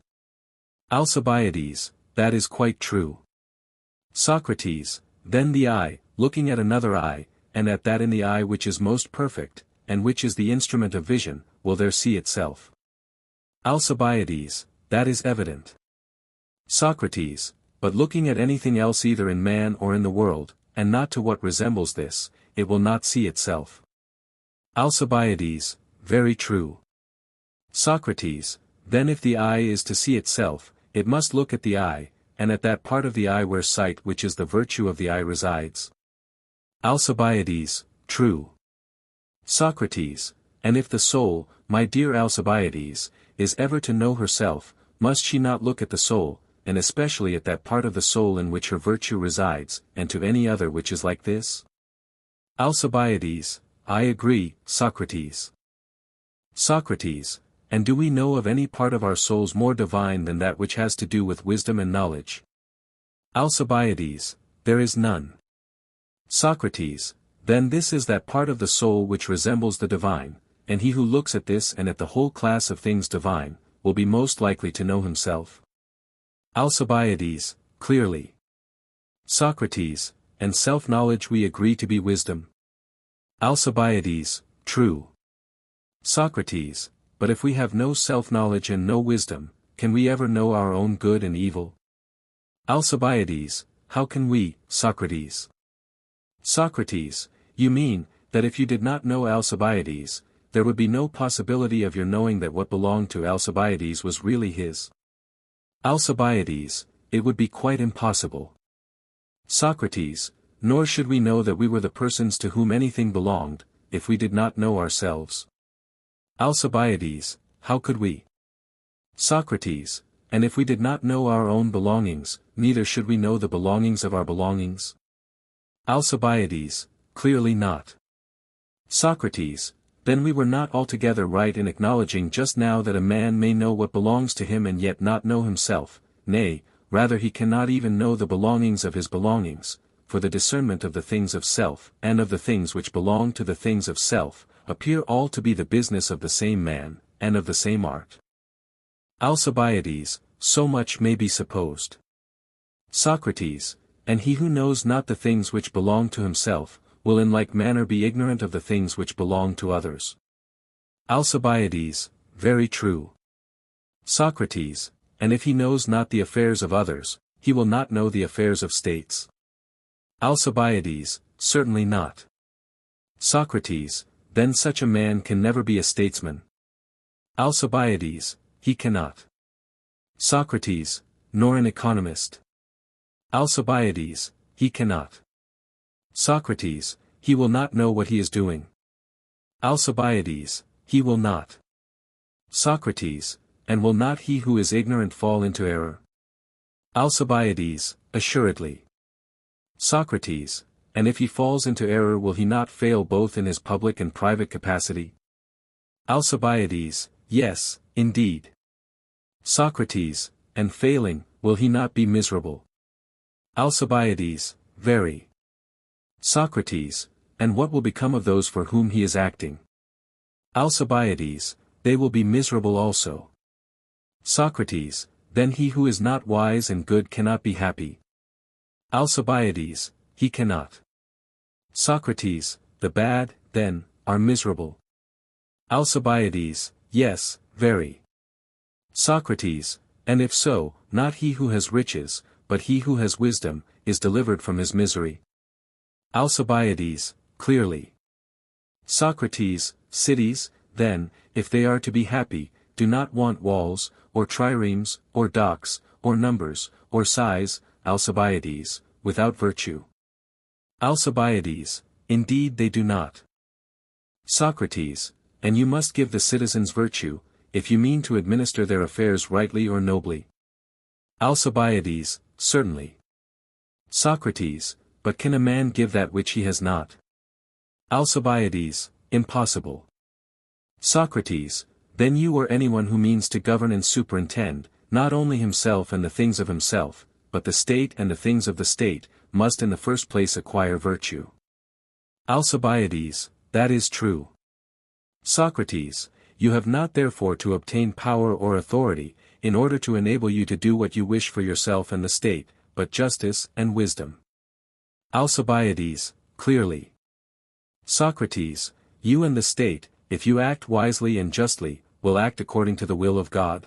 Alcibiades, that is quite true. Socrates, then the eye, looking at another eye, and at that in the eye which is most perfect, and which is the instrument of vision, will there see itself? Alcibiades, that is evident. Socrates, but looking at anything else either in man or in the world, and not to what resembles this, it will not see itself. Alcibiades, very true. Socrates, then if the eye is to see itself, it must look at the eye, and at that part of the eye where sight which is the virtue of the eye resides. Alcibiades, true. Socrates, and if the soul, my dear Alcibiades, is ever to know herself, must she not look at the soul, and especially at that part of the soul in which her virtue resides, and to any other which is like this? Alcibiades, I agree, Socrates. Socrates, and do we know of any part of our souls more divine than that which has to do with wisdom and knowledge? Alcibiades, there is none. Socrates, then this is that part of the soul which resembles the divine, and he who looks at this and at the whole class of things divine, will be most likely to know himself? Alcibiades, clearly. Socrates, and self-knowledge we agree to be wisdom? Alcibiades, true. Socrates, but if we have no self-knowledge and no wisdom, can we ever know our own good and evil? Alcibiades, how can we, Socrates? Socrates, you mean, that if you did not know Alcibiades, there would be no possibility of your knowing that what belonged to Alcibiades was really his? Alcibiades, it would be quite impossible. Socrates, nor should we know that we were the persons to whom anything belonged, if we did not know ourselves. Alcibiades, how could we? Socrates, and if we did not know our own belongings, neither should we know the belongings of our belongings? Alcibiades, clearly not. Socrates, then we were not altogether right in acknowledging just now that a man may know what belongs to him and yet not know himself, nay, rather he cannot even know the belongings of his belongings, for the discernment of the things of self, and of the things which belong to the things of self, appear all to be the business of the same man, and of the same art. Alcibiades, so much may be supposed. Socrates, and he who knows not the things which belong to himself, will in like manner be ignorant of the things which belong to others. Alcibiades, very true. Socrates, and if he knows not the affairs of others, he will not know the affairs of states. Alcibiades, certainly not. Socrates, then such a man can never be a statesman. Alcibiades, he cannot. Socrates, nor an economist. Alcibiades, he cannot. Socrates, he will not know what he is doing. Alcibiades, he will not. Socrates, and will not he who is ignorant fall into error? Alcibiades, assuredly. Socrates, and if he falls into error will he not fail both in his public and private capacity? Alcibiades, yes, indeed. Socrates, and failing, will he not be miserable? Alcibiades, very. Socrates, and what will become of those for whom he is acting? Alcibiades, they will be miserable also. Socrates, then he who is not wise and good cannot be happy. Alcibiades, he cannot. Socrates, the bad, then, are miserable. Alcibiades, yes, very. Socrates, and if so, not he who has riches, but he who has wisdom, is delivered from his misery. Alcibiades, clearly. Socrates, cities, then, if they are to be happy, do not want walls, or triremes, or docks, or numbers, or size, Alcibiades, without virtue. Alcibiades, indeed they do not. Socrates, and you must give the citizens virtue, if you mean to administer their affairs rightly or nobly. Alcibiades, certainly. Socrates, but can a man give that which he has not? Alcibiades, impossible. Socrates, then you or anyone who means to govern and superintend, not only himself and the things of himself, but the state and the things of the state, must in the first place acquire virtue. Alcibiades, that is true. Socrates, you have not therefore to obtain power or authority, in order to enable you to do what you wish for yourself and the state, but justice and wisdom. Alcibiades, clearly. Socrates, you and the state, if you act wisely and justly, will act according to the will of God.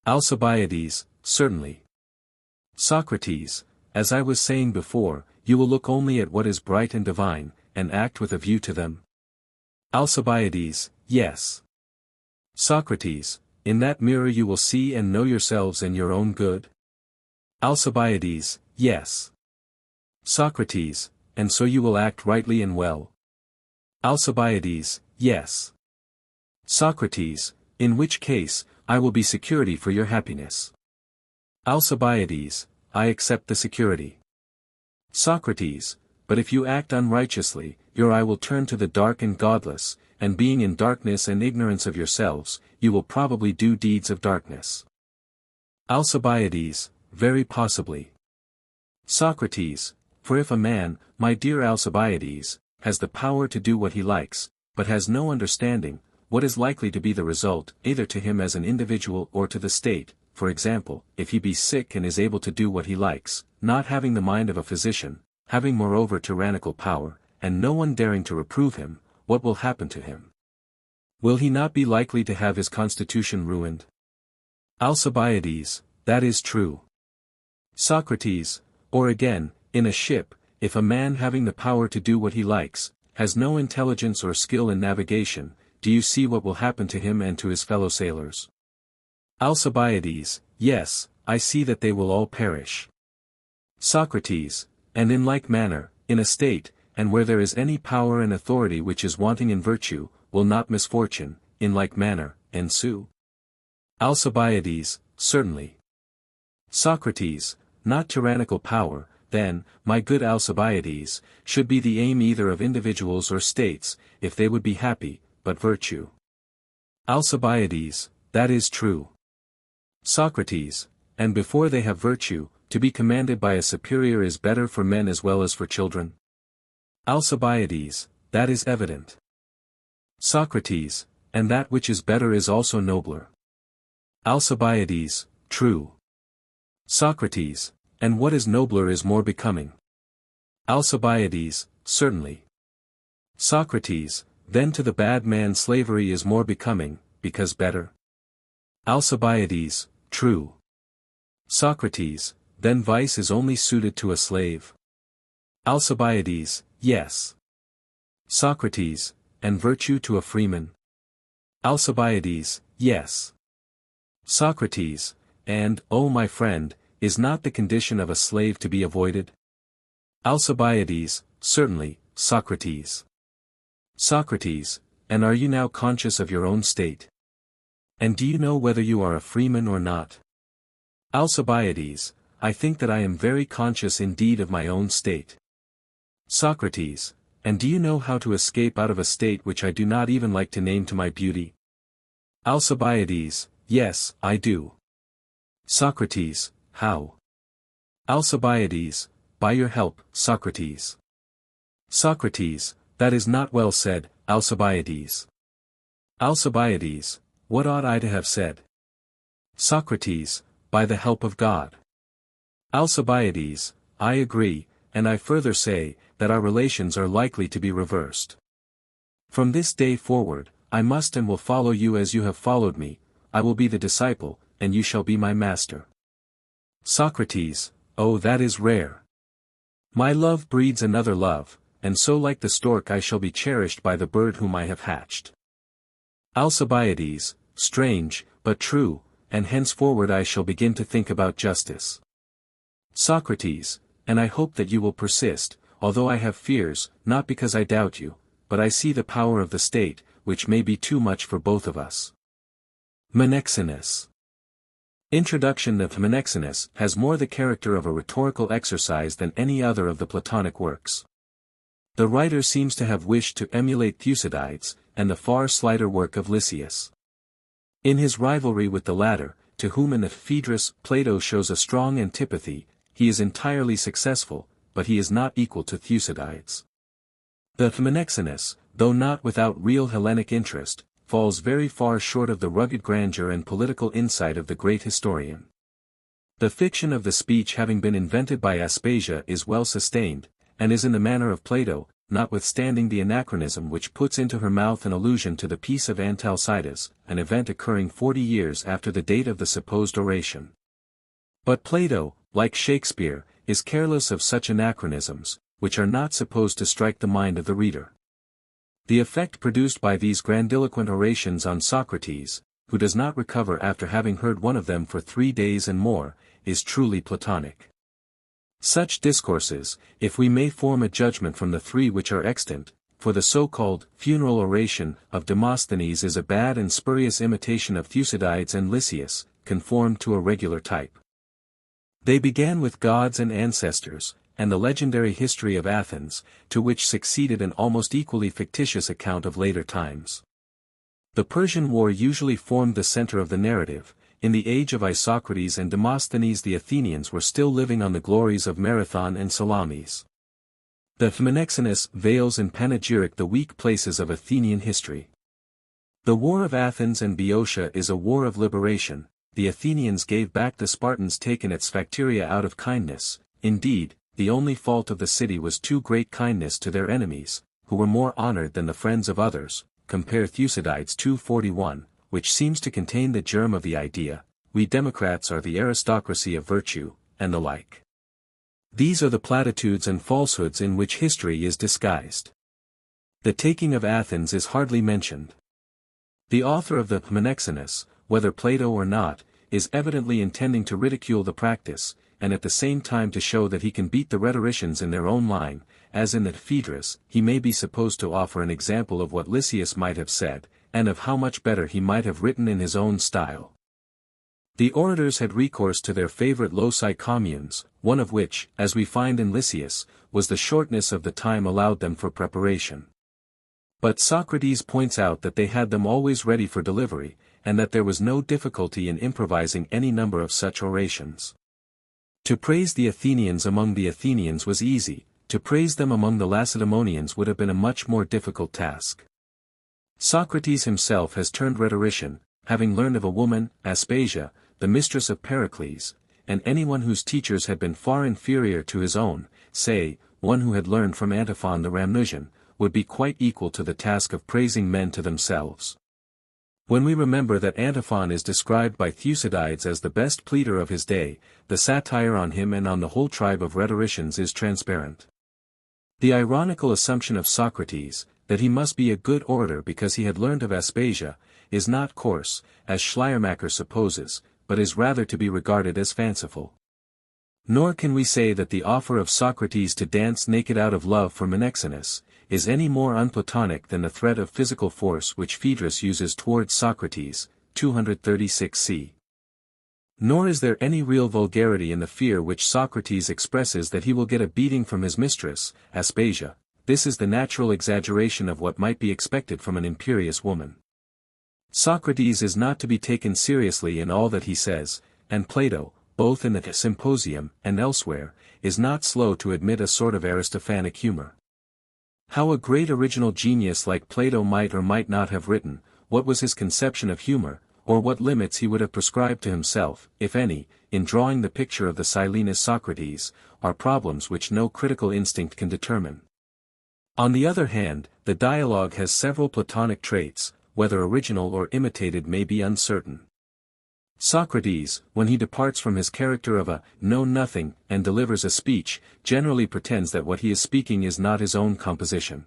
Alcibiades, certainly. Socrates, as I was saying before, you will look only at what is bright and divine, and act with a view to them. Alcibiades, yes. Socrates, in that mirror you will see and know yourselves and your own good? Alcibiades, yes. Socrates, and so you will act rightly and well? Alcibiades, yes. Socrates, in which case, I will be security for your happiness. Alcibiades, I accept the security. Socrates, but if you act unrighteously, your eye will turn to the dark and godless, and being in darkness and ignorance of yourselves, you will probably do deeds of darkness. Alcibiades, very possibly. Socrates, for if a man, my dear Alcibiades, has the power to do what he likes, but has no understanding, what is likely to be the result, either to him as an individual or to the state, for example, if he be sick and is able to do what he likes, not having the mind of a physician, having moreover tyrannical power, and no one daring to reprove him, what will happen to him? Will he not be likely to have his constitution ruined? Alcibiades, that is true. Socrates, or again, in a ship, if a man having the power to do what he likes, has no intelligence or skill in navigation, do you see what will happen to him and to his fellow sailors? Alcibiades, yes, I see that they will all perish. Socrates, and in like manner, in a state, and where there is any power and authority which is wanting in virtue, will not misfortune, in like manner, ensue? Alcibiades, certainly. Socrates, not tyrannical power, then, my good Alcibiades, should be the aim either of individuals or states, if they would be happy, but virtue. Alcibiades, that is true. Socrates, and before they have virtue, to be commanded by a superior is better for men as well as for children? Alcibiades, that is evident. Socrates, and that which is better is also nobler. Alcibiades, true. Socrates, and what is nobler is more becoming. Alcibiades, certainly. Socrates, then to the bad man slavery is more becoming, because better. Alcibiades, true. Socrates, then vice is only suited to a slave. Alcibiades, yes. Socrates, and virtue to a freeman. Alcibiades, yes. Socrates, and, O my friend, is not the condition of a slave to be avoided? Alcibiades, certainly, Socrates. Socrates, and are you now conscious of your own state? And do you know whether you are a freeman or not? Alcibiades, I think that I am very conscious indeed of my own state. Socrates, and do you know how to escape out of a state which I do not even like to name to my beauty? Alcibiades, yes, I do. Socrates, how? Alcibiades, by your help, Socrates. Socrates, that is not well said, Alcibiades. Alcibiades, what ought I to have said? Socrates, by the help of God. Alcibiades, I agree, and I further say, that our relations are likely to be reversed. From this day forward, I must and will follow you as you have followed me, I will be the disciple, and you shall be my master. Socrates, oh that is rare. My love breeds another love, and so like the stork I shall be cherished by the bird whom I have hatched. Alcibiades, strange, but true, and henceforward I shall begin to think about justice. Socrates, and I hope that you will persist, although I have fears, not because I doubt you, but I see the power of the state, which may be too much for both of us. Menexenus. Introduction of Menexenus has more the character of a rhetorical exercise than any other of the Platonic works. The writer seems to have wished to emulate Thucydides, and the far slighter work of Lysias. In his rivalry with the latter, to whom in the Phaedrus Plato shows a strong antipathy, he is entirely successful, but he is not equal to Thucydides. The Menexenus, though not without real Hellenic interest, falls very far short of the rugged grandeur and political insight of the great historian. The fiction of the speech having been invented by Aspasia is well sustained, and is in the manner of Plato, notwithstanding the anachronism which puts into her mouth an allusion to the peace of Antalcidas, an event occurring 40 years after the date of the supposed oration. But Plato, like Shakespeare, is careless of such anachronisms, which are not supposed to strike the mind of the reader. The effect produced by these grandiloquent orations on Socrates, who does not recover after having heard one of them for 3 days and more, is truly Platonic. Such discourses, if we may form a judgment from the 3 which are extant, for the so-called funeral oration of Demosthenes is a bad and spurious imitation of Thucydides and Lysias, conformed to a regular type. They began with gods and ancestors, and the legendary history of Athens, to which succeeded an almost equally fictitious account of later times. The Persian War usually formed the center of the narrative. In the age of Isocrates and Demosthenes the Athenians were still living on the glories of Marathon and Salamis. The Menexenus veils in panegyric the weak places of Athenian history. The War of Athens and Boeotia is a war of liberation. The Athenians gave back the Spartans taken at Sphacteria out of kindness. Indeed, the only fault of the city was too great kindness to their enemies, who were more honored than the friends of others. Compare Thucydides 2:41, which seems to contain the germ of the idea, we Democrats are the aristocracy of virtue, and the like. These are the platitudes and falsehoods in which history is disguised. The taking of Athens is hardly mentioned. The author of the Menexenus, whether Plato or not, is evidently intending to ridicule the practice, and at the same time to show that he can beat the rhetoricians in their own line, as in the Phaedrus, he may be supposed to offer an example of what Lysias might have said, and of how much better he might have written in his own style. The orators had recourse to their favorite loci communes, one of which, as we find in Lysias, was the shortness of the time allowed them for preparation. But Socrates points out that they had them always ready for delivery, and that there was no difficulty in improvising any number of such orations. To praise the Athenians among the Athenians was easy, to praise them among the Lacedaemonians would have been a much more difficult task. Socrates himself has turned rhetorician, having learned of a woman, Aspasia, the mistress of Pericles, and anyone whose teachers had been far inferior to his own, say, one who had learned from Antiphon the Rhamnusian, would be quite equal to the task of praising men to themselves. When we remember that Antiphon is described by Thucydides as the best pleader of his day, the satire on him and on the whole tribe of rhetoricians is transparent. The ironical assumption of Socrates, that he must be a good orator because he had learned of Aspasia, is not coarse, as Schleiermacher supposes, but is rather to be regarded as fanciful. Nor can we say that the offer of Socrates to dance naked out of love for Menexenus is any more unplatonic than the threat of physical force which Phaedrus uses towards Socrates, 236 c. Nor is there any real vulgarity in the fear which Socrates expresses that he will get a beating from his mistress, Aspasia. This is the natural exaggeration of what might be expected from an imperious woman. Socrates is not to be taken seriously in all that he says, and Plato, both in the Symposium and elsewhere, is not slow to admit a sort of Aristophanic humor. How a great original genius like Plato might or might not have written, what was his conception of humor, or what limits he would have prescribed to himself, if any, in drawing the picture of the Silenus Socrates, are problems which no critical instinct can determine. On the other hand, the dialogue has several Platonic traits, whether original or imitated may be uncertain. Socrates, when he departs from his character of a know-nothing and delivers a speech, generally pretends that what he is speaking is not his own composition.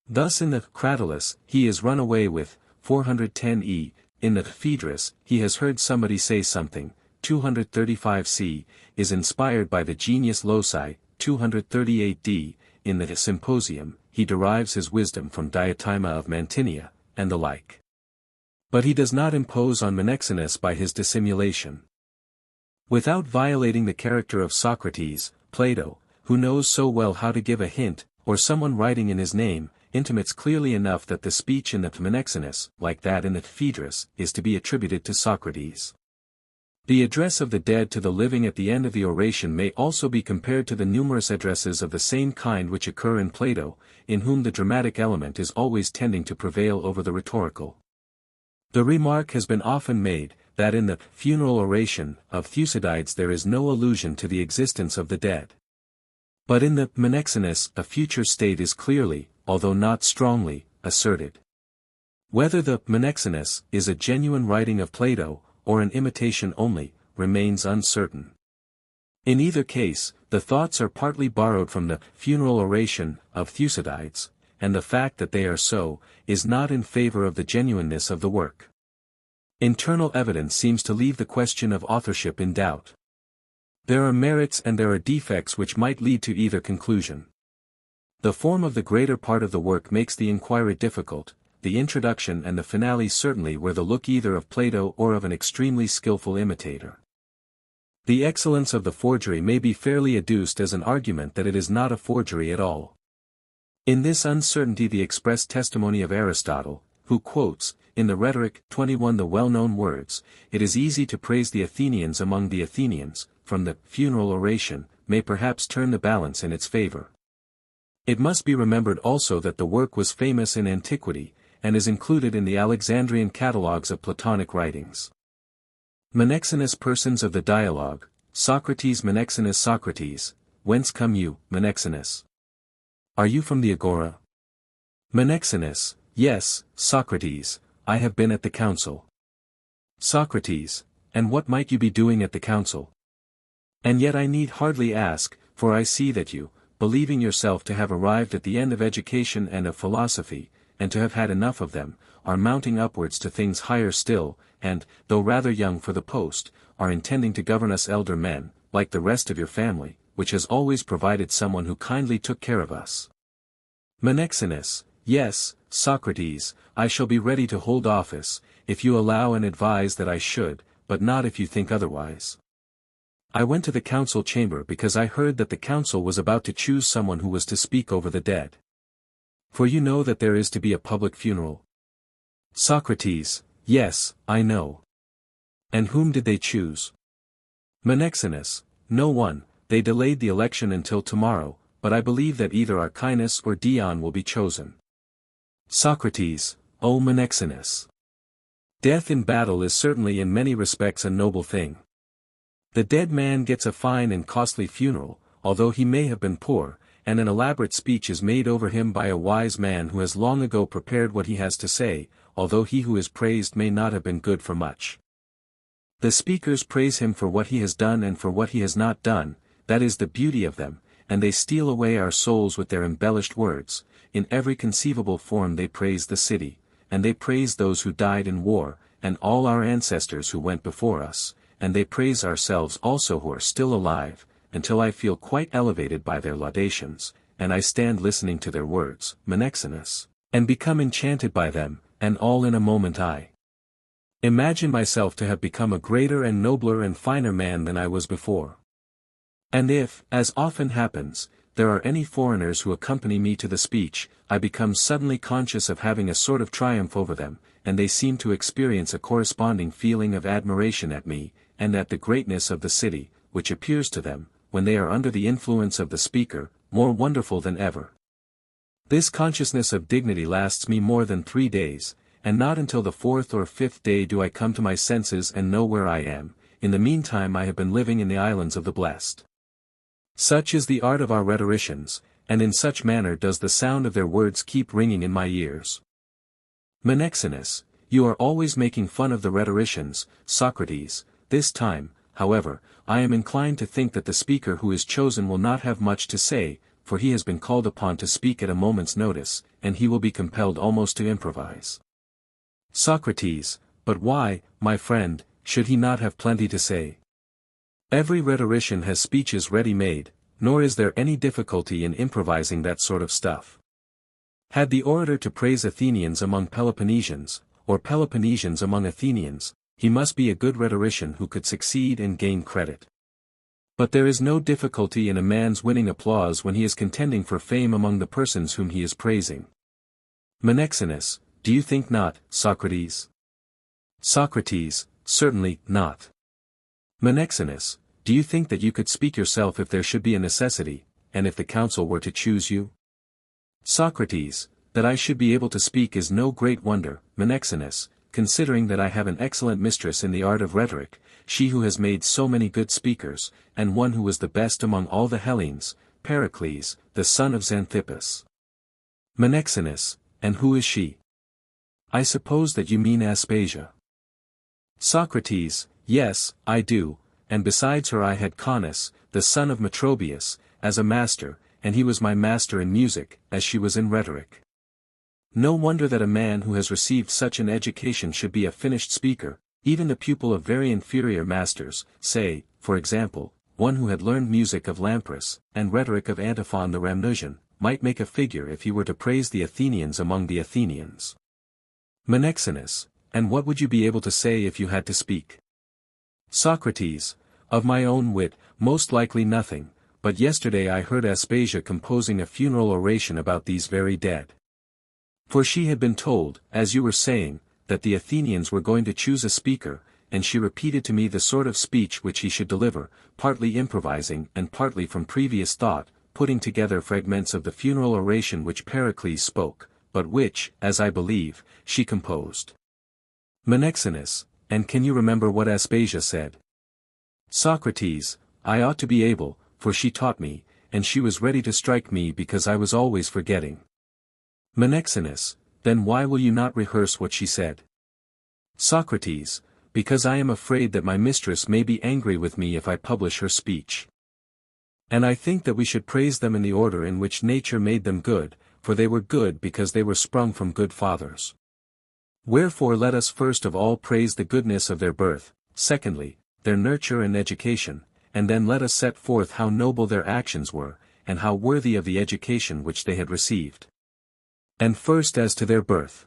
Thus in the Cratylus, he is run away with, 410 in the Phaedrus, he has heard somebody say something, 235 c, is inspired by the genius loci, 238 in the Symposium, he derives his wisdom from Diotima of Mantinia, and the like. But he does not impose on Menexenus by his dissimulation. Without violating the character of Socrates, Plato, who knows so well how to give a hint, or someone writing in his name, intimates clearly enough that the speech in the Menexenus, like that in the Phaedrus, is to be attributed to Socrates. The address of the dead to the living at the end of the oration may also be compared to the numerous addresses of the same kind which occur in Plato, in whom the dramatic element is always tending to prevail over the rhetorical. The remark has been often made, that in the funeral oration of Thucydides there is no allusion to the existence of the dead. But in the Menexenus a future state is clearly, although not strongly, asserted. Whether the Menexenus is a genuine writing of Plato, or an imitation only, remains uncertain. In either case, the thoughts are partly borrowed from the funeral oration of Thucydides, and the fact that they are so, is not in favor of the genuineness of the work. Internal evidence seems to leave the question of authorship in doubt. There are merits and there are defects which might lead to either conclusion. The form of the greater part of the work makes the inquiry difficult, the introduction and the finale certainly were the look either of Plato or of an extremely skillful imitator. The excellence of the forgery may be fairly adduced as an argument that it is not a forgery at all. In this uncertainty the express testimony of Aristotle, who quotes, in the Rhetoric 21 the well-known words, "It is easy to praise the Athenians among the Athenians," from the funeral oration, may perhaps turn the balance in its favor. It must be remembered also that the work was famous in antiquity, and is included in the Alexandrian catalogues of Platonic writings. Menexenus persons of the dialogue, Socrates Menexenus Socrates, whence come you, Menexenus? Are you from the Agora? Menexenus, yes, Socrates, I have been at the council. Socrates, and what might you be doing at the council? And yet I need hardly ask, for I see that you, believing yourself to have arrived at the end of education and of philosophy, and to have had enough of them, are mounting upwards to things higher still, and, though rather young for the post, are intending to govern us elder men, like the rest of your family, which has always provided someone who kindly took care of us. Menexenus: Yes, Socrates, I shall be ready to hold office, if you allow and advise that I should, but not if you think otherwise. I went to the council chamber because I heard that the council was about to choose someone who was to speak over the dead. For you know that there is to be a public funeral. Socrates: Yes, I know. And whom did they choose? Menexenus: No one, they delayed the election until tomorrow, but I believe that either Archinus or Dion will be chosen. Socrates: O Menexenus! Death in battle is certainly in many respects a noble thing. The dead man gets a fine and costly funeral, although he may have been poor, and an elaborate speech is made over him by a wise man who has long ago prepared what he has to say, although he who is praised may not have been good for much. The speakers praise him for what he has done and for what he has not done, that is the beauty of them, and they steal away our souls with their embellished words. In every conceivable form they praise the city, and they praise those who died in war, and all our ancestors who went before us, and they praise ourselves also who are still alive, until I feel quite elevated by their laudations, and I stand listening to their words, Menexenus, and become enchanted by them, and all in a moment I imagine myself to have become a greater and nobler and finer man than I was before. And if, as often happens, there are any foreigners who accompany me to the speech, I become suddenly conscious of having a sort of triumph over them, and they seem to experience a corresponding feeling of admiration at me, and at the greatness of the city, which appears to them, when they are under the influence of the speaker, more wonderful than ever. This consciousness of dignity lasts me more than 3 days, and not until the 4th or 5th day do I come to my senses and know where I am. In the meantime I have been living in the islands of the blessed. Such is the art of our rhetoricians, and in such manner does the sound of their words keep ringing in my ears. Menexenus: You are always making fun of the rhetoricians, Socrates. This time, however, I am inclined to think that the speaker who is chosen will not have much to say, for he has been called upon to speak at a moment's notice, and he will be compelled almost to improvise. Socrates: But why, my friend, should he not have plenty to say? Every rhetorician has speeches ready-made, nor is there any difficulty in improvising that sort of stuff. Had the orator to praise Athenians among Peloponnesians, or Peloponnesians among Athenians, he must be a good rhetorician who could succeed and gain credit. But there is no difficulty in a man's winning applause when he is contending for fame among the persons whom he is praising. Menexenus: Do you think not, Socrates? Socrates: Certainly not. Menexenus: Do you think that you could speak yourself if there should be a necessity, and if the council were to choose you? Socrates: That I should be able to speak is no great wonder, Menexenus, considering that I have an excellent mistress in the art of rhetoric, she who has made so many good speakers, and one who was the best among all the Hellenes, Pericles, the son of Xanthippus. Menexenus: And who is she? I suppose that you mean Aspasia. Socrates: Yes, I do, and besides her I had Conus, the son of Metrobius, as a master, and he was my master in music, as she was in rhetoric. No wonder that a man who has received such an education should be a finished speaker. Even the pupil of very inferior masters, say, for example, one who had learned music of Lampros, and rhetoric of Antiphon the Rhamnusian, might make a figure if he were to praise the Athenians among the Athenians. Menexenus: And what would you be able to say if you had to speak? Socrates: Of my own wit, most likely nothing, but yesterday I heard Aspasia composing a funeral oration about these very dead. For she had been told, as you were saying, that the Athenians were going to choose a speaker, and she repeated to me the sort of speech which he should deliver, partly improvising and partly from previous thought, putting together fragments of the funeral oration which Pericles spoke, but which, as I believe, she composed. Menexenus: And can you remember what Aspasia said? Socrates: I ought to be able, for she taught me, and she was ready to strike me because I was always forgetting. Menexenus: Then why will you not rehearse what she said? Socrates: Because I am afraid that my mistress may be angry with me if I publish her speech. And I think that we should praise them in the order in which nature made them good, for they were good because they were sprung from good fathers. Wherefore let us first of all praise the goodness of their birth, secondly, their nurture and education, and then let us set forth how noble their actions were, and how worthy of the education which they had received. And first as to their birth.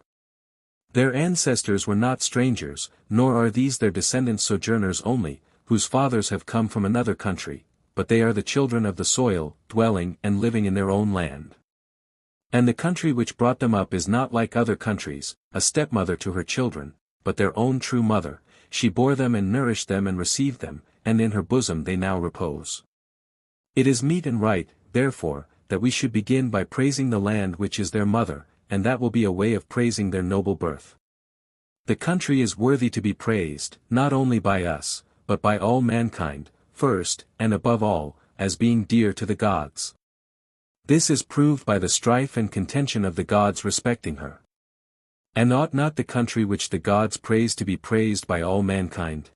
Their ancestors were not strangers, nor are these their descendants sojourners only, whose fathers have come from another country, but they are the children of the soil, dwelling and living in their own land. And the country which brought them up is not like other countries, a stepmother to her children, but their own true mother. She bore them and nourished them and received them, and in her bosom they now repose. It is meet and right, therefore, that we should begin by praising the land which is their mother, and that will be a way of praising their noble birth. The country is worthy to be praised, not only by us, but by all mankind, first, and above all, as being dear to the gods. This is proved by the strife and contention of the gods respecting her. And ought not the country which the gods praise to be praised by all mankind?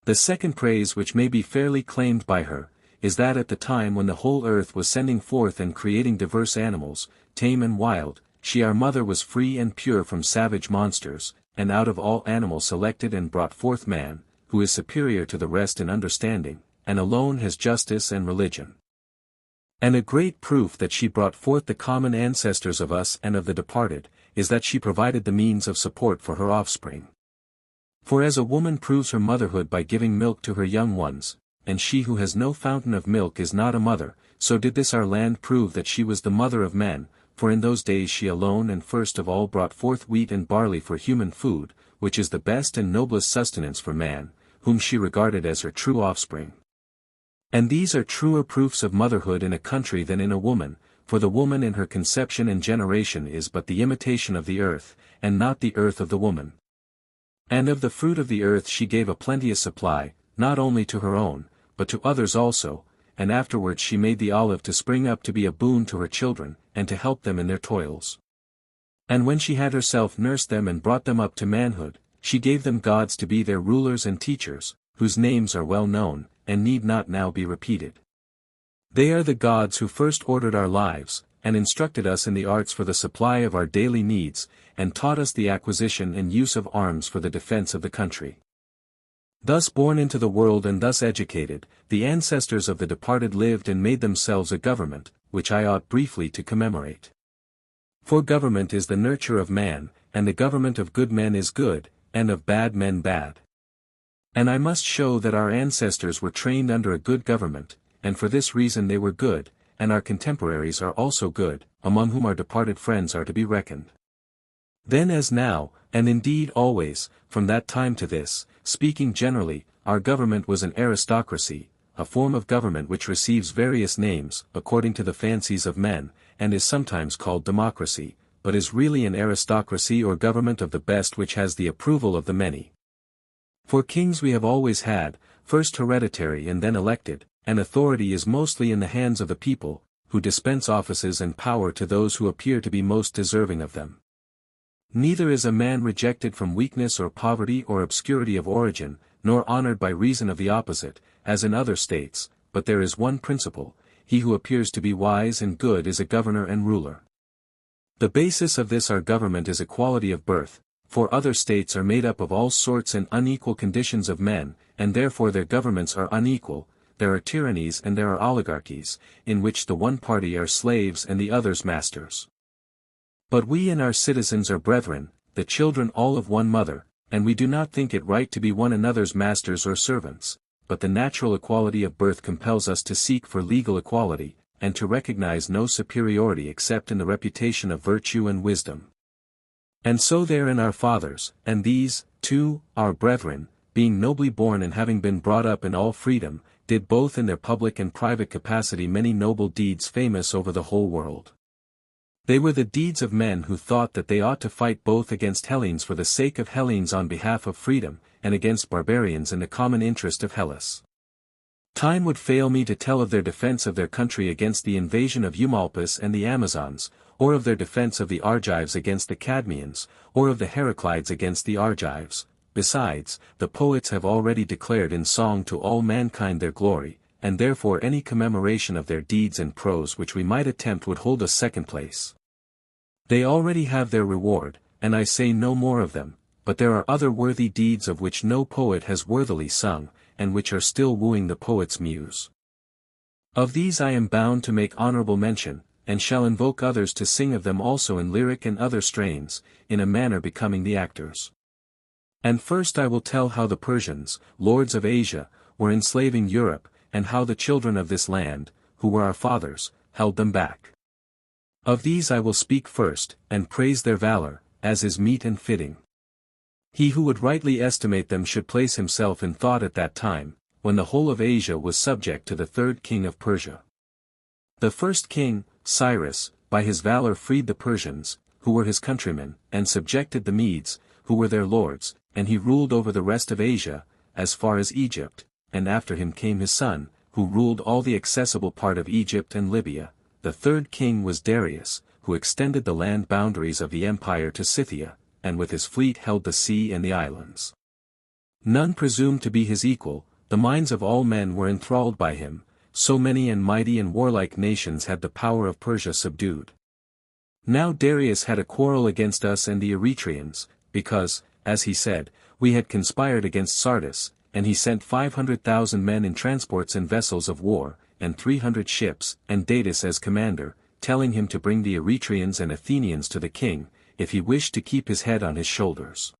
The second praise which may be fairly claimed by her, is that at the time when the whole earth was sending forth and creating diverse animals, tame and wild, she our mother was free and pure from savage monsters, and out of all animals selected and brought forth man, who is superior to the rest in understanding, and alone has justice and religion. And a great proof that she brought forth the common ancestors of us and of the departed, is that she provided the means of support for her offspring. For as a woman proves her motherhood by giving milk to her young ones, and she who has no fountain of milk is not a mother, so did this our land prove that she was the mother of men, for in those days she alone and first of all brought forth wheat and barley for human food, which is the best and noblest sustenance for man, whom she regarded as her true offspring. And these are truer proofs of motherhood in a country than in a woman, for the woman in her conception and generation is but the imitation of the earth, and not the earth of the woman. And of the fruit of the earth she gave a plenteous supply, not only to her own, but to others also, and afterwards she made the olive to spring up to be a boon to her children, and to help them in their toils. And when she had herself nursed them and brought them up to manhood, she gave them gods to be their rulers and teachers, whose names are well known, and need not now be repeated. They are the gods who first ordered our lives, and instructed us in the arts for the supply of our daily needs, and taught us the acquisition and use of arms for the defense of the country. Thus born into the world and thus educated, the ancestors of the departed lived and made themselves a government, which I ought briefly to commemorate. For government is the nurture of man, and the government of good men is good, and of bad men bad. And I must show that our ancestors were trained under a good government, and for this reason they were good, and our contemporaries are also good, among whom our departed friends are to be reckoned. Then as now, and indeed always, from that time to this, speaking generally, our government was an aristocracy, a form of government which receives various names, according to the fancies of men, and is sometimes called democracy, but is really an aristocracy or government of the best which has the approval of the many. For kings we have always had, first hereditary and then elected, and authority is mostly in the hands of the people, who dispense offices and power to those who appear to be most deserving of them. Neither is a man rejected from weakness or poverty or obscurity of origin, nor honored by reason of the opposite, as in other states, but there is one principle: he who appears to be wise and good is a governor and ruler. The basis of this our government is equality of birth, for other states are made up of all sorts and unequal conditions of men, and therefore their governments are unequal. There are tyrannies and there are oligarchies, in which the one party are slaves and the others masters. But we and our citizens are brethren, the children all of one mother, and we do not think it right to be one another's masters or servants, but the natural equality of birth compels us to seek for legal equality, and to recognize no superiority except in the reputation of virtue and wisdom. And so therein our fathers, and these, too, our brethren, being nobly born and having been brought up in all freedom, did both in their public and private capacity many noble deeds famous over the whole world. They were the deeds of men who thought that they ought to fight both against Hellenes for the sake of Hellenes on behalf of freedom, and against barbarians in the common interest of Hellas. Time would fail me to tell of their defense of their country against the invasion of Eumolpus and the Amazons, or of their defense of the Argives against the Cadmeans, or of the Heraclides against the Argives. Besides, the poets have already declared in song to all mankind their glory, and therefore any commemoration of their deeds in prose which we might attempt would hold a second place. They already have their reward, and I say no more of them, but there are other worthy deeds of which no poet has worthily sung, and which are still wooing the poet's muse. Of these I am bound to make honorable mention, and shall invoke others to sing of them also in lyric and other strains, in a manner becoming the actors. And first I will tell how the Persians, lords of Asia, were enslaving Europe, and how the children of this land, who were our fathers, held them back. Of these I will speak first, and praise their valor, as is meet and fitting. He who would rightly estimate them should place himself in thought at that time, when the whole of Asia was subject to the third king of Persia. The first king, Cyrus, by his valor freed the Persians, who were his countrymen, and subjected the Medes, who were their lords, and he ruled over the rest of Asia, as far as Egypt, and after him came his son, who ruled all the accessible part of Egypt and Libya. The third king was Darius, who extended the land boundaries of the empire to Scythia, and with his fleet held the sea and the islands. None presumed to be his equal, the minds of all men were enthralled by him, so many and mighty and warlike nations had the power of Persia subdued. Now Darius had a quarrel against us and the Eretrians, because, as he said, we had conspired against Sardis, and he sent 500,000 men in transports and vessels of war, and 300 ships, and Datis as commander, telling him to bring the Eretrians and Athenians to the king, if he wished to keep his head on his shoulders.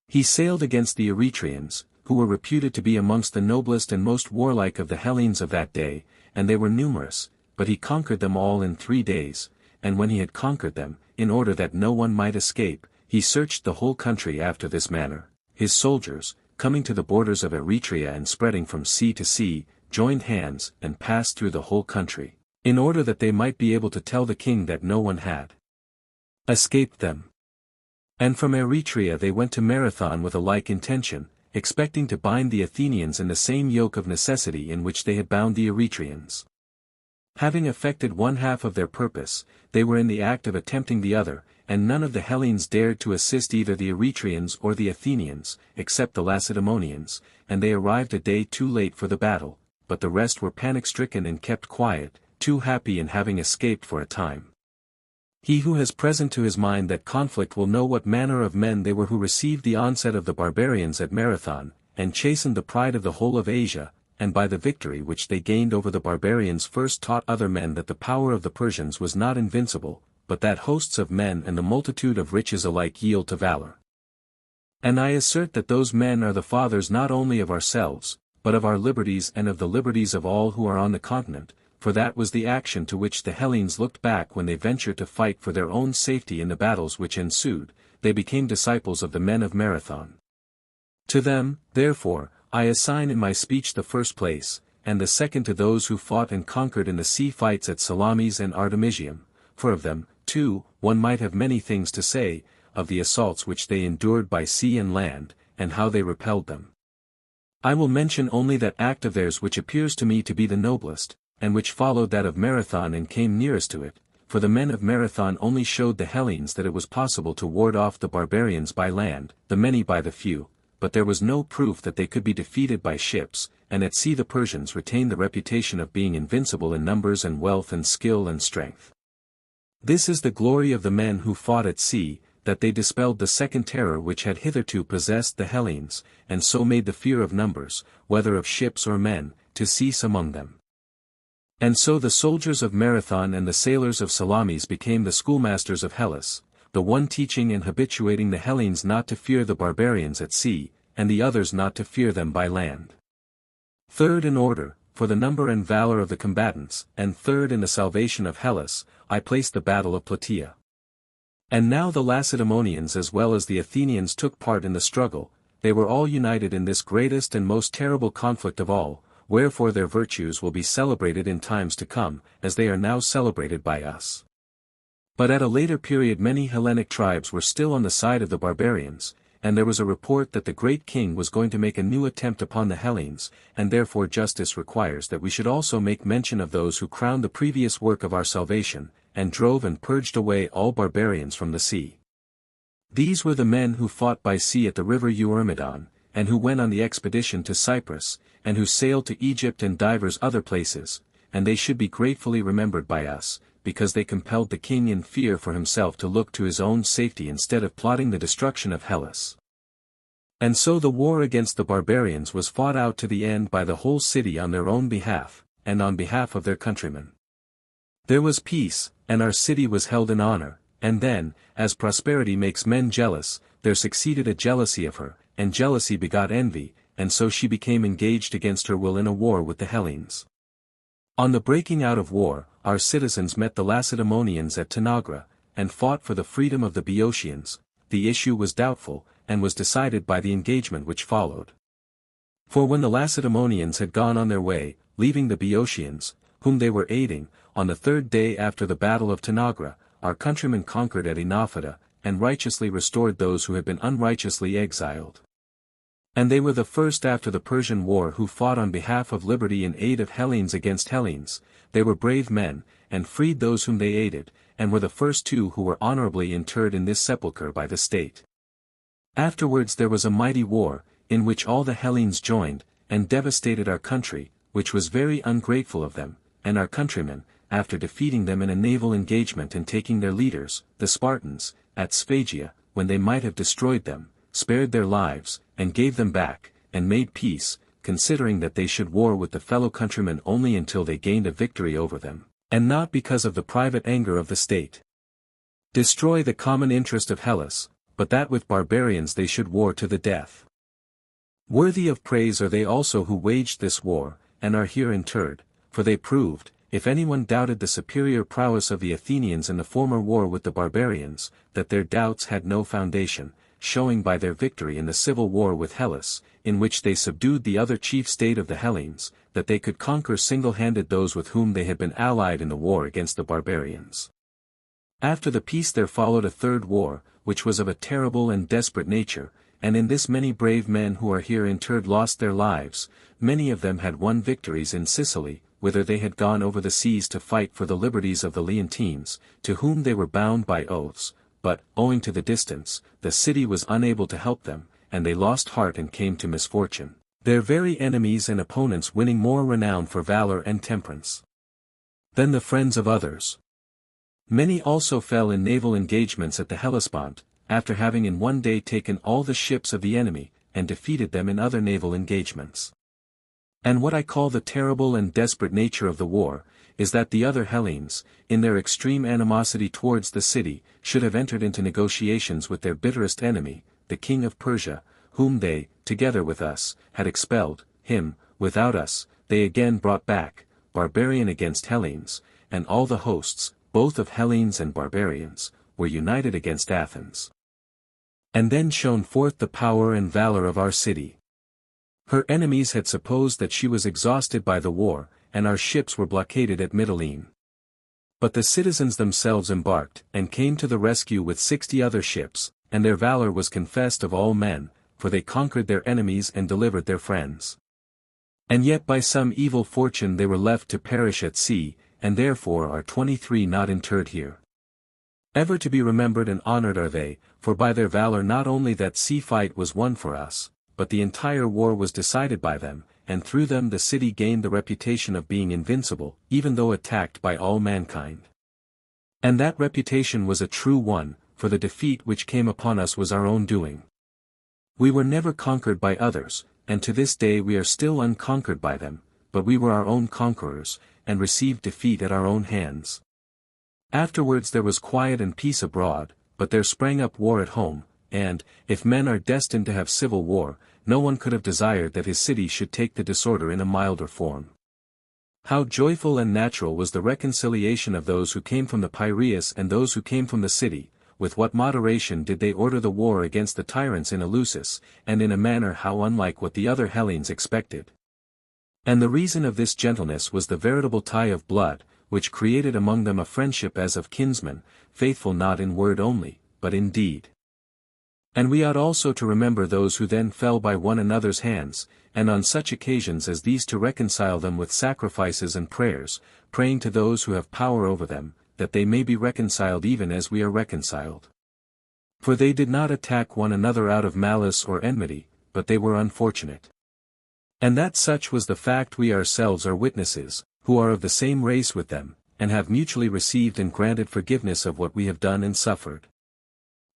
He sailed against the Eretrians, who were reputed to be amongst the noblest and most warlike of the Hellenes of that day, and they were numerous, but he conquered them all in 3 days, and when he had conquered them, in order that no one might escape, he searched the whole country after this manner. His soldiers, coming to the borders of Eretria and spreading from sea to sea, joined hands and passed through the whole country, in order that they might be able to tell the king that no one had escaped them. And from Eretria they went to Marathon with a like intention, expecting to bind the Athenians in the same yoke of necessity in which they had bound the Eretrians. Having effected one half of their purpose, they were in the act of attempting the other, and none of the Hellenes dared to assist either the Eretrians or the Athenians, except the Lacedaemonians, and they arrived a day too late for the battle, but the rest were panic-stricken and kept quiet, too happy in having escaped for a time. He who has present to his mind that conflict will know what manner of men they were who received the onset of the barbarians at Marathon, and chastened the pride of the whole of Asia, and by the victory which they gained over the barbarians first taught other men that the power of the Persians was not invincible, but that hosts of men and the multitude of riches alike yield to valor. And I assert that those men are the fathers not only of ourselves, but of our liberties and of the liberties of all who are on the continent, for that was the action to which the Hellenes looked back when they ventured to fight for their own safety in the battles which ensued. They became disciples of the men of Marathon. To them, therefore, I assign in my speech the first place, and the second to those who fought and conquered in the sea fights at Salamis and Artemisium, for of them, too, one might have many things to say, of the assaults which they endured by sea and land, and how they repelled them. I will mention only that act of theirs which appears to me to be the noblest, and which followed that of Marathon and came nearest to it, for the men of Marathon only showed the Hellenes that it was possible to ward off the barbarians by land, the many by the few, but there was no proof that they could be defeated by ships, and at sea the Persians retained the reputation of being invincible in numbers and wealth and skill and strength. This is the glory of the men who fought at sea, that they dispelled the second terror which had hitherto possessed the Hellenes, and so made the fear of numbers, whether of ships or men, to cease among them. And so the soldiers of Marathon and the sailors of Salamis became the schoolmasters of Hellas, the one teaching and habituating the Hellenes not to fear the barbarians at sea, and the others not to fear them by land. Third in order, for the number and valor of the combatants, and third in the salvation of Hellas, I place the battle of Plataea. And now the Lacedaemonians as well as the Athenians took part in the struggle, they were all united in this greatest and most terrible conflict of all, wherefore their virtues will be celebrated in times to come, as they are now celebrated by us. But at a later period many Hellenic tribes were still on the side of the barbarians, and there was a report that the great king was going to make a new attempt upon the Hellenes, and therefore justice requires that we should also make mention of those who crowned the previous work of our salvation, and drove and purged away all barbarians from the sea. These were the men who fought by sea at the river Eurymedon, and who went on the expedition to Cyprus, and who sailed to Egypt and divers other places, and they should be gratefully remembered by us, because they compelled the king in fear for himself to look to his own safety instead of plotting the destruction of Hellas. And so the war against the barbarians was fought out to the end by the whole city on their own behalf, and on behalf of their countrymen. There was peace, and our city was held in honor, and then, as prosperity makes men jealous, there succeeded a jealousy of her, and jealousy begot envy, and so she became engaged against her will in a war with the Hellenes. On the breaking out of war, our citizens met the Lacedaemonians at Tanagra, and fought for the freedom of the Boeotians. The issue was doubtful, and was decided by the engagement which followed. For when the Lacedaemonians had gone on their way, leaving the Boeotians, whom they were aiding, on the third day after the battle of Tanagra, our countrymen conquered at Enophada, and righteously restored those who had been unrighteously exiled. And they were the first after the Persian War who fought on behalf of liberty in aid of Hellenes against Hellenes. They were brave men, and freed those whom they aided, and were the first two who were honorably interred in this sepulchre by the state. Afterwards there was a mighty war, in which all the Hellenes joined, and devastated our country, which was very ungrateful of them, and our countrymen, after defeating them in a naval engagement and taking their leaders, the Spartans, at Sphagia, when they might have destroyed them, spared their lives, and gave them back, and made peace, considering that they should war with the fellow countrymen only until they gained a victory over them, and not because of the private anger of the state. Destroy the common interest of Hellas, but that with barbarians they should war to the death. Worthy of praise are they also who waged this war, and are here interred, for they proved, if anyone doubted the superior prowess of the Athenians in the former war with the barbarians, that their doubts had no foundation, showing by their victory in the civil war with Hellas, in which they subdued the other chief state of the Hellenes, that they could conquer single-handed those with whom they had been allied in the war against the barbarians. After the peace there followed a third war, which was of a terrible and desperate nature, and in this many brave men who are here interred lost their lives. Many of them had won victories in Sicily, whither they had gone over the seas to fight for the liberties of the Leontines, to whom they were bound by oaths, but, owing to the distance, the city was unable to help them, and they lost heart and came to misfortune, their very enemies and opponents winning more renown for valor and temperance than the friends of others. Many also fell in naval engagements at the Hellespont, after having in one day taken all the ships of the enemy, and defeated them in other naval engagements. And what I call the terrible and desperate nature of the war, is that the other Hellenes, in their extreme animosity towards the city, should have entered into negotiations with their bitterest enemy, the king of Persia, whom they, together with us, had expelled. Him, without us, they again brought back, barbarian against Hellenes, and all the hosts, both of Hellenes and barbarians, were united against Athens. And then shone forth the power and valor of our city. Her enemies had supposed that she was exhausted by the war, and our ships were blockaded at Mytilene. But the citizens themselves embarked, and came to the rescue with 60 other ships, and their valor was confessed of all men, for they conquered their enemies and delivered their friends. And yet by some evil fortune they were left to perish at sea, and therefore are 23 not interred here. Ever to be remembered and honored are they, for by their valor not only that sea fight was won for us, but the entire war was decided by them, and through them the city gained the reputation of being invincible, even though attacked by all mankind. And that reputation was a true one, for the defeat which came upon us was our own doing. We were never conquered by others, and to this day we are still unconquered by them, but we were our own conquerors, and received defeat at our own hands. Afterwards there was quiet and peace abroad, but there sprang up war at home, and, if men are destined to have civil war, no one could have desired that his city should take the disorder in a milder form. How joyful and natural was the reconciliation of those who came from the Piraeus and those who came from the city, with what moderation did they order the war against the tyrants in Eleusis, and in a manner how unlike what the other Hellenes expected. And the reason of this gentleness was the veritable tie of blood, which created among them a friendship as of kinsmen, faithful not in word only, but in deed. And we ought also to remember those who then fell by one another's hands, and on such occasions as these to reconcile them with sacrifices and prayers, praying to those who have power over them, that they may be reconciled even as we are reconciled. For they did not attack one another out of malice or enmity, but they were unfortunate. And that such was the fact we ourselves are witnesses, who are of the same race with them, and have mutually received and granted forgiveness of what we have done and suffered.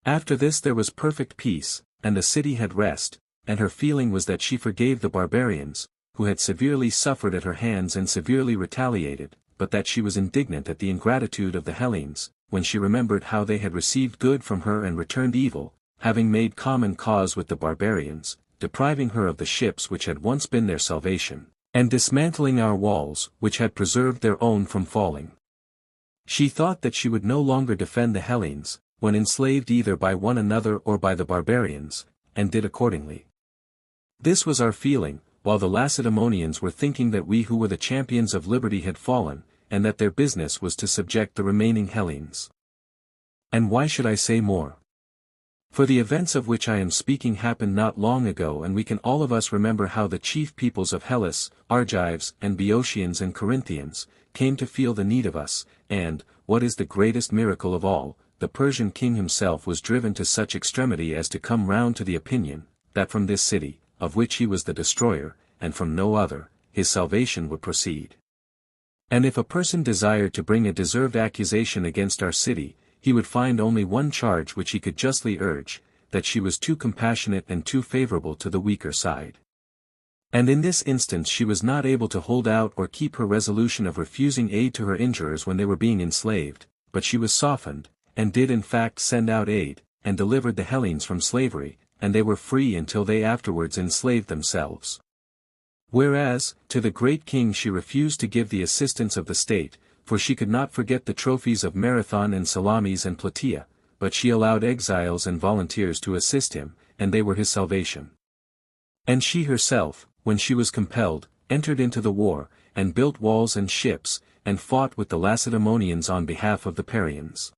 After this there was perfect peace, and the city had rest, and her feeling was that she forgave the barbarians, who had severely suffered at her hands and severely retaliated, but that she was indignant at the ingratitude of the Hellenes, when she remembered how they had received good from her and returned evil, having made common cause with the barbarians, depriving her of the ships which had once been their salvation, and dismantling our walls which had preserved their own from falling. She thought that she would no longer defend the Hellenes, when enslaved either by one another or by the barbarians, and did accordingly. This was our feeling, while the Lacedaemonians were thinking that we who were the champions of liberty had fallen, and that their business was to subject the remaining Hellenes. And why should I say more? For the events of which I am speaking happened not long ago, and we can all of us remember how the chief peoples of Hellas, Argives and Boeotians and Corinthians, came to feel the need of us, and, what is the greatest miracle of all, the Persian king himself was driven to such extremity as to come round to the opinion, that from this city, of which he was the destroyer, and from no other, his salvation would proceed. And if a person desired to bring a deserved accusation against our city, he would find only one charge which he could justly urge, that she was too compassionate and too favorable to the weaker side. And in this instance she was not able to hold out or keep her resolution of refusing aid to her injurers when they were being enslaved, but she was softened, and did in fact send out aid, and delivered the Hellenes from slavery, and they were free until they afterwards enslaved themselves. Whereas, to the great king she refused to give the assistance of the state, for she could not forget the trophies of Marathon and Salamis and Plataea, but she allowed exiles and volunteers to assist him, and they were his salvation. And she herself, when she was compelled, entered into the war, and built walls and ships, and fought with the Lacedaemonians on behalf of the Parians.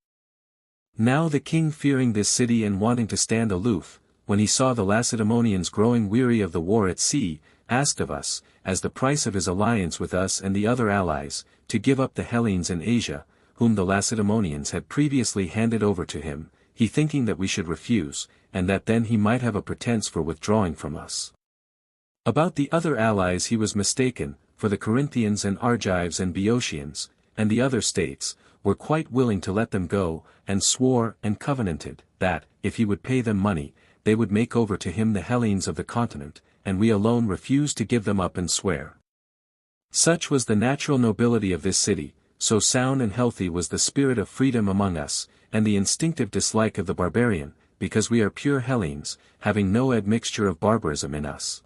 Now the king, fearing this city and wanting to stand aloof, when he saw the Lacedaemonians growing weary of the war at sea, asked of us, as the price of his alliance with us and the other allies, to give up the Hellenes in Asia, whom the Lacedaemonians had previously handed over to him, he thinking that we should refuse, and that then he might have a pretense for withdrawing from us. About the other allies he was mistaken, for the Corinthians and Argives and Boeotians, and the other states, were quite willing to let them go, and swore and covenanted, that, if he would pay them money, they would make over to him the Hellenes of the continent, and we alone refused to give them up and swear. Such was the natural nobility of this city, so sound and healthy was the spirit of freedom among us, and the instinctive dislike of the barbarian, because we are pure Hellenes, having no admixture of barbarism in us.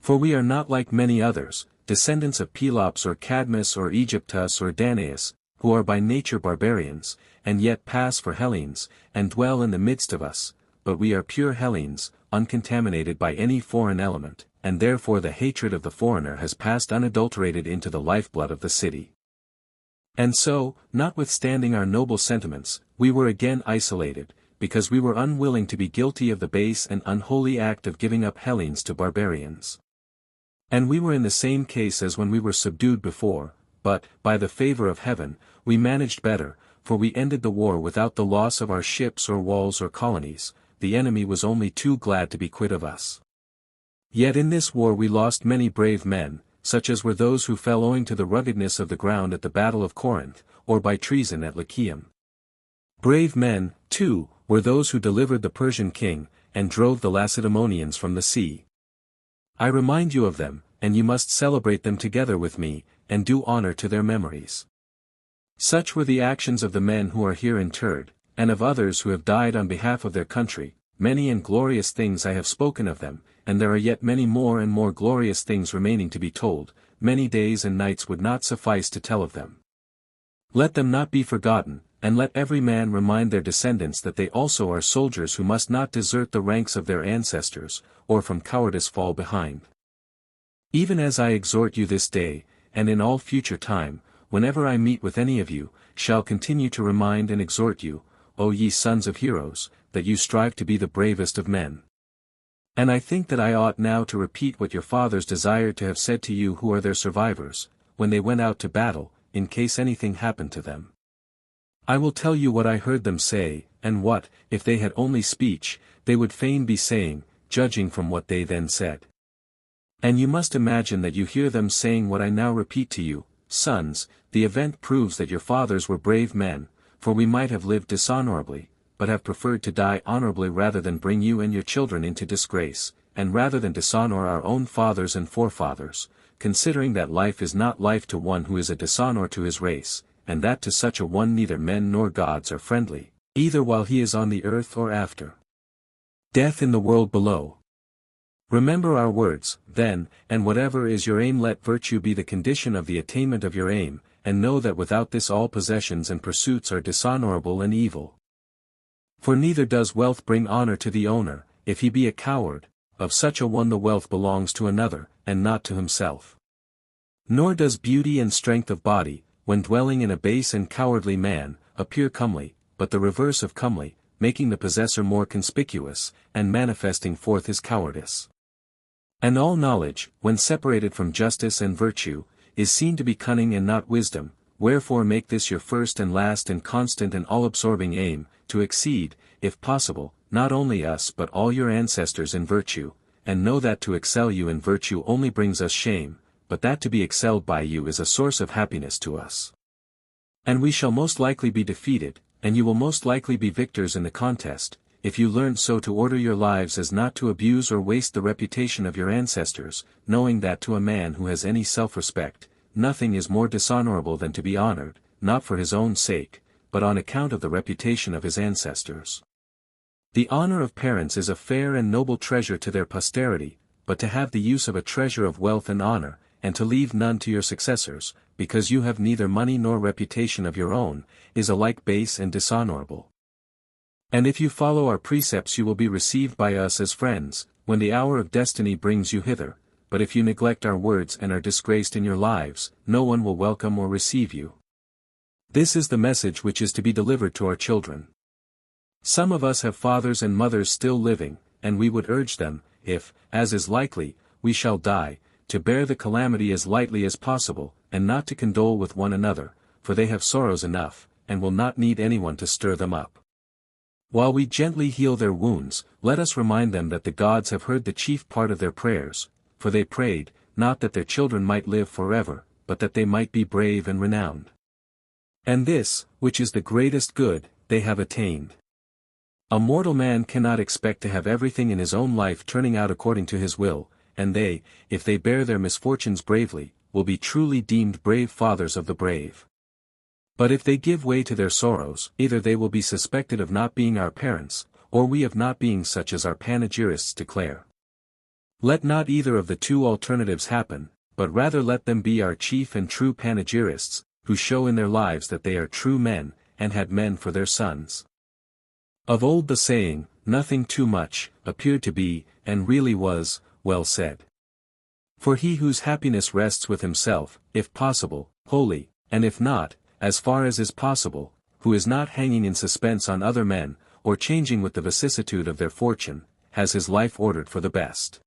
For we are not like many others, descendants of Pelops or Cadmus or Aegyptus or Danaus, who are by nature barbarians, and yet pass for Hellenes, and dwell in the midst of us, but we are pure Hellenes, uncontaminated by any foreign element, and therefore the hatred of the foreigner has passed unadulterated into the lifeblood of the city. And so, notwithstanding our noble sentiments, we were again isolated, because we were unwilling to be guilty of the base and unholy act of giving up Hellenes to barbarians. And we were in the same case as when we were subdued before, but, by the favor of heaven, we managed better, for we ended the war without the loss of our ships or walls or colonies. The enemy was only too glad to be quit of us. Yet in this war we lost many brave men, such as were those who fell owing to the ruggedness of the ground at the battle of Corinth, or by treason at Lycium. Brave men, too, were those who delivered the Persian king, and drove the Lacedaemonians from the sea. I remind you of them, and you must celebrate them together with me, and do honor to their memories. Such were the actions of the men who are here interred, and of others who have died on behalf of their country. Many and glorious things I have spoken of them, and there are yet many more and more glorious things remaining to be told. Many days and nights would not suffice to tell of them. Let them not be forgotten, and let every man remind their descendants that they also are soldiers who must not desert the ranks of their ancestors, or from cowardice fall behind. Even as I exhort you this day, and in all future time, whenever I meet with any of you, shall continue to remind and exhort you, O ye sons of heroes, that you strive to be the bravest of men. And I think that I ought now to repeat what your fathers desired to have said to you who are their survivors, when they went out to battle, in case anything happened to them. I will tell you what I heard them say, and what, if they had only speech, they would fain be saying, judging from what they then said. And you must imagine that you hear them saying what I now repeat to you, sons, the event proves that your fathers were brave men, for we might have lived dishonorably, but have preferred to die honorably rather than bring you and your children into disgrace, and rather than dishonor our own fathers and forefathers, considering that life is not life to one who is a dishonor to his race, and that to such a one neither men nor gods are friendly, either while he is on the earth or after death in the world below. Remember our words, then, and whatever is your aim, let virtue be the condition of the attainment of your aim, and know that without this all possessions and pursuits are dishonorable and evil. For neither does wealth bring honor to the owner, if he be a coward, of such a one the wealth belongs to another, and not to himself. Nor does beauty and strength of body, when dwelling in a base and cowardly man, appear comely, but the reverse of comely, making the possessor more conspicuous, and manifesting forth his cowardice. And all knowledge, when separated from justice and virtue, is seen to be cunning and not wisdom, wherefore make this your first and last and constant and all-absorbing aim, to exceed, if possible, not only us but all your ancestors in virtue, and know that to excel you in virtue only brings us shame, but that to be excelled by you is a source of happiness to us. And we shall most likely be defeated, and you will most likely be victors in the contest, if you learn so to order your lives as not to abuse or waste the reputation of your ancestors, knowing that to a man who has any self-respect, nothing is more dishonorable than to be honored, not for his own sake, but on account of the reputation of his ancestors. The honor of parents is a fair and noble treasure to their posterity, but to have the use of a treasure of wealth and honor, and to leave none to your successors, because you have neither money nor reputation of your own, is alike base and dishonorable. And if you follow our precepts you will be received by us as friends, when the hour of destiny brings you hither, but if you neglect our words and are disgraced in your lives, no one will welcome or receive you. This is the message which is to be delivered to our children. Some of us have fathers and mothers still living, and we would urge them, if, as is likely, we shall die, to bear the calamity as lightly as possible, and not to condole with one another, for they have sorrows enough, and will not need anyone to stir them up. While we gently heal their wounds, let us remind them that the gods have heard the chief part of their prayers, for they prayed, not that their children might live forever, but that they might be brave and renowned. And this, which is the greatest good, they have attained. A mortal man cannot expect to have everything in his own life turning out according to his will, and they, if they bear their misfortunes bravely, will be truly deemed brave fathers of the brave. But if they give way to their sorrows, either they will be suspected of not being our parents, or we of not being such as our panegyrists declare. Let not either of the two alternatives happen, but rather let them be our chief and true panegyrists, who show in their lives that they are true men, and had men for their sons. Of old the saying, nothing too much, appeared to be, and really was, well said. For he whose happiness rests with himself, if possible, wholly, and if not, as far as is possible, who is not hanging in suspense on other men, or changing with the vicissitude of their fortune, has his life ordered for the best.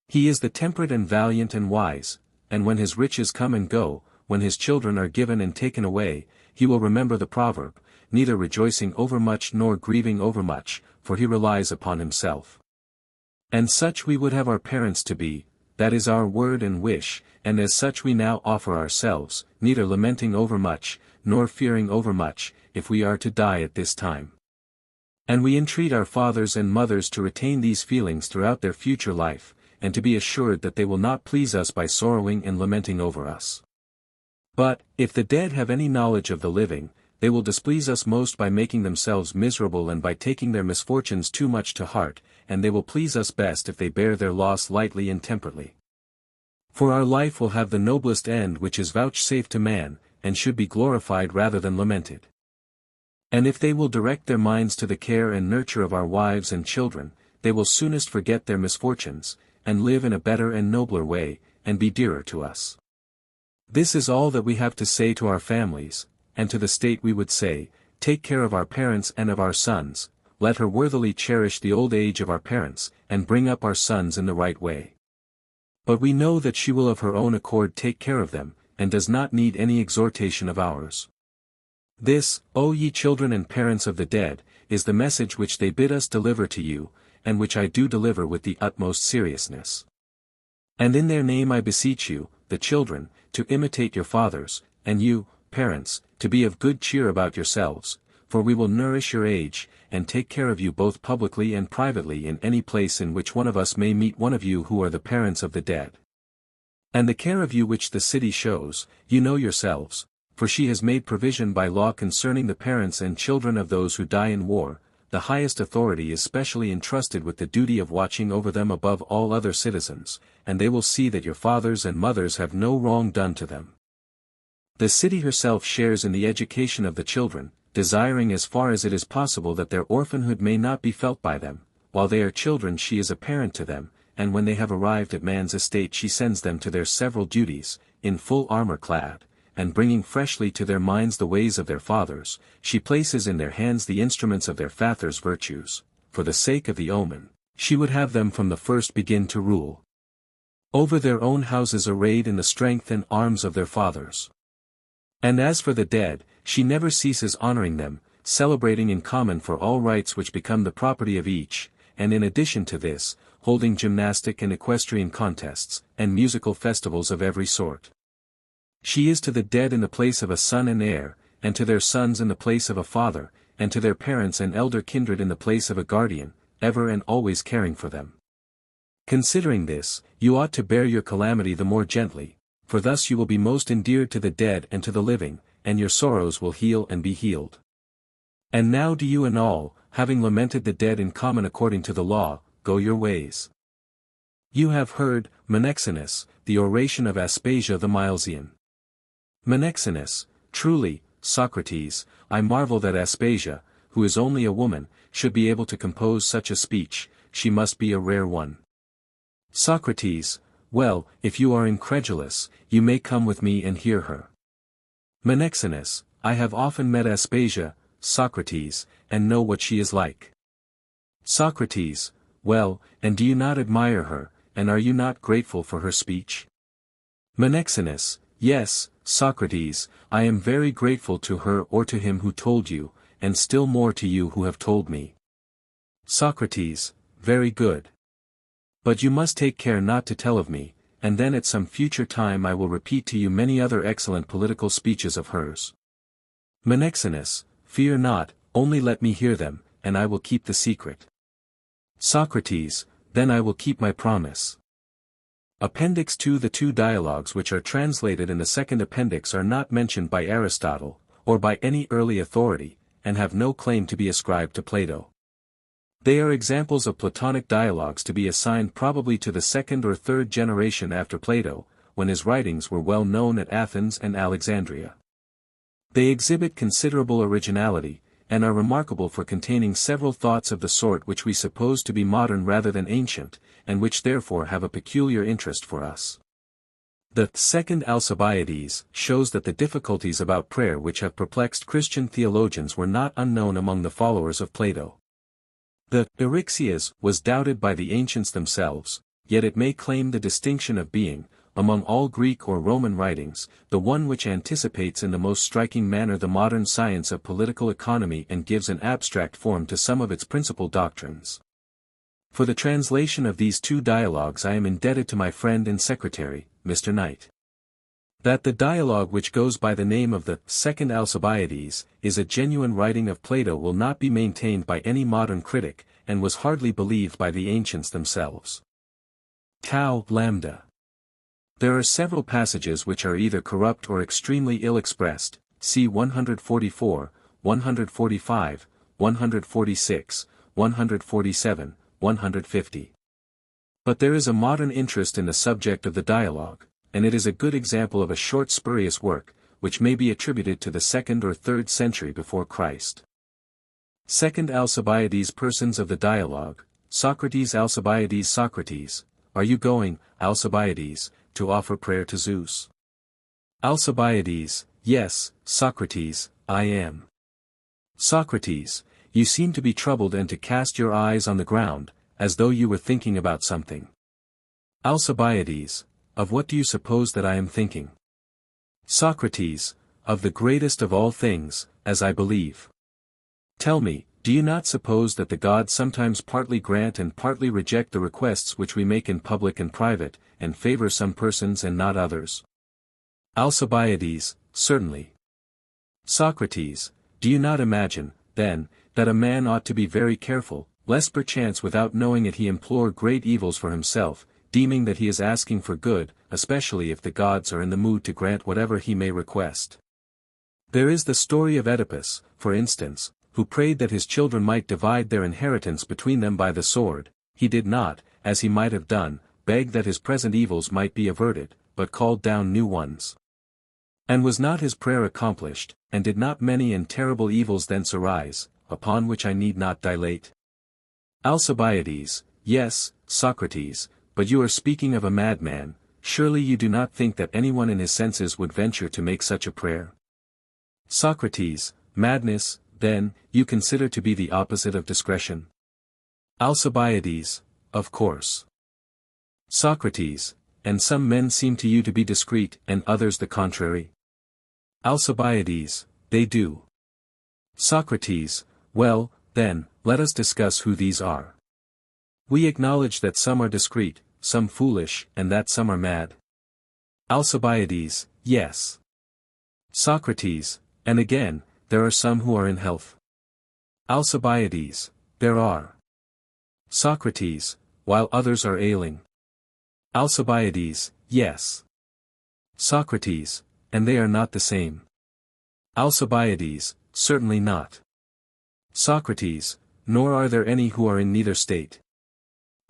He is the temperate and valiant and wise, and when his riches come and go, when his children are given and taken away, he will remember the proverb, neither rejoicing overmuch nor grieving overmuch, for he relies upon himself. And such we would have our parents to be, that is our word and wish, and as such we now offer ourselves, neither lamenting overmuch, nor fearing overmuch, if we are to die at this time. And we entreat our fathers and mothers to retain these feelings throughout their future life, and to be assured that they will not please us by sorrowing and lamenting over us. But, if the dead have any knowledge of the living, they will displease us most by making themselves miserable and by taking their misfortunes too much to heart, and they will please us best if they bear their loss lightly and temperately. For our life will have the noblest end which is vouchsafed to man, and should be glorified rather than lamented. And if they will direct their minds to the care and nurture of our wives and children, they will soonest forget their misfortunes, and live in a better and nobler way, and be dearer to us. This is all that we have to say to our families, and to the state we would say, take care of our parents and of our sons, let her worthily cherish the old age of our parents, and bring up our sons in the right way. But we know that she will of her own accord take care of them, and does not need any exhortation of ours. This, O ye children and parents of the dead, is the message which they bid us deliver to you, and which I do deliver with the utmost seriousness. And in their name I beseech you, the children, to imitate your fathers, and you, parents, to be of good cheer about yourselves, for we will nourish your age, and take care of you both publicly and privately in any place in which one of us may meet one of you who are the parents of the dead. And the care of you which the city shows, you know yourselves, for she has made provision by law concerning the parents and children of those who die in war. The highest authority is specially entrusted with the duty of watching over them above all other citizens, and they will see that your fathers and mothers have no wrong done to them. The city herself shares in the education of the children, desiring as far as it is possible that their orphanhood may not be felt by them. While they are children she is a parent to them, and when they have arrived at man's estate she sends them to their several duties, in full armor clad, and bringing freshly to their minds the ways of their fathers, she places in their hands the instruments of their fathers' virtues. For the sake of the omen, she would have them from the first begin to rule over their own houses, arrayed in the strength and arms of their fathers. And as for the dead, she never ceases honoring them, celebrating in common for all rites which become the property of each, and in addition to this, holding gymnastic and equestrian contests, and musical festivals of every sort. She is to the dead in the place of a son and heir, and to their sons in the place of a father, and to their parents and elder kindred in the place of a guardian, ever and always caring for them. Considering this, you ought to bear your calamity the more gently, for thus you will be most endeared to the dead and to the living, and your sorrows will heal and be healed. And now do you and all, having lamented the dead in common according to the law, go your ways. You have heard, Menexenus, the oration of Aspasia the Milesian. Menexenus: truly, Socrates, I marvel that Aspasia, who is only a woman, should be able to compose such a speech. She must be a rare one. Socrates: well, if you are incredulous, you may come with me and hear her. Menexenus: I have often met Aspasia, Socrates, and know what she is like. Socrates: well, and do you not admire her, and are you not grateful for her speech? Menexenus: yes, Socrates, I am very grateful to her or to him who told you, and still more to you who have told me. Socrates: very good. But you must take care not to tell of me, and then at some future time I will repeat to you many other excellent political speeches of hers. Menexenus: fear not, only let me hear them, and I will keep the secret. Socrates: then I will keep my promise. Appendix 2. The two dialogues which are translated in the second appendix are not mentioned by Aristotle, or by any early authority, and have no claim to be ascribed to Plato. They are examples of Platonic dialogues to be assigned probably to the second or third generation after Plato, when his writings were well known at Athens and Alexandria. They exhibit considerable originality, and are remarkable for containing several thoughts of the sort which we suppose to be modern rather than ancient, and which therefore have a peculiar interest for us. The second Alcibiades shows that the difficulties about prayer which have perplexed Christian theologians were not unknown among the followers of Plato. The Eryxias was doubted by the ancients themselves, yet it may claim the distinction of being, among all Greek or Roman writings, the one which anticipates in the most striking manner the modern science of political economy and gives an abstract form to some of its principal doctrines. For the translation of these two dialogues I am indebted to my friend and secretary, Mr. Knight. That the dialogue which goes by the name of the second Alcibiades is a genuine writing of Plato will not be maintained by any modern critic, and was hardly believed by the ancients themselves. Tau lambda. There are several passages which are either corrupt or extremely ill expressed, see 144, 145, 146, 147, 150. But there is a modern interest in the subject of the dialogue, and it is a good example of a short spurious work, which may be attributed to the 2nd or 3rd century before Christ. Second Alcibiades. Persons of the dialogue: Socrates. Alcibiades. Socrates: are you going, Alcibiades, to offer prayer to Zeus? Alcibiades: yes, Socrates, I am. Socrates: you seem to be troubled and to cast your eyes on the ground, as though you were thinking about something. Alcibiades: of what do you suppose that I am thinking? Socrates: of the greatest of all things, as I believe. Tell me, do you not suppose that the gods sometimes partly grant and partly reject the requests which we make in public and private, and favor some persons and not others? Alcibiades: certainly. Socrates: do you not imagine, then, that a man ought to be very careful, lest perchance without knowing it he implore great evils for himself, deeming that he is asking for good, especially if the gods are in the mood to grant whatever he may request. There is the story of Oedipus, for instance, who prayed that his children might divide their inheritance between them by the sword. He did not, as he might have done, beg that his present evils might be averted, but called down new ones. And was not his prayer accomplished, and did not many and terrible evils thence arise, upon which I need not dilate? Alcibiades: Yes, Socrates, but you are speaking of a madman. Surely you do not think that anyone in his senses would venture to make such a prayer? Socrates: Madness, then, you consider to be the opposite of discretion? Alcibiades: Of course. Socrates: And some men seem to you to be discreet, and others the contrary? Alcibiades: They do. Socrates: Well, then, let us discuss who these are. We acknowledge that some are discreet, some foolish, and that some are mad. Alcibiades: Yes. Socrates: And again, there are some who are in health. Alcibiades: There are. Socrates: While others are ailing. Alcibiades: Yes. Socrates: And they are not the same. Alcibiades: Certainly not. Socrates: Nor are there any who are in neither state.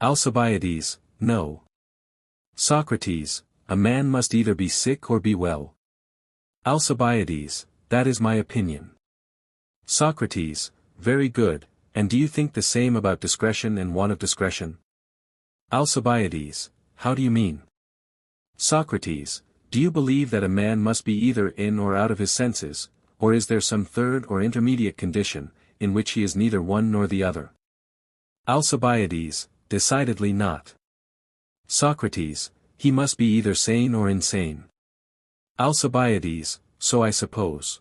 Alcibiades: No. Socrates: A man must either be sick or be well. Alcibiades: That is my opinion. Socrates: Very good, and do you think the same about discretion and want of discretion? Alcibiades: How do you mean? Socrates: Do you believe that a man must be either in or out of his senses, or is there some third or intermediate condition, in which he is neither one nor the other? Alcibiades: Decidedly not. Socrates: He must be either sane or insane. Alcibiades: So I suppose.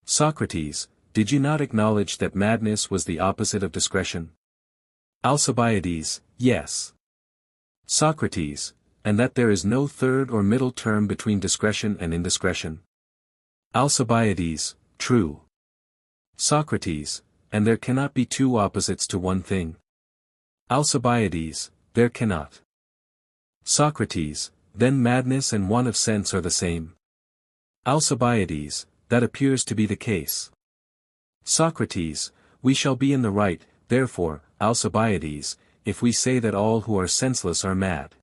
Socrates: Did you not acknowledge that madness was the opposite of discretion? Alcibiades: Yes. Socrates: And that there is no third or middle term between discretion and indiscretion? Alcibiades: True. Socrates: And there cannot be two opposites to one thing? Alcibiades: There cannot. Socrates: Then madness and want of sense are the same? Alcibiades: That appears to be the case. Socrates: We shall be in the right, therefore, Alcibiades, if we say that all who are senseless are mad.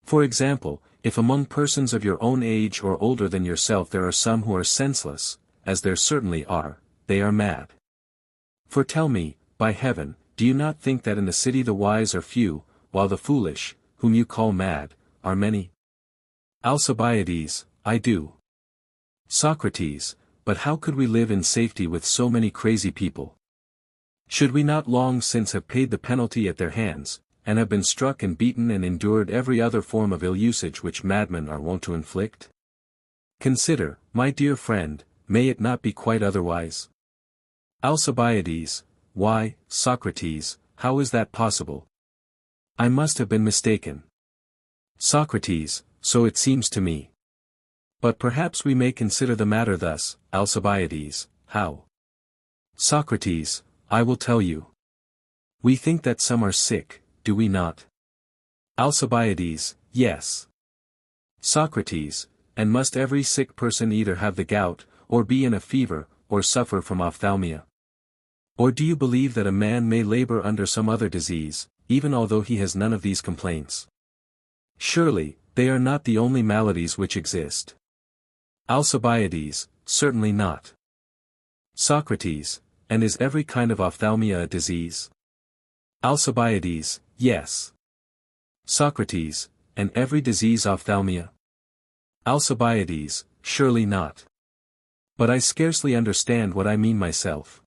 For example, if among persons of your own age or older than yourself there are some who are senseless, as there certainly are, they are mad. For tell me, by heaven, do you not think that in the city the wise are few, while the foolish, whom you call mad, are many? Alcibiades: I do. Socrates: But how could we live in safety with so many crazy people? Should we not long since have paid the penalty at their hands, and have been struck and beaten and endured every other form of ill usage which madmen are wont to inflict? Consider, my dear friend, may it not be quite otherwise? Alcibiades: Why, Socrates, how is that possible? I must have been mistaken. Socrates: So it seems to me. But perhaps we may consider the matter thus, Alcibiades: How? Socrates: I will tell you. We think that some are sick, do we not? Alcibiades: Yes. Socrates: And must every sick person either have the gout, or be in a fever, or suffer from ophthalmia? Or do you believe that a man may labor under some other disease, even although he has none of these complaints? Surely, they are not the only maladies which exist. Alcibiades: Certainly not. Socrates: And is every kind of ophthalmia a disease? Alcibiades: Yes. Socrates: And every disease ophthalmia? Alcibiades: Surely not. But I scarcely understand what I mean myself.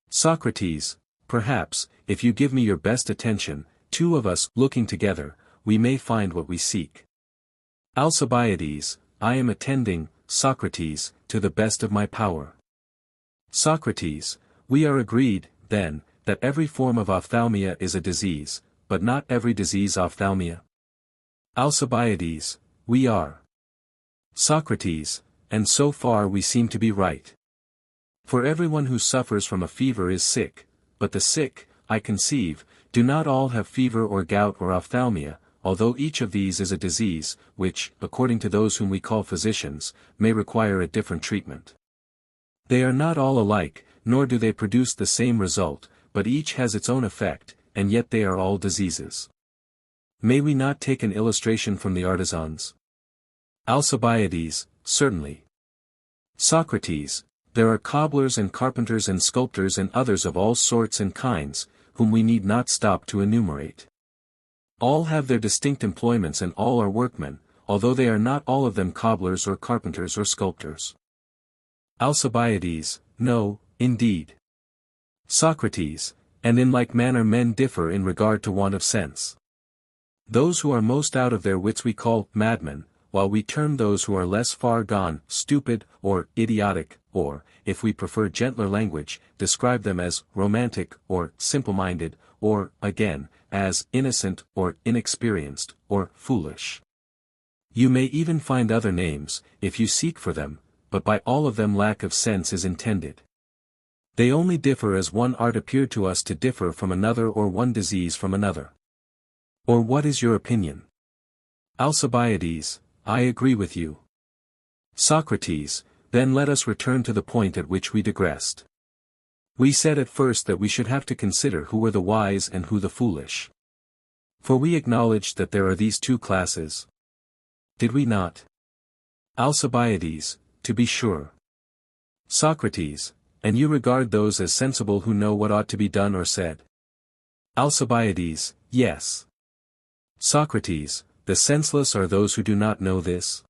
Socrates: Perhaps, if you give me your best attention, two of us, looking together, we may find what we seek. Alcibiades: I am attending, Socrates, to the best of my power. Socrates: We are agreed, then, that every form of ophthalmia is a disease, but not every disease ophthalmia? Alcibiades: We are. Socrates: And so far we seem to be right. For everyone who suffers from a fever is sick, but the sick, I conceive, do not all have fever or gout or ophthalmia, although each of these is a disease, which, according to those whom we call physicians, may require a different treatment. They are not all alike, nor do they produce the same result, but each has its own effect, and yet they are all diseases. May we not take an illustration from the artisans? Alcibiades, certainly. Socrates, there are cobblers and carpenters and sculptors and others of all sorts and kinds, whom we need not stop to enumerate. All have their distinct employments and all are workmen, although they are not all of them cobblers or carpenters or sculptors. Alcibiades, no, indeed. Socrates, and in like manner men differ in regard to want of sense. Those who are most out of their wits we call madmen, while we term those who are less far gone stupid, or idiotic, or, if we prefer gentler language, describe them as romantic, or simple-minded, or, again, as innocent, or inexperienced, or foolish. You may even find other names, if you seek for them, but by all of them lack of sense is intended. They only differ as one art appeared to us to differ from another or one disease from another. Or what is your opinion? Alcibiades, I agree with you. Socrates, then let us return to the point at which we digressed. We said at first that we should have to consider who were the wise and who the foolish. For we acknowledged that there are these two classes. Did we not? Alcibiades, to be sure. Socrates, and you regard those as sensible who know what ought to be done or said? Alcibiades, yes. Socrates, the senseless are those who do not know this?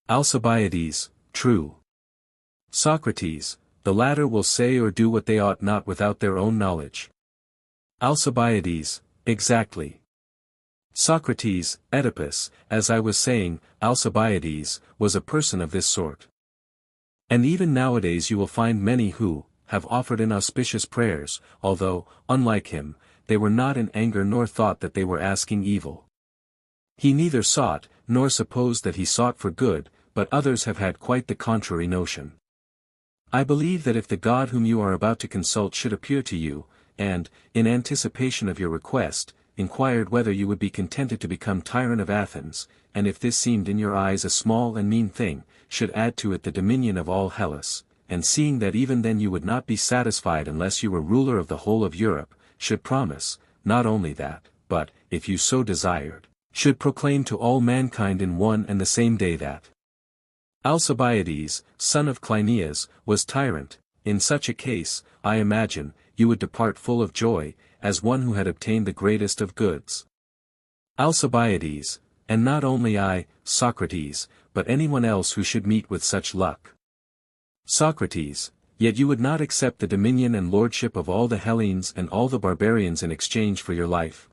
Alcibiades, true. Socrates, the latter will say or do what they ought not without their own knowledge. Alcibiades, exactly. Socrates, Oedipus, as I was saying, Alcibiades, was a person of this sort. And even nowadays you will find many who have offered inauspicious prayers, although, unlike him, they were not in anger nor thought that they were asking evil. He neither sought, nor supposed that he sought for good, but others have had quite the contrary notion. I believe that if the God whom you are about to consult should appear to you, and, in anticipation of your request, inquired whether you would be contented to become tyrant of Athens, and if this seemed in your eyes a small and mean thing, should add to it the dominion of all Hellas, and seeing that even then you would not be satisfied unless you were ruler of the whole of Europe, should promise, not only that, but, if you so desired, should proclaim to all mankind in one and the same day that Alcibiades, son of Cleinias, was tyrant, in such a case, I imagine, you would depart full of joy, as one who had obtained the greatest of goods. Alcibiades, and not only I, Socrates, but anyone else who should meet with such luck. Socrates, yet you would not accept the dominion and lordship of all the Hellenes and all the barbarians in exchange for your life.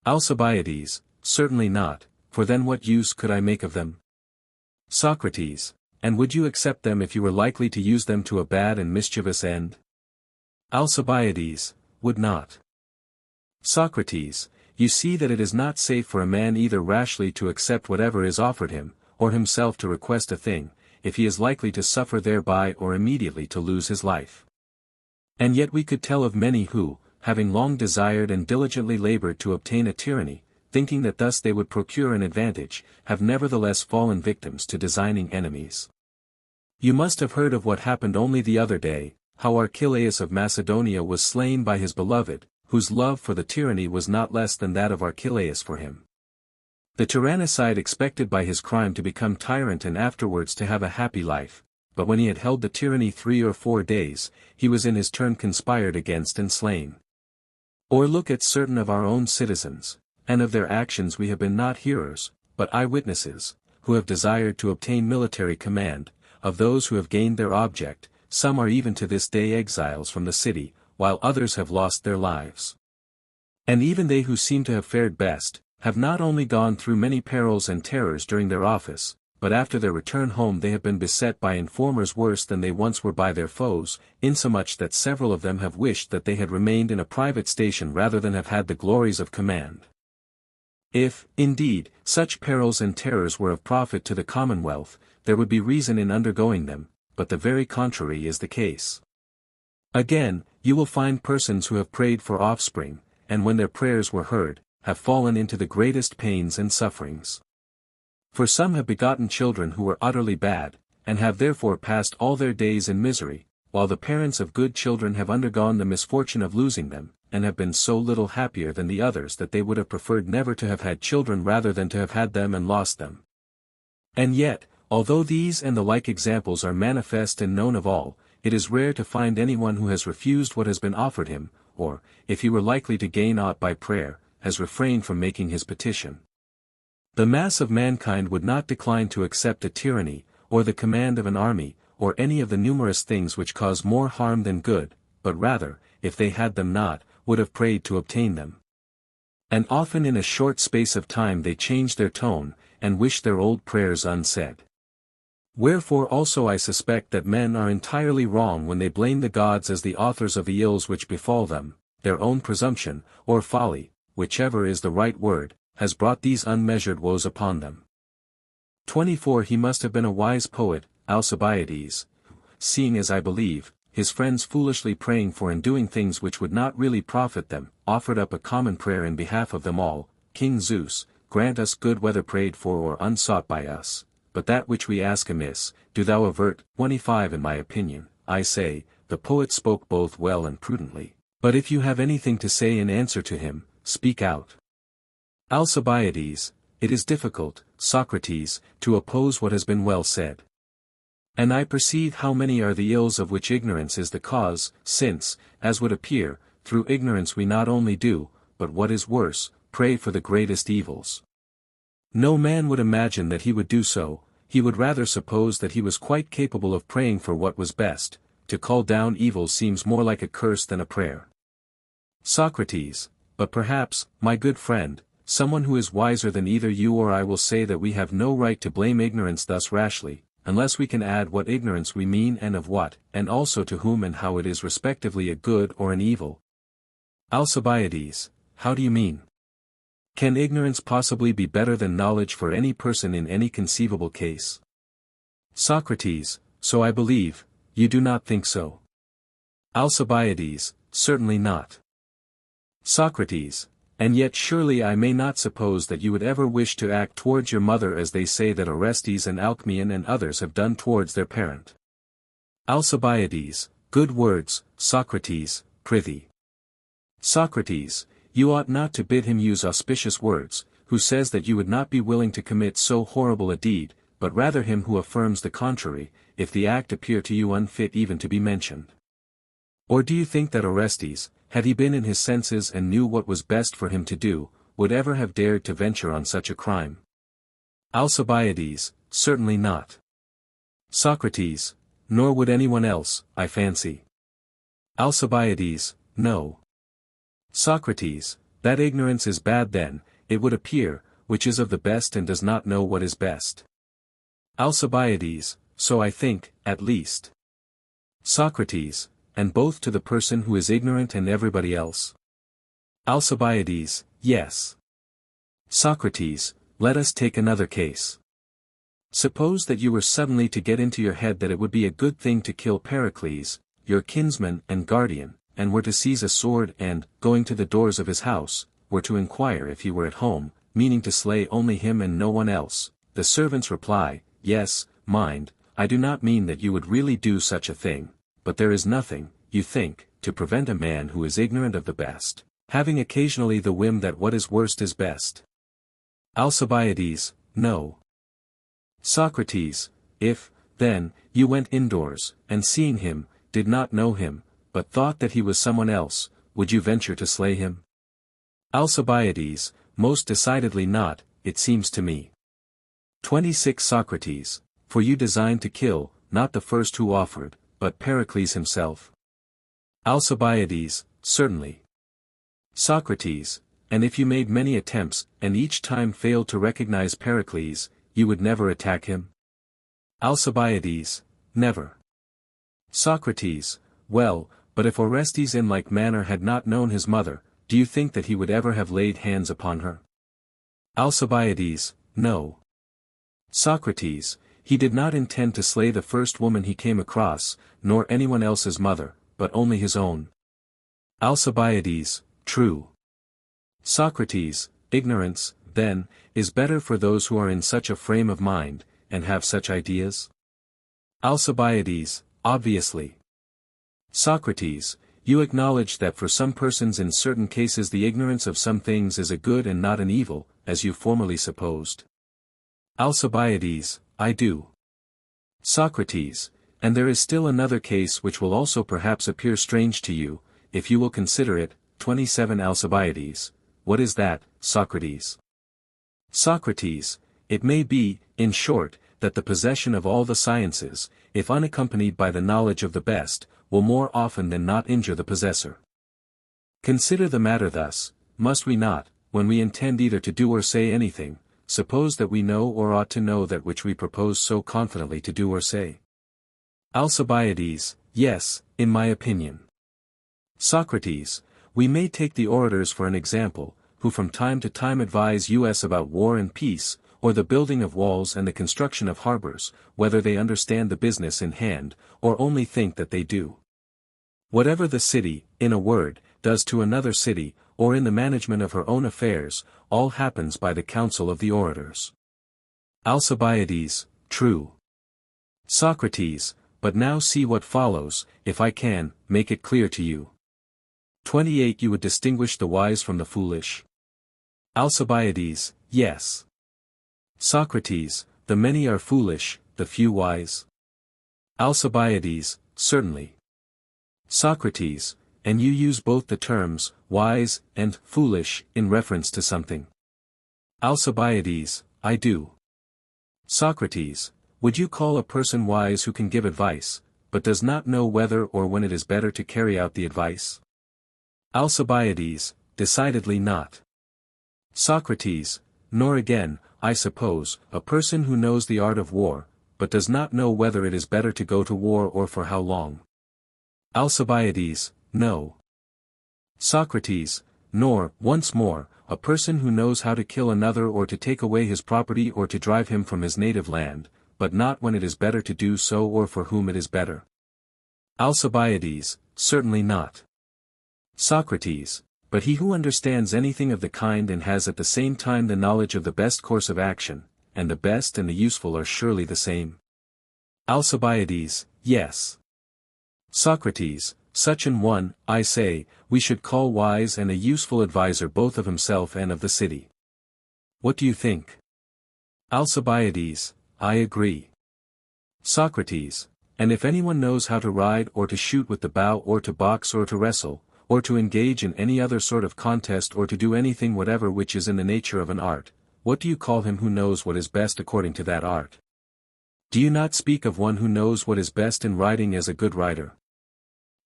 Alcibiades, certainly not, for then what use could I make of them? Socrates, and would you accept them if you were likely to use them to a bad and mischievous end? Alcibiades, would not. Socrates, you see that it is not safe for a man either rashly to accept whatever is offered him, or himself to request a thing, if he is likely to suffer thereby or immediately to lose his life. And yet we could tell of many who, having long desired and diligently labored to obtain a tyranny, thinking that thus they would procure an advantage, have nevertheless fallen victims to designing enemies. You must have heard of what happened only the other day, how Archelaus of Macedonia was slain by his beloved, whose love for the tyranny was not less than that of Archelaus for him. The tyrannicide expected by his crime to become tyrant and afterwards to have a happy life, but when he had held the tyranny 3 or 4 days, he was in his turn conspired against and slain. Or look at certain of our own citizens, and of their actions we have been not hearers, but eyewitnesses, who have desired to obtain military command, of those who have gained their object, some are even to this day exiles from the city, while others have lost their lives. And even they who seem to have fared best, have not only gone through many perils and terrors during their office, but after their return home they have been beset by informers worse than they once were by their foes, insomuch that several of them have wished that they had remained in a private station rather than have had the glories of command. If, indeed, such perils and terrors were of profit to the commonwealth, there would be reason in undergoing them, but the very contrary is the case. Again, you will find persons who have prayed for offspring, and when their prayers were heard, have fallen into the greatest pains and sufferings. For some have begotten children who were utterly bad, and have therefore passed all their days in misery, while the parents of good children have undergone the misfortune of losing them, and have been so little happier than the others that they would have preferred never to have had children rather than to have had them and lost them. And yet, although these and the like examples are manifest and known of all, it is rare to find anyone who has refused what has been offered him, or, if he were likely to gain aught by prayer, has refrained from making his petition. The mass of mankind would not decline to accept a tyranny, or the command of an army, or any of the numerous things which cause more harm than good, but rather, if they had them not, would have prayed to obtain them. And often in a short space of time they change their tone, and wish their old prayers unsaid. Wherefore also I suspect that men are entirely wrong when they blame the gods as the authors of the ills which befall them. Their own presumption, or folly, whichever is the right word, has brought these unmeasured woes upon them. 24 He must have been a wise poet, Alcibiades, seeing as I believe, his friends foolishly praying for and doing things which would not really profit them, offered up a common prayer in behalf of them all. King Zeus, grant us good whether prayed for or unsought by us, but that which we ask amiss, do thou avert. 25 In my opinion, I say, the poet spoke both well and prudently, but if you have anything to say in answer to him, speak out. Alcibiades, it is difficult, Socrates, to oppose what has been well said. And I perceive how many are the ills of which ignorance is the cause, since, as would appear, through ignorance we not only do, but what is worse, pray for the greatest evils. No man would imagine that he would do so, he would rather suppose that he was quite capable of praying for what was best. To call down evil seems more like a curse than a prayer. Socrates, but perhaps, my good friend, someone who is wiser than either you or I will say that we have no right to blame ignorance thus rashly, unless we can add what ignorance we mean and of what, and also to whom and how it is respectively a good or an evil. Alcibiades, how do you mean? Can ignorance possibly be better than knowledge for any person in any conceivable case? Socrates, so I believe. You do not think so? Alcibiades, certainly not. Socrates, and yet surely I may not suppose that you would ever wish to act towards your mother as they say that Orestes and Alcmaeon and others have done towards their parent. Alcibiades, good words, Socrates, prithee. Socrates, you ought not to bid him use auspicious words, who says that you would not be willing to commit so horrible a deed, but rather him who affirms the contrary, if the act appear to you unfit even to be mentioned. Or do you think that Orestes, had he been in his senses and knew what was best for him to do, would ever have dared to venture on such a crime? Alcibiades, certainly not. Socrates, nor would anyone else, I fancy. Alcibiades, no. Socrates, that ignorance is bad then, it would appear, which is of the best and does not know what is best. Alcibiades, so I think, at least. Socrates, and both to the person who is ignorant and everybody else. Alcibiades, yes. Socrates, let us take another case. Suppose that you were suddenly to get into your head that it would be a good thing to kill Pericles, your kinsman and guardian, and were to seize a sword and, going to the doors of his house, were to inquire if he were at home, meaning to slay only him and no one else. The servants reply, yes, mind, I do not mean that you would really do such a thing, but there is nothing, you think, to prevent a man who is ignorant of the best, having occasionally the whim that what is worst is best. Alcibiades, no. Socrates, if, then, you went indoors, and seeing him, did not know him, but thought that he was someone else, would you venture to slay him? Alcibiades, most decidedly not, it seems to me. 26 Socrates, for you designed to kill, not the first who offered, but Pericles himself. Alcibiades, certainly. Socrates, and if you made many attempts, and each time failed to recognize Pericles, you would never attack him? Alcibiades, never. Socrates, well, but if Orestes in like manner had not known his mother, do you think that he would ever have laid hands upon her? Alcibiades, no. Socrates, He did not intend to slay the first woman he came across, nor anyone else's mother, but only his own. Alcibiades, true. Socrates, ignorance, then, is better for those who are in such a frame of mind, and have such ideas? Alcibiades, obviously. Socrates, you acknowledge that for some persons in certain cases the ignorance of some things is a good and not an evil, as you formerly supposed. Alcibiades, I do. Socrates, and there is still another case which will also perhaps appear strange to you, if you will consider it. 27 Alcibiades, what is that, Socrates? Socrates, it may be, in short, that the possession of all the sciences, if unaccompanied by the knowledge of the best, will more often than not injure the possessor. Consider the matter thus, must we not, when we intend either to do or say anything, suppose that we know or ought to know that which we propose so confidently to do or say? Alcibiades, yes, in my opinion. Socrates, we may take the orators for an example, who from time to time advise us about war and peace, or the building of walls and the construction of harbors, whether they understand the business in hand, or only think that they do. Whatever the city, in a word, does to another city, or in the management of her own affairs, all happens by the counsel of the orators. Alcibiades, true. Socrates, but now see what follows, if I can, make it clear to you. 28 You would distinguish the wise from the foolish? Alcibiades, yes. Socrates, the many are foolish, the few wise? Alcibiades, certainly. Socrates, and you use both the terms, wise, and foolish, in reference to something? Alcibiades, I do. Socrates, would you call a person wise who can give advice, but does not know whether or when it is better to carry out the advice? Alcibiades, decidedly not. Socrates, nor again, I suppose, a person who knows the art of war, but does not know whether it is better to go to war or for how long? Alcibiades, no. Socrates, nor, once more, a person who knows how to kill another or to take away his property or to drive him from his native land, but not when it is better to do so or for whom it is better? Alcibiades, certainly not. Socrates, but he who understands anything of the kind and has at the same time the knowledge of the best course of action, and the best and the useful are surely the same? Alcibiades, yes. Socrates, such an one, I say, we should call wise and a useful adviser both of himself and of the city. What do you think? Alcibiades, I agree. Socrates, and if anyone knows how to ride or to shoot with the bow or to box or to wrestle, or to engage in any other sort of contest or to do anything whatever which is in the nature of an art, what do you call him who knows what is best according to that art? Do you not speak of one who knows what is best in riding as a good rider?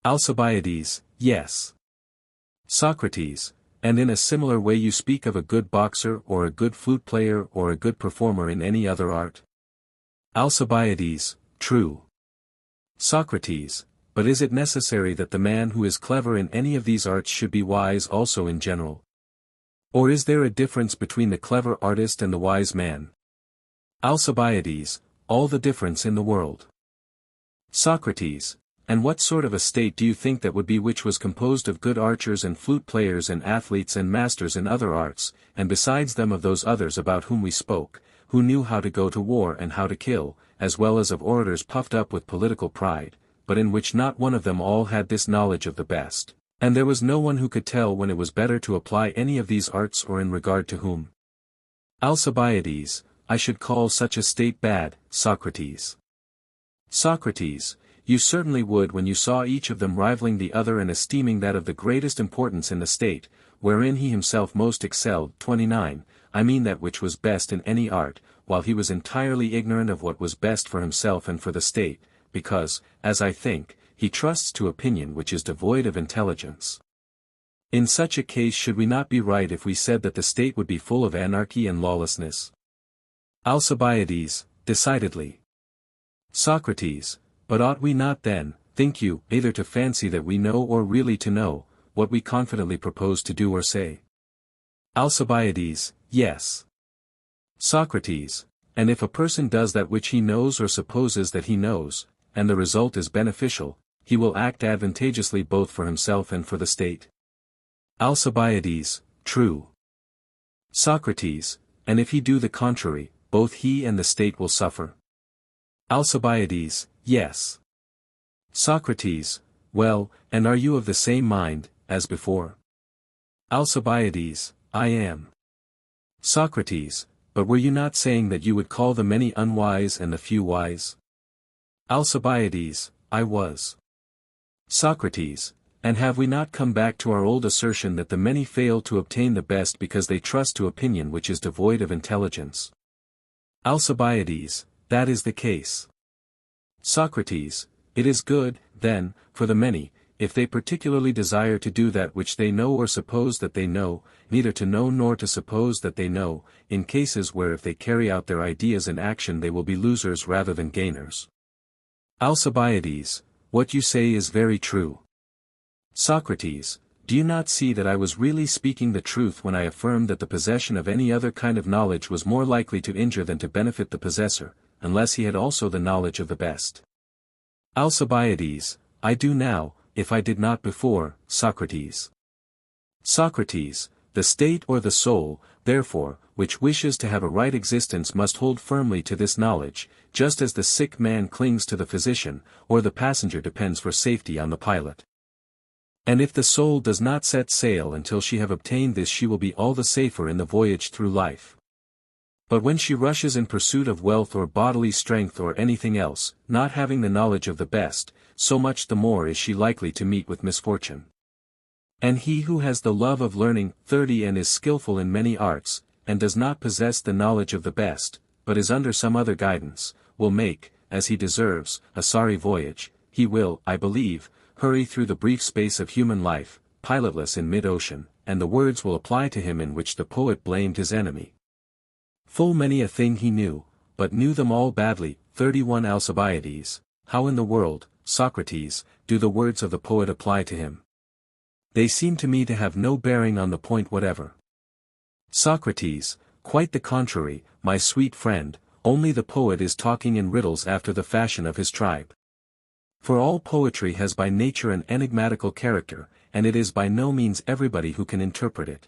Alcibiades, yes. Socrates, and in a similar way you speak of a good boxer or a good flute player or a good performer in any other art? Alcibiades, true. Socrates, but is it necessary that the man who is clever in any of these arts should be wise also in general? Or is there a difference between the clever artist and the wise man? Alcibiades, all the difference in the world. Socrates, and what sort of a state do you think that would be which was composed of good archers and flute players and athletes and masters in other arts, and besides them of those others about whom we spoke, who knew how to go to war and how to kill, as well as of orators puffed up with political pride, but in which not one of them all had this knowledge of the best, and there was no one who could tell when it was better to apply any of these arts or in regard to whom? Alcibiades, I should call such a state bad, Socrates. Socrates, you certainly would when you saw each of them rivaling the other and esteeming that of the greatest importance in the state, wherein he himself most excelled. 29 I mean that which was best in any art, while he was entirely ignorant of what was best for himself and for the state, because, as I think, he trusts to opinion which is devoid of intelligence. In such a case should we not be right if we said that the state would be full of anarchy and lawlessness? Alcibiades, decidedly. Socrates, but ought we not then, think you, either to fancy that we know or really to know, what we confidently propose to do or say? Alcibiades, yes. Socrates, And if a person does that which he knows or supposes that he knows, and the result is beneficial, he will act advantageously both for himself and for the state. Alcibiades, true. Socrates, and if he do the contrary, both he and the state will suffer. Alcibiades, yes. Socrates, well, and are you of the same mind, as before? Alcibiades, I am. Socrates, but were you not saying that you would call the many unwise and the few wise? Alcibiades, I was. Socrates, and have we not come back to our old assertion that the many fail to obtain the best because they trust to opinion which is devoid of intelligence? Alcibiades, that is the case. Socrates, it is good, then, for the many, if they particularly desire to do that which they know or suppose that they know, neither to know nor to suppose that they know, in cases where if they carry out their ideas in action they will be losers rather than gainers. Alcibiades, what you say is very true. Socrates, do you not see that I was really speaking the truth when I affirmed that the possession of any other kind of knowledge was more likely to injure than to benefit the possessor, unless he had also the knowledge of the best? Alcibiades, I do now, if I did not before. Socrates. Socrates, the state or the soul, therefore, which wishes to have a right existence must hold firmly to this knowledge, just as the sick man clings to the physician, or the passenger depends for safety on the pilot. And if the soul does not set sail until she have obtained this, she will be all the safer in the voyage through life. But when she rushes in pursuit of wealth or bodily strength or anything else, not having the knowledge of the best, so much the more is she likely to meet with misfortune. And he who has the love of learning, 30 and is skillful in many arts, and does not possess the knowledge of the best, but is under some other guidance, will make, as he deserves, a sorry voyage. He will, I believe, hurry through the brief space of human life, pilotless in mid-ocean, and the words will apply to him in which the poet blamed his enemy. Full many a thing he knew, but knew them all badly. 31 Alcibiades, how in the world, Socrates, do the words of the poet apply to him? They seem to me to have no bearing on the point whatever. Socrates, quite the contrary, my sweet friend, only the poet is talking in riddles after the fashion of his tribe. For all poetry has by nature an enigmatical character, and it is by no means everybody who can interpret it.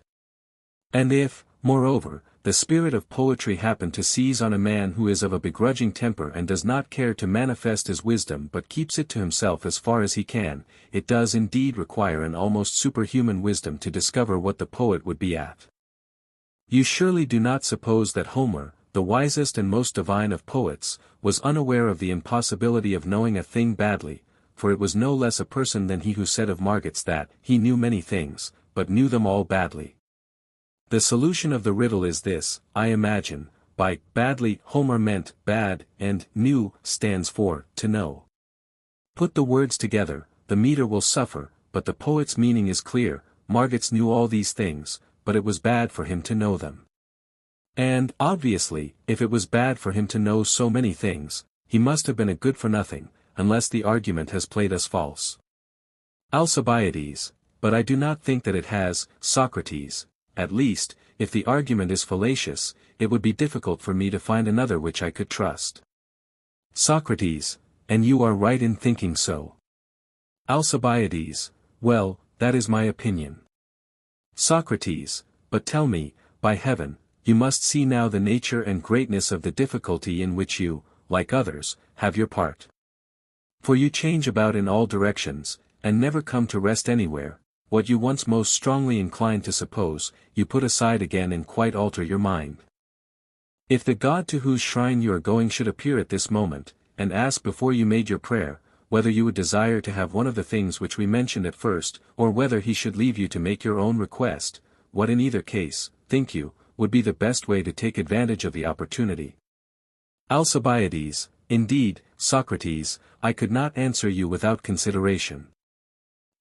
And if, moreover, the spirit of poetry happen to seize on a man who is of a begrudging temper and does not care to manifest his wisdom but keeps it to himself as far as he can, it does indeed require an almost superhuman wisdom to discover what the poet would be at. You surely do not suppose that Homer, the wisest and most divine of poets, was unaware of the impossibility of knowing a thing badly, for it was no less a person than he who said of Margits that he knew many things, but knew them all badly. The solution of the riddle is this, I imagine. By badly, Homer meant bad, and knew stands for to know. Put the words together, the meter will suffer, but the poet's meaning is clear. Margits knew all these things, but it was bad for him to know them. And, obviously, if it was bad for him to know so many things, he must have been a good-for-nothing, unless the argument has played us false. Alcibiades, but I do not think that it has. Socrates, at least, if the argument is fallacious, it would be difficult for me to find another which I could trust. Socrates, and you are right in thinking so. Alcibiades, well, that is my opinion. Socrates, but tell me, by heaven, you must see now the nature and greatness of the difficulty in which you, like others, have your part. For you change about in all directions, and never come to rest anywhere. What you once most strongly inclined to suppose, you put aside again and quite alter your mind. If the God to whose shrine you are going should appear at this moment, and ask before you made your prayer, whether you would desire to have one of the things which we mentioned at first, or whether he should leave you to make your own request, what in either case, think you, would be the best way to take advantage of the opportunity? Alcibiades, indeed, Socrates, I could not answer you without consideration.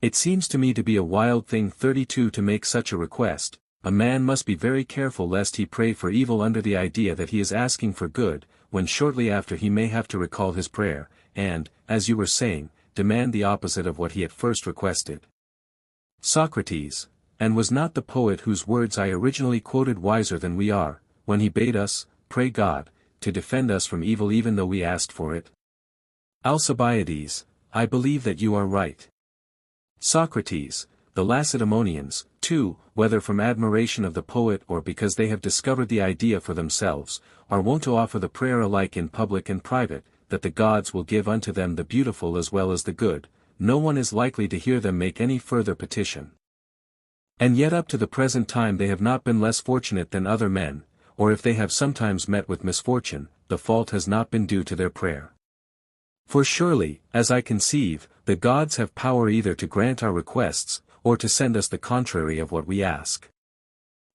It seems to me to be a wild thing 32 to make such a request. A man must be very careful lest he pray for evil under the idea that he is asking for good, when shortly after he may have to recall his prayer, and, as you were saying, demand the opposite of what he at first requested. Socrates, and was not the poet whose words I originally quoted wiser than we are, when he bade us, pray God, to defend us from evil even though we asked for it? Alcibiades, I believe that you are right. Socrates, the Lacedaemonians, too, whether from admiration of the poet or because they have discovered the idea for themselves, are wont to offer the prayer alike in public and private, that the gods will give unto them the beautiful as well as the good. No one is likely to hear them make any further petition. And yet up to the present time they have not been less fortunate than other men, or if they have sometimes met with misfortune, the fault has not been due to their prayer. For surely, as I conceive, the gods have power either to grant our requests, or to send us the contrary of what we ask.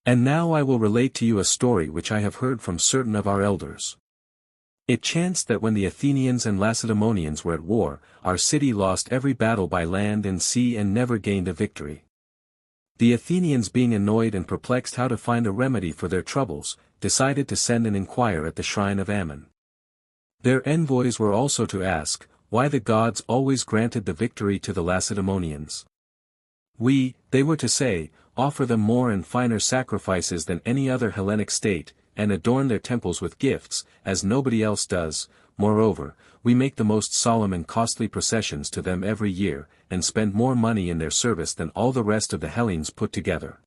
And now I will relate to you a story which I have heard from certain of our elders. It chanced that when the Athenians and Lacedaemonians were at war, our city lost every battle by land and sea and never gained a victory. The Athenians, being annoyed and perplexed how to find a remedy for their troubles, decided to send and inquire at the shrine of Ammon. Their envoys were also to ask, why the gods always granted the victory to the Lacedaemonians. We, they were to say, offer them more and finer sacrifices than any other Hellenic state, and adorn their temples with gifts, as nobody else does. Moreover, we make the most solemn and costly processions to them every year, and spend more money in their service than all the rest of the Hellenes put together.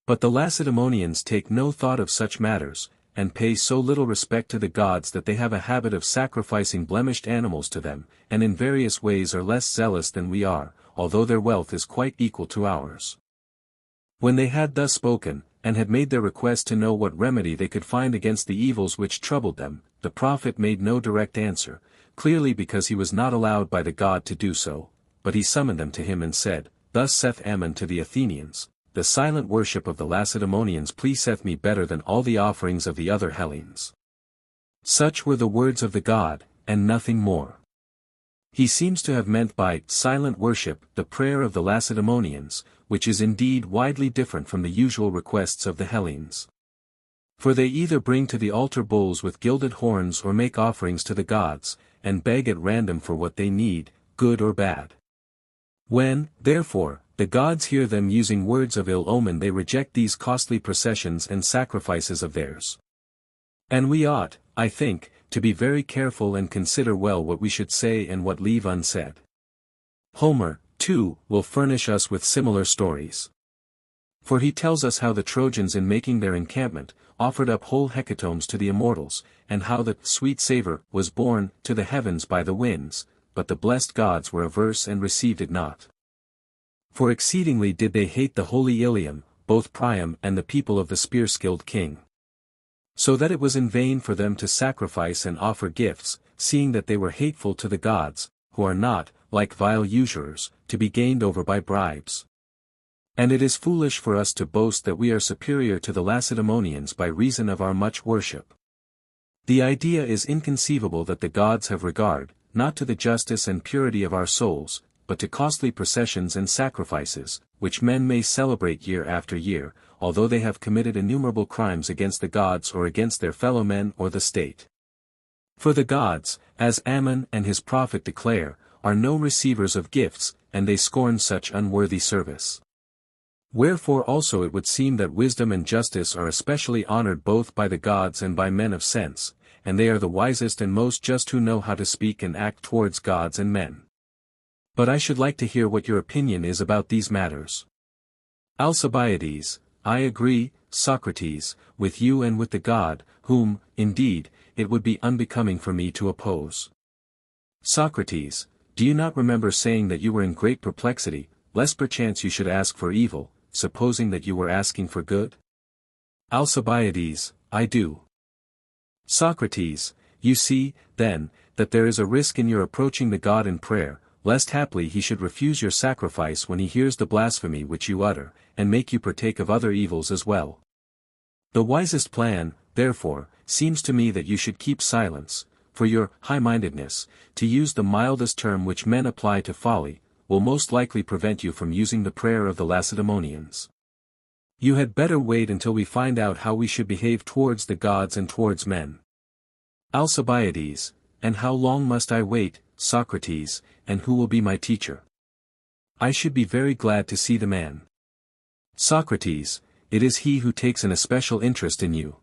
But the Lacedaemonians take no thought of such matters, and pay so little respect to the gods that they have a habit of sacrificing blemished animals to them, and in various ways are less zealous than we are, although their wealth is quite equal to ours. When they had thus spoken, and had made their request to know what remedy they could find against the evils which troubled them, the prophet made no direct answer, clearly because he was not allowed by the god to do so, but he summoned them to him and said, Thus saith Ammon to the Athenians, The silent worship of the Lacedaemonians pleaseth me better than all the offerings of the other Hellenes. Such were the words of the god, and nothing more. He seems to have meant by silent worship the prayer of the Lacedaemonians, which is indeed widely different from the usual requests of the Hellenes. For they either bring to the altar bulls with gilded horns or make offerings to the gods, and beg at random for what they need, good or bad. When, therefore, the gods hear them using words of ill omen, they reject these costly processions and sacrifices of theirs. And we ought, I think, to be very careful and consider well what we should say and what leave unsaid. Homer, too, will furnish us with similar stories. For he tells us how the Trojans in making their encampment, offered up whole hecatombs to the immortals, and how the sweet savour was borne to the heavens by the winds, but the blessed gods were averse and received it not. For exceedingly did they hate the holy Ilium, both Priam and the people of the spear-skilled king. So that it was in vain for them to sacrifice and offer gifts, seeing that they were hateful to the gods, who are not, like vile usurers, to be gained over by bribes. And it is foolish for us to boast that we are superior to the Lacedaemonians by reason of our much worship. The idea is inconceivable that the gods have regard, not to the justice and purity of our souls, but to costly processions and sacrifices, which men may celebrate year after year, although they have committed innumerable crimes against the gods or against their fellow men or the state. For the gods, as Ammon and his prophet declare, are no receivers of gifts, and they scorn such unworthy service. Wherefore also it would seem that wisdom and justice are especially honored both by the gods and by men of sense, and they are the wisest and most just who know how to speak and act towards gods and men. But I should like to hear what your opinion is about these matters. Alcibiades, I agree, Socrates, with you and with the god, whom, indeed, it would be unbecoming for me to oppose. Socrates, do you not remember saying that you were in great perplexity, lest perchance you should ask for evil, supposing that you were asking for good? Alcibiades, I do. Socrates, you see, then, that there is a risk in your approaching the god in prayer, lest haply he should refuse your sacrifice when he hears the blasphemy which you utter, and make you partake of other evils as well. The wisest plan, therefore, seems to me that you should keep silence, for your high-mindedness, to use the mildest term which men apply to folly, will most likely prevent you from using the prayer of the Lacedaemonians. You had better wait until we find out how we should behave towards the gods and towards men. Alcibiades, and how long must I wait, Socrates, and who will be my teacher? I should be very glad to see the man. Socrates, it is he who takes an especial interest in you.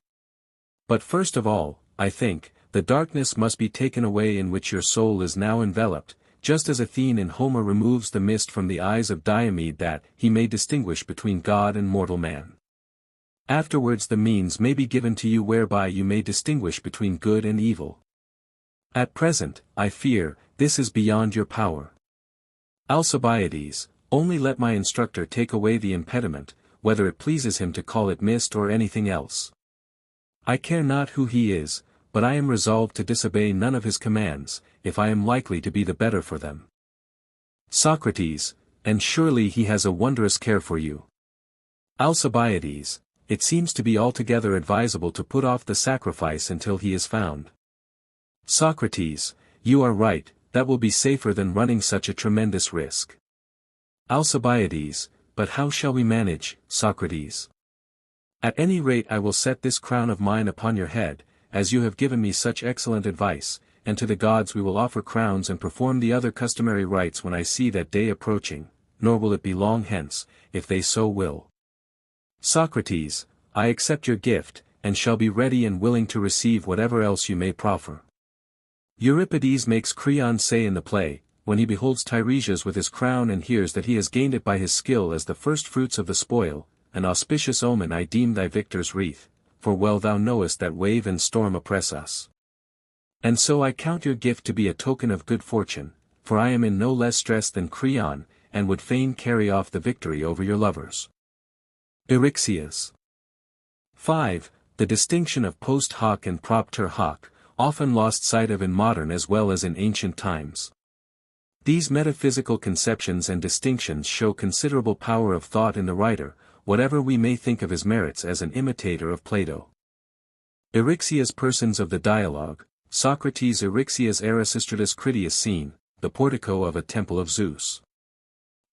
But first of all, I think, the darkness must be taken away in which your soul is now enveloped, just as Athene in Homer removes the mist from the eyes of Diomed that he may distinguish between God and mortal man. Afterwards the means may be given to you whereby you may distinguish between good and evil. At present, I fear, this is beyond your power. Alcibiades, only let my instructor take away the impediment, whether it pleases him to call it mist or anything else. I care not who he is, but I am resolved to disobey none of his commands, if I am likely to be the better for them. Socrates, and surely he has a wondrous care for you. Alcibiades, it seems to be altogether advisable to put off the sacrifice until he is found. Socrates, you are right, that will be safer than running such a tremendous risk. Alcibiades, but how shall we manage, Socrates? At any rate I will set this crown of mine upon your head, as you have given me such excellent advice, and to the gods we will offer crowns and perform the other customary rites when I see that day approaching, nor will it be long hence, if they so will. Socrates, I accept your gift, and shall be ready and willing to receive whatever else you may proffer. Euripides makes Creon say in the play, when he beholds Tiresias with his crown and hears that he has gained it by his skill as the first fruits of the spoil, an auspicious omen I deem thy victor's wreath, for well thou knowest that wave and storm oppress us. And so I count your gift to be a token of good fortune, for I am in no less stress than Creon, and would fain carry off the victory over your lovers. Eryxias. 5. The distinction of post hoc and propter hoc, often lost sight of in modern as well as in ancient times. These metaphysical conceptions and distinctions show considerable power of thought in the writer, whatever we may think of his merits as an imitator of Plato. Eryxias persons of the dialogue, Socrates Eryxias Erasistratus Critias scene, the portico of a temple of Zeus.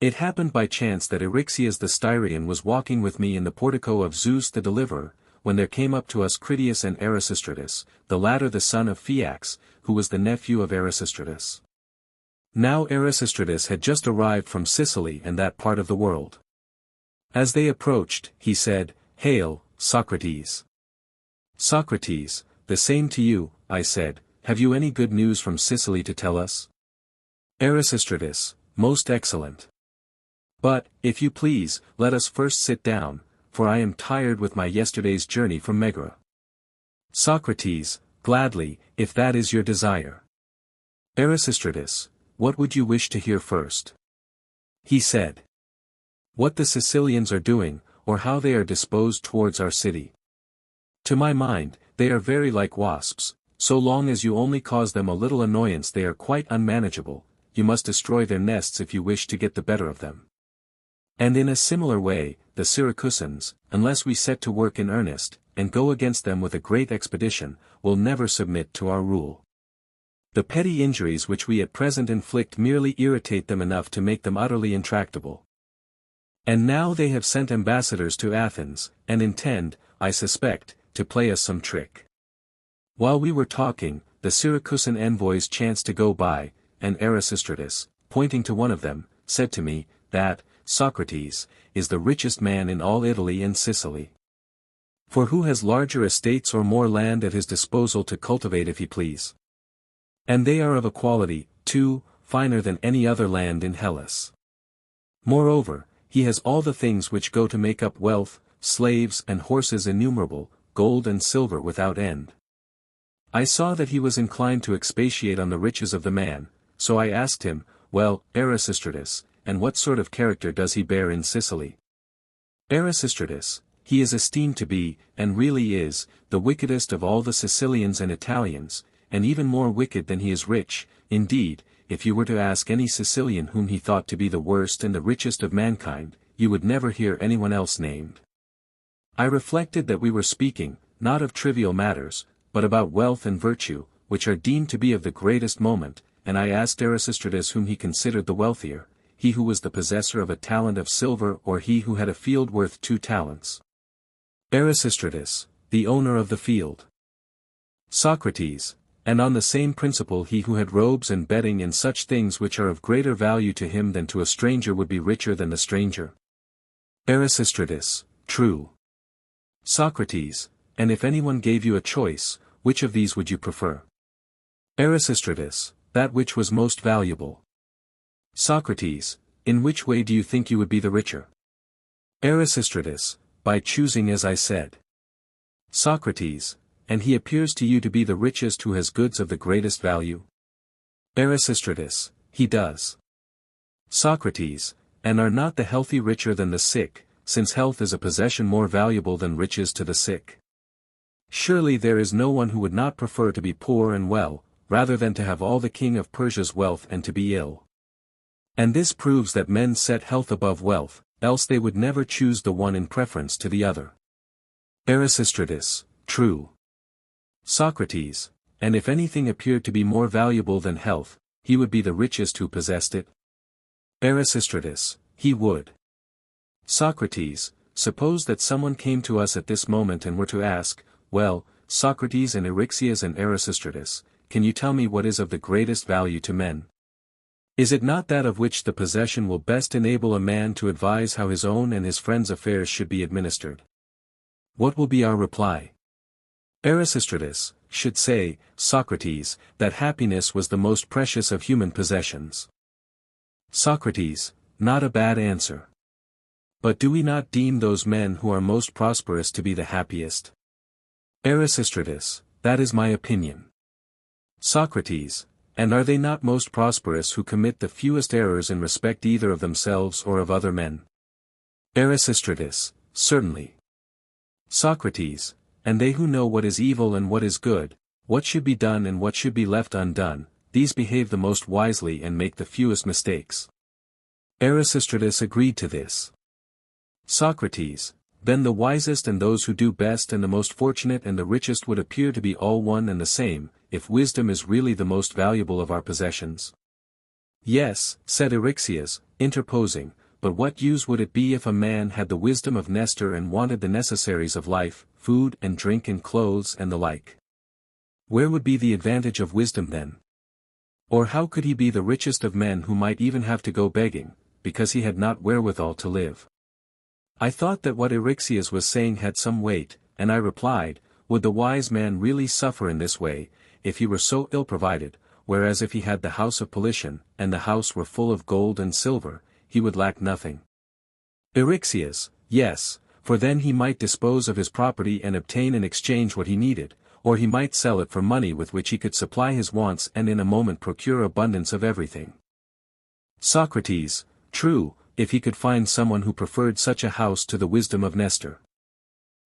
It happened by chance that Eryxias the Styrian was walking with me in the portico of Zeus the Deliverer, when there came up to us Critias and Erasistratus, the latter the son of Phaeax, who was the nephew of Erasistratus. Now Erasistratus had just arrived from Sicily and that part of the world. As they approached, he said, "Hail, Socrates." "Socrates, the same to you," I said, "have you any good news from Sicily to tell us?" Erasistratus, "Most excellent. But, if you please, let us first sit down, for I am tired with my yesterday's journey from Megara." Socrates, "Gladly, if that is your desire." Erasistratus, "What would you wish to hear first?" He said, "What the Sicilians are doing, or how they are disposed towards our city. To my mind, they are very like wasps, so long as you only cause them a little annoyance they are quite unmanageable, you must destroy their nests if you wish to get the better of them. And in a similar way, the Syracusans, unless we set to work in earnest, and go against them with a great expedition, will never submit to our rule. The petty injuries which we at present inflict merely irritate them enough to make them utterly intractable. And now they have sent ambassadors to Athens, and intend, I suspect, to play us some trick." While we were talking, the Syracusan envoys chanced to go by, and Erasistratus, pointing to one of them, said to me, that, Socrates, is the richest man in all Italy and Sicily. For who has larger estates or more land at his disposal to cultivate if he please? And they are of a quality, too, finer than any other land in Hellas. Moreover, he has all the things which go to make up wealth, slaves and horses innumerable, gold and silver without end. I saw that he was inclined to expatiate on the riches of the man, so I asked him, "Well, Erasistratus, and what sort of character does he bear in Sicily?" Erasistratus, "He is esteemed to be, and really is, the wickedest of all the Sicilians and Italians, and even more wicked than he is rich. Indeed, if you were to ask any Sicilian whom he thought to be the worst and the richest of mankind, you would never hear anyone else named." I reflected that we were speaking, not of trivial matters, but about wealth and virtue, which are deemed to be of the greatest moment, and I asked Erasistratus whom he considered the wealthier, he who was the possessor of a talent of silver or he who had a field worth 2 talents. Erasistratus, "The owner of the field." Socrates, "And on the same principle he who had robes and bedding and such things which are of greater value to him than to a stranger would be richer than the stranger." Erasistratus, "True." Socrates, "And if anyone gave you a choice, which of these would you prefer? Erasistratus, that which was most valuable. Socrates, in which way do you think you would be the richer? Erasistratus, by choosing as I said. Socrates, and he appears to you to be the richest who has goods of the greatest value? Erasistratus, he does. Socrates, and are not the healthy richer than the sick, since health is a possession more valuable than riches to the sick? Surely there is no one who would not prefer to be poor and well, rather than to have all the king of Persia's wealth and to be ill. And this proves that men set health above wealth, else they would never choose the one in preference to the other. Erasistratus, true. Socrates, and if anything appeared to be more valuable than health, he would be the richest who possessed it? Erasistratus, he would. Socrates, suppose that someone came to us at this moment and were to ask, well, Socrates and Eryxias and Erasistratus, can you tell me what is of the greatest value to men? Is it not that of which the possession will best enable a man to advise how his own and his friends' affairs should be administered? What will be our reply? Erasistratus should say, Socrates, that happiness was the most precious of human possessions. Socrates, not a bad answer. But do we not deem those men who are most prosperous to be the happiest? Erasistratus, that is my opinion. Socrates, and are they not most prosperous who commit the fewest errors in respect either of themselves or of other men? Erasistratus, certainly. Socrates, and they who know what is evil and what is good, what should be done and what should be left undone, these behave the most wisely and make the fewest mistakes. Erasistratus agreed to this. Socrates, then the wisest and those who do best and the most fortunate and the richest would appear to be all one and the same, if wisdom is really the most valuable of our possessions. Yes, said Eryxias, interposing, but what use would it be if a man had the wisdom of Nestor and wanted the necessaries of life, food and drink and clothes and the like? Where would be the advantage of wisdom then? Or how could he be the richest of men who might even have to go begging, because he had not wherewithal to live? I thought that what Eryxias was saying had some weight, and I replied, would the wise man really suffer in this way, if he were so ill provided, whereas if he had the house of Politian, and the house were full of gold and silver, he would lack nothing? Eryxias, yes, for then he might dispose of his property and obtain in exchange what he needed, or he might sell it for money with which he could supply his wants and in a moment procure abundance of everything. Socrates, true, if he could find someone who preferred such a house to the wisdom of Nestor.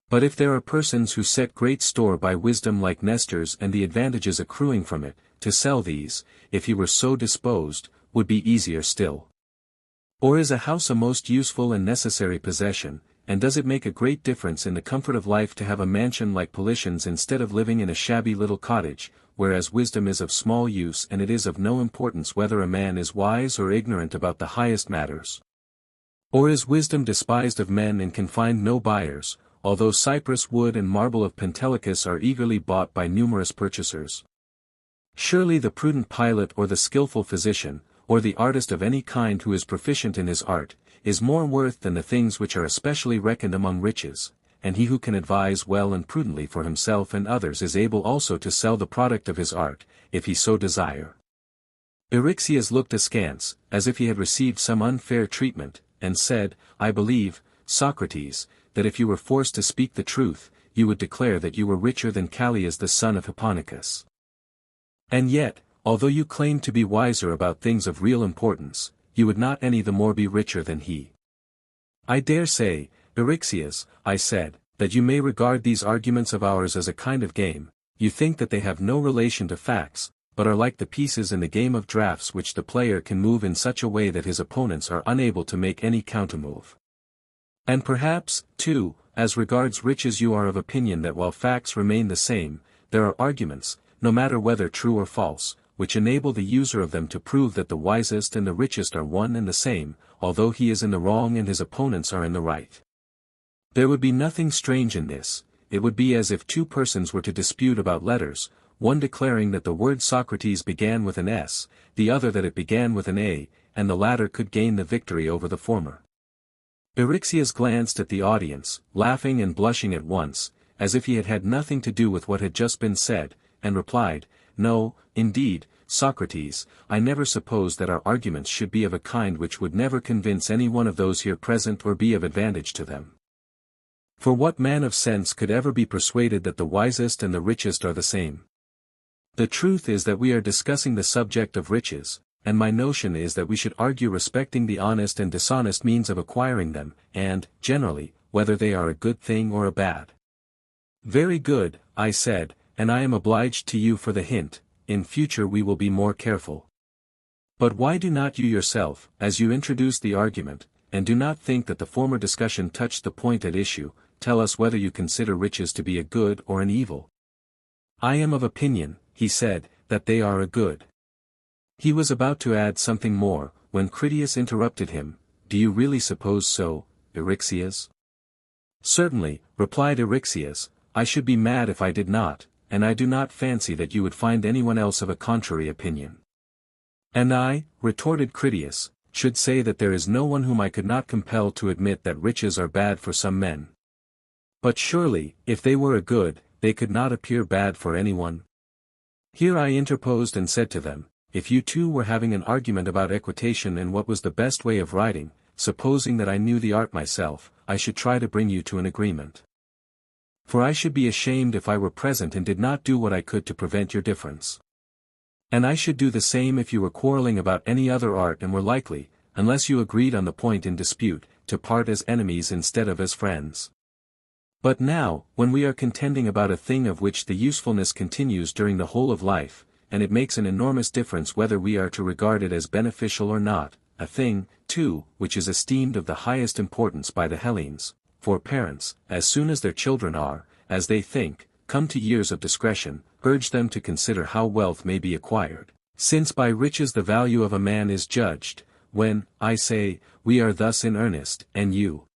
But if there are persons who set great store by wisdom like Nestor's and the advantages accruing from it, to sell these, if he were so disposed, would be easier still. Or is a house a most useful and necessary possession, and does it make a great difference in the comfort of life to have a mansion like Politian's instead of living in a shabby little cottage, whereas wisdom is of small use and it is of no importance whether a man is wise or ignorant about the highest matters? Or is wisdom despised of men and can find no buyers, although cypress wood and marble of Pentelicus are eagerly bought by numerous purchasers? Surely the prudent pilot or the skillful physician, or the artist of any kind who is proficient in his art, is more worth than the things which are especially reckoned among riches, and he who can advise well and prudently for himself and others is able also to sell the product of his art, if he so desire. Eryxias looked askance, as if he had received some unfair treatment, and said, I believe, Socrates, that if you were forced to speak the truth, you would declare that you were richer than Callias the son of Hipponicus. And yet, although you claimed to be wiser about things of real importance, you would not any the more be richer than he. I dare say, Eryxias, I said, that you may regard these arguments of ours as a kind of game. You think that they have no relation to facts, but are like the pieces in the game of draughts which the player can move in such a way that his opponents are unable to make any countermove. And perhaps, too, as regards riches you are of opinion that while facts remain the same, there are arguments, no matter whether true or false, which enable the user of them to prove that the wisest and the richest are one and the same, although he is in the wrong and his opponents are in the right. There would be nothing strange in this. It would be as if two persons were to dispute about letters, one declaring that the word Socrates began with an S, the other that it began with an A, and the latter could gain the victory over the former. Eryxias glanced at the audience, laughing and blushing at once, as if he had had nothing to do with what had just been said, and replied, "No, indeed, Socrates, I never supposed that our arguments should be of a kind which would never convince any one of those here present or be of advantage to them. For what man of sense could ever be persuaded that the wisest and the richest are the same? The truth is that we are discussing the subject of riches, and my notion is that we should argue respecting the honest and dishonest means of acquiring them, and, generally, whether they are a good thing or a bad." "Very good," I said, "and I am obliged to you for the hint. In future we will be more careful. But why do not you yourself, as you introduce the argument, and do not think that the former discussion touched the point at issue, tell us whether you consider riches to be a good or an evil?" "I am of opinion," he said, "that they are a good." He was about to add something more, when Critias interrupted him. "Do you really suppose so, Eryxias?" "Certainly," replied Eryxias, "I should be mad if I did not, and I do not fancy that you would find anyone else of a contrary opinion." "And I," retorted Critias, "should say that there is no one whom I could not compel to admit that riches are bad for some men. But surely, if they were a good, they could not appear bad for anyone." Here I interposed and said to them, "If you two were having an argument about equitation and what was the best way of riding, supposing that I knew the art myself, I should try to bring you to an agreement. For I should be ashamed if I were present and did not do what I could to prevent your difference. And I should do the same if you were quarreling about any other art and were likely, unless you agreed on the point in dispute, to part as enemies instead of as friends. But now, when we are contending about a thing of which the usefulness continues during the whole of life, and it makes an enormous difference whether we are to regard it as beneficial or not, a thing, too, which is esteemed of the highest importance by the Hellenes, for parents, as soon as their children are, as they think, come to years of discretion, urge them to consider how wealth may be acquired, since by riches the value of a man is judged, when, I say, we are thus in earnest, and you,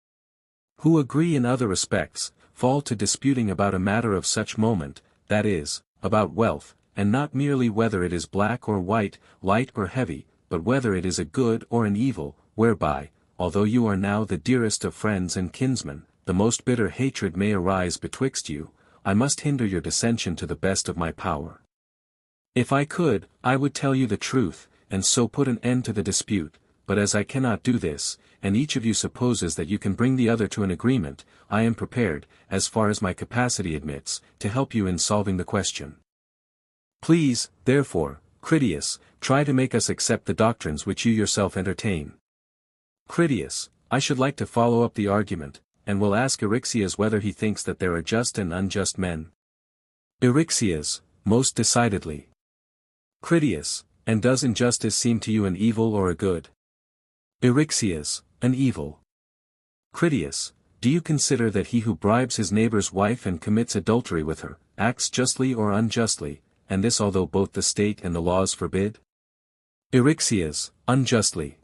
who agree in other respects, fall to disputing about a matter of such moment, that is, about wealth, and not merely whether it is black or white, light or heavy, but whether it is a good or an evil, whereby, although you are now the dearest of friends and kinsmen, the most bitter hatred may arise betwixt you. I must hinder your dissension to the best of my power. If I could, I would tell you the truth, and so put an end to the dispute, but as I cannot do this, and each of you supposes that you can bring the other to an agreement, I am prepared, as far as my capacity admits, to help you in solving the question. Please, therefore, Critias, try to make us accept the doctrines which you yourself entertain." Critias, I should like to follow up the argument, and will ask Eryxias whether he thinks that there are just and unjust men. Eryxias, most decidedly. Critias, and does injustice seem to you an evil or a good? Eryxias, an evil. Critias, do you consider that he who bribes his neighbor's wife and commits adultery with her, acts justly or unjustly, and this although both the state and the laws forbid? Eryxias, unjustly.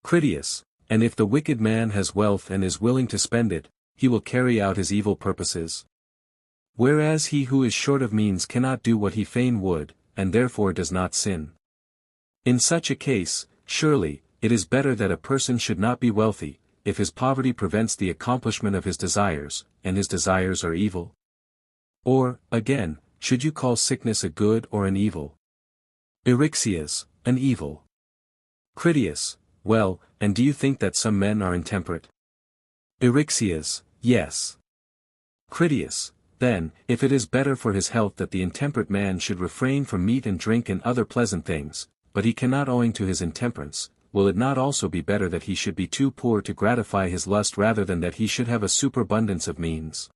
Critias, and if the wicked man has wealth and is willing to spend it, he will carry out his evil purposes. Whereas he who is short of means cannot do what he fain would, and therefore does not sin. In such a case, surely, it is better that a person should not be wealthy, if his poverty prevents the accomplishment of his desires, and his desires are evil. Or, again, should you call sickness a good or an evil? Eryxias, an evil. Critias, well, and do you think that some men are intemperate? Eryxias, yes. Critias, then, if it is better for his health that the intemperate man should refrain from meat and drink and other pleasant things, but he cannot owing to his intemperance, will it not also be better that he should be too poor to gratify his lust rather than that he should have a superabundance of means?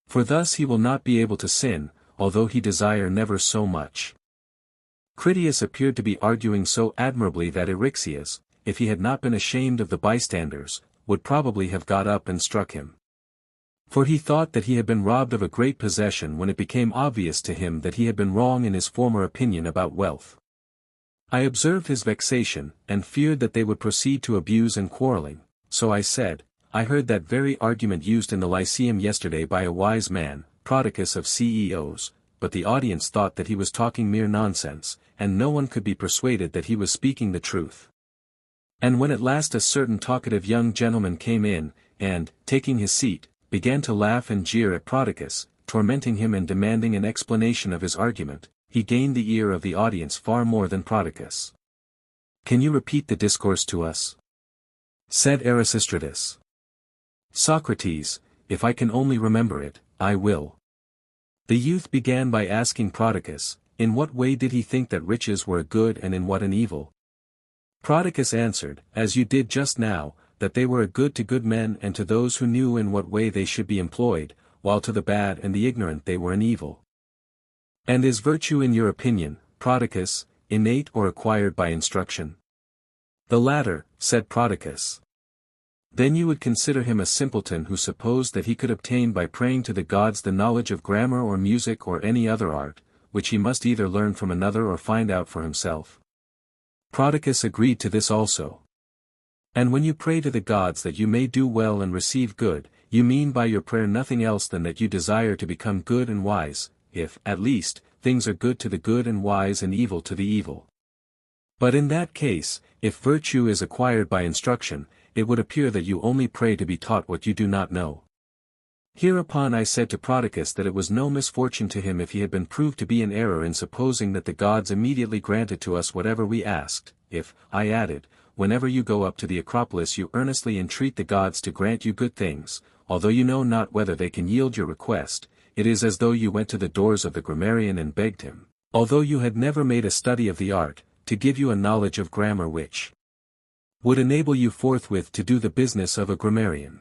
For thus he will not be able to sin, although he desire never so much. Critias appeared to be arguing so admirably that Eryxias, if he had not been ashamed of the bystanders, would probably have got up and struck him. For he thought that he had been robbed of a great possession when it became obvious to him that he had been wrong in his former opinion about wealth. I observed his vexation, and feared that they would proceed to abuse and quarreling, so I said, I heard that very argument used in the Lyceum yesterday by a wise man, Prodicus of Ceos, but the audience thought that he was talking mere nonsense, and no one could be persuaded that he was speaking the truth. And when at last a certain talkative young gentleman came in, and, taking his seat, began to laugh and jeer at Prodicus, tormenting him and demanding an explanation of his argument, he gained the ear of the audience far more than Prodicus. "Can you repeat the discourse to us?" said Erasistratus. "Socrates, if I can only remember it, I will." The youth began by asking Prodicus, in what way did he think that riches were a good and in what an evil? Prodicus answered, as you did just now, that they were a good to good men and to those who knew in what way they should be employed, while to the bad and the ignorant they were an evil. "And is virtue in your opinion, Prodicus, innate or acquired by instruction?" "The latter," said Prodicus. "Then you would consider him a simpleton who supposed that he could obtain by praying to the gods the knowledge of grammar or music or any other art, which he must either learn from another or find out for himself." Prodicus agreed to this also. "And when you pray to the gods that you may do well and receive good, you mean by your prayer nothing else than that you desire to become good and wise, if, at least, things are good to the good and wise and evil to the evil. But in that case, if virtue is acquired by instruction, it would appear that you only pray to be taught what you do not know." Hereupon I said to Prodicus that it was no misfortune to him if he had been proved to be in error in supposing that the gods immediately granted to us whatever we asked, if, I added, whenever you go up to the Acropolis you earnestly entreat the gods to grant you good things, although you know not whether they can yield your request, it is as though you went to the doors of the grammarian and begged him, although you had never made a study of the art, to give you a knowledge of grammar which would enable you forthwith to do the business of a grammarian.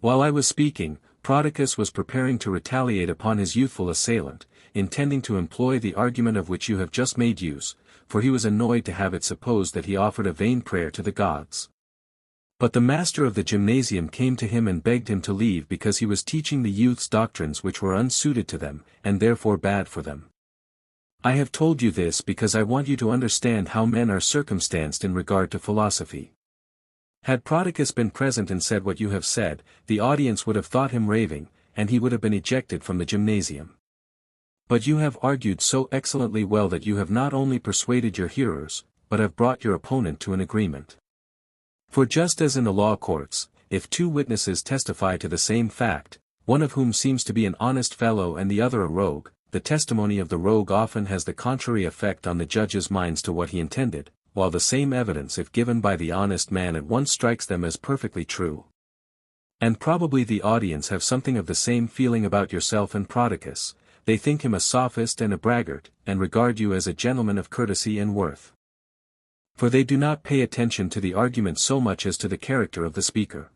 While I was speaking, Prodicus was preparing to retaliate upon his youthful assailant, intending to employ the argument of which you have just made use, for he was annoyed to have it supposed that he offered a vain prayer to the gods. But the master of the gymnasium came to him and begged him to leave because he was teaching the youths doctrines which were unsuited to them, and therefore bad for them. I have told you this because I want you to understand how men are circumstanced in regard to philosophy. Had Prodicus been present and said what you have said, the audience would have thought him raving, and he would have been ejected from the gymnasium. But you have argued so excellently well that you have not only persuaded your hearers, but have brought your opponent to an agreement. For just as in the law courts, if two witnesses testify to the same fact, one of whom seems to be an honest fellow and the other a rogue, the testimony of the rogue often has the contrary effect on the judges' minds to what he intended, while the same evidence if given by the honest man at once strikes them as perfectly true. And probably the audience have something of the same feeling about yourself and Prodicus, they think him a sophist and a braggart, and regard you as a gentleman of courtesy and worth. For they do not pay attention to the argument so much as to the character of the speaker.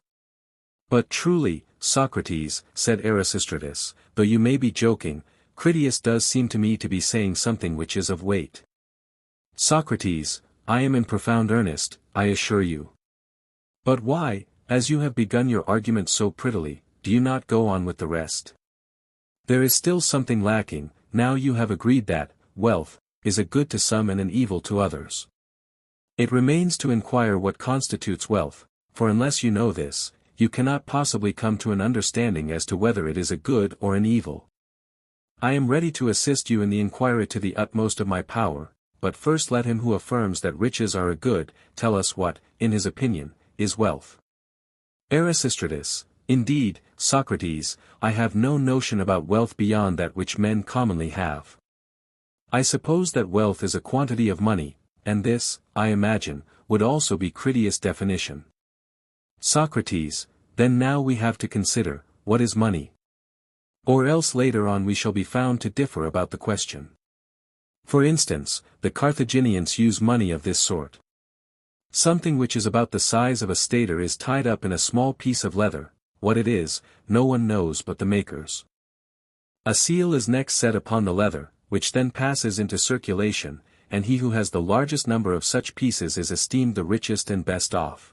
But truly, Socrates, said Erasistratus, though you may be joking, Critias does seem to me to be saying something which is of weight. Socrates, I am in profound earnest, I assure you. But why, as you have begun your argument so prettily, do you not go on with the rest? There is still something lacking, now you have agreed that, wealth, is a good to some and an evil to others. It remains to inquire what constitutes wealth, for unless you know this, you cannot possibly come to an understanding as to whether it is a good or an evil. I am ready to assist you in the inquiry to the utmost of my power, but first let him who affirms that riches are a good, tell us what, in his opinion, is wealth. Erasistratus, indeed, Socrates, I have no notion about wealth beyond that which men commonly have. I suppose that wealth is a quantity of money, and this, I imagine, would also be Critias' definition. Socrates, then now we have to consider, what is money? Or else later on we shall be found to differ about the question. For instance, the Carthaginians use money of this sort. Something which is about the size of a stater is tied up in a small piece of leather, what it is, no one knows but the makers. A seal is next set upon the leather, which then passes into circulation, and he who has the largest number of such pieces is esteemed the richest and best off.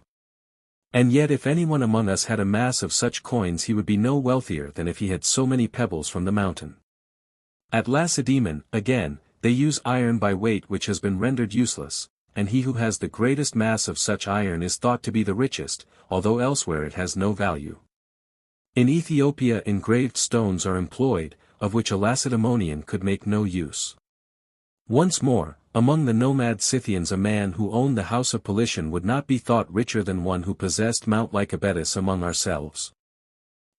And yet if anyone among us had a mass of such coins he would be no wealthier than if he had so many pebbles from the mountain. At Lacedaemon, again, they use iron by weight which has been rendered useless, and he who has the greatest mass of such iron is thought to be the richest, although elsewhere it has no value. In Ethiopia engraved stones are employed, of which a Lacedaemonian could make no use. Once more, among the nomad Scythians a man who owned the house of Politian would not be thought richer than one who possessed Mount Lycabettus among ourselves.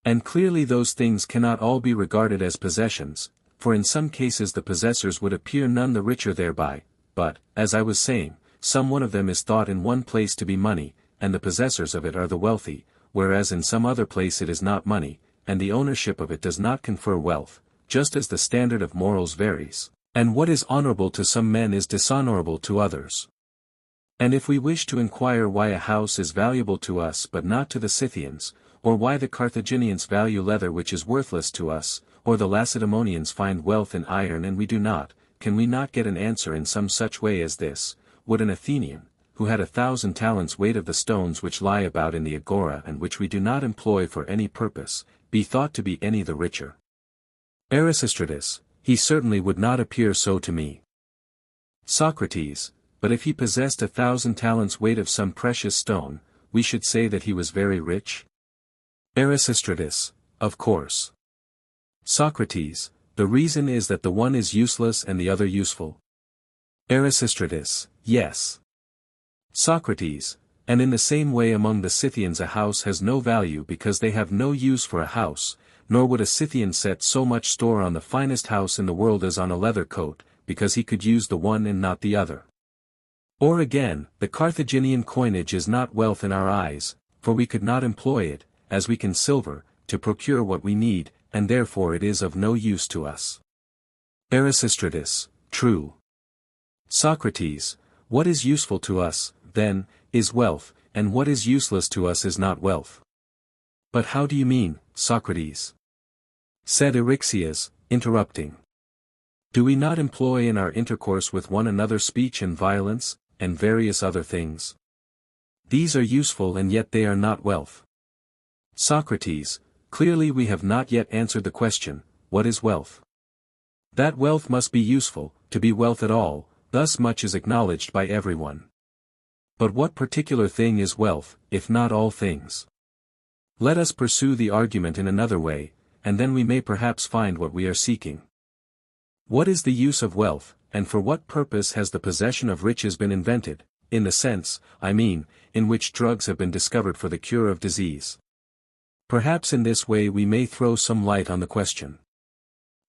And clearly those things cannot all be regarded as possessions, for in some cases the possessors would appear none the richer thereby, but, as I was saying, some one of them is thought in one place to be money, and the possessors of it are the wealthy, whereas in some other place it is not money, and the ownership of it does not confer wealth, just as the standard of morals varies, and what is honorable to some men is dishonorable to others. And if we wish to inquire why a house is valuable to us but not to the Scythians, or why the Carthaginians value leather which is worthless to us, or the Lacedaemonians find wealth in iron and we do not, can we not get an answer in some such way as this? Would an Athenian, who had 1,000 talents weight of the stones which lie about in the agora and which we do not employ for any purpose, be thought to be any the richer? Erasistratus, he certainly would not appear so to me. Socrates, but if he possessed 1,000 talents weight of some precious stone, we should say that he was very rich? Erasistratus, of course. Socrates, the reason is that the one is useless and the other useful. Erasistratus, yes. Socrates, and in the same way among the Scythians a house has no value because they have no use for a house, nor would a Scythian set so much store on the finest house in the world as on a leather coat, because he could use the one and not the other. Or again, the Carthaginian coinage is not wealth in our eyes, for we could not employ it, as we can silver, to procure what we need, and therefore it is of no use to us. Erasistratus, true. Socrates, what is useful to us, then, is wealth, and what is useless to us is not wealth. But how do you mean, Socrates? Said Eryxias, interrupting. Do we not employ in our intercourse with one another speech and violence, and various other things? These are useful and yet they are not wealth. Socrates, clearly we have not yet answered the question, what is wealth? That wealth must be useful, to be wealth at all, thus much is acknowledged by everyone. But what particular thing is wealth, if not all things? Let us pursue the argument in another way, and then we may perhaps find what we are seeking. What is the use of wealth, and for what purpose has the possession of riches been invented, in the sense, I mean, in which drugs have been discovered for the cure of disease? Perhaps in this way we may throw some light on the question.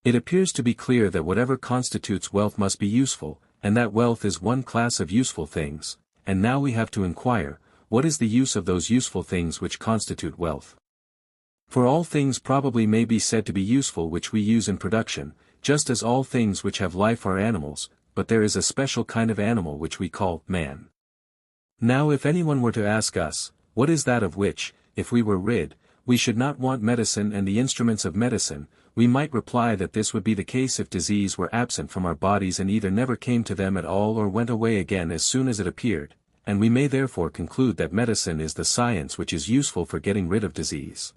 It appears to be clear that whatever constitutes wealth must be useful, and that wealth is one class of useful things, and now we have to inquire, what is the use of those useful things which constitute wealth? For all things probably may be said to be useful which we use in production, just as all things which have life are animals, but there is a special kind of animal which we call man. Now if anyone were to ask us, what is that of which, if we were rid, we should not want medicine and the instruments of medicine, we might reply that this would be the case if disease were absent from our bodies and either never came to them at all or went away again as soon as it appeared, and we may therefore conclude that medicine is the science which is useful for getting rid of disease.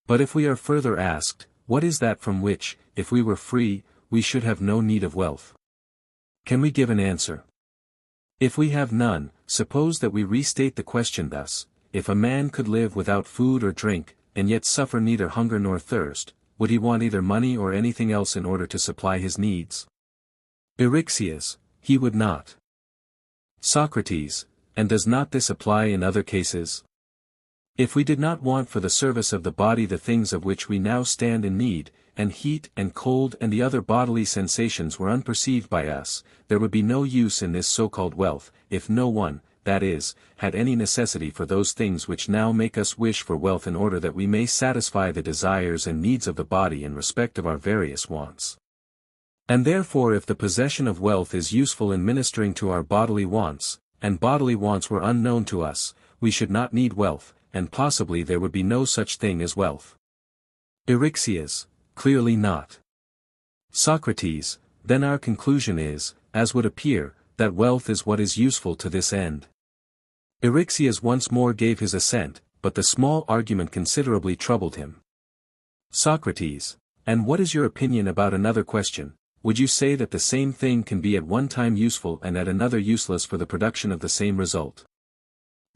But if we are further asked, what is that from which, if we were free, we should have no need of wealth? Can we give an answer? If we have none, suppose that we restate the question thus: if a man could live without food or drink, and yet suffer neither hunger nor thirst, would he want either money or anything else in order to supply his needs? Eryxias, he would not. Socrates, and does not this apply in other cases? If we did not want for the service of the body the things of which we now stand in need, and heat and cold and the other bodily sensations were unperceived by us, there would be no use in this so-called wealth, if no one, that is, had any necessity for those things which now make us wish for wealth in order that we may satisfy the desires and needs of the body in respect of our various wants. And therefore if the possession of wealth is useful in ministering to our bodily wants, and bodily wants were unknown to us, we should not need wealth, and possibly there would be no such thing as wealth. Eryxias, clearly not. Socrates, then our conclusion is, as would appear, that wealth is what is useful to this end. Eryxias once more gave his assent, but the small argument considerably troubled him. Socrates, and what is your opinion about another question? Would you say that the same thing can be at one time useful and at another useless for the production of the same result?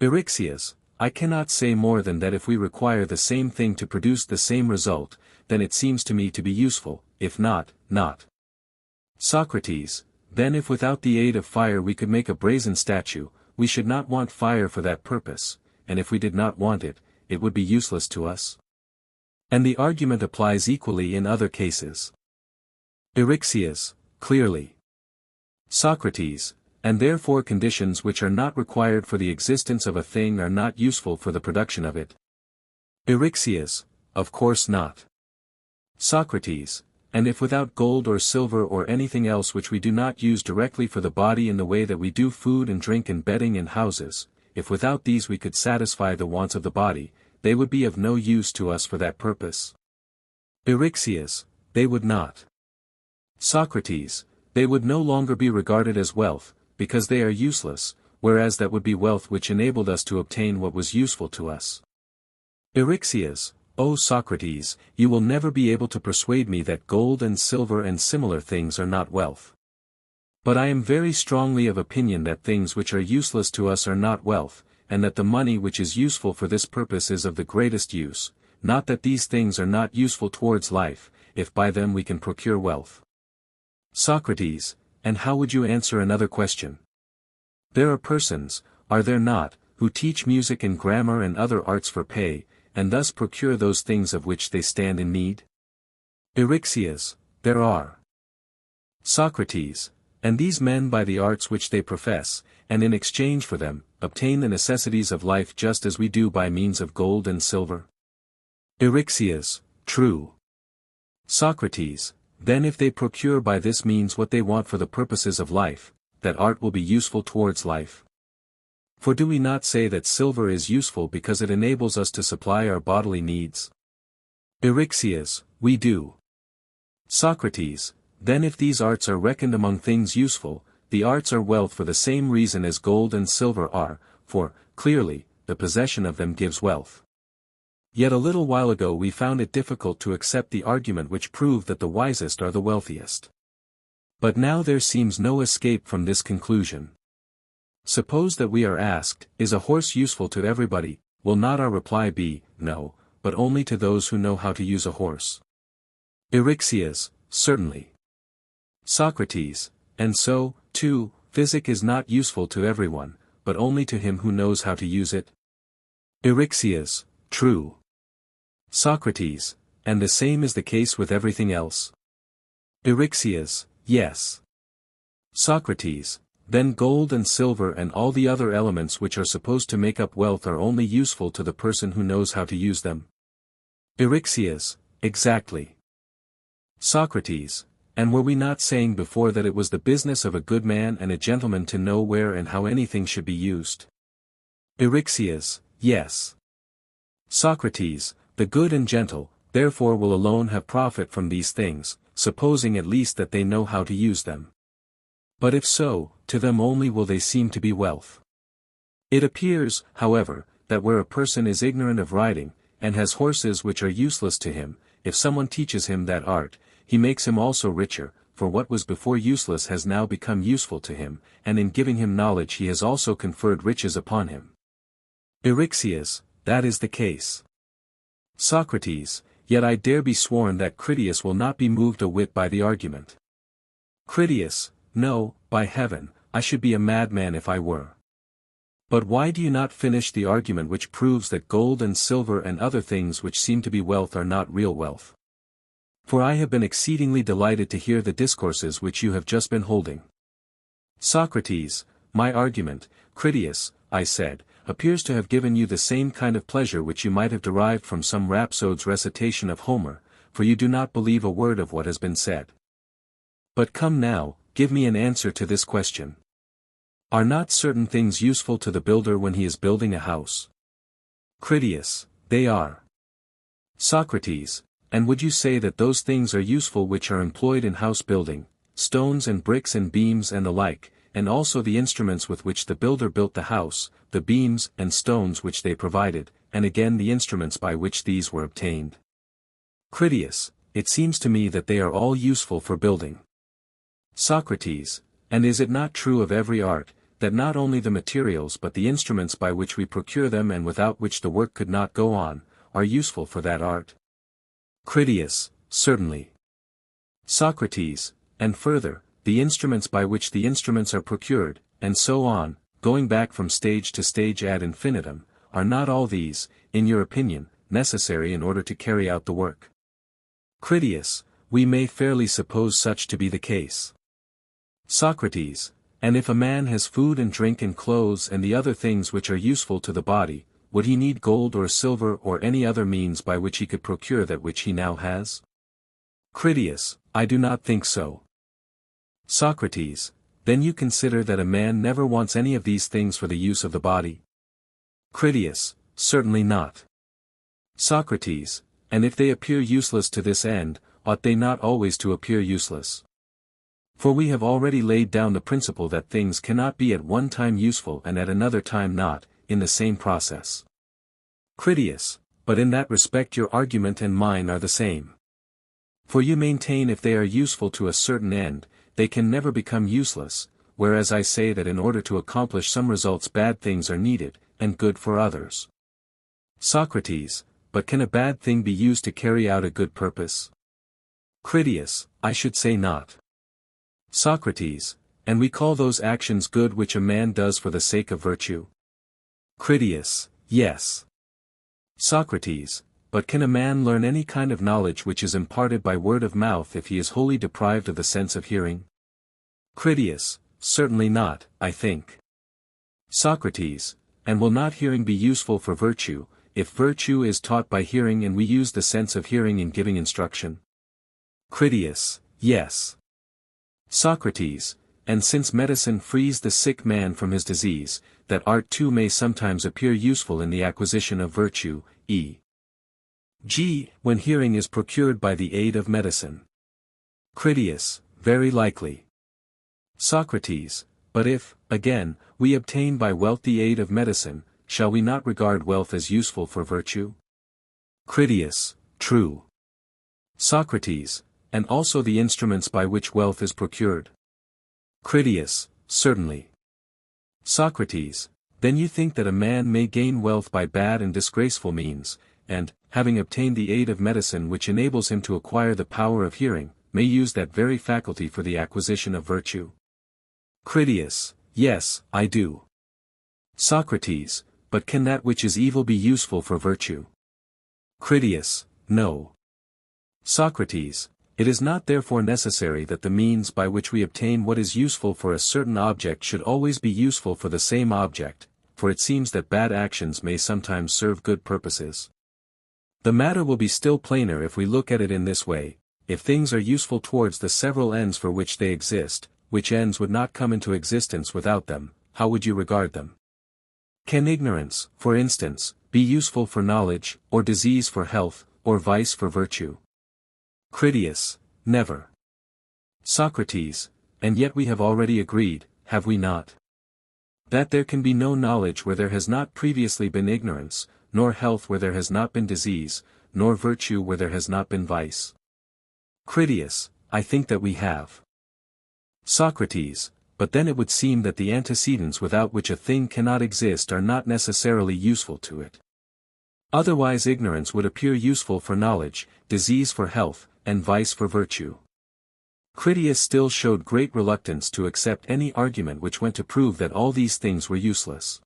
Eryxias, I cannot say more than that if we require the same thing to produce the same result, then it seems to me to be useful, if not, not. Socrates, then if without the aid of fire we could make a brazen statue, we should not want fire for that purpose, and if we did not want it, it would be useless to us? And the argument applies equally in other cases. Eryxias, clearly. Socrates, and therefore conditions which are not required for the existence of a thing are not useful for the production of it. Eryxias, of course not. Socrates, and if without gold or silver or anything else which we do not use directly for the body in the way that we do food and drink and bedding and houses, if without these we could satisfy the wants of the body, they would be of no use to us for that purpose. Eryxias, they would not. Socrates, they would no longer be regarded as wealth, because they are useless, whereas that would be wealth which enabled us to obtain what was useful to us. Eryxias, O Socrates, you will never be able to persuade me that gold and silver and similar things are not wealth. But I am very strongly of opinion that things which are useless to us are not wealth, and that the money which is useful for this purpose is of the greatest use, not that these things are not useful towards life, if by them we can procure wealth. Socrates, and how would you answer another question? There are persons, are there not, who teach music and grammar and other arts for pay, and thus procure those things of which they stand in need? Eryxias, there are. Socrates, and these men by the arts which they profess, and in exchange for them, obtain the necessities of life just as we do by means of gold and silver? Eryxias, true. Socrates, then if they procure by this means what they want for the purposes of life, that art will be useful towards life. For do we not say that silver is useful because it enables us to supply our bodily needs? Eryxias, we do. Socrates, then if these arts are reckoned among things useful, the arts are wealth for the same reason as gold and silver are, for, clearly, the possession of them gives wealth. Yet a little while ago we found it difficult to accept the argument which proved that the wisest are the wealthiest. But now there seems no escape from this conclusion. Suppose that we are asked, is a horse useful to everybody? Will not our reply be, no, but only to those who know how to use a horse? Eryxias, certainly. Socrates, and so, too, physic is not useful to everyone, but only to him who knows how to use it? Eryxias, true. Socrates, and the same is the case with everything else? Eryxias, yes. Socrates, then gold and silver and all the other elements which are supposed to make up wealth are only useful to the person who knows how to use them? Eryxias, exactly. Socrates, and were we not saying before that it was the business of a good man and a gentleman to know where and how anything should be used? Eryxias, yes. Socrates, the good and gentle, therefore will alone have profit from these things, supposing at least that they know how to use them. But if so, to them only will they seem to be wealth. It appears, however, that where a person is ignorant of riding, and has horses which are useless to him, if someone teaches him that art, he makes him also richer, for what was before useless has now become useful to him, and in giving him knowledge he has also conferred riches upon him. Eryxias, that is the case. Socrates, yet I dare be sworn that Critias will not be moved a whit by the argument. Critias, no, by heaven, I should be a madman if I were. But why do you not finish the argument which proves that gold and silver and other things which seem to be wealth are not real wealth? For I have been exceedingly delighted to hear the discourses which you have just been holding. Socrates, my argument, Critias, I said, appears to have given you the same kind of pleasure which you might have derived from some rhapsode's recitation of Homer, for you do not believe a word of what has been said. But come now, give me an answer to this question. Are not certain things useful to the builder when he is building a house? Critias, they are. Socrates, and would you say that those things are useful which are employed in house building, stones and bricks and beams and the like, and also the instruments with which the builder built the house, the beams and stones which they provided, and again the instruments by which these were obtained? Critias, it seems to me that they are all useful for building. Socrates, and is it not true of every art, that not only the materials but the instruments by which we procure them and without which the work could not go on, are useful for that art? Critias, certainly. Socrates, and further, the instruments by which the instruments are procured, and so on, going back from stage to stage ad infinitum, are not all these, in your opinion, necessary in order to carry out the work. Critias, we may fairly suppose such to be the case. Socrates, and if a man has food and drink and clothes and the other things which are useful to the body, would he need gold or silver or any other means by which he could procure that which he now has? Critias, I do not think so. Socrates, then you consider that a man never wants any of these things for the use of the body? Critias, certainly not. Socrates, and if they appear useless to this end, ought they not always to appear useless? For we have already laid down the principle that things cannot be at one time useful and at another time not, in the same process. Critias, but in that respect your argument and mine are the same. For you maintain if they are useful to a certain end, they can never become useless, whereas I say that in order to accomplish some results bad things are needed, and good for others. Socrates, but can a bad thing be used to carry out a good purpose? Critias, I should say not. Socrates, and we call those actions good which a man does for the sake of virtue? Critias, yes. Socrates, but can a man learn any kind of knowledge which is imparted by word of mouth if he is wholly deprived of the sense of hearing? Critias, certainly not, I think. Socrates, and will not hearing be useful for virtue, if virtue is taught by hearing and we use the sense of hearing in giving instruction? Critias, yes. Socrates, and since medicine frees the sick man from his disease, that art too may sometimes appear useful in the acquisition of virtue, e.g., when hearing is procured by the aid of medicine. Critias, very likely. Socrates, but if, again, we obtain by wealth the aid of medicine, shall we not regard wealth as useful for virtue? Critias, true. Socrates, and also the instruments by which wealth is procured? Critias, certainly. Socrates, then you think that a man may gain wealth by bad and disgraceful means, and, having obtained the aid of medicine which enables him to acquire the power of hearing, may use that very faculty for the acquisition of virtue? Critias, yes, I do. Socrates, but can that which is evil be useful for virtue? Critias, no. Socrates, it is not therefore necessary that the means by which we obtain what is useful for a certain object should always be useful for the same object, for it seems that bad actions may sometimes serve good purposes. The matter will be still plainer if we look at it in this way: if things are useful towards the several ends for which they exist, which ends would not come into existence without them, how would you regard them? Can ignorance, for instance, be useful for knowledge, or disease for health, or vice for virtue? Critias, never. Socrates, and yet we have already agreed, have we not? That there can be no knowledge where there has not previously been ignorance, nor health where there has not been disease, nor virtue where there has not been vice. Critias, I think that we have. Socrates, but then it would seem that the antecedents without which a thing cannot exist are not necessarily useful to it. Otherwise ignorance would appear useful for knowledge, disease for health, and vice for virtue. Critias still showed great reluctance to accept any argument which went to prove that all these things were useless.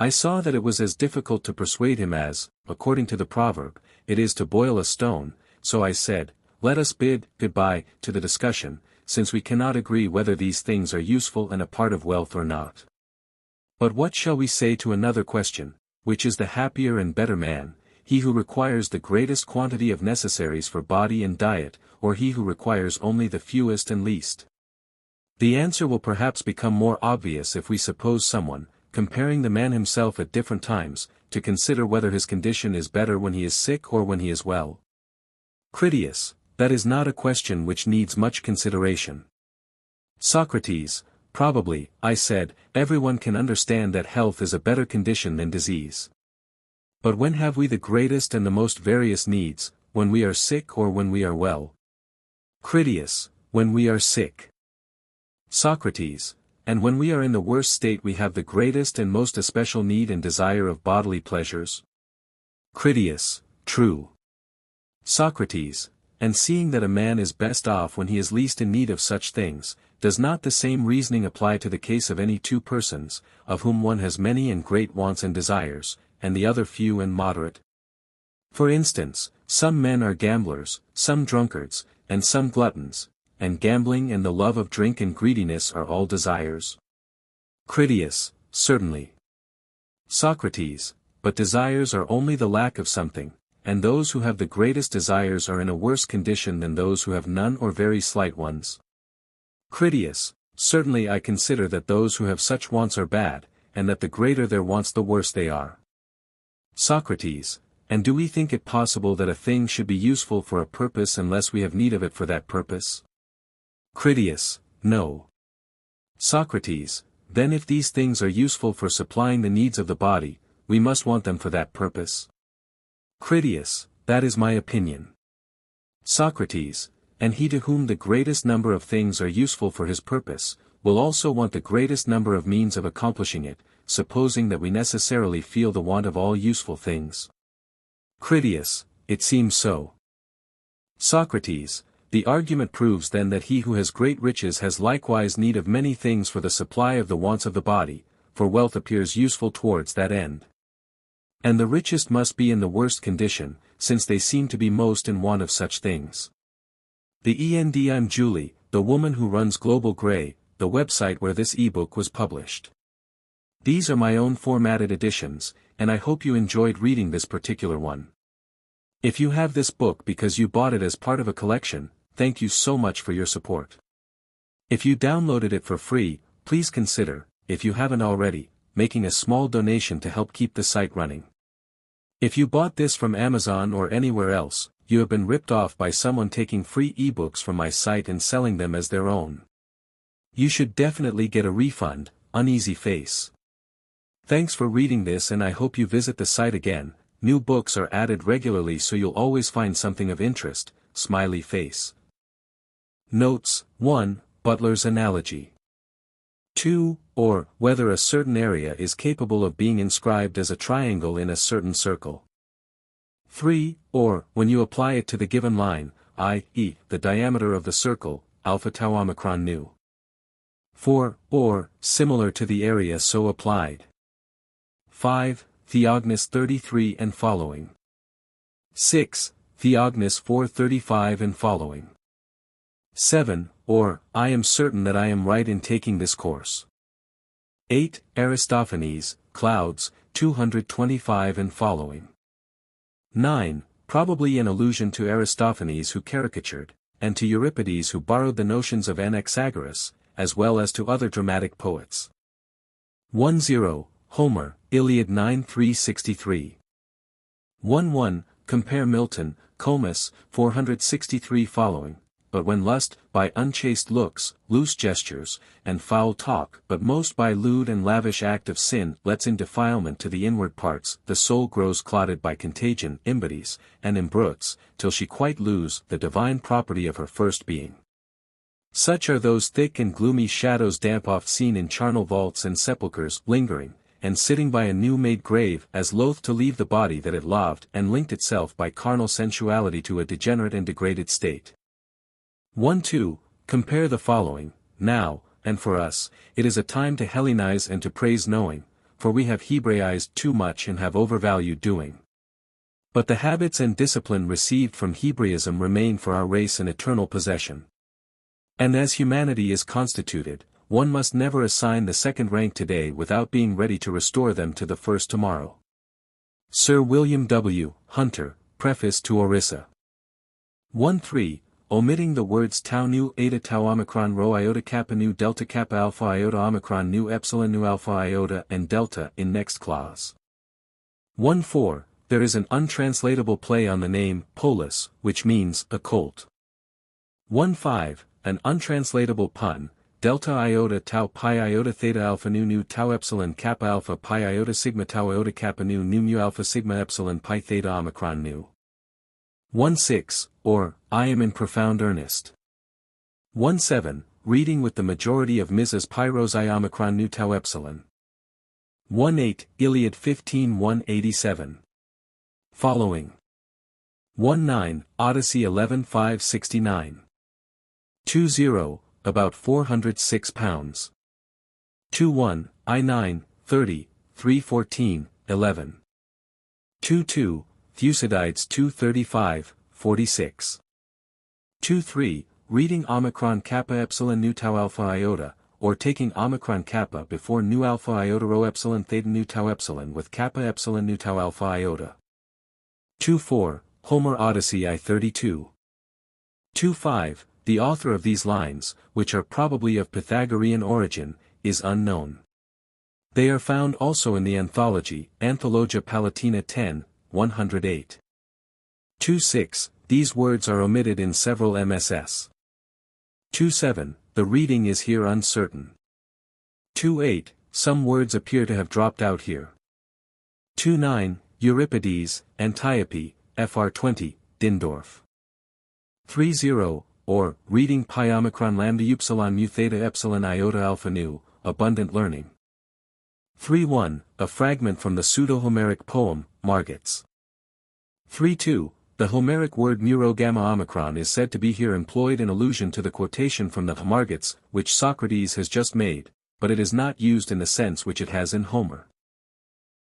I saw that it was as difficult to persuade him as, according to the proverb, it is to boil a stone, so I said, let us bid goodbye to the discussion, since we cannot agree whether these things are useful and a part of wealth or not. But what shall we say to another question, which is the happier and better man, he who requires the greatest quantity of necessaries for body and diet, or he who requires only the fewest and least? The answer will perhaps become more obvious if we suppose someone, comparing the man himself at different times, to consider whether his condition is better when he is sick or when he is well. Critias, that is not a question which needs much consideration. Socrates, probably, I said, everyone can understand that health is a better condition than disease. But when have we the greatest and the most various needs, when we are sick or when we are well? Critias, when we are sick. Socrates, and when we are in the worst state we have the greatest and most especial need and desire of bodily pleasures? Critias, true. Socrates, and seeing that a man is best off when he is least in need of such things, does not the same reasoning apply to the case of any two persons, of whom one has many and great wants and desires, and the other few and moderate? For instance, some men are gamblers, some drunkards, and some gluttons, and gambling and the love of drink and greediness are all desires. Critias, certainly. Socrates, but desires are only the lack of something, and those who have the greatest desires are in a worse condition than those who have none or very slight ones. Critias, certainly I consider that those who have such wants are bad, and that the greater their wants the worse they are. Socrates, and do we think it possible that a thing should be useful for a purpose unless we have need of it for that purpose? Critias, no. Socrates, then if these things are useful for supplying the needs of the body, we must want them for that purpose. Critias, that is my opinion. Socrates, and he to whom the greatest number of things are useful for his purpose, will also want the greatest number of means of accomplishing it, supposing that we necessarily feel the want of all useful things. Critias, it seems so. Socrates, the argument proves then that he who has great riches has likewise need of many things for the supply of the wants of the body, for wealth appears useful towards that end. And the richest must be in the worst condition, since they seem to be most in want of such things. I'm Julie, the woman who runs Global Grey, the website where this ebook was published. These are my own formatted editions, and I hope you enjoyed reading this particular one. If you have this book because you bought it as part of a collection, thank you so much for your support. If you downloaded it for free, please consider, if you haven't already, making a small donation to help keep the site running. If you bought this from Amazon or anywhere else, you have been ripped off by someone taking free ebooks from my site and selling them as their own. You should definitely get a refund, uneasy face. Thanks for reading this and I hope you visit the site again. New books are added regularly so you'll always find something of interest, smiley face. Notes: 1. Butler's analogy. 2. Or, whether a certain area is capable of being inscribed as a triangle in a certain circle. 3. Or, when you apply it to the given line, i.e., the diameter of the circle, alpha tau omicron nu. 4. Or, similar to the area so applied. 5. Theognis 33 and following. 6. Theognis 4:35 and following. 7. Or, I am certain that I am right in taking this course. 8. Aristophanes, Clouds, 225 and following. 9. Probably in allusion to Aristophanes who caricatured, and to Euripides who borrowed the notions of Anaxagoras, as well as to other dramatic poets. 10. Homer, Iliad 9:363. 11. Compare Milton, Comus, 463 following. But when lust, by unchaste looks, loose gestures, and foul talk, but most by lewd and lavish act of sin, lets in defilement to the inward parts, the soul grows clotted by contagion, imbities, and embruts, till she quite lose the divine property of her first being. Such are those thick and gloomy shadows damp oft seen in charnel vaults and sepulchres, lingering, and sitting by a new-made grave, as loath to leave the body that it loved and linked itself by carnal sensuality to a degenerate and degraded state. 1-2. Compare the following. Now, and for us, it is a time to Hellenize and to praise knowing, for we have Hebraized too much and have overvalued doing. But the habits and discipline received from Hebraism remain for our race an eternal possession. And as humanity is constituted, one must never assign the second rank today without being ready to restore them to the first tomorrow. Sir William W. Hunter, Preface to Orissa. 1-3. Omitting the words tau nu eta tau omicron rho iota kappa nu delta kappa alpha iota omicron nu epsilon nu alpha iota and delta in next clause. 1-4. There is an untranslatable play on the name polis, which means occult. 1-5. An untranslatable pun, delta iota tau pi iota theta alpha nu tau epsilon kappa alpha pi iota sigma tau iota kappa nu mu alpha sigma epsilon pi theta omicron nu. 1-6, or, I am in profound earnest. 1-7, reading with the majority of Mrs. Pyros I omicron nu tau epsilon. 1-8, Iliad 15:187. Following. 1-9, Odyssey 11:569. 2-0, about 406 pounds. 2-1, I 9, 30, 314, 11. 2-2, Thucydides 2:35, 46. 2-3, reading omicron kappa epsilon nu tau alpha iota, or taking omicron kappa before nu alpha iota rho epsilon theta nu tau epsilon with kappa epsilon nu tau alpha iota. 2-4, Homer Odyssey I-32. 2-5, the author of these lines, which are probably of Pythagorean origin, is unknown. They are found also in the anthology, Anthologia Palatina 10, 108. 2-6, these words are omitted in several MSS. 2-7, the reading is here uncertain. 2-8, some words appear to have dropped out here. 2-9, Euripides, Antiope, Fr 20, Dindorf. 3-0, or, reading pi omicron lambda upsilon mu theta epsilon iota alpha nu, abundant learning. 3-1, a fragment from the pseudo-Homeric poem, Margits. 3-2, the Homeric word mu rho gamma omicron is said to be here employed in allusion to the quotation from the Margits, which Socrates has just made, but it is not used in the sense which it has in Homer.